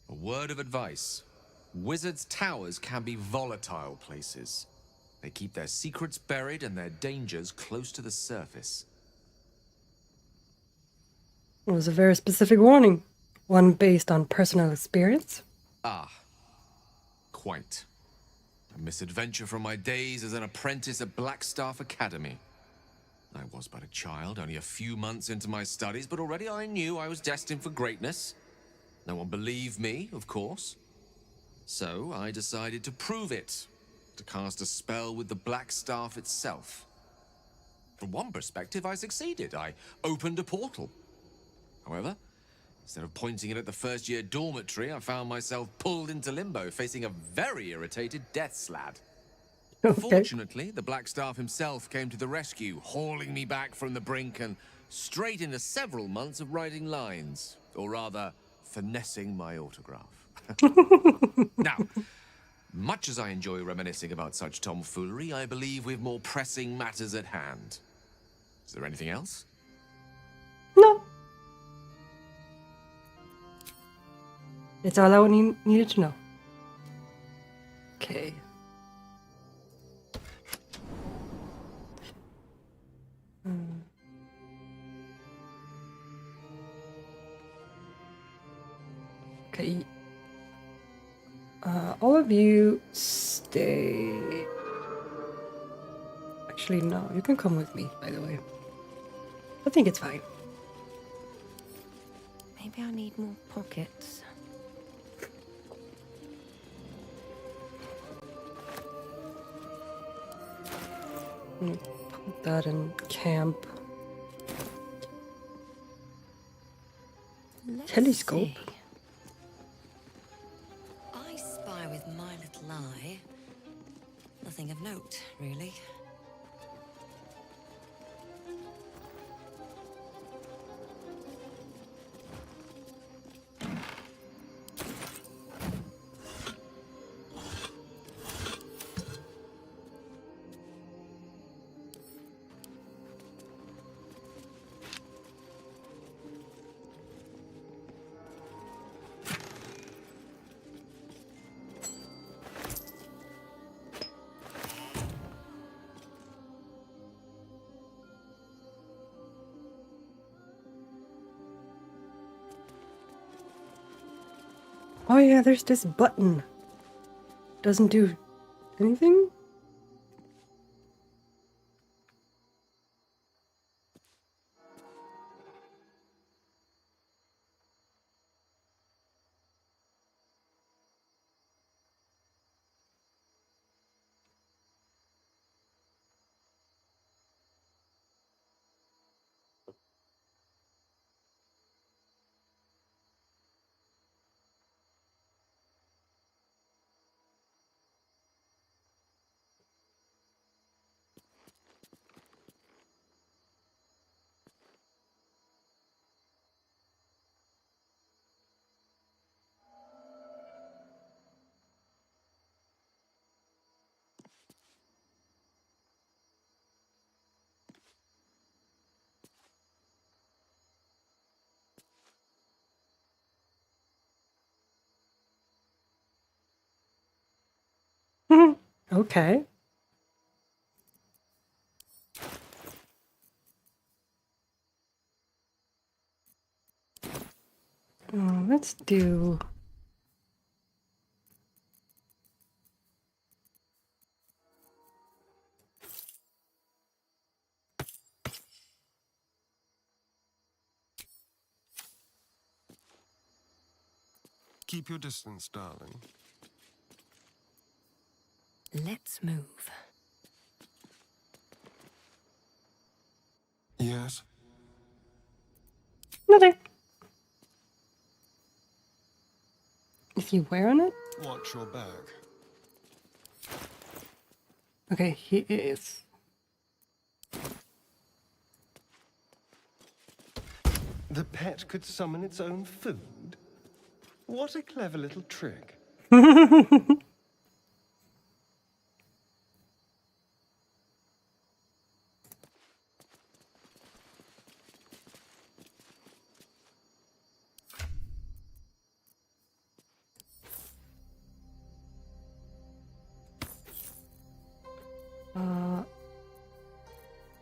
A word of advice. Wizards' towers can be volatile places. They keep their secrets buried and their dangers close to the surface. It was a very specific warning. One based on personal experience. Ah, quite. A misadventure from my days as an apprentice at Blackstaff Academy. I was but a child, only a few months into my studies, but already I knew I was destined for greatness. No one believed me, of course. So I decided to prove it, to cast a spell with the Black Staff itself. From one perspective, I succeeded. I opened a portal. However, instead of pointing it at the first-year dormitory, I found myself pulled into limbo, facing a very irritated death slad. Okay. Fortunately, the Black Staff himself came to the rescue, hauling me back from the brink and straight into several months of writing lines, or rather, finessing my autograph. Now, much as I enjoy reminiscing about such tomfoolery, I believe we've more pressing matters at hand. Is there anything else? No. It's all I needed to know. Okay. Okay. All of you stay. Actually, no. You can come with me, by the way. I think it's fine. Maybe I need more pockets. Put that in camp. Telescope. See. I spy with my little eye. Nothing of note, really. Oh yeah, there's this button. Doesn't do anything? Okay. Let's do... Keep your distance, darling. Let's move. Yes? Nothing. Is he wearing it? Watch your bag. Okay, he is. The pet could summon its own food? What a clever little trick.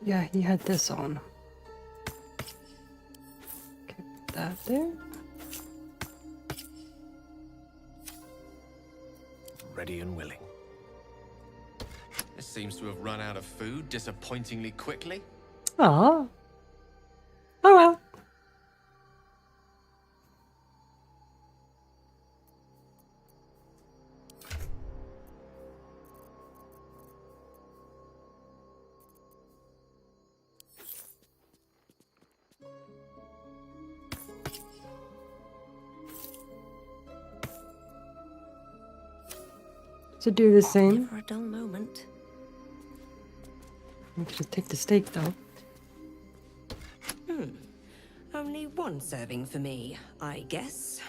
Yeah, he had this on. Okay, put that there. Ready and willing. This seems to have run out of food disappointingly quickly. Aw. Oh well. To do the same. Never a dull moment. I'm gonna take the steak though. Only one serving for me, I guess.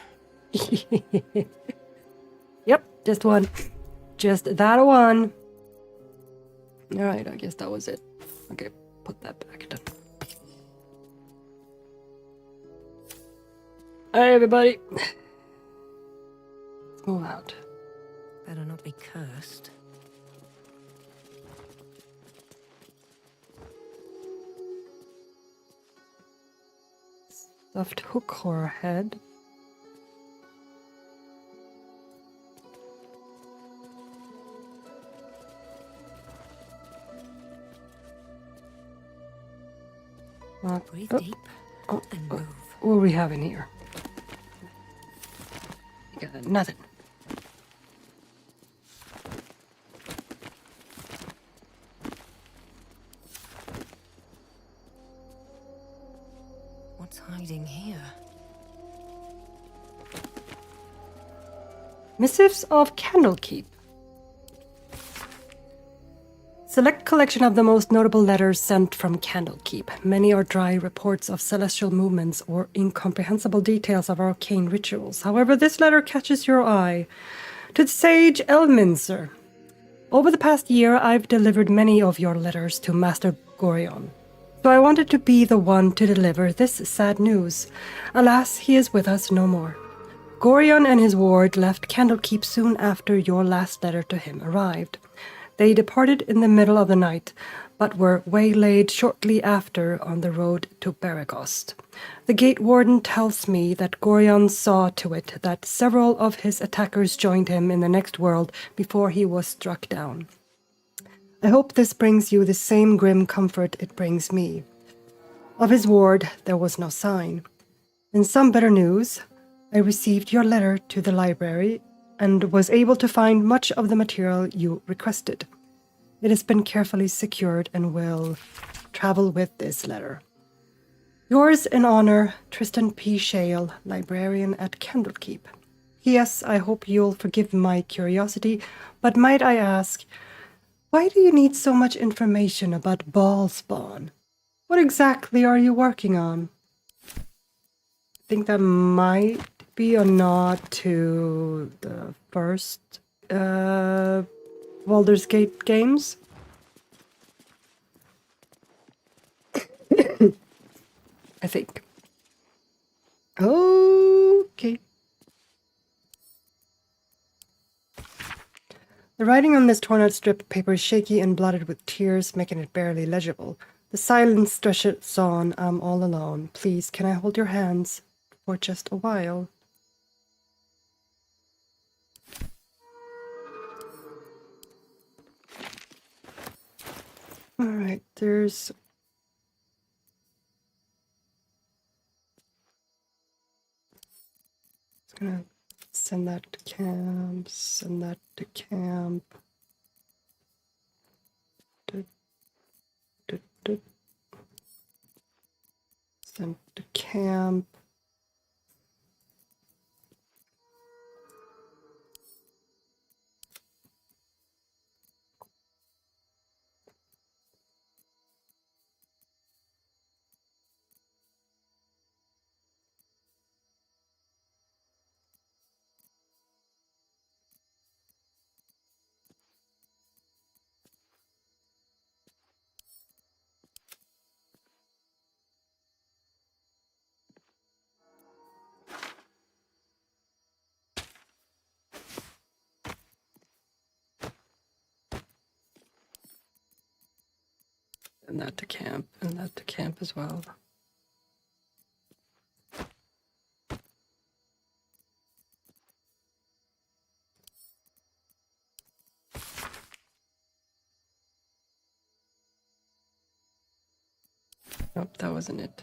Yep, just one. Just that one. Alright, I guess that was it. Okay, put that back then. Alright, everybody. Let's move out. Better not be cursed. Stuffed hook horror head. Breathe Oh, deep oh, and oh. move. What are we having here? We got nothing. What's hiding here? Missives of Candlekeep. Select collection of the most notable letters sent from Candlekeep. Many are dry reports of celestial movements or incomprehensible details of arcane rituals. However, this letter catches your eye. To the sage Elminster. Over the past year, I've delivered many of your letters to Master Gorion. So I wanted to be the one to deliver this sad news. Alas, he is with us no more. Gorion and his ward left Candlekeep soon after your last letter to him arrived. They departed in the middle of the night, but were waylaid shortly after on the road to Baragost. The gate warden tells me that Gorion saw to it that several of his attackers joined him in the next world before he was struck down. I hope this brings you the same grim comfort it brings me. Of his ward, there was no sign. In some better news, I received your letter to the library and was able to find much of the material you requested. It has been carefully secured and will travel with this letter. Yours in honor, Tristan P. Shale, librarian at Candlekeep. P.S. I hope you'll forgive my curiosity, but might I ask, why do you need so much information about ball spawn? What exactly are you working on? I think that might be a nod to the first Baldur's Gate games. I think. Okay. The writing on this torn-out strip of paper is shaky and blotted with tears, making it barely legible. The silence stretches on. I'm all alone. Please, can I hold your hands for just a while? Alright, there's... Just gonna Send that to camp. Send that to camp. Send to camp. And that to camp, and that to camp as well. Nope, that wasn't it.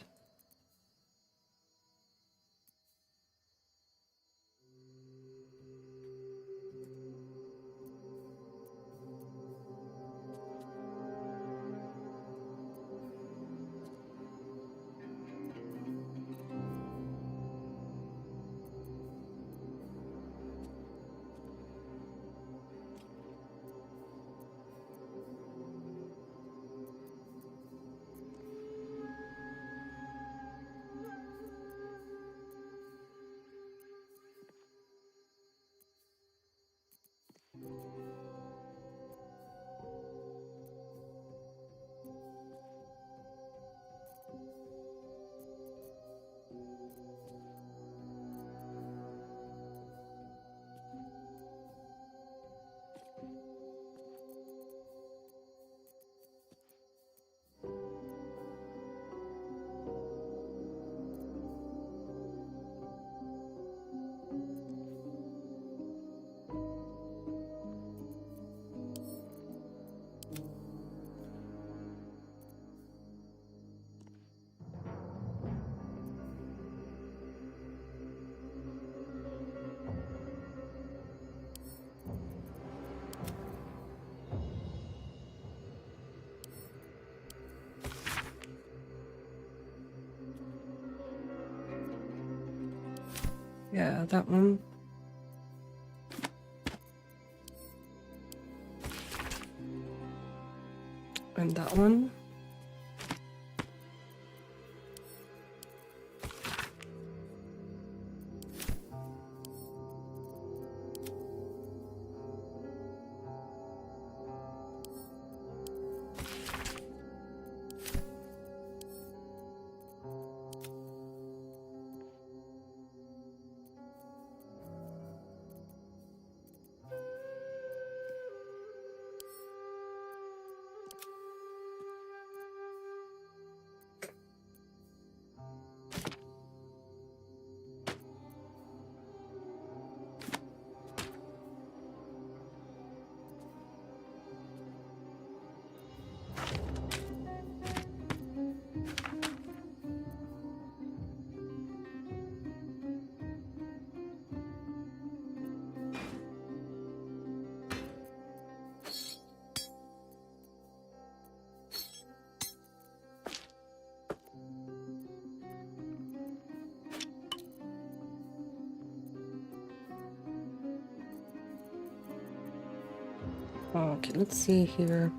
Yeah, that one. And that one. Okay, let's see here.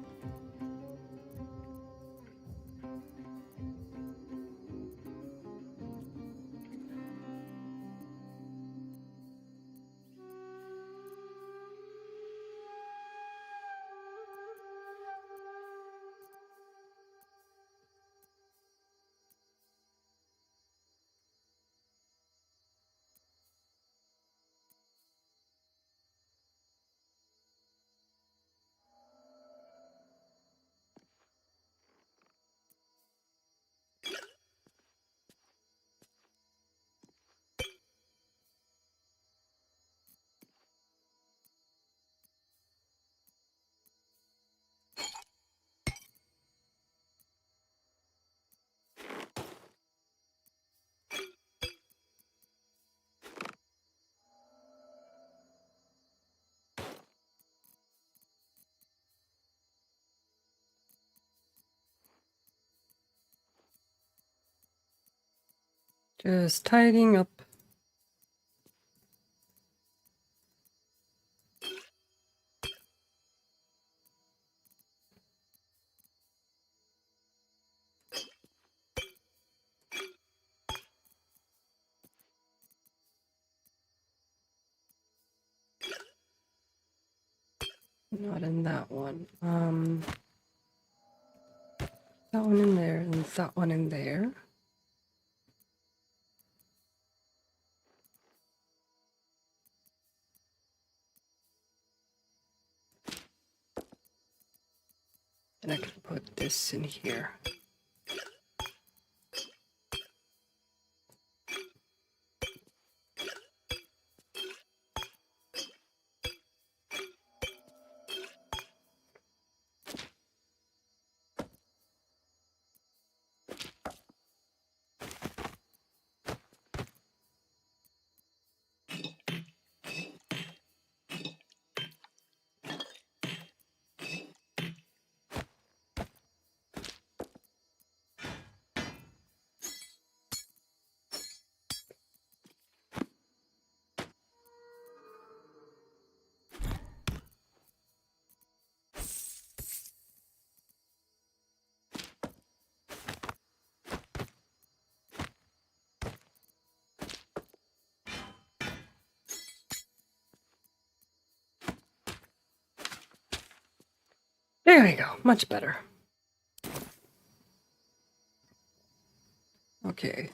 Just tidying up. Not in that one. That one in there and that one in there. And I can put this in here. There we go, much better. Okay.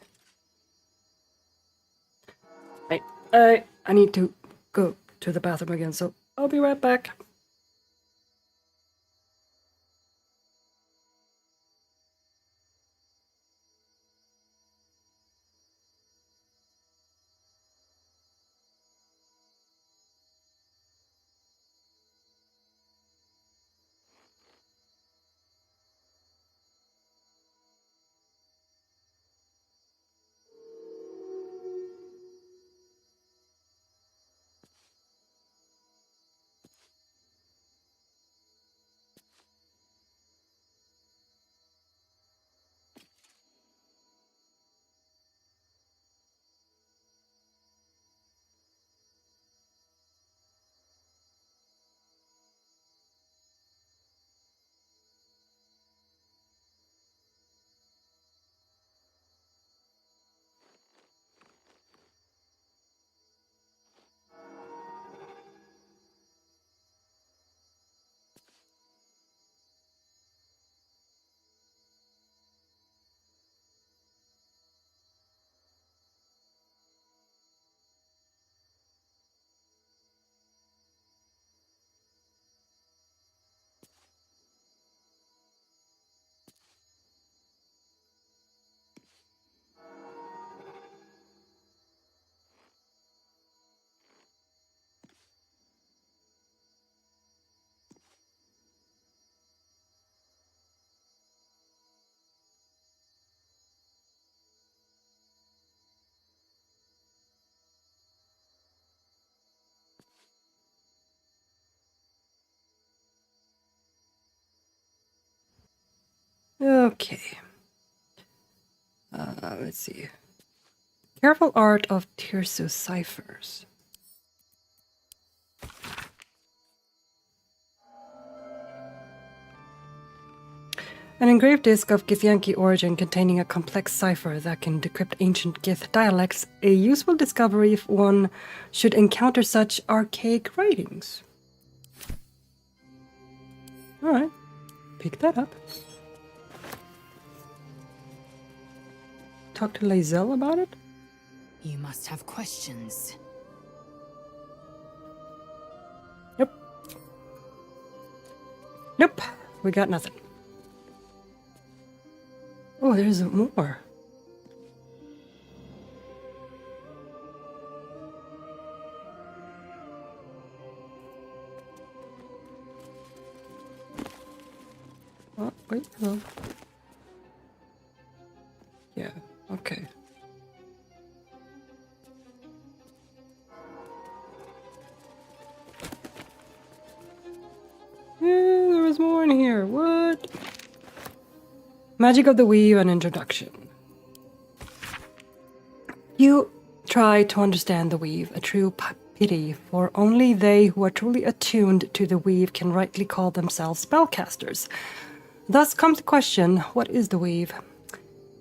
I need to go to the bathroom again, so I'll be right back. Okay. Let's see. Careful art of Tirso ciphers. An engraved disc of Githyanki origin containing a complex cipher that can decrypt ancient Gith dialects, a useful discovery if one should encounter such archaic writings. Alright, pick that up. Talk to Lae'zel about it? You must have questions. Nope, we got nothing. Oh, there's more. Oh, wait, hello. Yeah, okay. Yeah, there was more in here. What? Magic of the Weave, an introduction. You try to understand the weave, a true pity, for only they who are truly attuned to the weave can rightly call themselves spellcasters. Thus comes the question, what is the weave?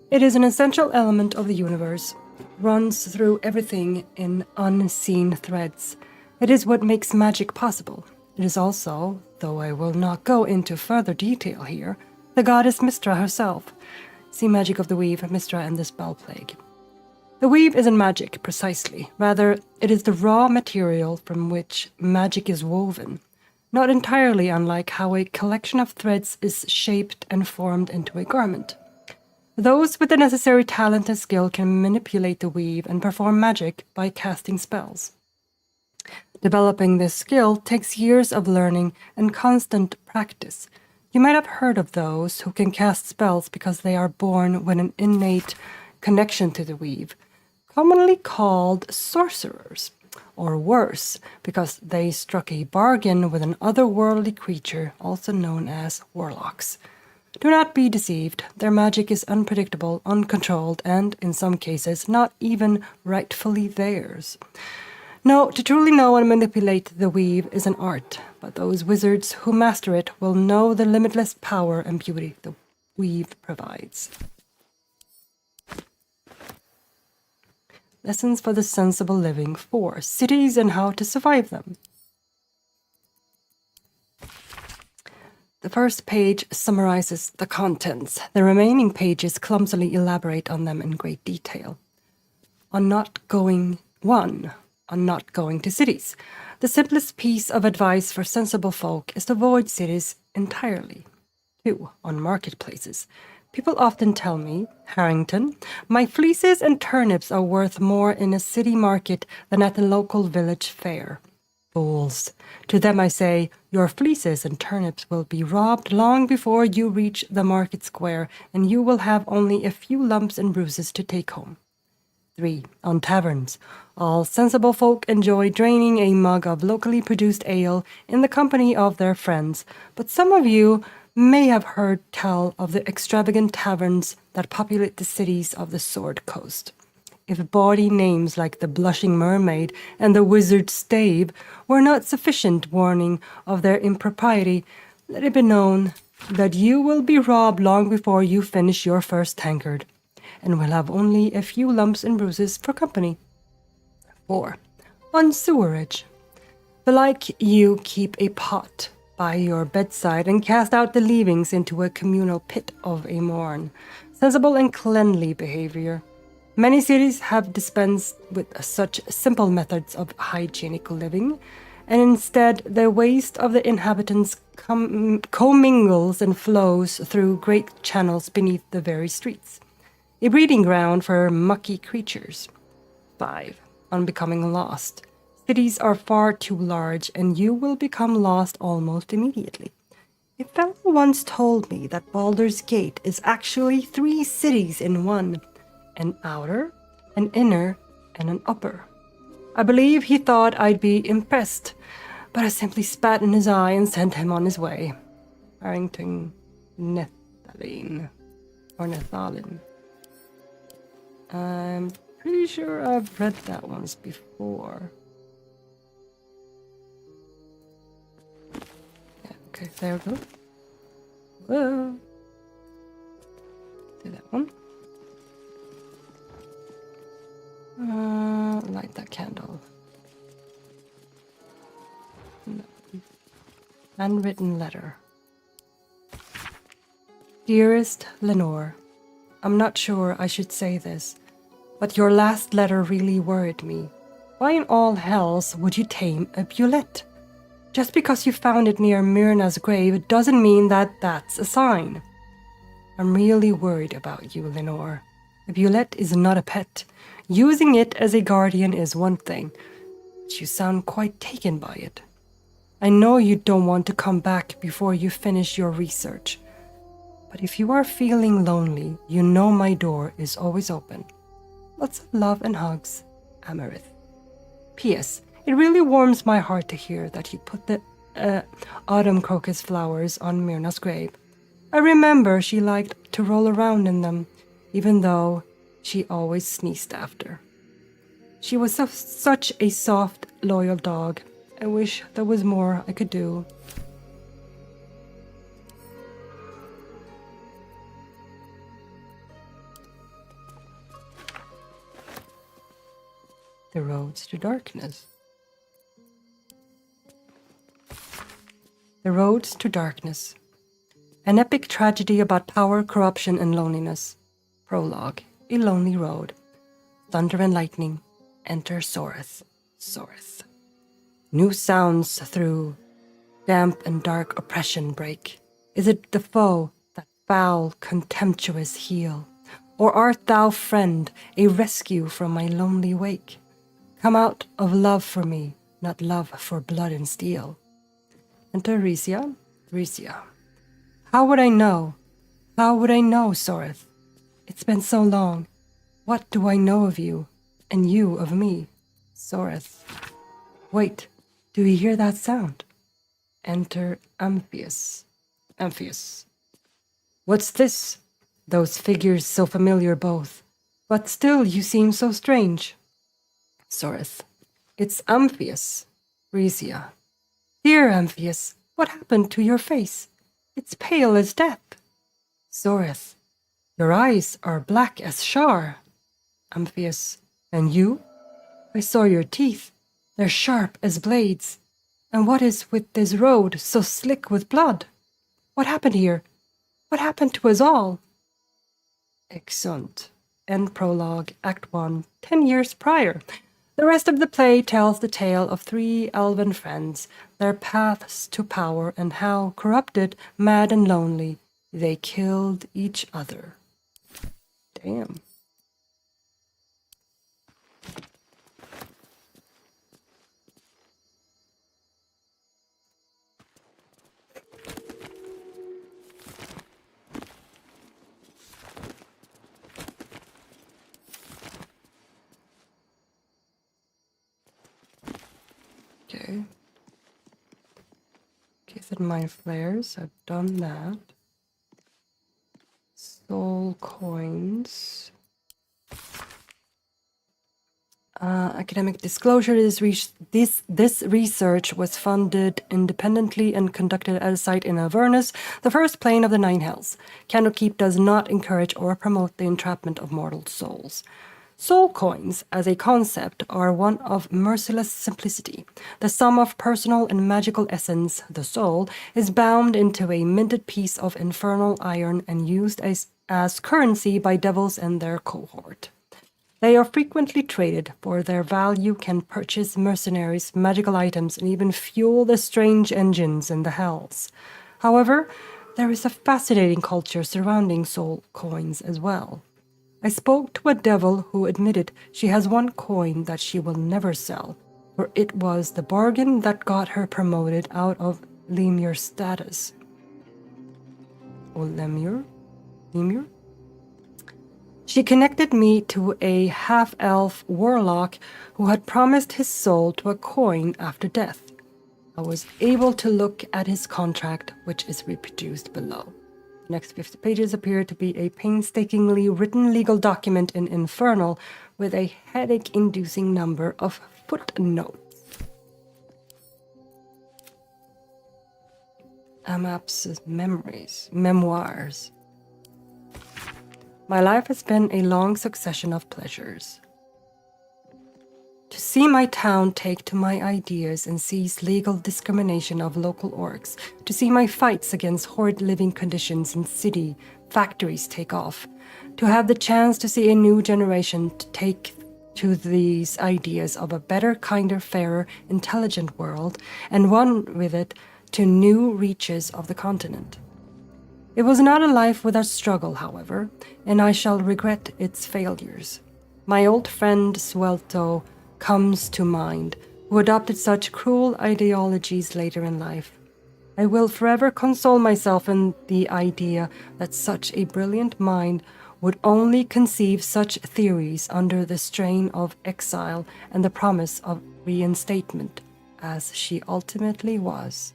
It is an essential element of the universe, runs through everything in unseen threads. It is what makes magic possible. It is also, though I will not go into further detail here, the goddess Mystra herself. See Magic of the Weave, Mystra and the Spell Plague. The weave isn't magic, precisely. Rather, it is the raw material from which magic is woven, not entirely unlike how a collection of threads is shaped and formed into a garment. Those with the necessary talent and skill can manipulate the weave and perform magic by casting spells. Developing this skill takes years of learning and constant practice. You might have heard of those who can cast spells because they are born with an innate connection to the weave, commonly called sorcerers, or worse, because they struck a bargain with an otherworldly creature, also known as warlocks. Do not be deceived. Their magic is unpredictable, uncontrolled, and, in some cases, not even rightfully theirs. No, to truly know and manipulate the weave is an art, but those wizards who master it will know the limitless power and beauty the weave provides. Lessons for the sensible living 4. Cities and how to survive them. The first page summarizes the contents. The remaining pages clumsily elaborate on them in great detail. On not going to cities. The simplest piece of advice for sensible folk is to avoid cities entirely. 2. On marketplaces. People often tell me, Harrington, my fleeces and turnips are worth more in a city market than at the local village fair. Fools. To them I say, your fleeces and turnips will be robbed long before you reach the market square, and you will have only a few lumps and bruises to take home. 3. On taverns. All sensible folk enjoy draining a mug of locally produced ale in the company of their friends, but some of you may have heard tell of the extravagant taverns that populate the cities of the Sword Coast. If bawdy names like the Blushing Mermaid and the Wizard's Stave were not sufficient warning of their impropriety, let it be known that you will be robbed long before you finish your first tankard, and will have only a few lumps and bruises for company. 4. On sewerage. Belike you keep a pot by your bedside and cast out the leavings into a communal pit of a morn. Sensible and cleanly behavior. Many cities have dispensed with such simple methods of hygienic living, and instead the waste of the inhabitants commingles and flows through great channels beneath the very streets. A breeding ground for mucky creatures. 5. On becoming lost. Cities are far too large, and you will become lost almost immediately. A fellow once told me that Baldur's Gate is actually 3 cities in one. An outer, an inner, and an upper. I believe he thought I'd be impressed, but I simply spat in his eye and sent him on his way. Harrington Nethalin. Or Nethalin. I'm pretty sure I've read that once before. Yeah, okay, there we go. Whoa. Do that one. Light that candle. No. Handwritten letter. Dearest Lenore, I'm not sure I should say this, but your last letter really worried me. Why in all hells would you tame a bulette? Just because you found it near Myrna's grave doesn't mean that that's a sign. I'm really worried about you, Lenore. A bulette is not a pet. Using it as a guardian is one thing, but you sound quite taken by it. I know you don't want to come back before you finish your research, but if you are feeling lonely, you know my door is always open. Lots of love and hugs, Amarith. P.S. It really warms my heart to hear that you put the autumn crocus flowers on Myrna's grave. I remember she liked to roll around in them, even though she always sneezed after. She was such a soft, loyal dog. I wish there was more I could do. The roads to darkness. The roads to darkness. An epic tragedy about power, corruption, and loneliness. Prologue. A lonely road. Thunder and lightning. Enter Soreth. Soreth. New sounds through damp and dark oppression break. Is it the foe, that foul, contemptuous heel? Or art thou, friend, a rescue from my lonely wake? Come out of love for me, not love for blood and steel. Enter Risia. Risia. How would I know? How would I know, Soreth? It's been so long. What do I know of you, and you of me? Soreth. Wait, do you hear that sound? Enter Amphius. Amphius. What's this? Those figures so familiar both, but still you seem so strange. Soreth. It's Amphius. Risia. Dear Amphius, what happened to your face? It's pale as death. Soreth. Your eyes are black as Shar. Amphius. And you? I saw your teeth. They're sharp as blades. And what is with this road so slick with blood? What happened here? What happened to us all? Exeunt. End prologue, Act 1, 10 years prior. The rest of the play tells the tale of 3 elven friends, their paths to power, and how, corrupted, mad, and lonely, they killed each other. Damn. Okay. Set mind flares. I've done that. Soul coins. Academic disclosure. This research was funded independently and conducted at a site in Avernus, the first plane of the Nine Hells. Candlekeep does not encourage or promote the entrapment of mortal souls. Soul coins, as a concept, are one of merciless simplicity. The sum of personal and magical essence, the soul, is bound into a minted piece of infernal iron and used as currency by devils and their cohort. They are frequently traded, for their value can purchase mercenaries, magical items, and even fuel the strange engines in the hells. However, there is a fascinating culture surrounding soul coins as well. I spoke to a devil who admitted she has one coin that she will never sell, for it was the bargain that got her promoted out of lemur status. Or lemur? Lemur? She connected me to a half-elf warlock who had promised his soul to a coin after death. I was able to look at his contract, which is reproduced below. The next 50 pages appear to be a painstakingly written legal document in Infernal with a headache-inducing number of footnotes. Amap's memoirs. My life has been a long succession of pleasures. To see my town take to my ideas and seize legal discrimination of local orcs, to see my fights against horrid living conditions in city factories take off, to have the chance to see a new generation take to these ideas of a better, kinder, fairer, intelligent world, and run with it to new reaches of the continent. It was not a life without struggle, however, and I shall regret its failures. My old friend Swelto comes to mind, who adopted such cruel ideologies later in life. I will forever console myself in the idea that such a brilliant mind would only conceive such theories under the strain of exile and the promise of reinstatement, as she ultimately was.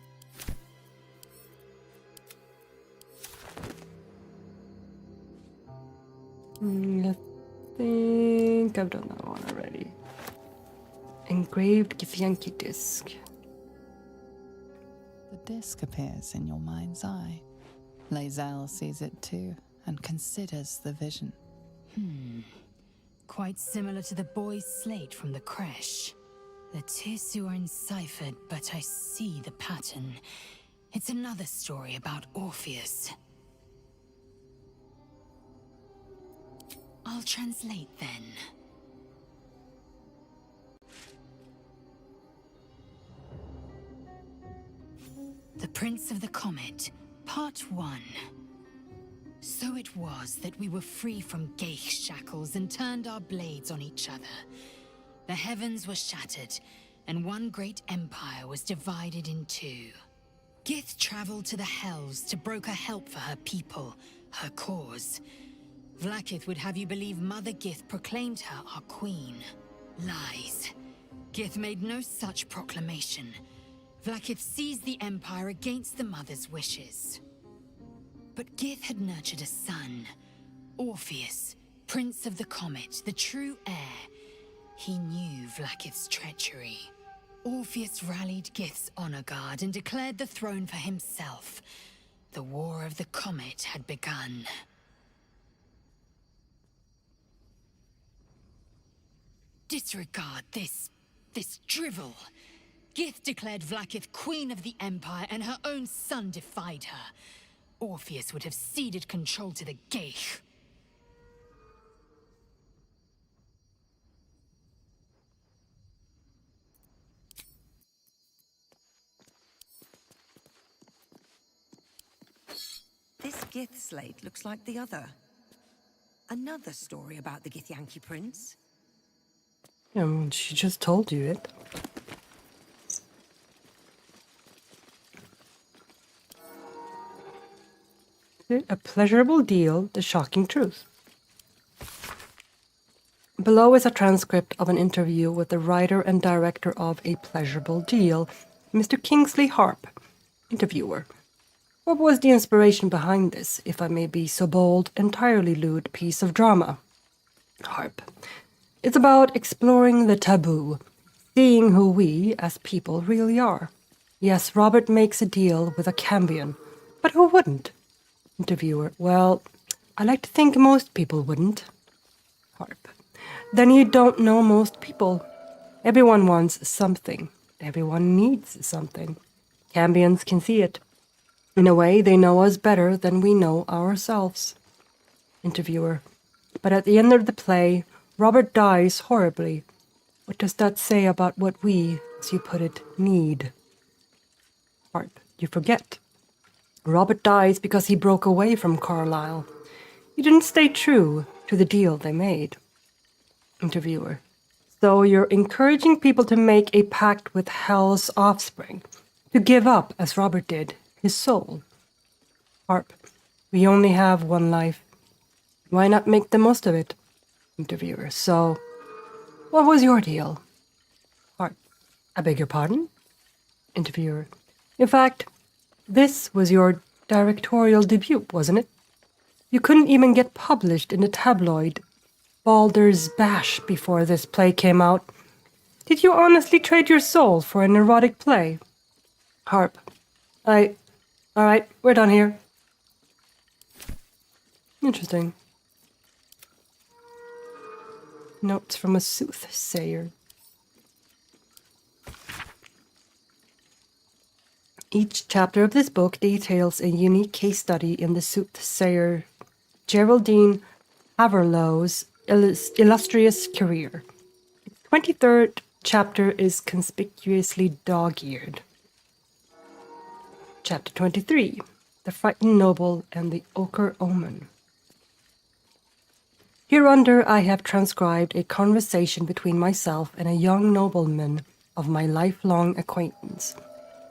I think I've done that one already. Engraved Githyanki disc. The disc appears in your mind's eye. Lae'zel sees it too and considers the vision. Quite similar to the boy's slate from the creche. The tissue are enciphered, but I see the pattern. It's another story about Orpheus. I'll translate then. The Prince of the Comet, Part 1. So it was that we were free from Geich shackles and turned our blades on each other. The heavens were shattered, and one great empire was divided in two. Gith traveled to the Hells to broker help for her people, her cause. Vlaakith would have you believe Mother Gith proclaimed her our queen. Lies. Gith made no such proclamation. Vlaakith seized the Empire against the Mother's wishes. But Gith had nurtured a son, Orpheus, Prince of the Comet, the true heir. He knew Vlaakith's treachery. Orpheus rallied Gith's honor guard and declared the throne for himself. The War of the Comet had begun. Disregard this drivel. Gith declared Vlaakith Queen of the Empire, and her own son defied her. Orpheus would have ceded control to the Geich. This Gith slate looks like the other. Another story about the Githyanki prince. She just told you it. A pleasurable deal, the shocking truth. Below is a transcript of an interview with the writer and director of A Pleasurable Deal, Mr. Kingsley Harp. Interviewer. What was the inspiration behind this, if I may be so bold, entirely lewd piece of drama? Harp. It's about exploring the taboo, seeing who we, as people, really are. Yes, Robert makes a deal with a Cambion, but who wouldn't? Interviewer. Well, I like to think most people wouldn't. Harp. Then you don't know most people. Everyone wants something. Everyone needs something. Cambions can see it. In a way, they know us better than we know ourselves. Interviewer. But at the end of the play, Robert dies horribly. What does that say about what we, as you put it, need? Harp. You forget. Robert dies because he broke away from Carlisle. He didn't stay true to the deal they made. Interviewer. So you're encouraging people to make a pact with Hell's offspring, to give up, as Robert did, his soul. Harp. We only have one life. Why not make the most of it? Interviewer. So, what was your deal? Harp. I beg your pardon? Interviewer. In fact, this was your directorial debut, wasn't it? You couldn't even get published in the tabloid Baldur's Bash before this play came out. Did you honestly trade your soul for an erotic play? Harp. All right, we're done here. Interesting. Notes from a soothsayer. Each chapter of this book details a unique case study in the soothsayer Geraldine Haverlow's illustrious career. Its 23rd chapter is conspicuously dog-eared. Chapter 23, The Frightened Noble and the Ochre Omen. Hereunder I have transcribed a conversation between myself and a young nobleman of my lifelong acquaintance.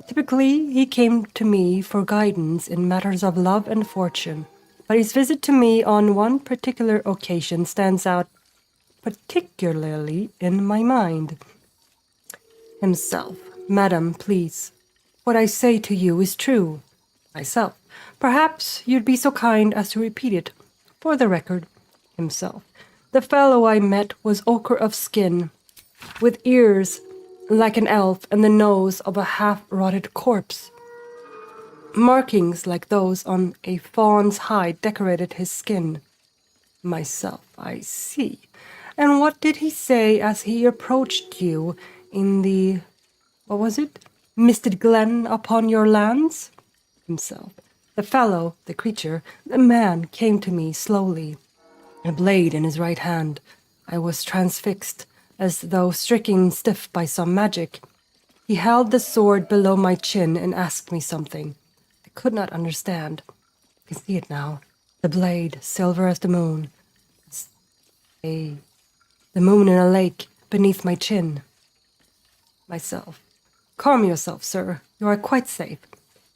Typically, he came to me for guidance in matters of love and fortune, but his visit to me on one particular occasion stands out particularly in my mind. Himself. Madam, please. What I say to you is true. Myself. Perhaps you'd be so kind as to repeat it. For the record. Himself. The fellow I met was ochre of skin, with ears like an elf, and the nose of a half-rotted corpse. Markings like those on a fawn's hide decorated his skin. Myself, I see. And what did he say as he approached you in the, what was it? Misted glen upon your lands? Himself. The fellow, the creature, the man came to me slowly, a blade in his right hand. I was transfixed, as though stricken stiff by some magic. He held the sword below my chin and asked me something. I could not understand. I can see it now. The blade, silver as the moon. The moon in a lake beneath my chin. Myself. Calm yourself, sir. You are quite safe.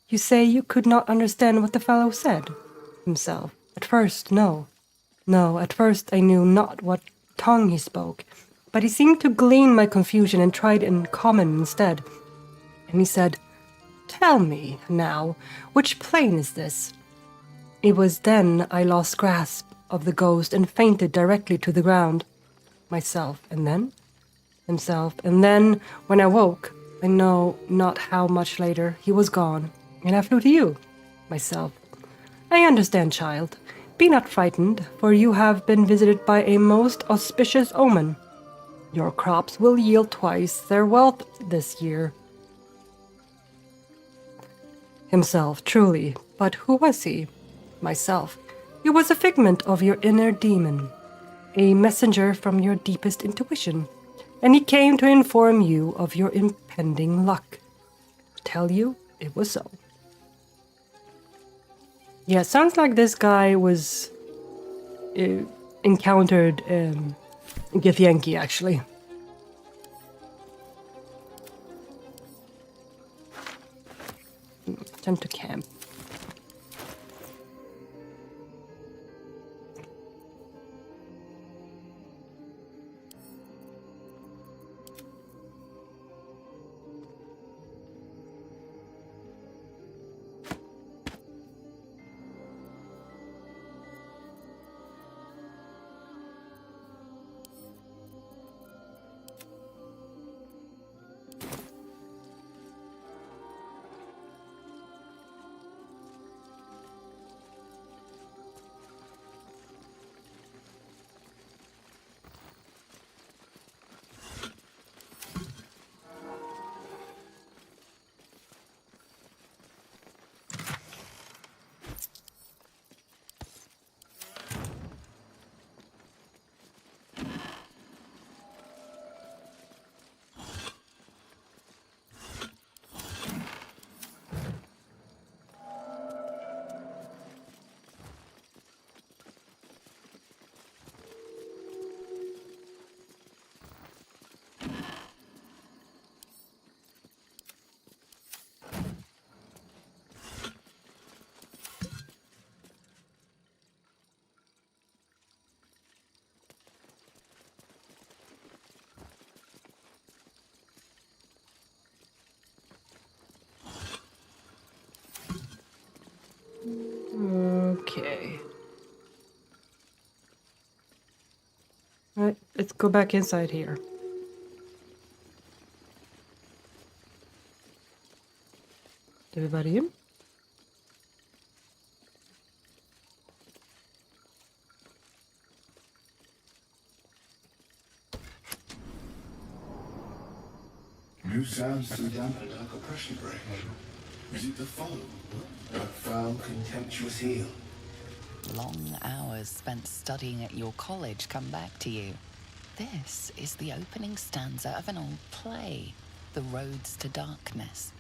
You say you could not understand what the fellow said? Himself. At first, no. No, at first I knew not what tongue he spoke, but he seemed to glean my confusion and tried in common instead. And he said, "Tell me, now, which plane is this?" It was then I lost grasp of the ghost and fainted directly to the ground. Myself, and then? Himself, and then, when I woke, I know not how much later, he was gone, and I flew to you. Myself, I understand, child. Be not frightened, for you have been visited by a most auspicious omen. Your crops will yield twice their wealth this year. Himself, truly, but who was he? Myself, he was a figment of your inner demon, a messenger from your deepest intuition, and he came to inform you of your impending luck. Tell you it was so. Yeah, sounds like this guy was encountered Githyanki, actually. Time to camp. Okay. Alright, let's go back inside here. Everybody in? New sounds to dampen like a pressure break. Is it the foe? That foul, contemptuous heel? Long hours spent studying at your college come back to you. This is the opening stanza of an old play, The Roads to Darkness.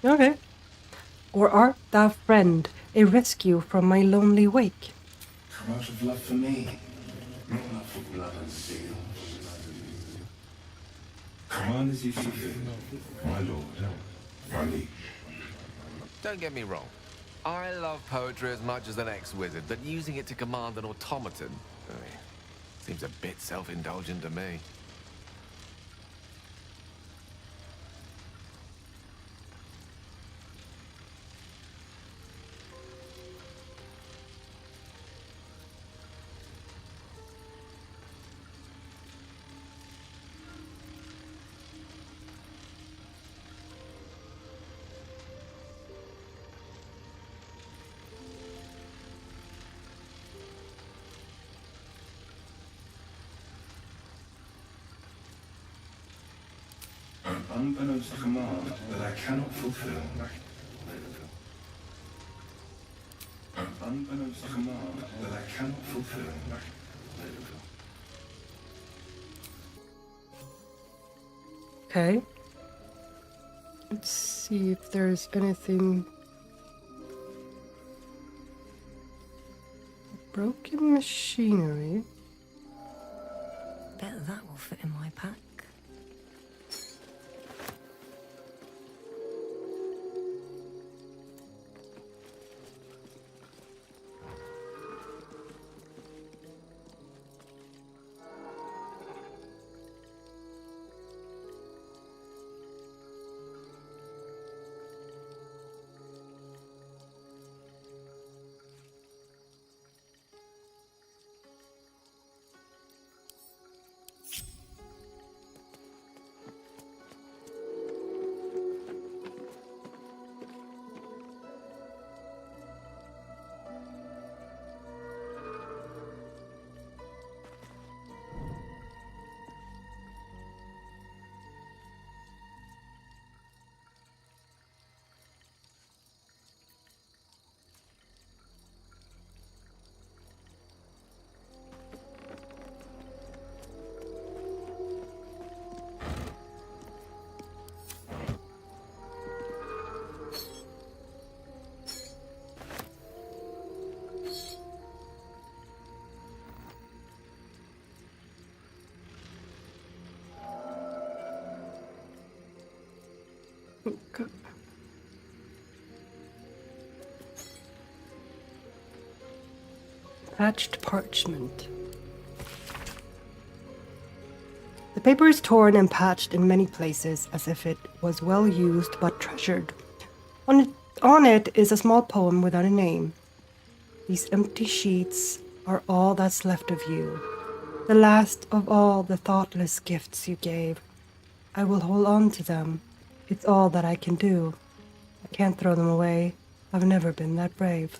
Okay. Or art thou, friend, a rescue from my lonely wake? Come out of love for me, not love for blood and steel. Come on as you see fit, my lord, my liege. Don't get me wrong. I love poetry as much as an ex-wizard, but using it to command an automaton seems a bit self-indulgent to me. unbeknownst command that I cannot fulfill. An unbeknownst command that I cannot fulfill. Okay. Let's see if there's anything. Broken machinery. Bet that will fit in my pack. Okay. Patched parchment. The paper is torn and patched in many places as if it was well used but treasured. On it is a small poem without a name. These empty sheets are all that's left of you, the last of all the thoughtless gifts you gave. I will hold on to them. It's all that I can do. I can't throw them away. I've never been that brave.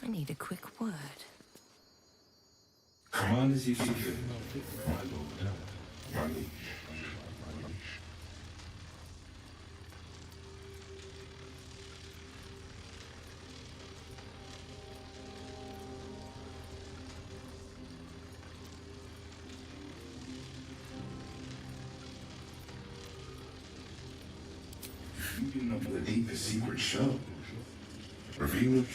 I need a quick word. Command as you see fit, my lord. My liege. Thinking of the deepest secret show. Reveal it.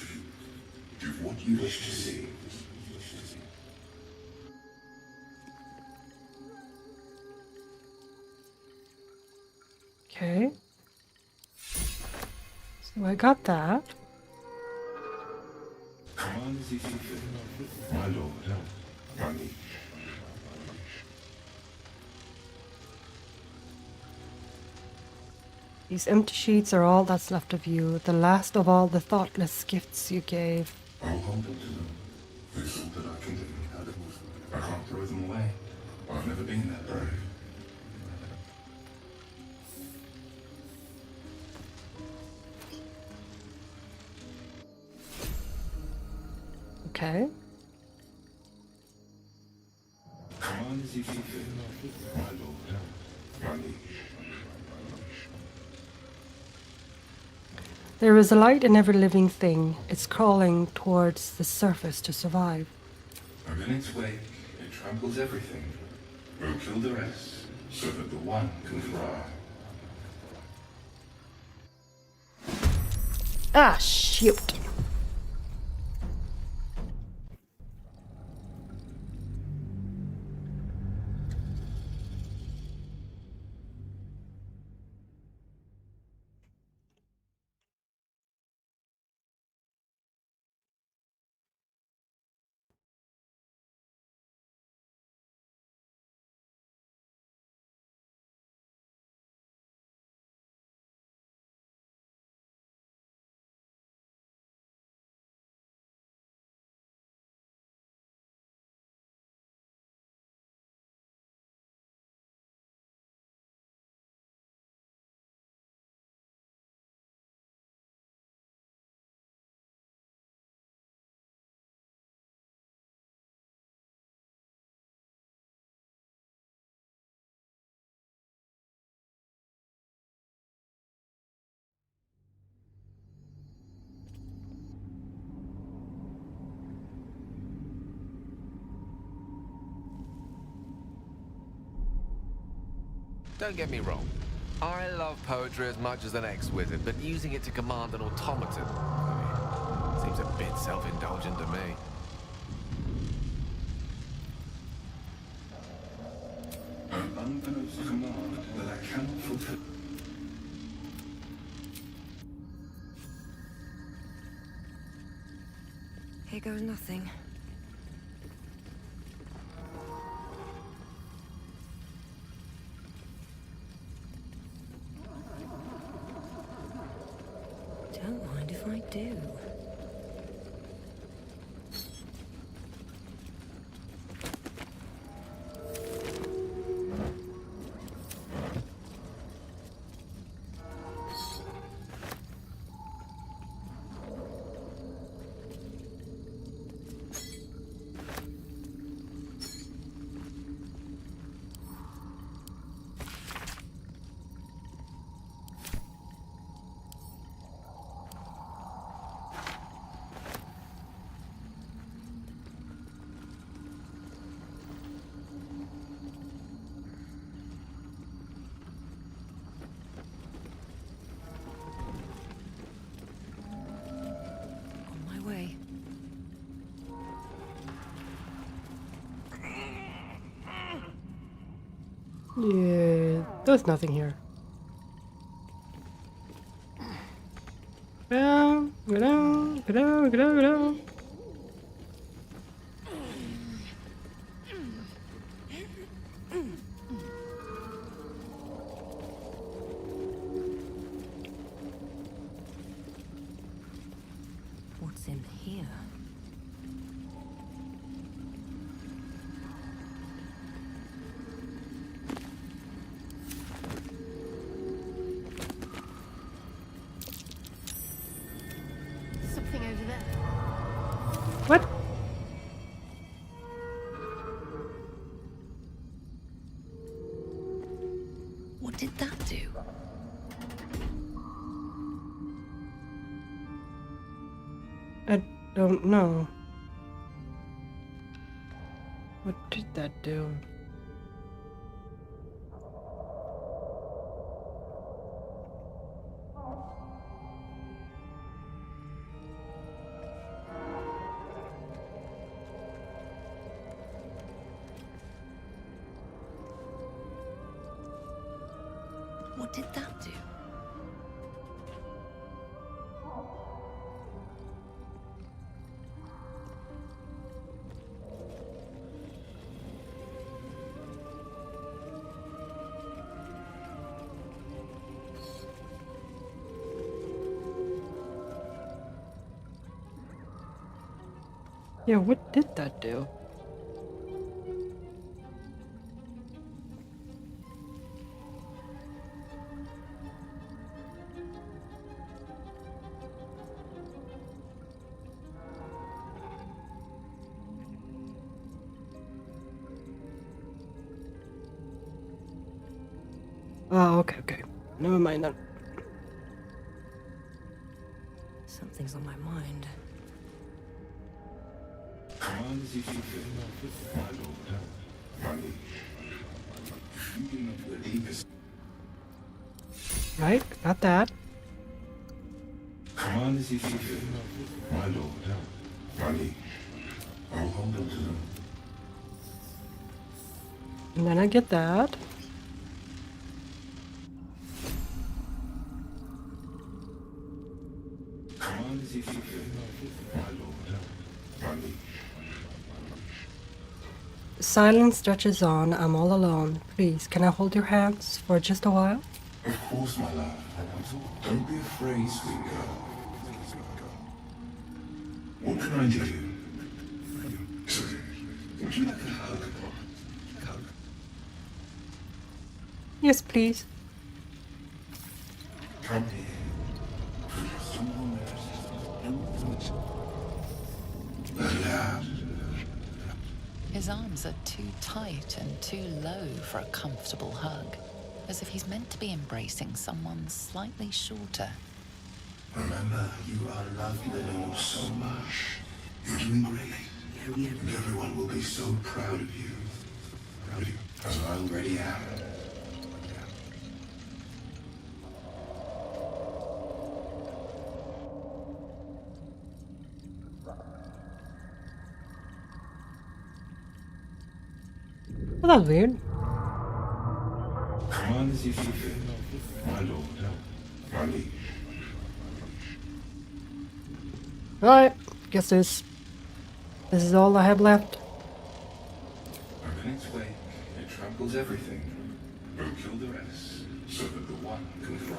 Do what you wish to see. Okay. So I got that. Command as you see fit, my lord, my liege. These empty sheets are all that's left of you, the last of all the thoughtless gifts you gave. I'll hold on to them. There's all that I can do. I can't throw them away. I've never been that brave. Okay. Command as you see fit, my lord, my liege. There is a light in every living thing. It's crawling towards the surface to survive. And in its wake, it tramples everything. We'll kill the rest, so that the one can fly. Ah, shoot. Don't get me wrong. I love poetry as much as an ex-wizard, but using it to command an automaton seems a bit self-indulgent to me. An unbeknownst command that I cannot fulfill. Here goes nothing. Don't mind if I do. Way. Yeah, there's nothing here. Go down, go down, go down, go down, go down. What's in here? Something over there. What? What did that do? I don't know. What did that do? did that do? Yeah, what did that do? Oh, okay. Never mind then. Something's on my mind. Right, got that. Command as you see fit, my lord, my liege. I will hold them to them. And then I get that. Command as you see fit, my lord, my liege. Silence stretches on. I'm all alone. Please, can I hold your hands for just a while? Of course, my love. Don't be afraid, sweet girl. What can I do? Sorry, would you like a hug? Yes, please. Come here. His arms are too tight and too low for a comfortable hug, as if he's meant to be embracing someone slightly shorter. Remember, you are loved, Lino, so much. You're doing great. And everyone will be so proud of you. As I already am. Well, that's weird. Command as you see fit, my lord, my liege. Alright, guess this is all I have left. Open its wake, it tramples everything. But kill the rest, so that the one can fly.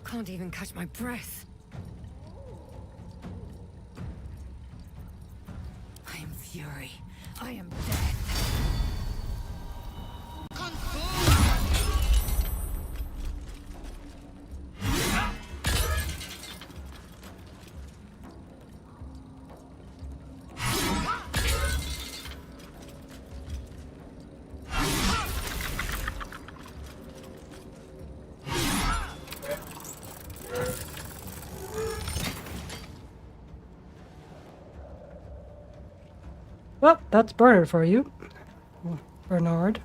Can't even catch my breath. I am fury. I am death. Well, that's Bernard for you. Bernard.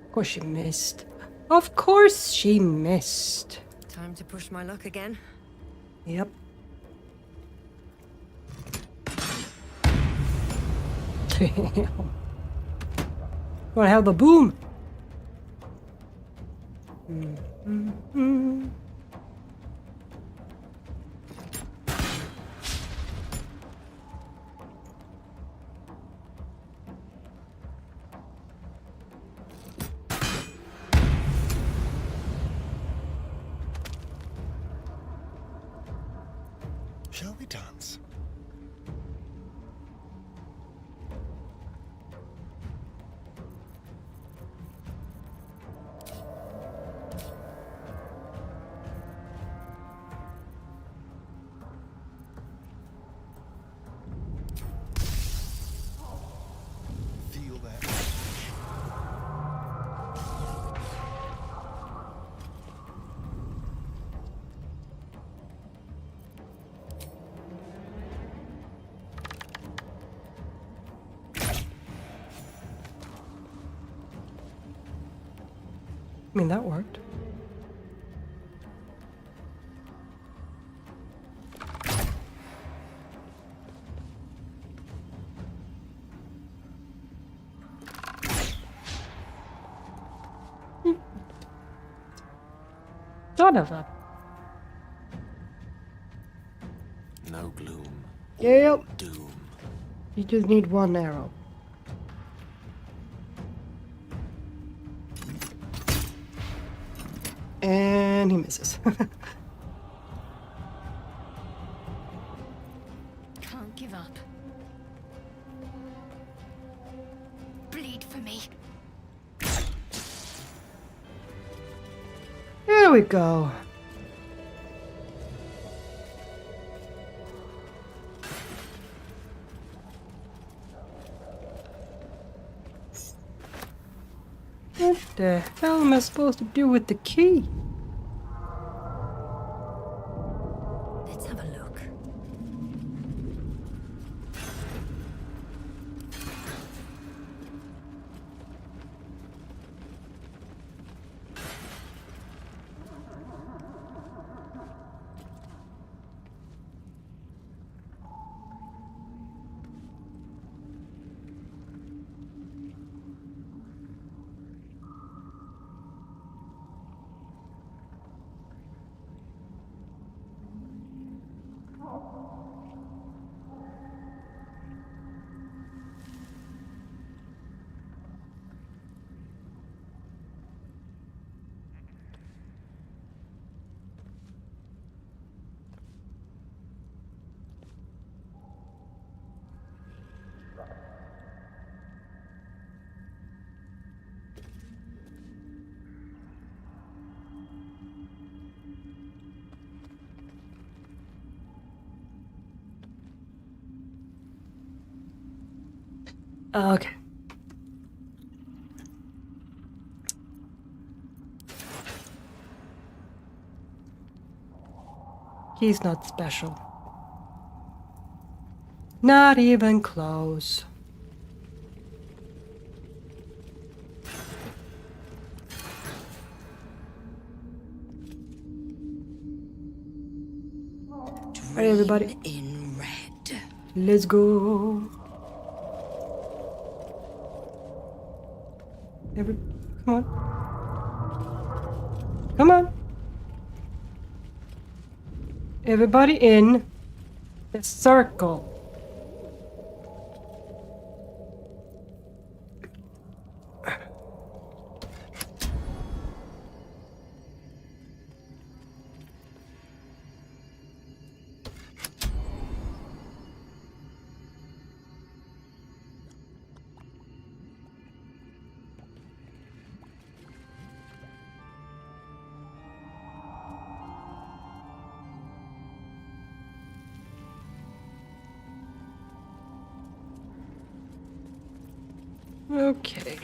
Of course she missed. Of course she missed. Time to push my luck again. Yep. Wanna have the boom? Shall we dance? Feel that. I mean, that worked. Son of a... No gloom. Yep. Doom. You just need one arrow. And he misses. Can't give up. Bleed for me. There we go. What the hell am I supposed to do with the key? Let's have a look. Okay. He's not special. Not even close. Alright, everybody. In red. Let's go. Come on. Come on. Everybody in the circle. Okay.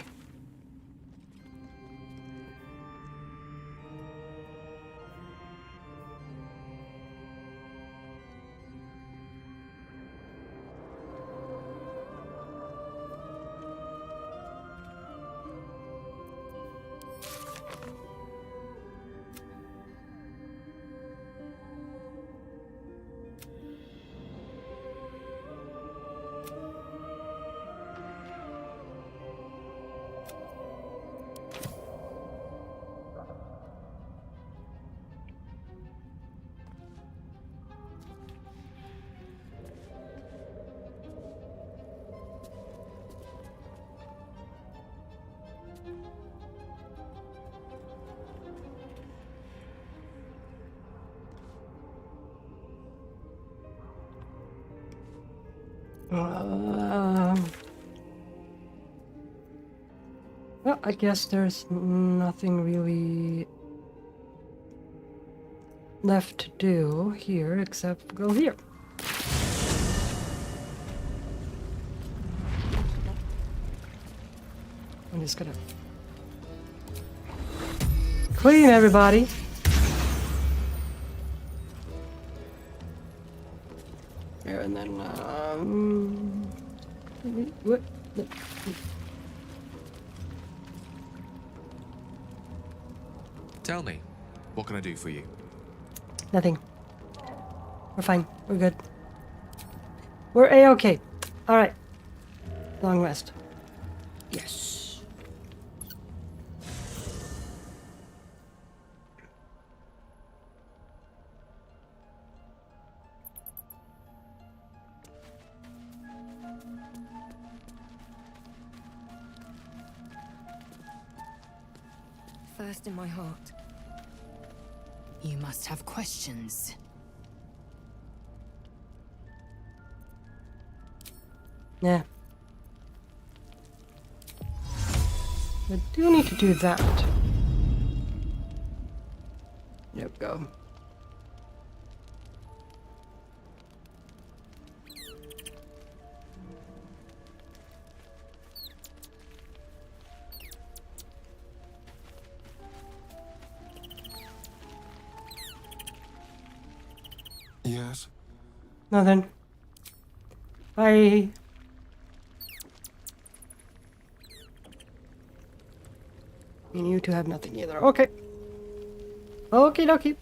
Well, I guess there's nothing really left to do here except go here. I'm just gonna clean everybody. There, and then what? Tell me, what can I do for you? Nothing. We're fine. We're good. We're A-okay. Alright. Long rest. Yes. First in my heart. You must have questions. Yeah. I do need to do that. There we go. Yes? Nothing. Bye. And you two have nothing either. Okay. Okie dokie.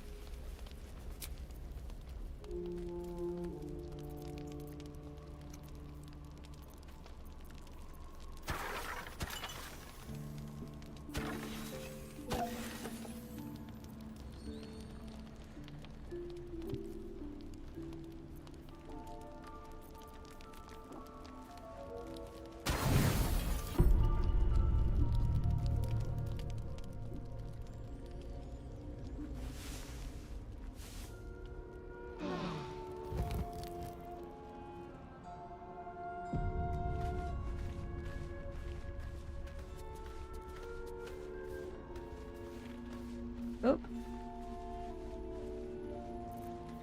Oh.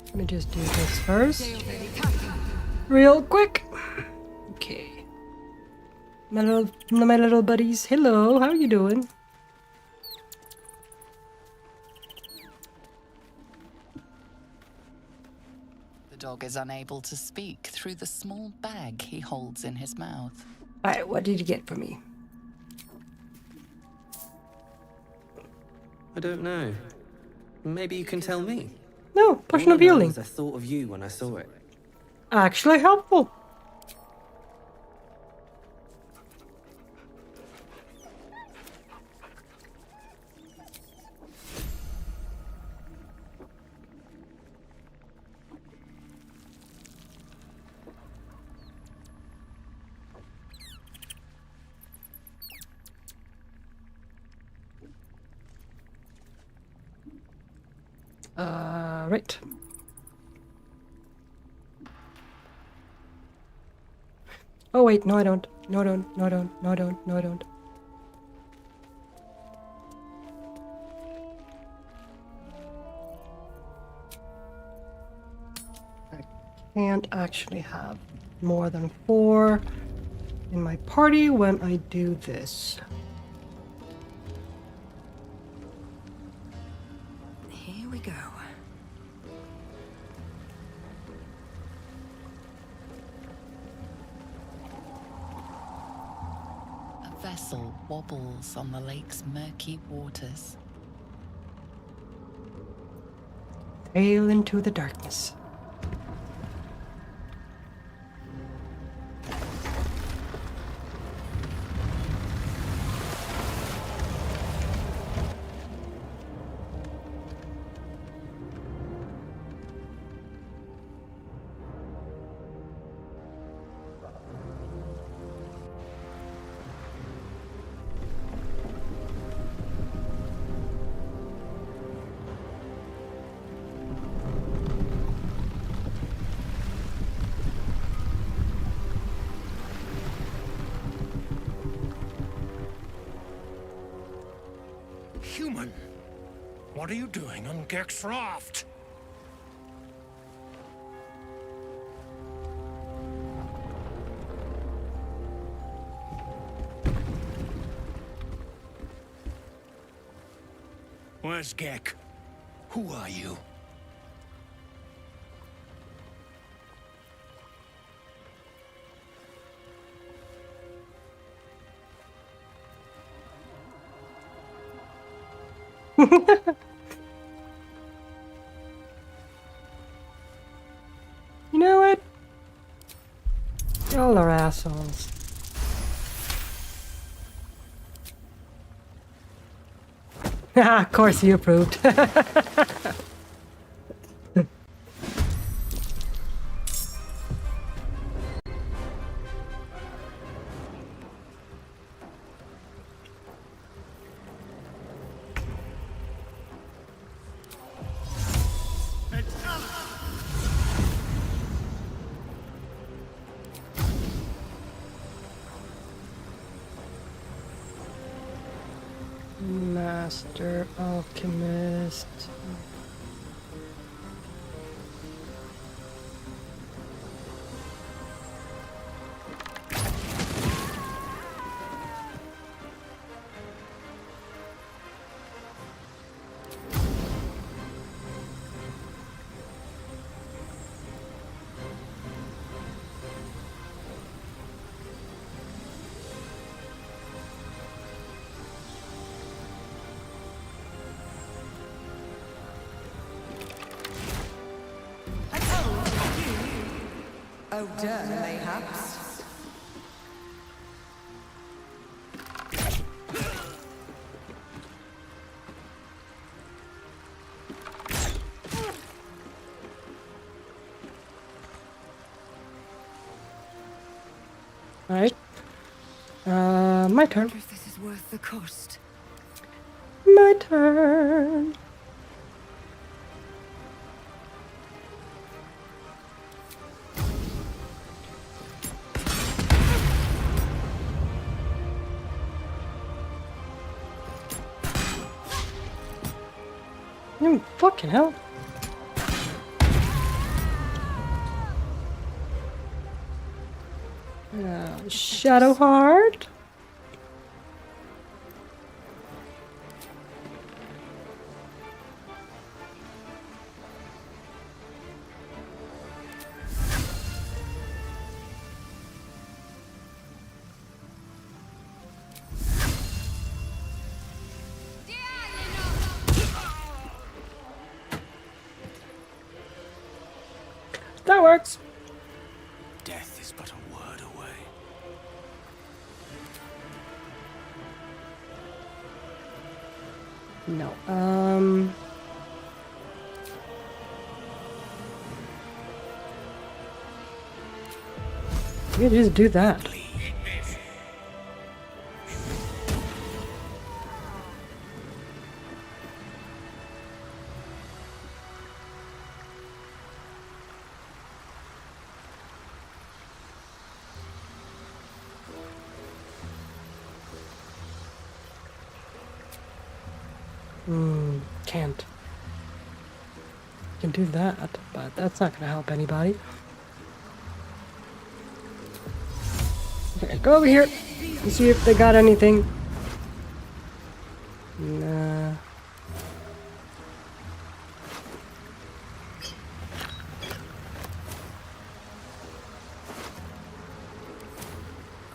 Let me just do this first. Real quick. Okay. My little buddies. Hello, how are you doing? The dog is unable to speak through the small bag he holds in his mouth. Alright, what did you get for me? I don't know. Maybe you can tell me. No, potion of All I know healing. is I thought of you when I saw it. Actually helpful. Right. Oh wait, no I don't. No I don't. No I don't. No I don't. No I don't. I can't actually have more than 4 in my party when I do this. Here we go. A vessel wobbles on the lake's murky waters. Sail into the darkness. Human, what are you doing on Gek's raft? Where's Gek? Who are you? You know what? Y'all are assholes. Of course you approved. Master Alchemist. Oh, mayhaps. Right. My turn. If this is worth the cost. My turn. Fucking hell. Shadowheart. That works. Death is but a word away. No. You just do that. Can't. You can do that, but that's not gonna help anybody. Okay, go over here and see if they got anything. Nah.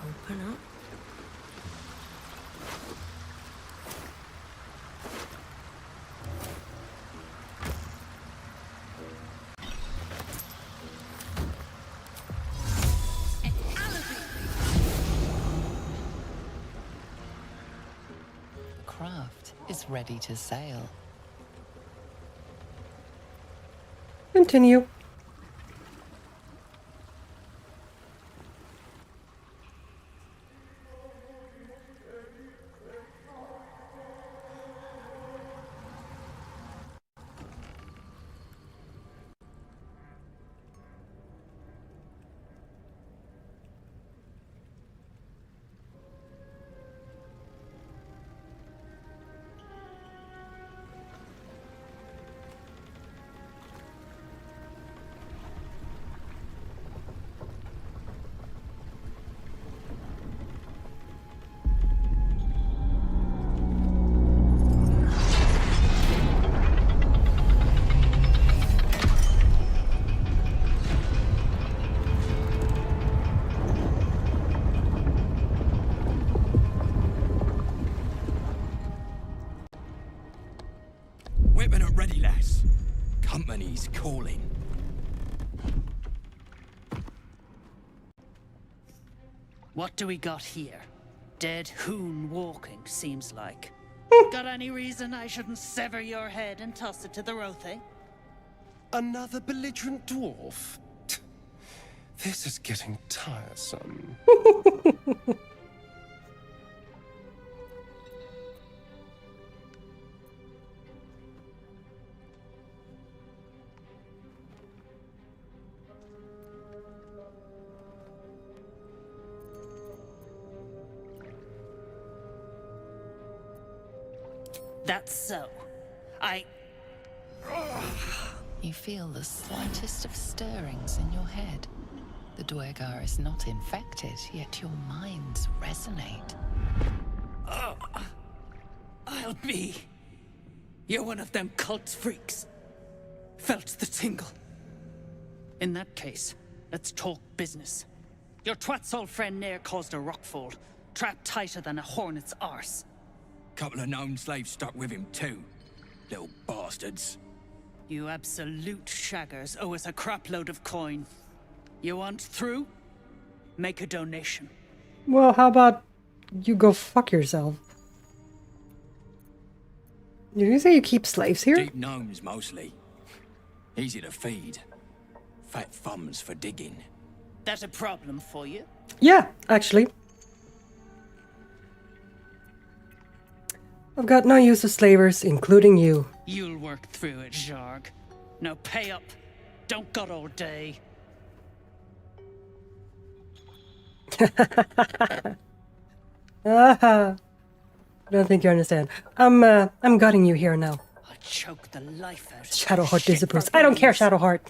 Open up. Craft is ready to sail. Continue. Get ready, lass. Company's calling. What do we got here? Dead hoon walking, seems like. Got any reason I shouldn't sever your head and toss it to the Rothe? Another belligerent dwarf? This is getting tiresome. That's so. You feel the slightest of stirrings in your head. The Dwegar is not infected, yet your minds resonate. I'll be. You're one of them cult freaks. Felt the tingle. In that case, let's talk business. Your twat's old friend Nair caused a rockfall, trapped tighter than a hornet's arse. Couple of known slaves stuck with him too. Little bastards. You absolute shaggers owe us a crapload of coin. You want through? Make a donation. Well, how about you go fuck yourself? Did you say you keep slaves here? Deep gnomes mostly. Easy to feed. Fat thumbs for digging. That a problem for you? Yeah, actually. I've got no use of slavers, including you. You'll work through it, Zharg. Now pay up. Don't got all day. I don't think you understand. I'm gutting you here now. I'll choke the life out of Shadowheart disapproves. I don't care, Shadowheart.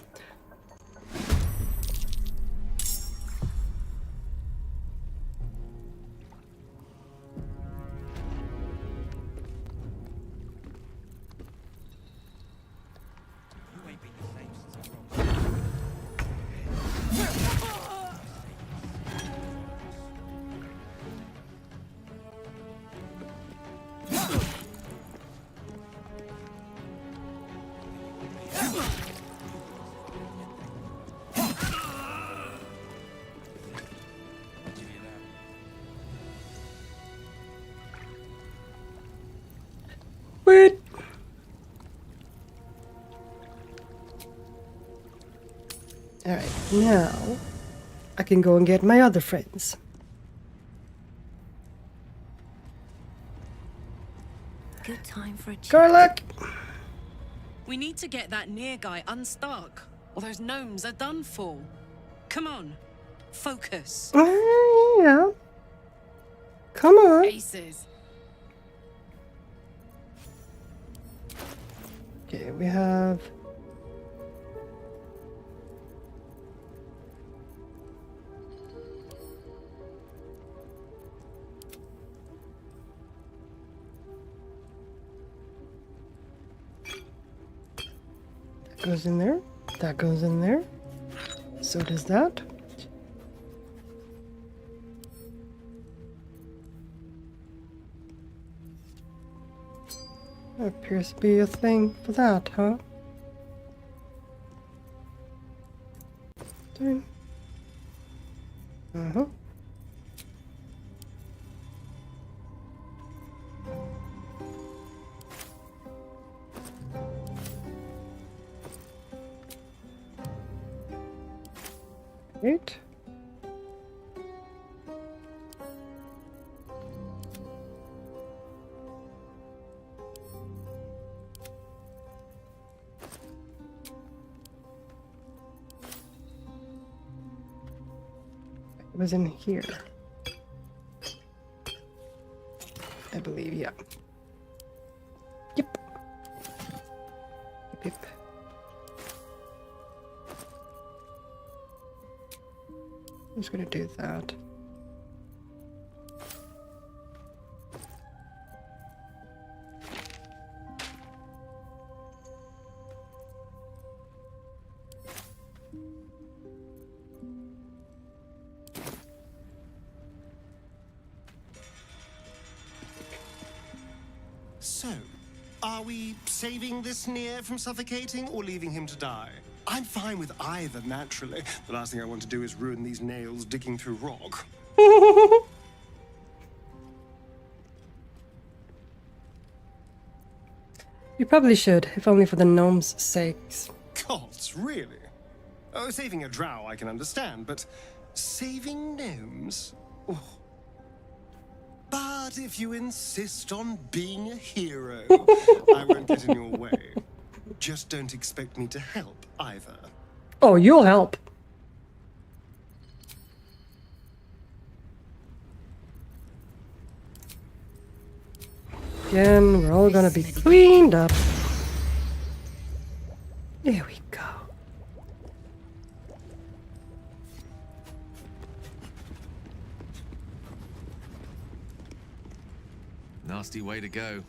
Wait. Alright, now I can go and get my other friends. Good time for a chat. Garlic! We need to get that near guy unstuck, or those gnomes are done for. Come on, focus. Yeah. Come on. Aces. Okay, we have... That goes in there. That goes in there. So does that. There appears to be a thing for that, huh? Darn. Uh-huh. Right. It was in here. I believe, yeah. Yep. Yep. Yep. I'm just gonna do that. So, Are we saving this Nier from suffocating or leaving him to die? I'm fine with either, naturally. The last thing I want to do is ruin these nails digging through rock. You probably should, if only for the gnomes' sakes. Gods, really? Oh, saving a drow I can understand, but saving gnomes? Oh. But if you insist on being a hero, I won't get in your way. Just don't expect me to help either. Oh, you'll help. Again, we're all gonna be cleaned up. There we go. Nasty way to go.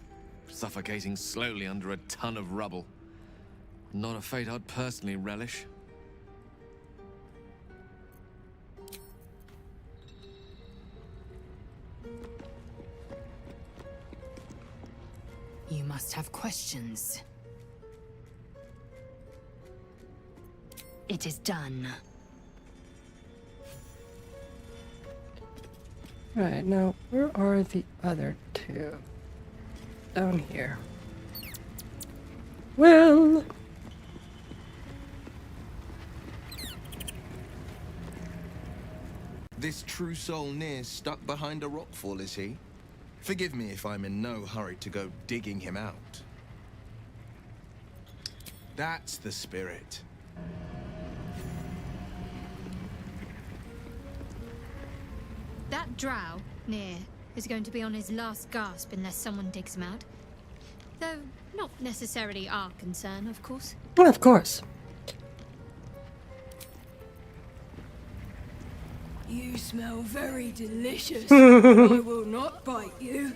Suffocating slowly under a ton of rubble. Not a fate I'd personally relish. You must have questions. It is done. Right, now, where are the other two? Down here. Well... This true soul Nier stuck behind a rockfall, is he? Forgive me if I'm in no hurry to go digging him out. That's the spirit. That drow, Nier, is going to be on his last gasp unless someone digs him out. Though, not necessarily our concern, of course. Well, of course. You smell very delicious. I will not bite you.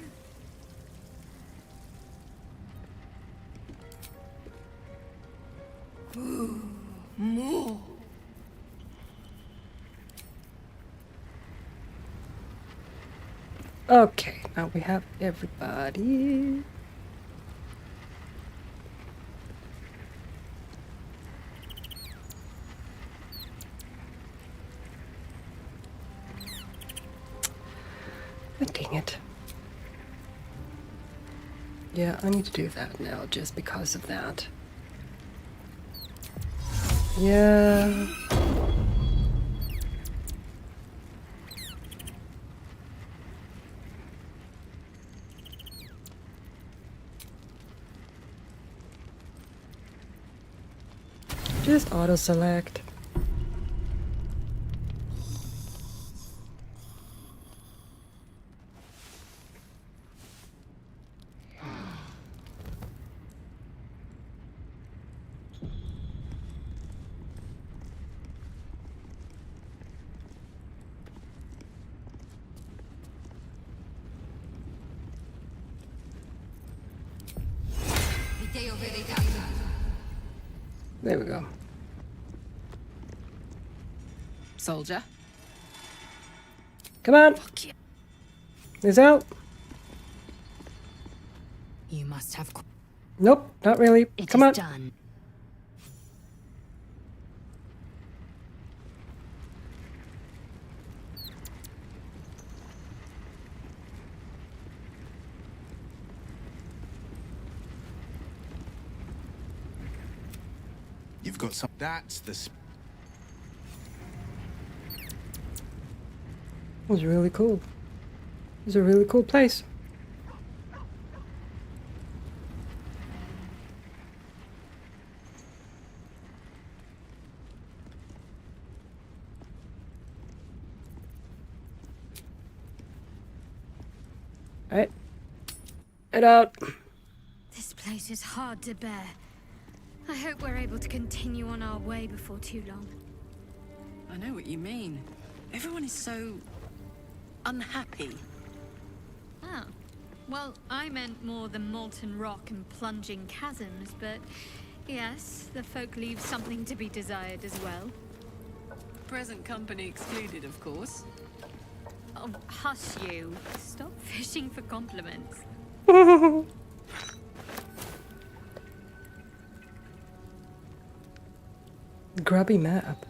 Ooh, more. Okay, now we have everybody. Oh, dang it. Yeah, I need to do that now just because of that. Yeah. Just auto-select. There we go. Soldier. Come on. Is out. You must have. Nope, not really. It Come is on. Done. You've got some. That's the. It was really cool. It was a really cool place. Alright. Head out. This place is hard to bear. I hope we're able to continue on our way before too long. I know what you mean. Everyone is so unhappy. Oh. Well, I meant more the molten rock and plunging chasms, but yes, the folk leave something to be desired as well. Present company excluded, of course. Oh, hush you. Stop fishing for compliments. grubby map.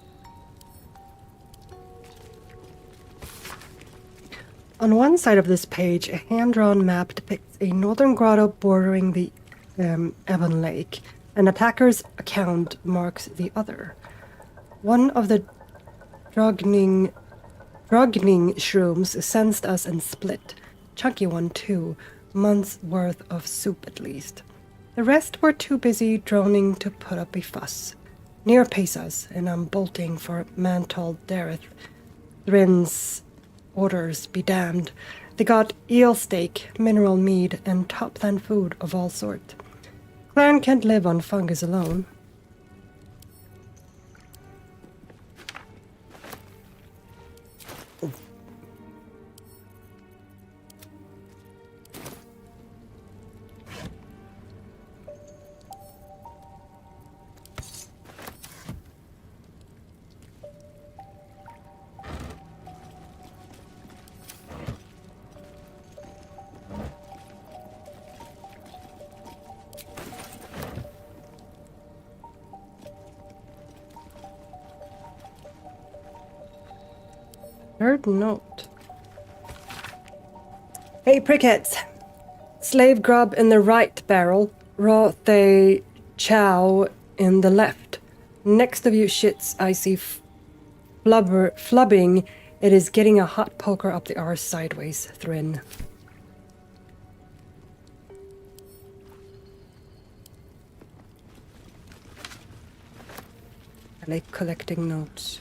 On one side of this page, a hand-drawn map depicts a northern grotto bordering the Ebon Lake. An attacker's account marks the other. One of the drugning shrooms sensed us and split. Chunky one too. Months worth of soup at least. The rest were too busy droning to put up a fuss. Near pace us, and I'm bolting for Mantol Dareth. Thrin's orders be damned. They got eel steak, mineral mead, and top-than food of all sort. Clan can't live on fungus alone. Third note. Hey, prickets! Slave grub in the right barrel, raw they chow in the left. Next of you shits I see flubbing. It is getting a hot poker up the arse sideways, Thrin. I like collecting notes.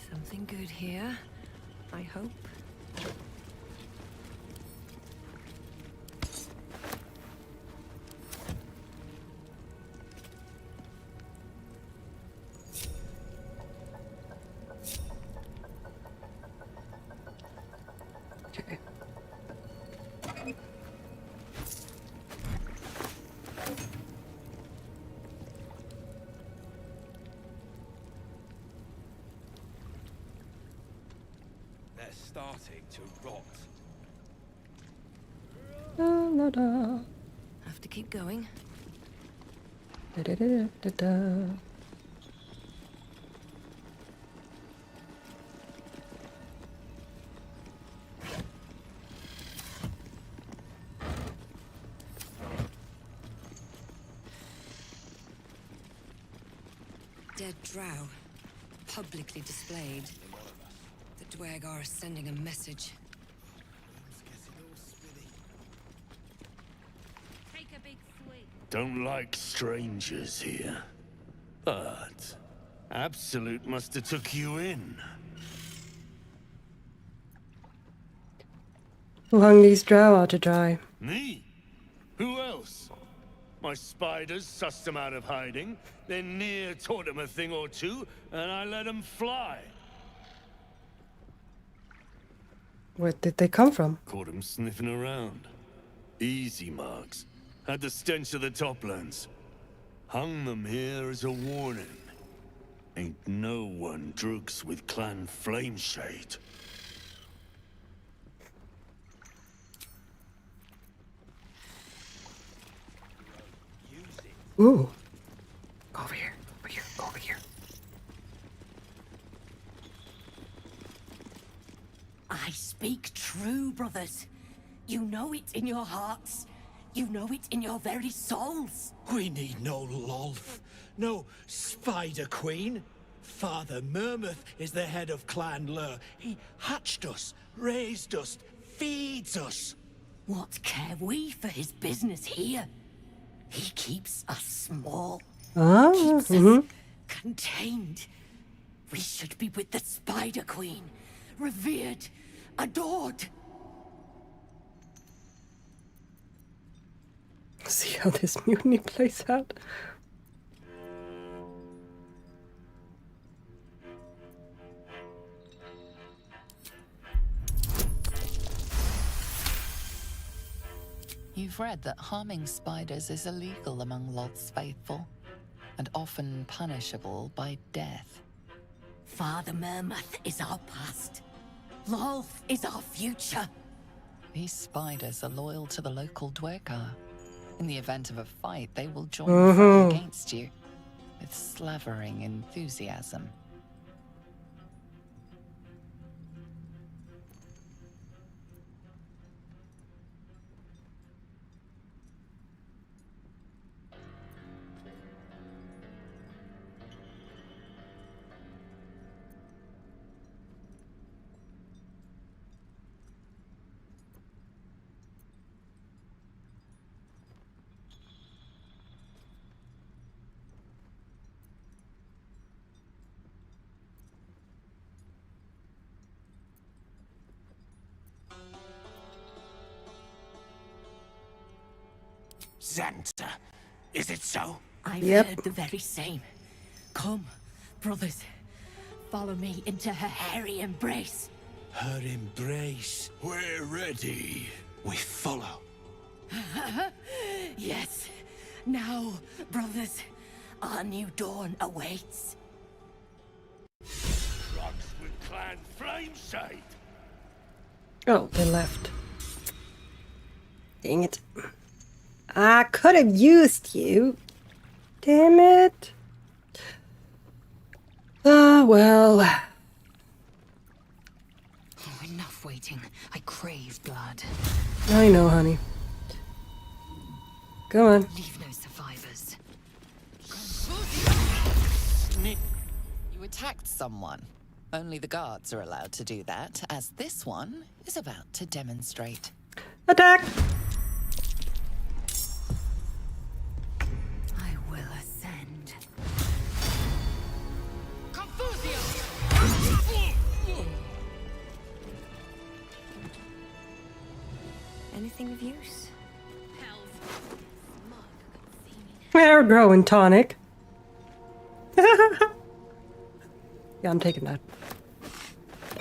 Something good here, I hope. Okay. Starting to rot. Da, da, da. Have to keep going. Da, da, da, da, da. Dead drow, publicly displayed. The Dwergar are sending a message. Take a big swig. Don't like strangers here. But Absolute must have took you in. Who hung these drow out to dry? Me? Who else? My spiders sussed them out of hiding, then Near taught them a thing or two, and I let them fly. Where did they come from? Caught them sniffing around. Easy marks. Had the stench of the toplands. Hung them here as a warning. Ain't no one drugs with Clan Flameshade. Ooh. Go over here. Over here. Go over here. I speak true, brothers. You know it in your hearts. You know it in your very souls. We need no Lolth, no Spider Queen. Father Murmuth is the head of Clan Lur. He hatched us, raised us, feeds us. What care we for his business here? He keeps us small. Keeps us contained. We should be with the Spider Queen. Revered, adored. See how this mutiny plays out. You've read that harming spiders is illegal among Lolth's faithful, and often punishable by death. Father Murmuth is our past. Lolth is our future. These spiders are loyal to the local Dwergar. In the event of a fight, they will join the fight against you. with slavering enthusiasm. Xanta, is it so? I've Yep. heard the very same. Come, brothers, follow me into her hairy embrace. Her embrace. We're ready. We follow. Yes. Now, brothers, our new dawn awaits. Frogs with Clan Flameside. Oh, they left. Dang it. I could have used you. Damn it. Ah, well. Oh, enough waiting. I crave blood. I know, honey. Come on. Leave no survivors. You attacked someone. Only the guards are allowed to do that, as this one is about to demonstrate. Attack! I will ascend. Anything of use? Hair growing tonic. Yeah, I'm taking that.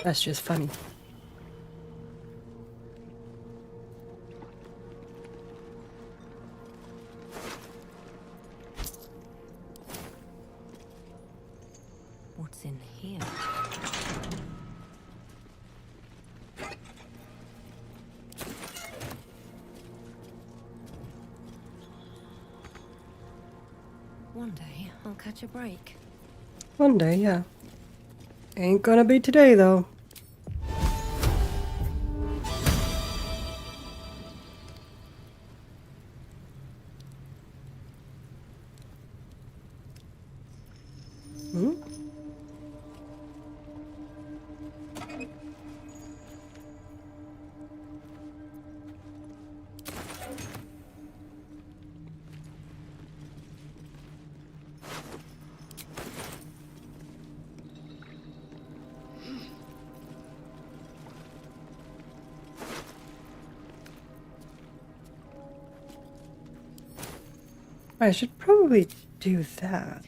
That's just funny. What's in here? One day, I'll catch a break. One day, yeah. Ain't gonna be today, though. Hmm? I should probably do that.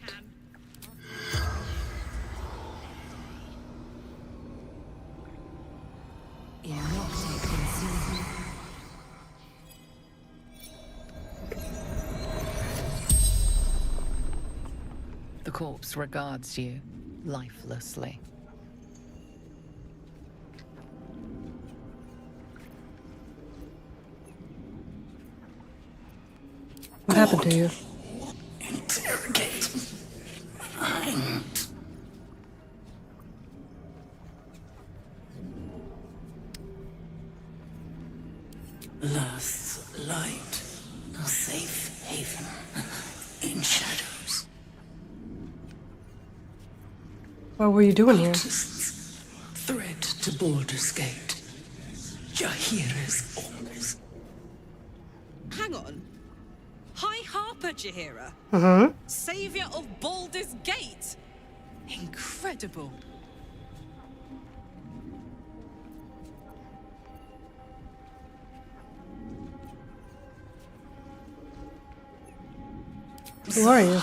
The corpse regards you lifelessly. What happened to you? Interrogate. Last light, a safe haven in shadows. What were you doing here? Threat to Baldur's Gate. Jaheira's orders. Hang on. High Harper Jaheira? Uh-huh. Savior of Baldur's Gate? Incredible. Who are you?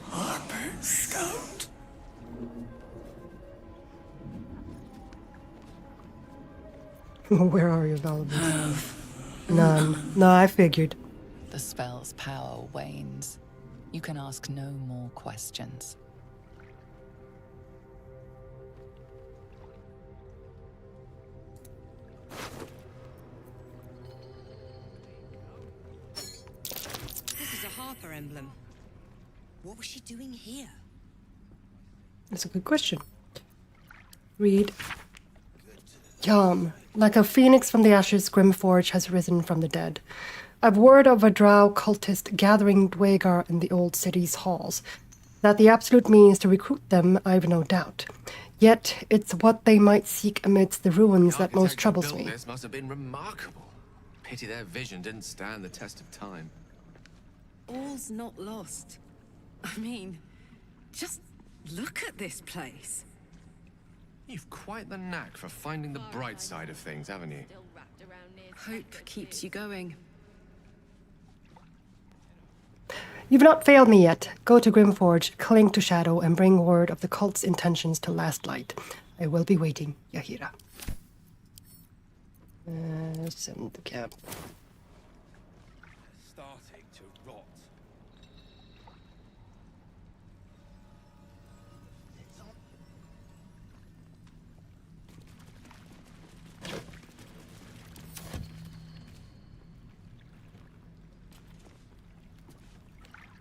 Harper Scout. Where are your valuables? None. No, I figured. The spell's power wanes. You can ask no more questions. This is a Harper emblem. What was she doing here? That's a good question. Read. Yum. Like a phoenix from the ashes, Grimforge has risen from the dead. I've word of a drow cultist gathering Dwagar in the old city's halls. That the absolute means to recruit them, I've no doubt. Yet, it's what they might seek amidst the ruins that most troubles me. This must have been remarkable. Pity their vision didn't stand the test of time. All's not lost. I mean, just look at this place. You've quite the knack for finding the bright side of things, haven't you? Hope keeps you going. You've not failed me yet. Go to Grimforge, cling to Shadow, and bring word of the cult's intentions to Last Light. I will be waiting, Yahira. Send the cap. Starting to rot.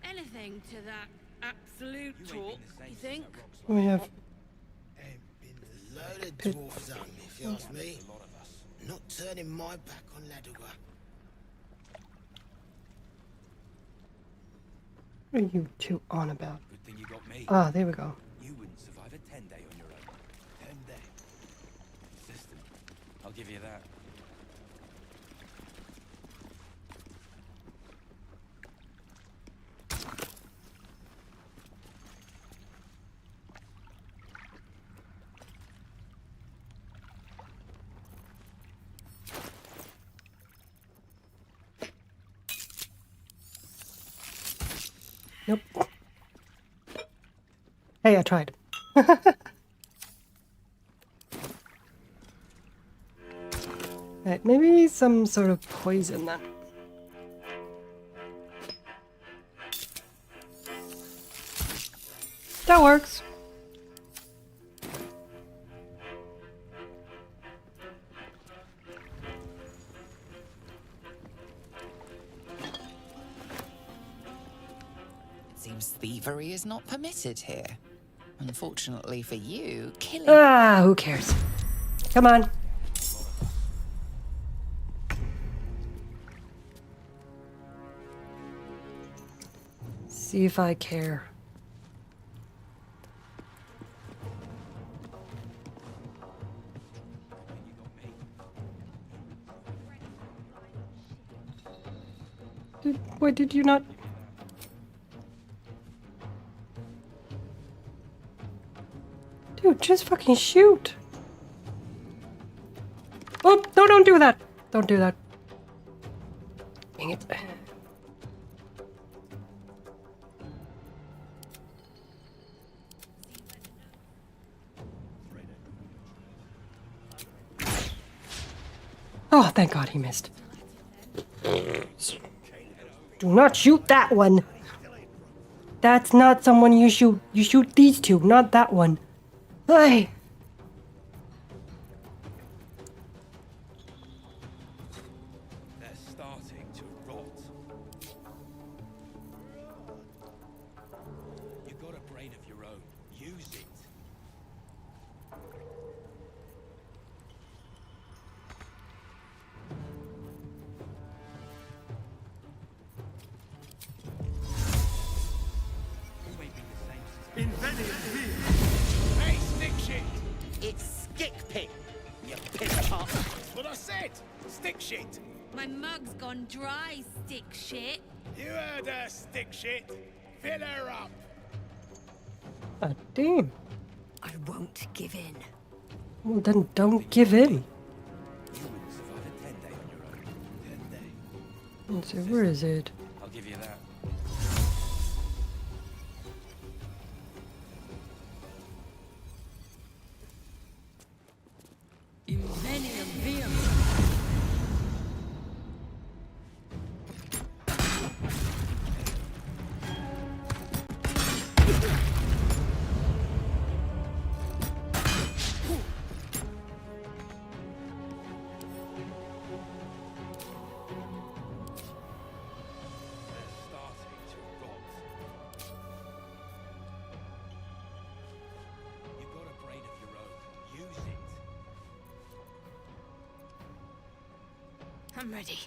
Anything to that absolute talk, you think? We have Load of dwarfs on, if you ask me. Not turning my back on Ladoga. What are you two on about? Good thing you got me. Ah, there we go. You wouldn't survive a 10-day on your own. 10-day. System. I'll give you that. Nope. Hey, I tried. Right, maybe some sort of poison then. That works. Seems thievery is not permitted here. Unfortunately for you, killing... Ah, who cares? Come on. See if I care. Why did you not... Dude, just fucking shoot. Oh, no, don't do that. Don't do that. Dang it. Oh, thank God he missed. Do not shoot that one. That's not someone you shoot. You shoot these two, not that one. Hey. They're starting to rot. You got a brain of your own. Use it. Invented Hey, stick shit! It's stick pit, you piss pot. That's what I said! Stick shit! My mug's gone dry, stick shit. You heard her, stick shit! Fill her up! Ah, damn. I won't give in. Well, then don't give in. You wouldn't survive a 10-day on your own. 10-day. Let's see, where is it? I'll give you that. Invenium viam. I'm ready.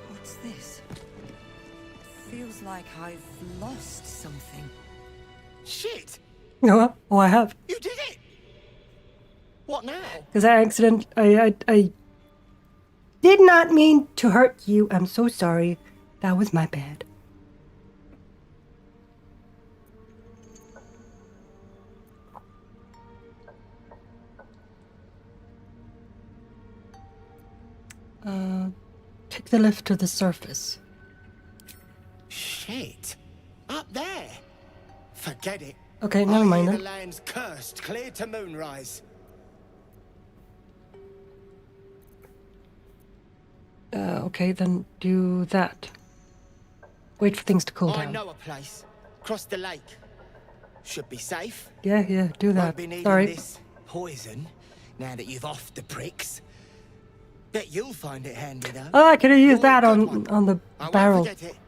What's this? Feels like I've lost something. Shit! No, oh, I have. You did it! What now? Because I did not mean to hurt you. I'm so sorry. That was my bad. Take the lift to the surface. Shit! Up there! Forget it. Okay, never mind The then. land's cursed, clear to moonrise. Okay, then do that. Wait for things to cool I down. know a place. Cross the lake. Should be safe. Yeah, do that. Won't be needing Sorry. this poison now that you've offed the pricks. Bet you'll find it handy though. Oh, I could have used that on the I barrel. won't forget it.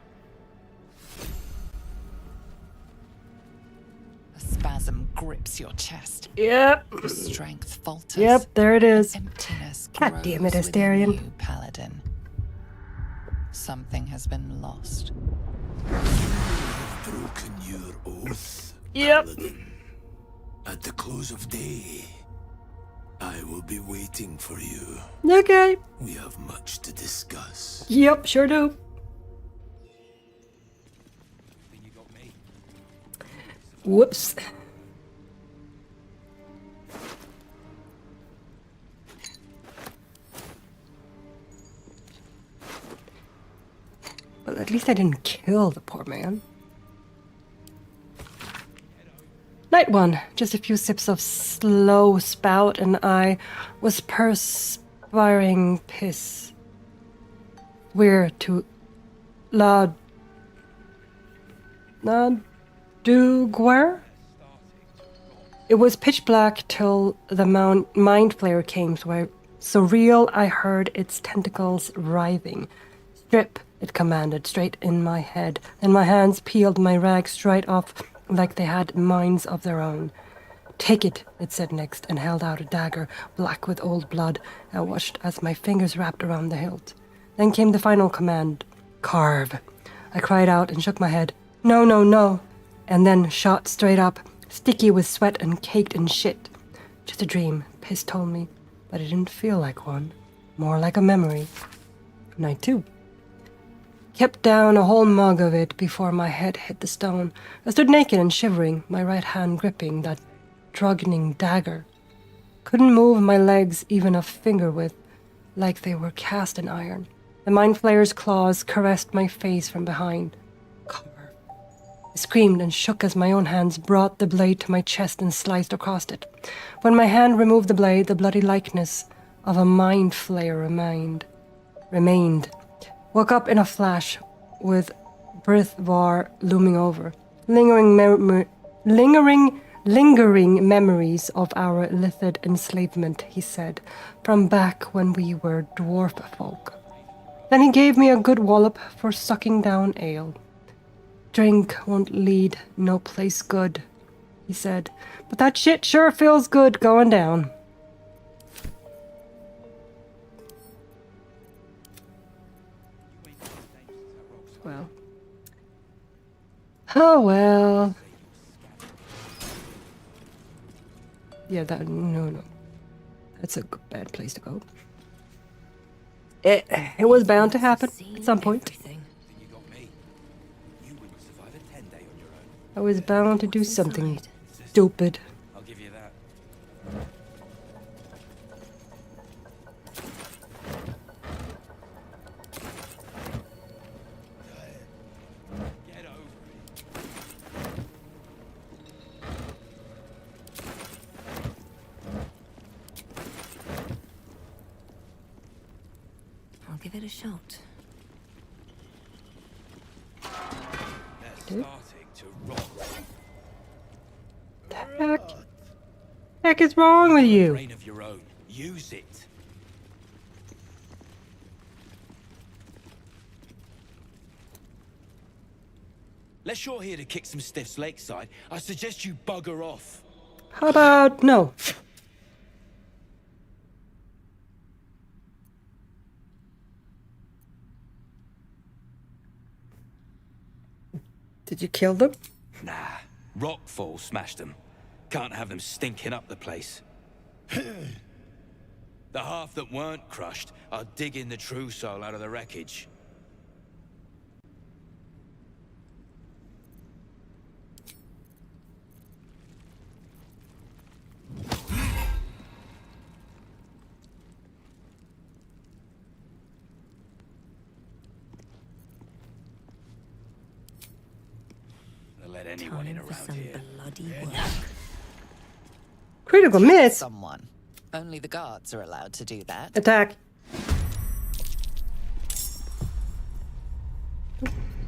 A spasm grips your chest. Yep. Your strength falters. Yep, there it is. Emptiness God damn it, grows within Astarion. you, Paladin. Something has been lost. Broken your oath. Yep. Paladin. At the close of day, I will be waiting for you. Okay. We have much to discuss. Yep, sure do. Whoops. Well, at least I didn't kill the poor man. Night one. Just a few sips of slow spout and I was perspiring piss. We're to Duguer? It was pitch black till the mind flayer came, so real I heard its tentacles writhing. Strip, it commanded, straight in my head, and my hands peeled my rags right off like they had minds of their own. Take it, it said next, and held out a dagger, black with old blood. I watched as my fingers wrapped around the hilt. Then came the final command, carve. I cried out and shook my head, no, no, no, and then shot straight up, sticky with sweat and caked in shit. Just a dream, Piss told me, but it didn't feel like one, more like a memory. Night two. Kept down a whole mug of it before my head hit the stone. I stood naked and shivering, my right hand gripping that drugging dagger. Couldn't move my legs even a finger width, like they were cast in iron. The mind flayer's claws caressed my face from behind. Carve. I screamed and shook as my own hands brought the blade to my chest and sliced across it. When my hand removed the blade, the bloody likeness of a mind flayer remained. Woke up in a flash with Brithvar looming over. Lingering memories of our Lithid enslavement, he said, from back when we were dwarf folk. Then he gave me a good wallop for sucking down ale. Drink won't lead no place good, he said, but that shit sure feels good going down. Well. Oh well. Yeah, no. That's a bad place to go. It was bound to happen at some point. I was bound to do something stupid. I'll give you that. Get over it. I'll give it a shot. They're starting to rot. Heck is wrong with you? Brain of your own. Use it. Unless you're here to kick some stiffs lakeside, I suggest you bugger off. How about no? Did you kill them? Nah, rockfall smashed them. Can't have them stinking up the place. The half that weren't crushed are digging the true soul out of the wreckage. They'll let anyone in around here. Critical miss. Someone. Only the guards are allowed to do that. Attack.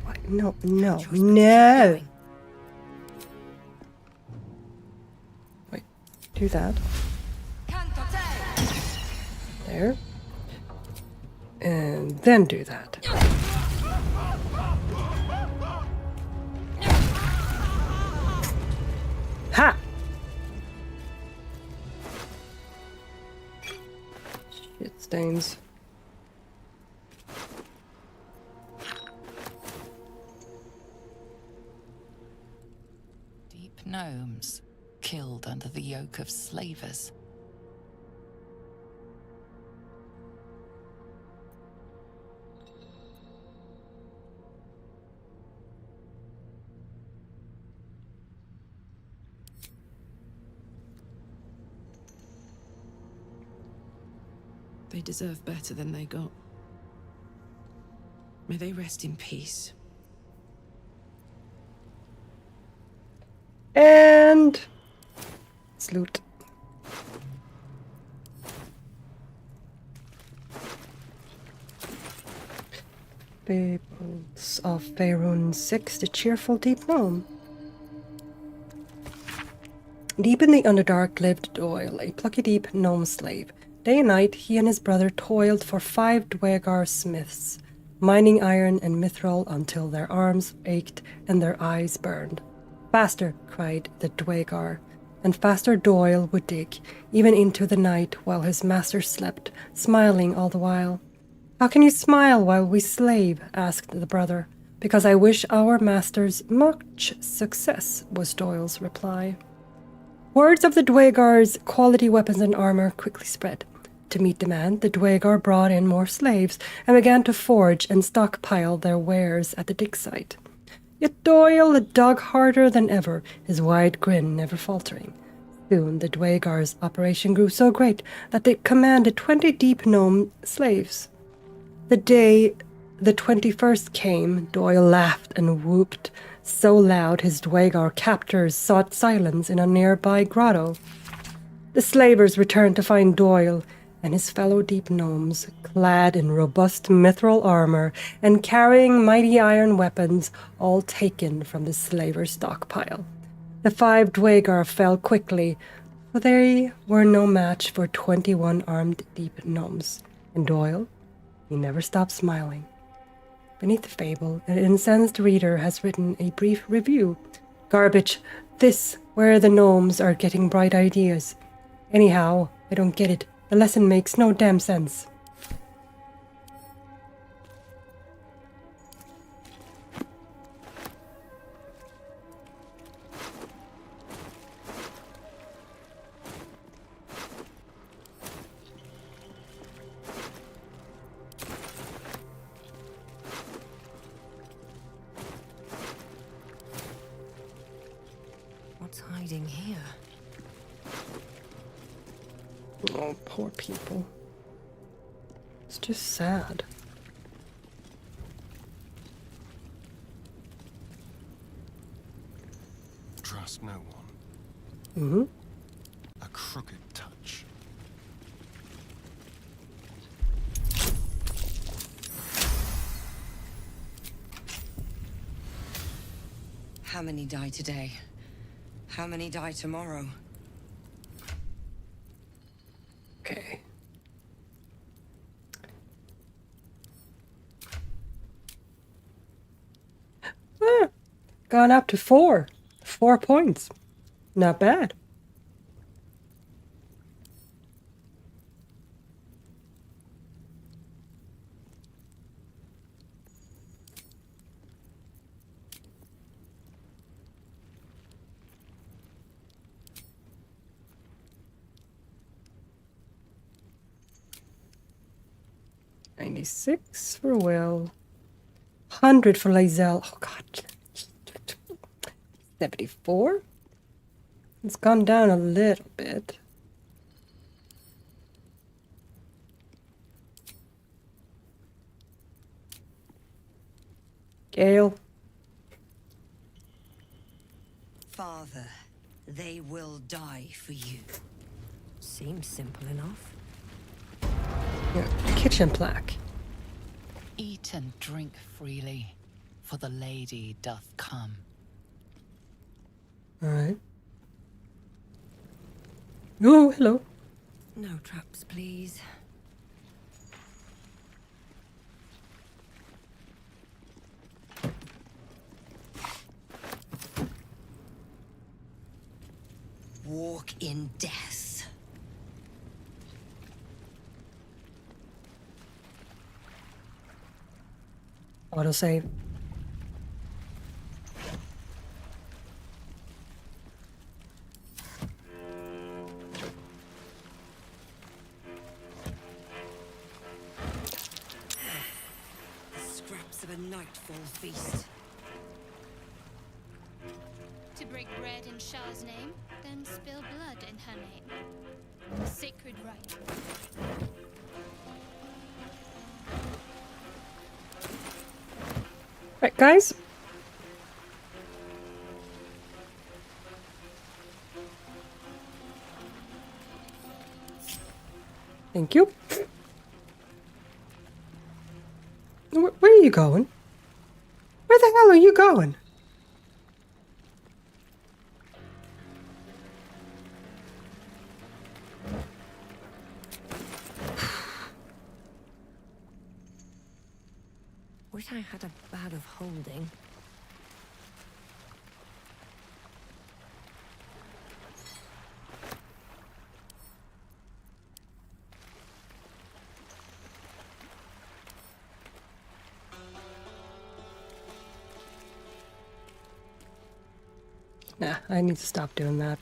What? No, no, no. Wait, do that. There. And then do that. Ha! Shit stains. Deep gnomes, killed under the yoke of slavers. They deserve better than they got. May they rest in peace. And let's loot. Fables of Faerun 6, the cheerful deep gnome. Deep in the Underdark lived Doyle, a plucky deep gnome slave. Day and night, he and his brother toiled for 5 Dwegar smiths, mining iron and mithril until their arms ached and their eyes burned. Faster, cried the Dwegar, and faster Doyle would dig, even into the night while his master slept, smiling all the while. How can you smile while we slave? Asked the brother. Because I wish our masters much success, was Doyle's reply. Words of the Dwegar's quality weapons and armor quickly spread. To meet demand, the Dwegar brought in more slaves and began to forge and stockpile their wares at the dig site. Yet Doyle dug harder than ever, his wide grin never faltering. Soon the Dwegar's operation grew so great that they commanded 20 deep gnome slaves. The day the 21st came, Doyle laughed and whooped so loud his Dwegar captors sought silence in a nearby grotto. The slavers returned to find Doyle and his fellow deep gnomes, clad in robust mithril armor and carrying mighty iron weapons, all taken from the slaver's stockpile. The 5 Dwegar fell quickly, for they were no match for 21 armed deep gnomes. And Doyle, he never stopped smiling. Beneath the fable, an incensed reader has written a brief review. Garbage. This, where the gnomes are getting bright ideas. Anyhow, I don't get it. The lesson makes no damn sense. What's hiding here? Oh, poor people. It's just sad. Trust no one. Mm-hmm. A crooked touch. How many die today? How many die tomorrow? Okay. gone up to 4. 4 points. Not bad. $96 for Will. 100 for Lae'zel. Oh god. 74? It's gone down a little bit. Gale. Father, they will die for you. Seems simple enough. Yeah, kitchen plaque. Eat and drink freely, for the lady doth come. Alright. Oh, hello. No traps, please. Walk in death. Autosave. The scraps of a nightfall feast. To break bread in Shah's name, then spill blood in her name. A sacred rite. Right, guys. Thank you. Where are you going? Where the hell are you going? Wish I had a bag of holding. Nah, I need to stop doing that.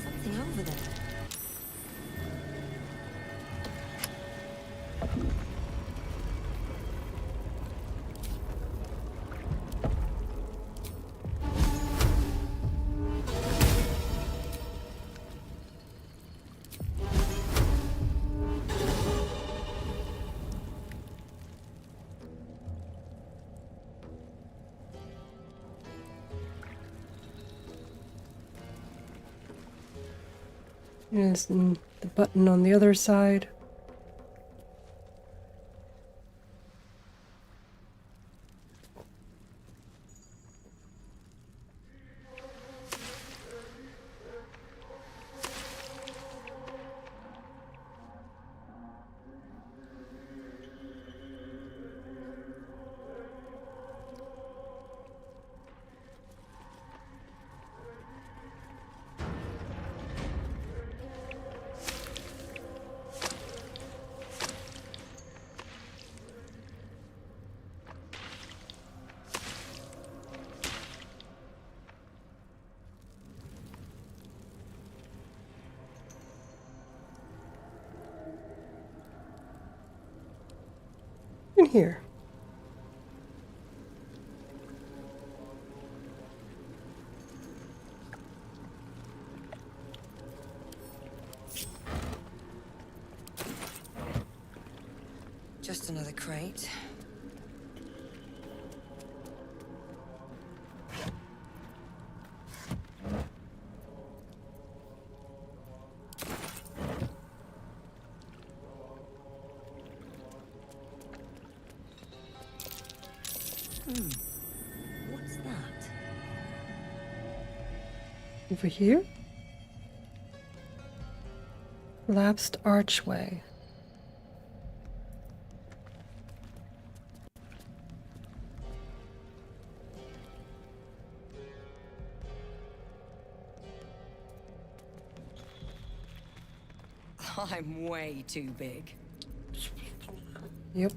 Something over there. There's the button on the other side. here? Just another crate. What's that? Over here? Collapsed archway. I'm way too big. Yep.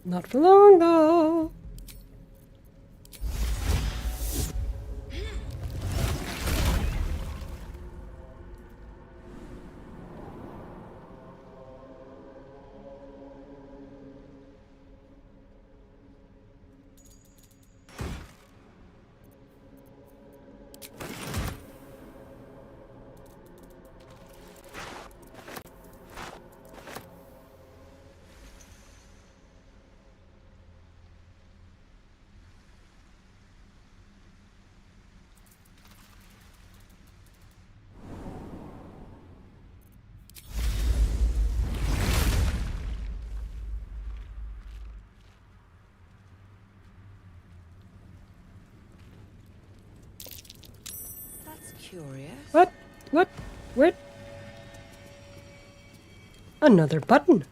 Not for long though. Curious. What? What? Where? Another button.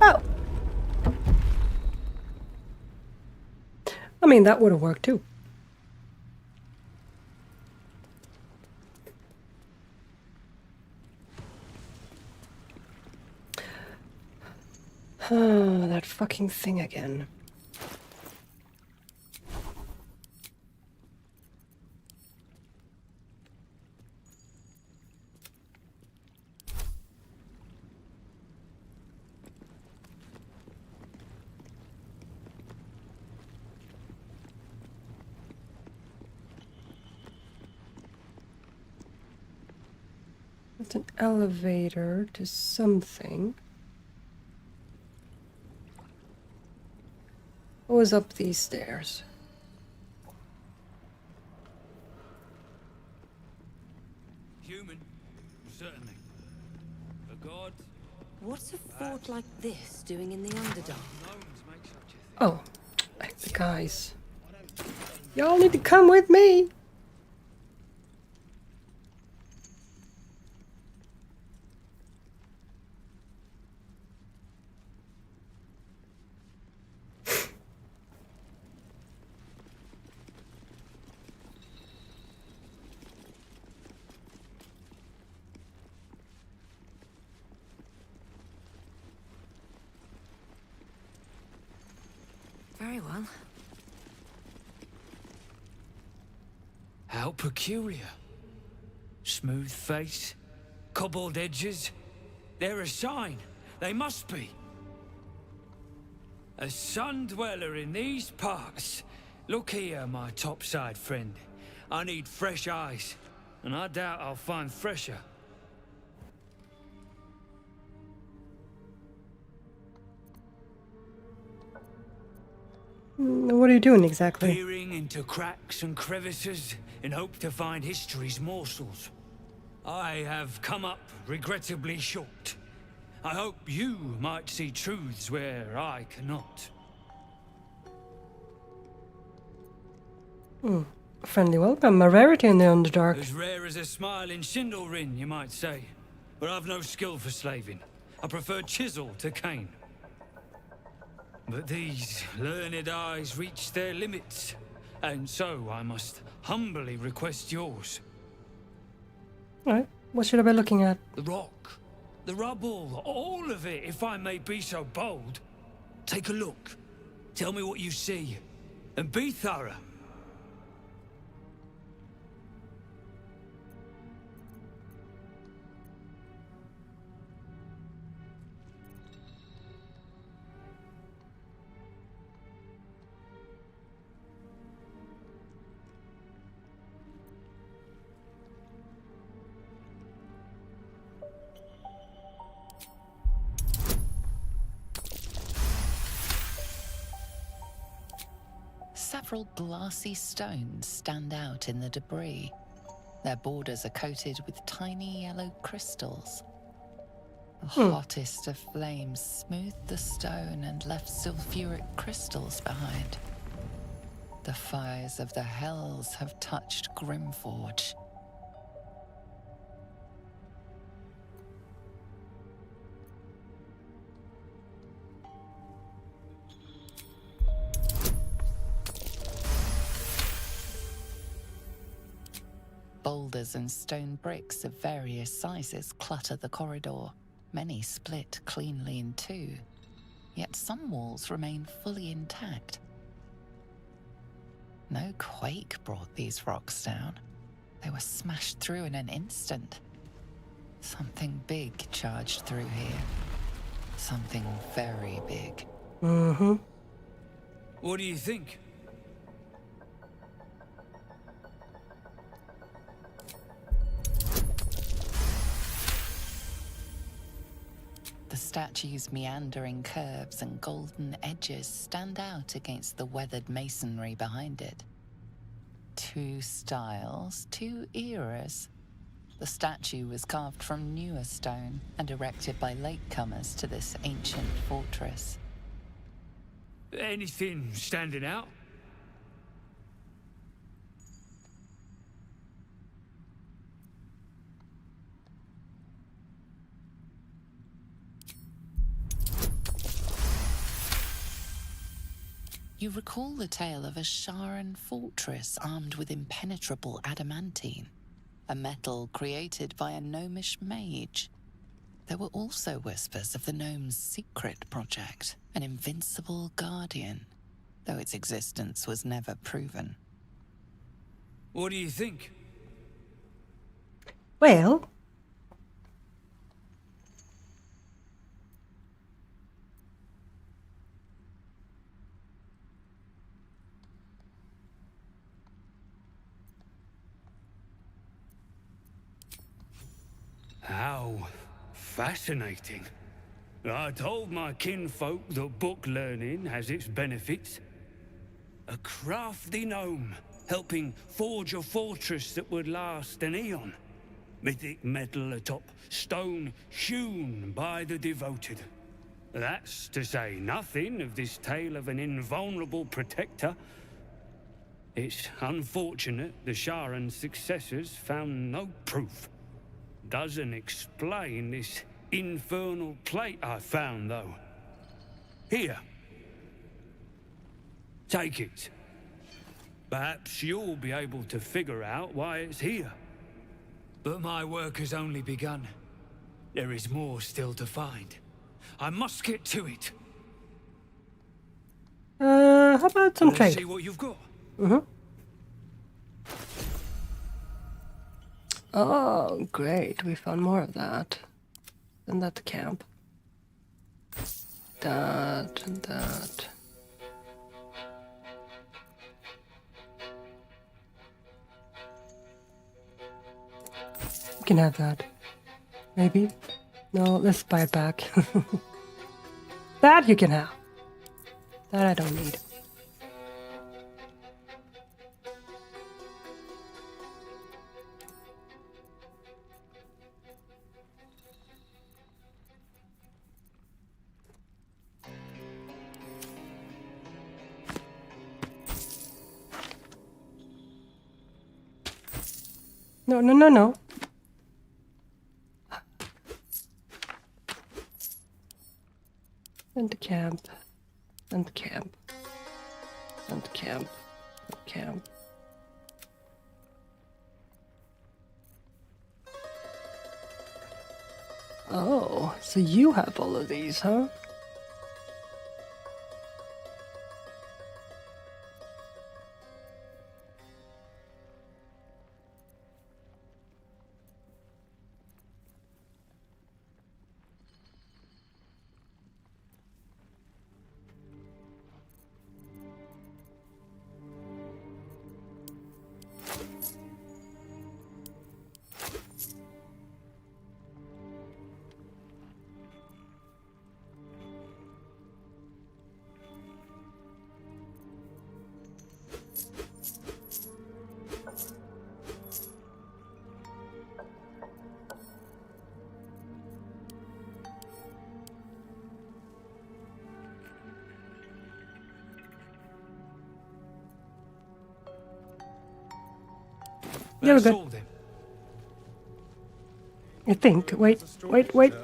Oh. I mean, that would have worked too. Oh, that fucking thing again. It's an elevator to something. What was up these stairs? Human, certainly. A god. What's a fort like this doing in the Underdark? Oh, the guys. Y'all need to come with me. Very well. How peculiar. Smooth face, cobbled edges. They're a sign. They must be. A sun dweller in these parts. Look here, my topside friend. I need fresh eyes, and I doubt I'll find fresher. What are you doing exactly? Peering into cracks and crevices in hope to find history's morsels. I have come up regrettably short. I hope you might see truths where I cannot. A friendly welcome, a rarity in the Underdark. As rare as a smile in Sindlerin, you might say. But I've no skill for slaving. I prefer chisel to cane. But these learned eyes reach their limits, and so I must humbly request yours. Alright, what should I be looking at? The rock, the rubble, all of it, if I may be so bold. Take a look. Tell me what you see, and be thorough. several glassy stones stand out in the debris. Their borders are coated with tiny yellow crystals. The hottest of flames smoothed the stone and left sulfuric crystals behind. The fires of the hells have touched Grimforge. Boulders and stone bricks of various sizes clutter the corridor. Many split cleanly in two, yet some walls remain fully intact. No quake brought these rocks down. They were smashed through in an instant. Something big charged through here. Something very big. Mm-hmm. What do you think? The statue's meandering curves and golden edges stand out against the weathered masonry behind it. Two styles, two eras. The statue was carved from newer stone and erected by latecomers to this ancient fortress. Anything standing out? You recall the tale of a Sharan fortress armed with impenetrable adamantine, a metal created by a gnomish mage. There were also whispers of the gnome's secret project, an invincible guardian, though its existence was never proven. What do you think? Well, How fascinating. I told my kinfolk that book learning has its benefits. A crafty gnome helping forge a fortress that would last an eon. Mythic metal atop stone hewn by the devoted. That's to say nothing of this tale of an invulnerable protector. It's unfortunate the Sharan's successors found no proof. Doesn't explain this infernal plate I found, though. Here. Take it. Perhaps you'll be able to figure out why it's here. But my work has only begun. There is more still to find. I must get to it. how about some Let's trade? see what you've got. Mm-hmm. Oh, great. We found more of that. And at the camp. That and that. You can have that. Maybe? No, let's buy it back. That you can have. That I don't need. No, no, no, no. And the camp. And the camp. And the camp. And the camp. Oh, so you have all of these, huh? You're That's good. all then. I think. Wait.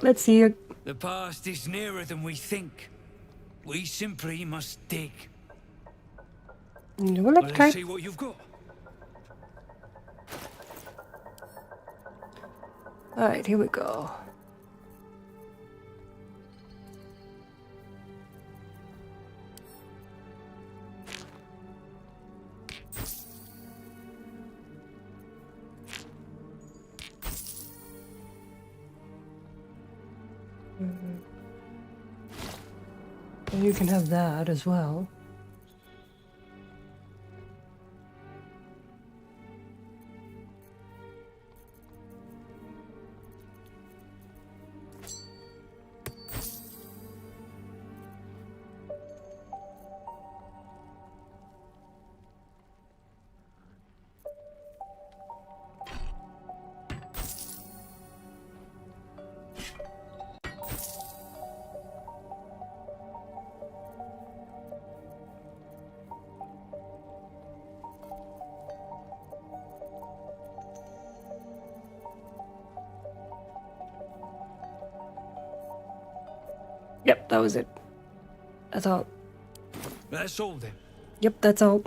Let's see. The past is nearer than we think. We simply must dig. Well, Well, okay. let's see what you've got. Alright, here we go. And you can have that as well. Yep, that was it. That's all. That's all then. Yep, that's all.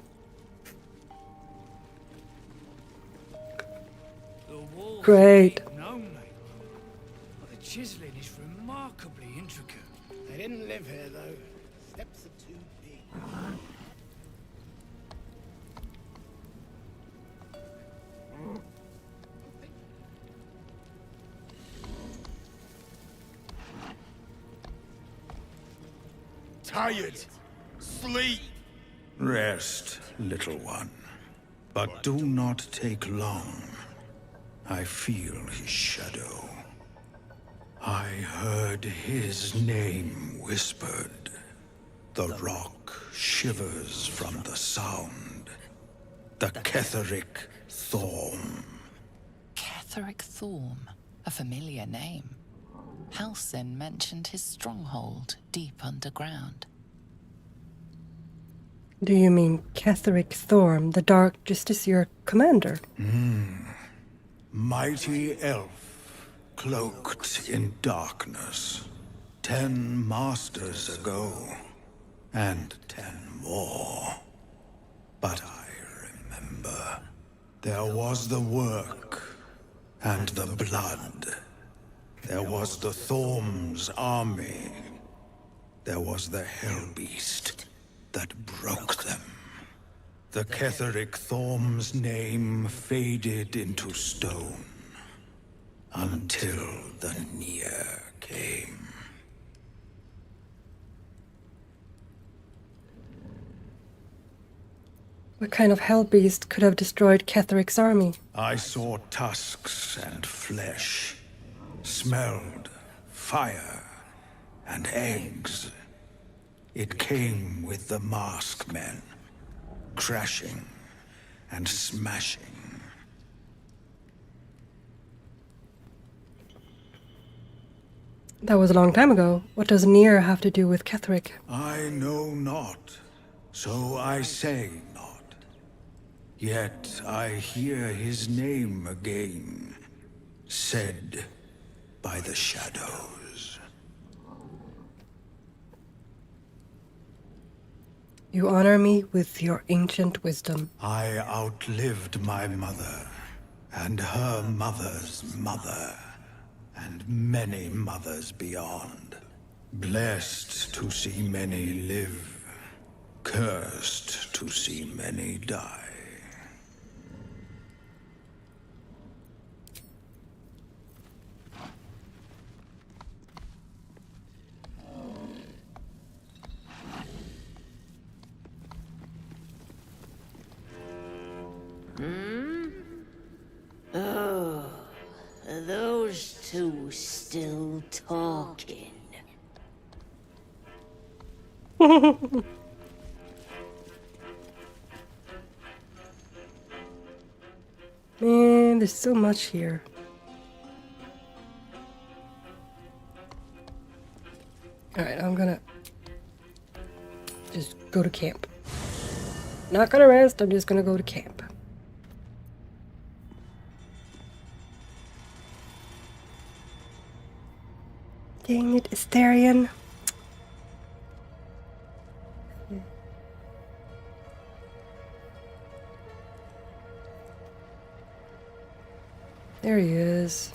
The walls Great. are deep, no, mate. But the chiseling is remarkably intricate. They didn't live here, though. Steps are too big. Tired. Sleep. Rest, little one. But do not take long. I feel his shadow. I heard his name whispered. The rock shivers from the sound. The Ketheric Thorm. Ketheric Thorm, a familiar name. Halsin mentioned his stronghold deep underground. Do you mean Ketheric Thorm, the Dark Justiciar commander? Mighty elf, cloaked in darkness. 10 masters ago, and 10 more. But I remember. There was the work, and the blood. There was the Thorm's army. There was the Hellbeast that broke them. The Ketheric Thorm's name faded into stone until the Near came. What kind of hellbeast could have destroyed Ketheric's army? I saw tusks and flesh, smelled fire and eggs. It came with the mask men, crashing and smashing. That was a long time ago. What does Nier have to do with Ketheric? I know not, so I say not. Yet I hear his name again, said by the shadows. You honor me with your ancient wisdom. I outlived my mother, and her mother's mother, and many mothers beyond. Blessed to see many live, cursed to see many die. Oh, are those two still talking? Man, there's so much here. Alright, I'm gonna just go to camp. Not gonna rest, I'm just gonna go to camp. Dang it, Asterion. There he is.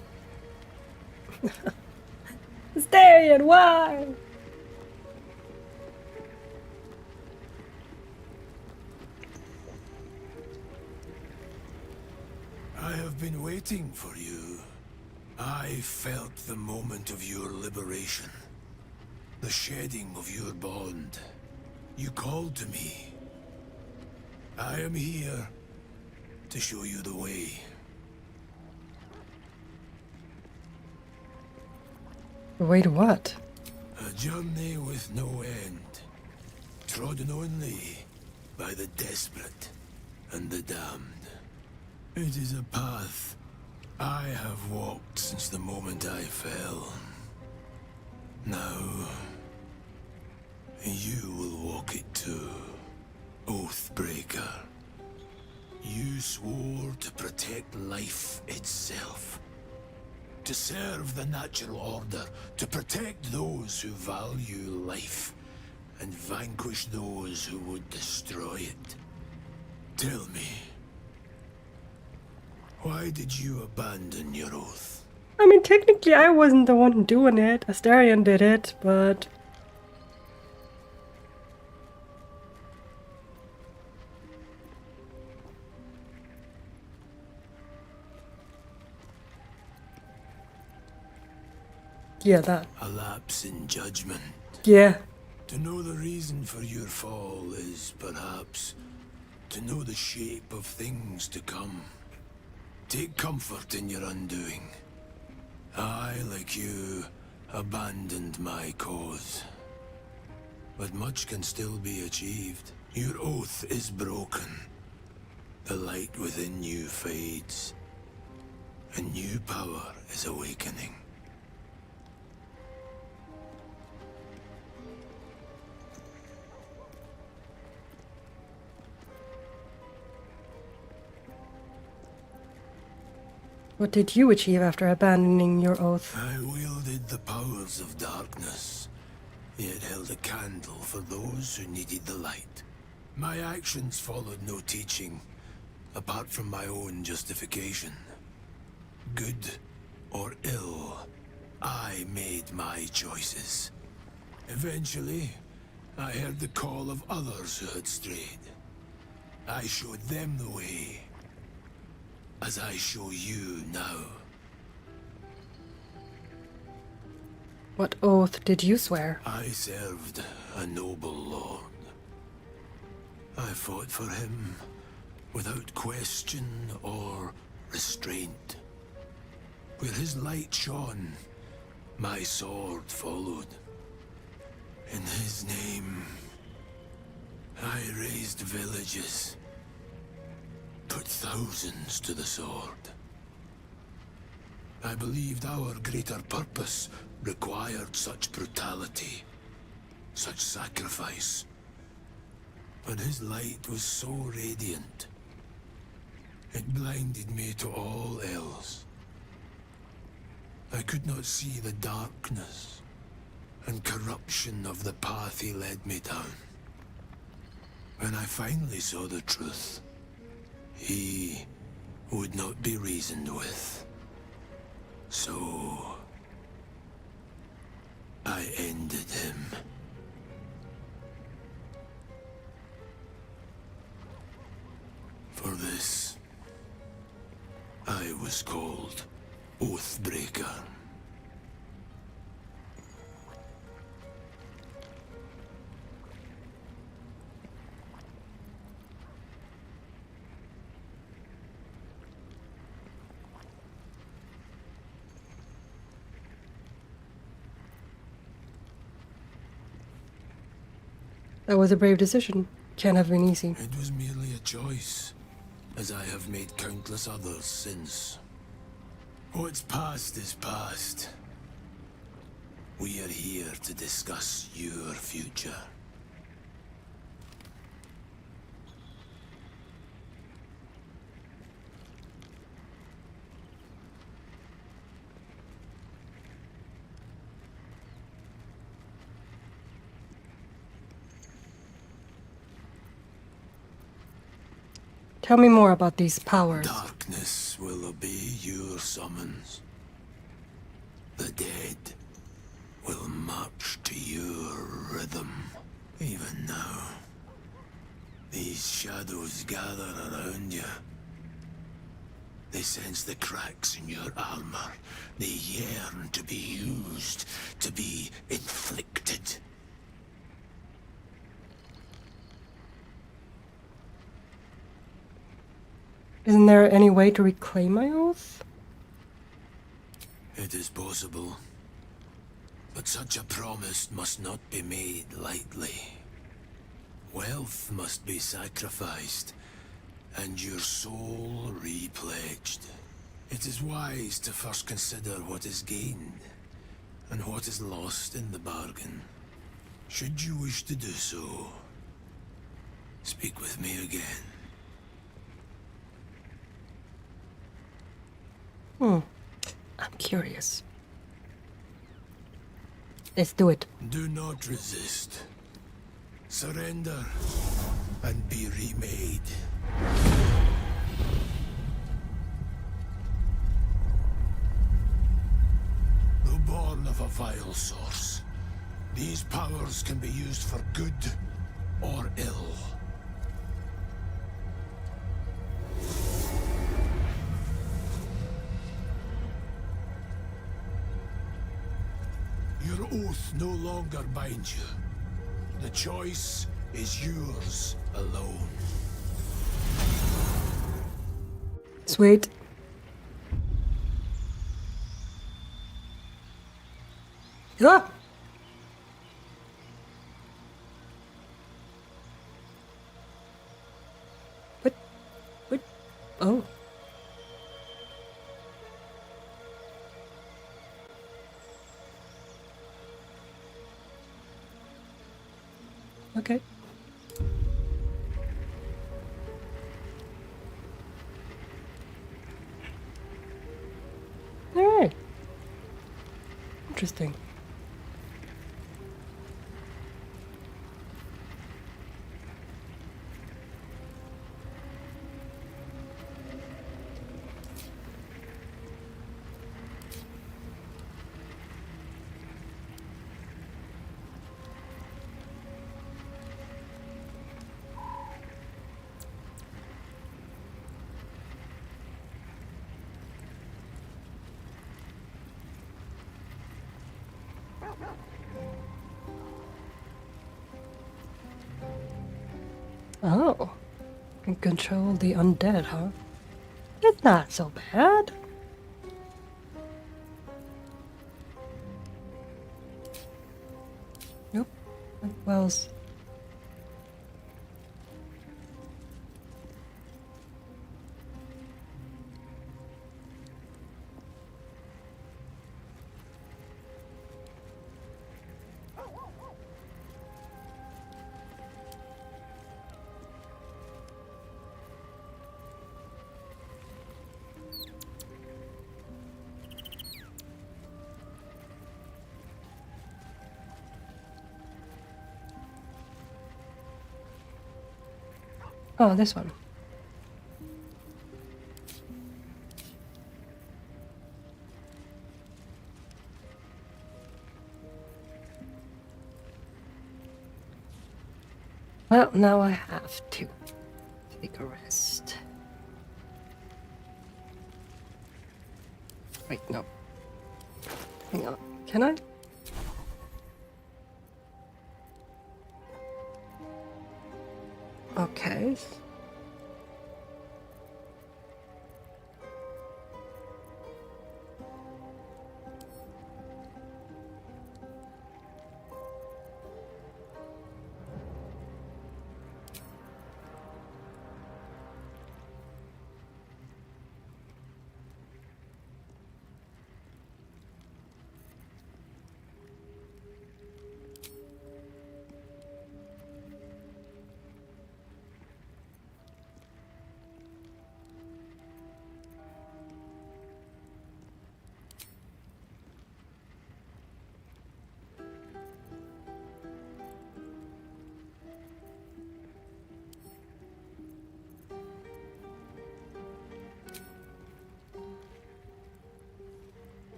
Asterion, why? I have been waiting for you. I felt the moment of your liberation. The shedding of your bond. You called to me. I am here to show you the way. The way to what? A journey with no end. Trodden only by the desperate and the damned. It is a path I have walked since the moment I fell. Now, you will walk it too, Oathbreaker. You swore to protect life itself. To serve the natural order, to protect those who value life, and vanquish those who would destroy it. Tell me, why did you abandon your oath? I mean, technically I wasn't the one doing it. Asterion did it, but... yeah, that. A lapse in judgment. Yeah. To know the reason for your fall is perhaps to know the shape of things to come. Take comfort in your undoing. I, like you, abandoned my cause. But much can still be achieved. Your oath is broken. The light within you fades. A new power is awakening. What did you achieve after abandoning your oath? I wielded the powers of darkness, yet held a candle for those who needed the light. My actions followed no teaching, apart from my own justification. Good or ill, I made my choices. Eventually, I heard the call of others who had strayed. I showed them the way, as I show you now. What oath did you swear? I served a noble lord. I fought for him without question or restraint. Where his light shone, my sword followed. In his name, I raised villages, put thousands to the sword. I believed our greater purpose required such brutality, such sacrifice. But his light was so radiant, it blinded me to all else. I could not see the darkness and corruption of the path he led me down. When I finally saw the truth, he would not be reasoned with. So I ended him. For this, I was called Oathbreaker. That was a brave decision. Can't have been easy. It was merely a choice, as I have made countless others since. What's past is past. We are here to discuss your future. Tell me more about these powers. Darkness will obey your summons. The dead will march to your rhythm. Even now, these shadows gather around you. They sense the cracks in your armor. They yearn to be used, to be inflicted. Isn't there any way to reclaim my oath? It is possible. But such a promise must not be made lightly. Wealth must be sacrificed, and your soul repledged. It is wise to first consider what is gained, and what is lost in the bargain. Should you wish to do so, speak with me again. I'm curious. Let's do it. Do not resist. Surrender, and be remade. Though born of a vile source, these powers can be used for good or ill. Your oath no longer binds you. The choice is yours alone. Sweet. Ah! What? Oh. Okay. All right. Interesting. Oh, can control the undead, huh? It's not so bad. Nope. Well, oh, this one. Well, now I have to take a rest. Wait, no. Hang on. Can I? Okay.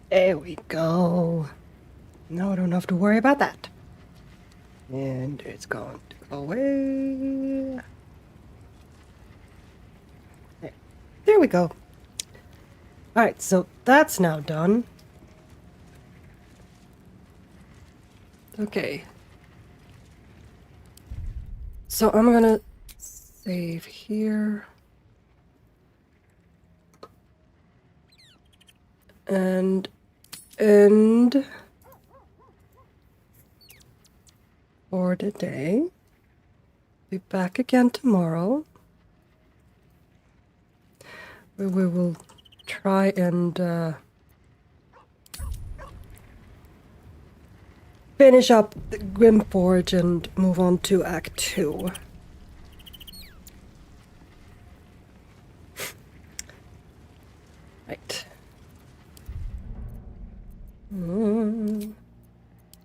There we go. Now I don't have to worry about that. And it's going to go away. There we go. Alright, so that's now done. Okay. So I'm gonna save here. And end for the day. Be back again tomorrow. Where we will try and finish up the Grimforge and move on to Act 2. Right.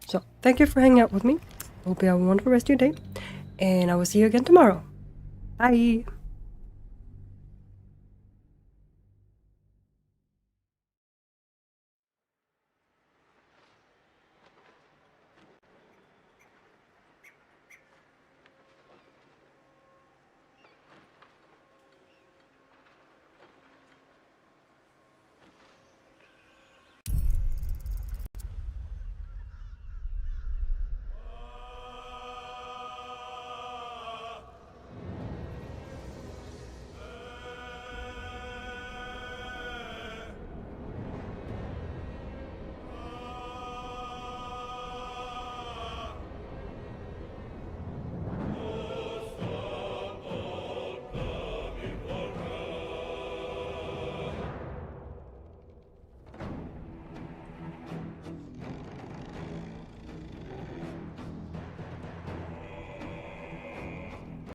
So, thank you for hanging out with me. Hope you have a wonderful rest of your day. And I will see you again tomorrow. Bye.